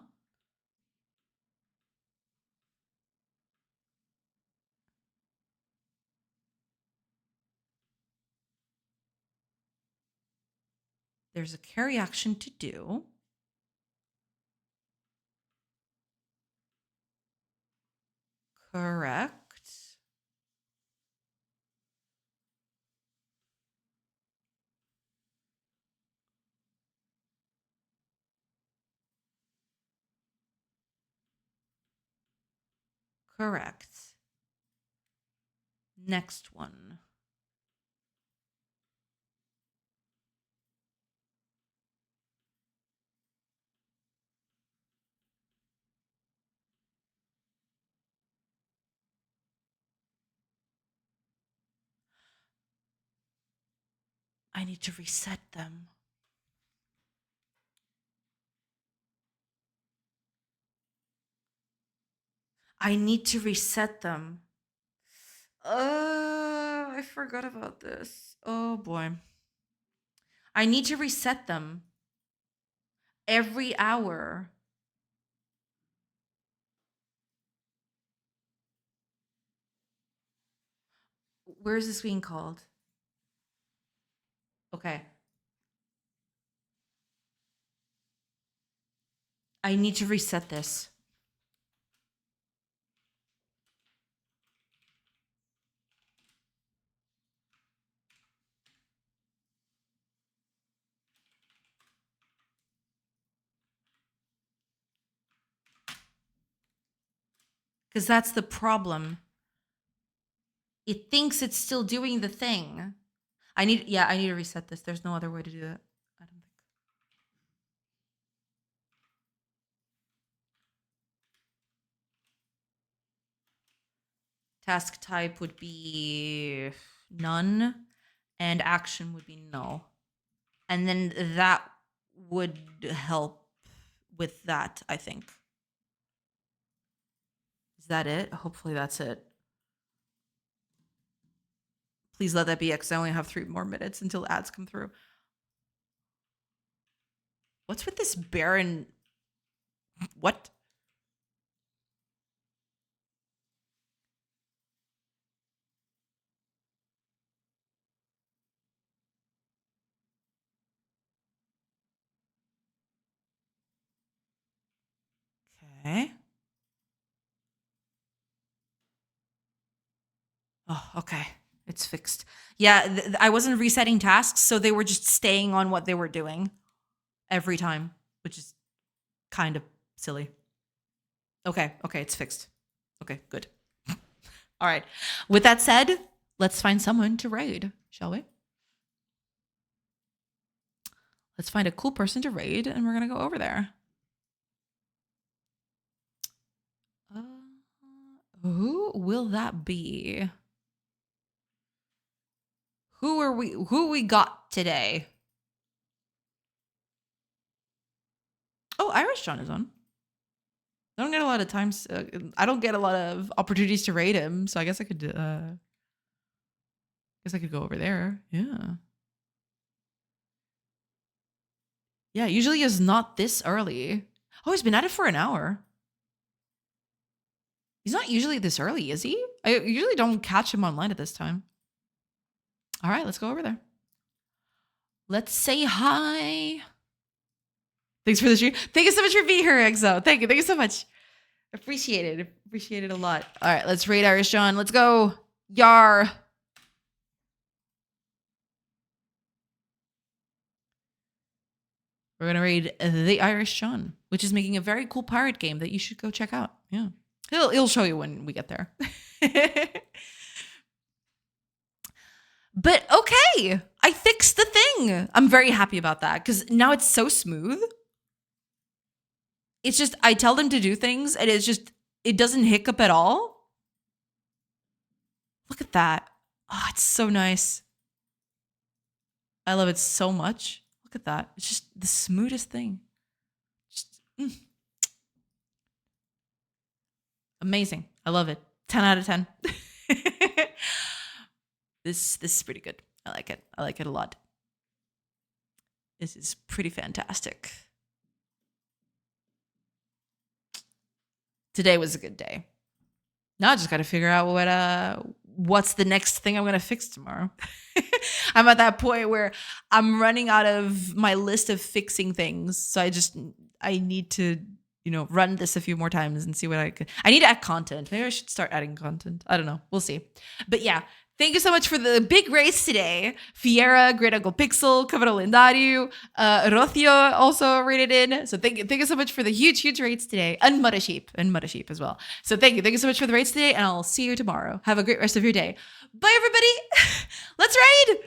There's a carry action to do. Correct. Correct. Next one. I need to reset them. I need to reset them. I forgot about this. Oh boy. I need to reset them every hour. Where is this being called? Okay. I need to reset this. Because that's the problem. It thinks it's still doing the thing. I need to reset this. There's no other way to do that. I don't think. Task type would be none, and action would be no. And then that would help with that, I think. Is that it? Hopefully that's it. Please let that be it, because I only have 3 more minutes until ads come through. What's with this barren? What? Okay. Oh, okay. It's fixed. Yeah, I wasn't resetting tasks, so they were just staying on what they were doing every time, which is kind of silly. Okay, it's fixed. Okay, good. All right. With that said, let's find someone to raid, shall we? Let's find a cool person to raid, and we're going to go over there. Who will that be? Who we got today? Oh, Irish John is on. I don't get a lot of times. I don't get a lot of opportunities to raid him, so I guess I could. Go over there. Yeah. Yeah. Usually is not this early. Oh, he's been at it for an hour. He's not usually this early, is he? I usually don't catch him online at this time. All right, let's go over there. Let's say hi. Thanks for the stream. Thank you so much for being here, Exo. Thank you so much. Appreciate it. Appreciate it a lot. All right, let's raid Irish John. Let's go. Yar. We're gonna raid the Irish John, which is making a very cool pirate game that you should go check out. Yeah, he'll show you when we get there. But okay, I fixed the thing. I'm very happy about that because now it's so smooth. It's just, I tell them to do things and it doesn't hiccup at all. Look at that. Oh, it's so nice. I love it so much. Look at that. It's just the smoothest thing. Just, amazing. I love it. 10 out of 10. This is pretty good. I like it. I like it a lot. This is pretty fantastic. Today was a good day. Now I just got to figure out what's the next thing I'm going to fix tomorrow. I'm at that point where I'm running out of my list of fixing things. So I need to, run this a few more times and see what I need to add content. Maybe I should start adding content. I don't know. We'll see. But yeah, thank you so much for the big race today. Fiera, Great Uncle Pixel, Cavaro Lindario, Rothio also rated in. So thank you so much for the huge rates today. And Mudda Sheep as well. So thank you so much for the rates today, and I'll see you tomorrow. Have a great rest of your day. Bye, everybody. Let's raid.